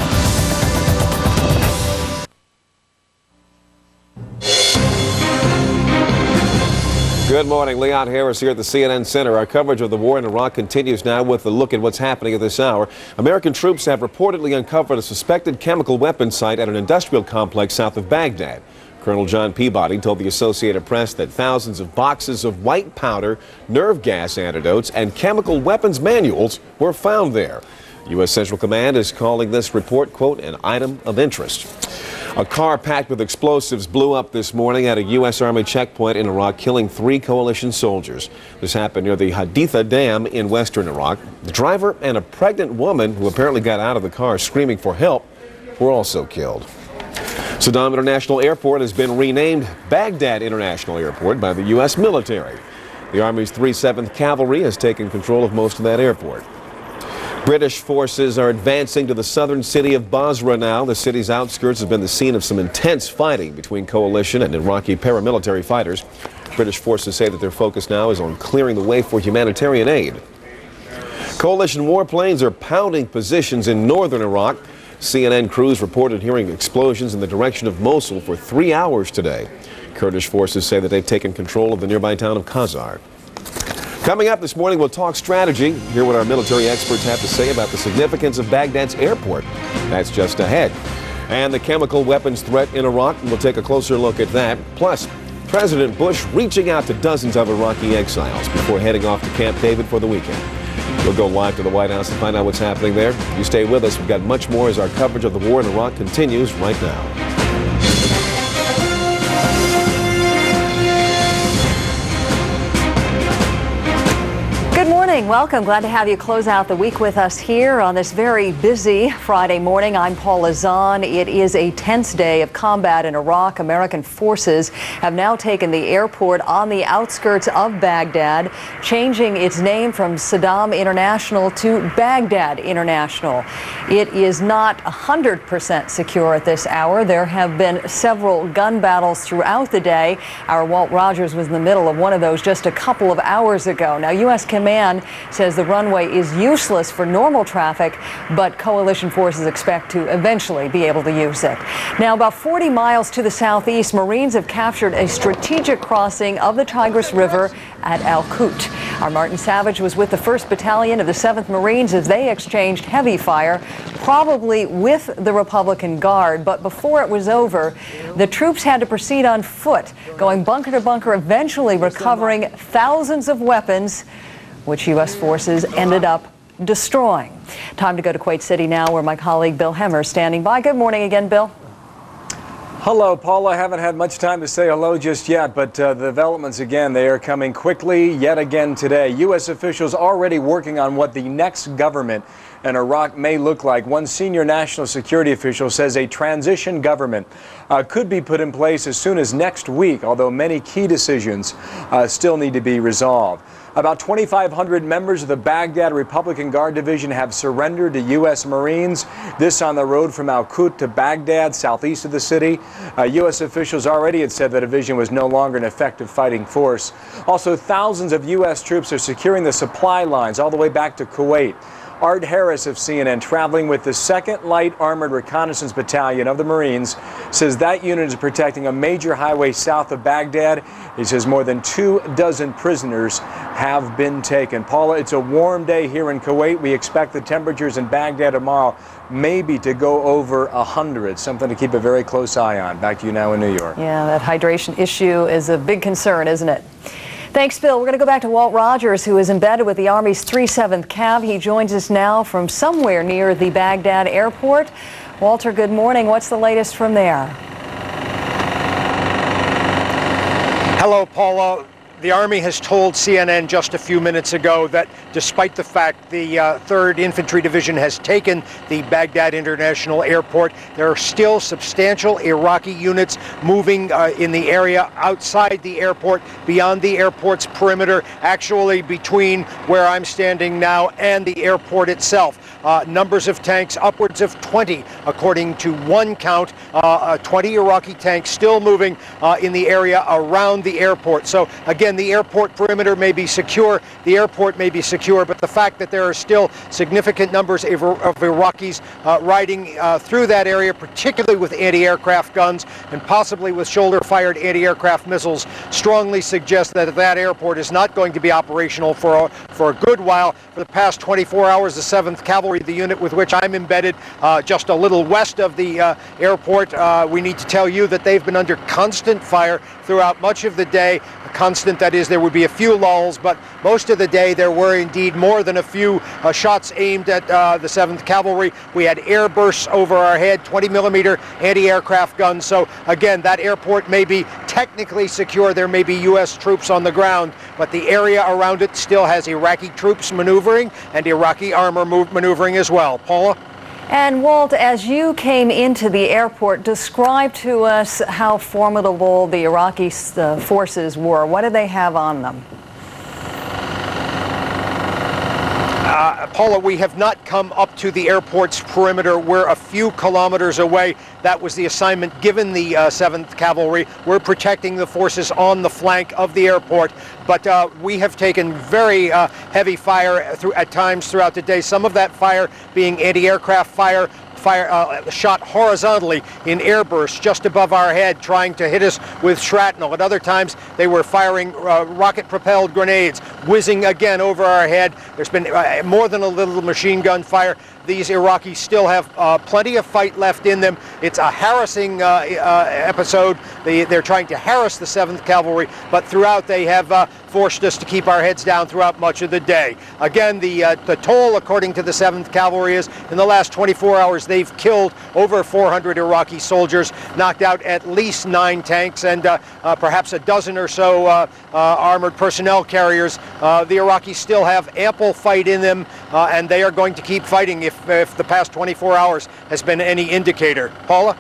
Good morning. Leon Harris here at the CNN Center. Our coverage of the war in Iraq continues now with a look at what's happening at this hour. American troops have reportedly uncovered a suspected chemical weapons site at an industrial complex south of Baghdad. Colonel John Peabody told the Associated Press that thousands of boxes of white powder, nerve gas antidotes, and chemical weapons manuals were found there. U.S. Central Command is calling this report, quote, an item of interest. A car packed with explosives blew up this morning at a U.S. Army checkpoint in Iraq, killing 3 coalition soldiers. This happened near the Haditha Dam in western Iraq. The driver and a pregnant woman who apparently got out of the car screaming for help were also killed. Sadaam International Airport has been renamed Baghdad International Airport by the U.S. military. The Army's 307th Cavalry has taken control of most of that airport. British forces are advancing to the southern city of Basra now. The city's outskirts have been the scene of some intense fighting between coalition and Iraqi paramilitary fighters. British forces say that their focus now is on clearing the way for humanitarian aid. Coalition warplanes are pounding positions in northern Iraq. CNN crews reported hearing explosions in the direction of Mosul for 3 hours today. Kurdish forces say that they've taken control of the nearby town of Khazar. Coming up this morning, we'll talk strategy, hear what our military experts have to say about the significance of Baghdad's airport. That's just ahead. And the chemical weapons threat in Iraq, we'll take a closer look at that. Plus, President Bush reaching out to dozens of Iraqi exiles before heading off to Camp David for the weekend. We'll go live to the White House to find out what's happening there. You stay with us. We've got much more as our coverage of the war in Iraq continues right now. Good morning. Welcome. Glad to have you close out the week with us here on this very busy Friday morning. I'm Paula Zahn. It is a tense day of combat in Iraq. American forces have now taken the airport on the outskirts of Baghdad, changing its name from Sadaam International to Baghdad International. It is not 100% secure at this hour. There have been several gun battles throughout the day. Our Walt Rogers was in the middle of one of those just a couple of hours ago. Now, U.S. Command says the runway is useless for normal traffic, but coalition forces expect to eventually be able to use it. Now, about 40 miles to the southeast, Marines have captured a strategic crossing of the Tigris River at Al-Qut. Our Martin Savage was with the 1st Battalion of the 7th Marines as they exchanged heavy fire, probably with the Republican Guard. But before it was over, the troops had to proceed on foot, going bunker to bunker, eventually recovering thousands of weapons, which U.S. forces ended up destroying. Time to go to Kuwait City now, where my colleague Bill Hemmer is standing by. Good morning again, Bill. Hello, Paula. I haven't had much time to say hello just yet, but the developments again, they are coming quickly yet again today. U.S. officials already working on what the next government in Iraq may look like. One senior national security official says a transition government could be put in place as soon as next week, although many key decisions still need to be resolved. About 2,500 members of the Baghdad Republican Guard Division have surrendered to U.S. Marines. This on the road from Al-Qut to Baghdad, southeast of the city. U.S. officials already had said the division was no longer an effective fighting force. Also, thousands of U.S. troops are securing the supply lines all the way back to Kuwait. Art Harris of CNN, traveling with the 2nd Light Armored Reconnaissance Battalion of the Marines, says that unit is protecting a major highway south of Baghdad. He says more than 24 prisoners have been taken. Paula, it's a warm day here in Kuwait. We expect the temperatures in Baghdad tomorrow maybe to go over 100, something to keep a very close eye on. Back to you now in New York. Yeah, that hydration issue is a big concern, isn't it? Thanks, Bill. We're going to go back to Walt Rogers, who is embedded with the Army's 37th Cav. He joins us now from somewhere near the Baghdad airport. Walter, good morning. What's the latest from there? Hello, Paula. The Army has told CNN just a few minutes ago that despite the fact the 3rd Infantry Division has taken the Baghdad International Airport, there are still substantial Iraqi units moving in the area outside the airport, beyond the airport's perimeter, actually between where I'm standing now and the airport itself. Numbers of tanks, upwards of 20, according to one count, 20 Iraqi tanks still moving in the area around the airport. So again, the airport perimeter may be secure, the airport may be secure, but the fact that there are still significant numbers of Iraqis riding through that area, particularly with anti-aircraft guns and possibly with shoulder-fired anti-aircraft missiles, strongly suggests that that airport is not going to be operational for a good while. For the past 24 hours, the 7th Cavalry, the unit with which I'm embedded, just a little west of the airport, we need to tell you that they've been under constant fire throughout much of the day. Constant, that is, there would be a few lulls, but most of the day there were indeed more than a few shots aimed at the 7th Cavalry. We had air bursts over our head, 20mm anti-aircraft guns. So again, that airport may be technically secure. There may be U.S. troops on the ground, but the area around it still has Iraqi troops maneuvering and Iraqi armor maneuvering as well. Paula? And Walt, as you came into the airport, describe to us how formidable the Iraqi forces were. What did they have on them? Paula, we have not come up to the airport's perimeter. We're a few kilometers away. That was the assignment given the 7th Cavalry. We're protecting the forces on the flank of the airport, but we have taken very heavy fire at times throughout the day. Some of that fire being anti-aircraft fire, shot horizontally in airbursts just above our head, trying to hit us with shrapnel. At other times, they were firing rocket-propelled grenades, whizzing again over our head. There's been more than a little machine gun fire. These Iraqis still have plenty of fight left in them. It's a harassing episode. They're trying to harass the 7th Cavalry, but throughout they have forced us to keep our heads down throughout much of the day. Again, the toll, according to the 7th Cavalry, is in the last 24 hours they've killed over 400 Iraqi soldiers, knocked out at least 9 tanks, and perhaps a dozen or so armored personnel carriers. The Iraqis still have ample fight in them, and they are going to keep fighting if the past 24 hours has been any indicator. Paula?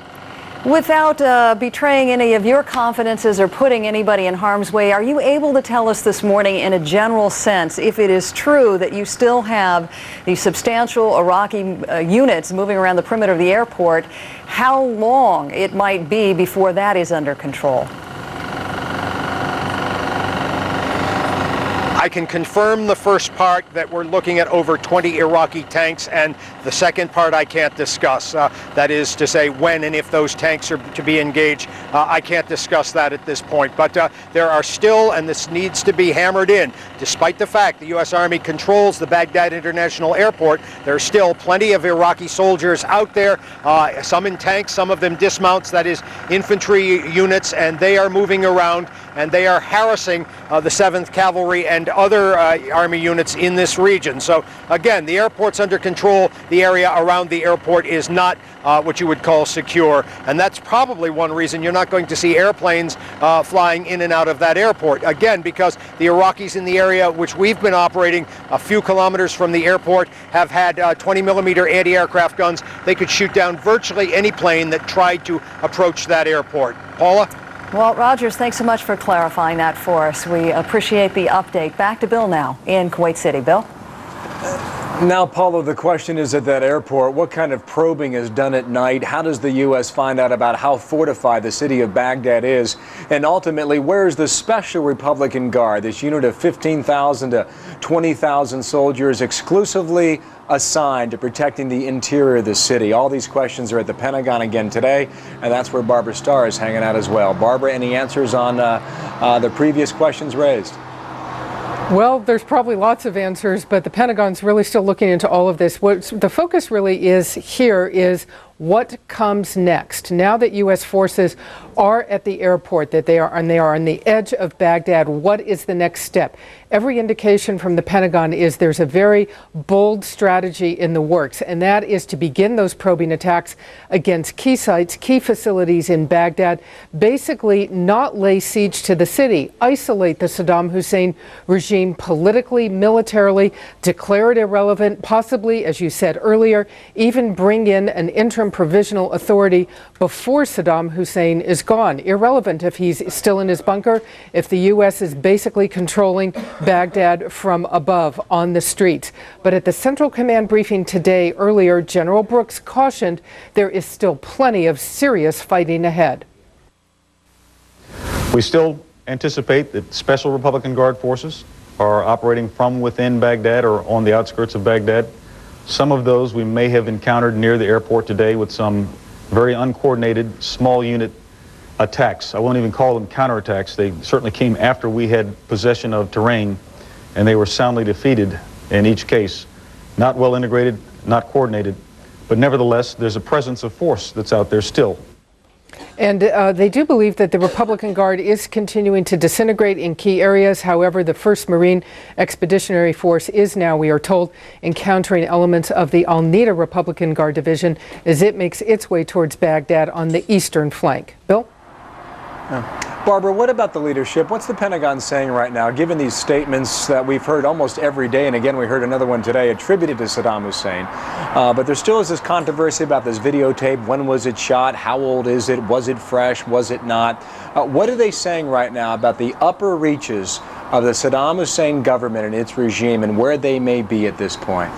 Without betraying any of your confidences or putting anybody in harm's way, are you able to tell us this morning in a general sense if it is true that you still have these substantial Iraqi units moving around the perimeter of the airport, how long it might be before that is under control? I can confirm the first part, that we're looking at over 20 Iraqi tanks, and the second part I can't discuss. That is to say, when and if those tanks are to be engaged, I can't discuss that at this point. But there are still, and this needs to be hammered in, despite the fact the U.S. Army controls the Baghdad International Airport, there are still plenty of Iraqi soldiers out there, some in tanks, some of them dismounts, that is infantry units, and they are moving around, and they are harassing the 7th Cavalry and other Army units in this region. So again, the airport's under control. The area around the airport is not what you would call secure, and that's probably one reason you're not going to see airplanes flying in and out of that airport. Again, because the Iraqis in the area, which we've been operating a few kilometers from the airport, have had 20mm anti-aircraft guns. They could shoot down virtually any plane that tried to approach that airport. Paula? Well, Rogers, thanks so much for clarifying that for us. We appreciate the update. Back to Bill now in Kuwait City. Bill? Now, Paulo, the question is at that airport, what kind of probing is done at night? How does the U.S. find out about how fortified the city of Baghdad is? And ultimately, where is the Special Republican Guard, this unit of 15,000 to 20,000 soldiers exclusively assigned to protecting the interior of the city? All these questions are at the Pentagon again today, and that's where Barbara Starr is hanging out as well. Barbara, any answers on the previous questions raised? Well, there's probably lots of answers, but the Pentagon's really still looking into all of this. What the focus really is here is what comes next. Now that U.S. forces are at the airport, that they are on the edge of Baghdad, what is the next step? Every indication from the Pentagon is there's a very bold strategy in the works, and that is to begin those probing attacks against key sites, key facilities in Baghdad, basically not lay siege to the city, isolate the Saddam Hussein regime politically, militarily, declare it irrelevant, possibly, as you said earlier, even bring in an interim provisional authority before Saddam Hussein is gone. Irrelevant if he's still in his bunker, if the U.S. is basically controlling Baghdad from above on the streets. But at the Central Command briefing today, earlier, General Brooks cautioned there is still plenty of serious fighting ahead. We still anticipate that Special Republican Guard forces are operating from within Baghdad or on the outskirts of Baghdad. Some of those we may have encountered near the airport today with some very uncoordinated small unit attacks. I won't even call them counterattacks. They certainly came after we had possession of terrain, and they were soundly defeated in each case. Not well integrated, not coordinated, but nevertheless there's a presence of force that's out there still. And they do believe that the Republican Guard is continuing to disintegrate in key areas. However, the 1st Marine Expeditionary Force is now, we are told, encountering elements of the Al-Nida Republican Guard Division as it makes its way towards Baghdad on the eastern flank. Bill? Barbara, what about the leadership? What's the Pentagon saying right now, given these statements that we've heard almost every day, and again we heard another one today attributed to Saddam Hussein, but there still is this controversy about this videotape. When was it shot? How old is it? Was it fresh? Was it not? What are they saying right now about the upper reaches of the Saddam Hussein government and its regime and where they may be at this point?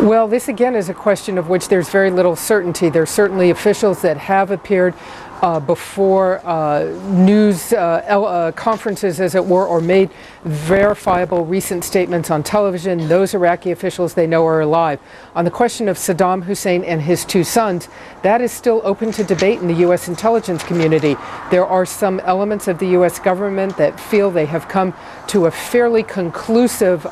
Well, this again is a question of which there's very little certainty. There's certainly officials that have appeared before news conferences, as it were, or made verifiable recent statements on television. Those Iraqi officials they know are alive. On the question of Saddam Hussein and his 2 sons, that is still open to debate in the U.S. intelligence community. There are some elements of the U.S. government that feel they have come to a fairly conclusive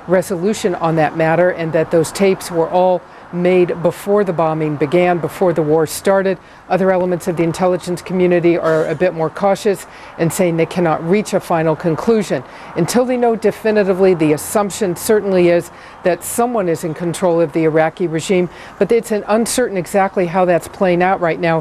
resolution on that matter, and that those tapes were all made before the bombing began, before the war started. Other elements of the intelligence community are a bit more cautious and saying they cannot reach a final conclusion. Until they know definitively, the assumption certainly is that someone is in control of the Iraqi regime, but it's uncertain exactly how that's playing out right now.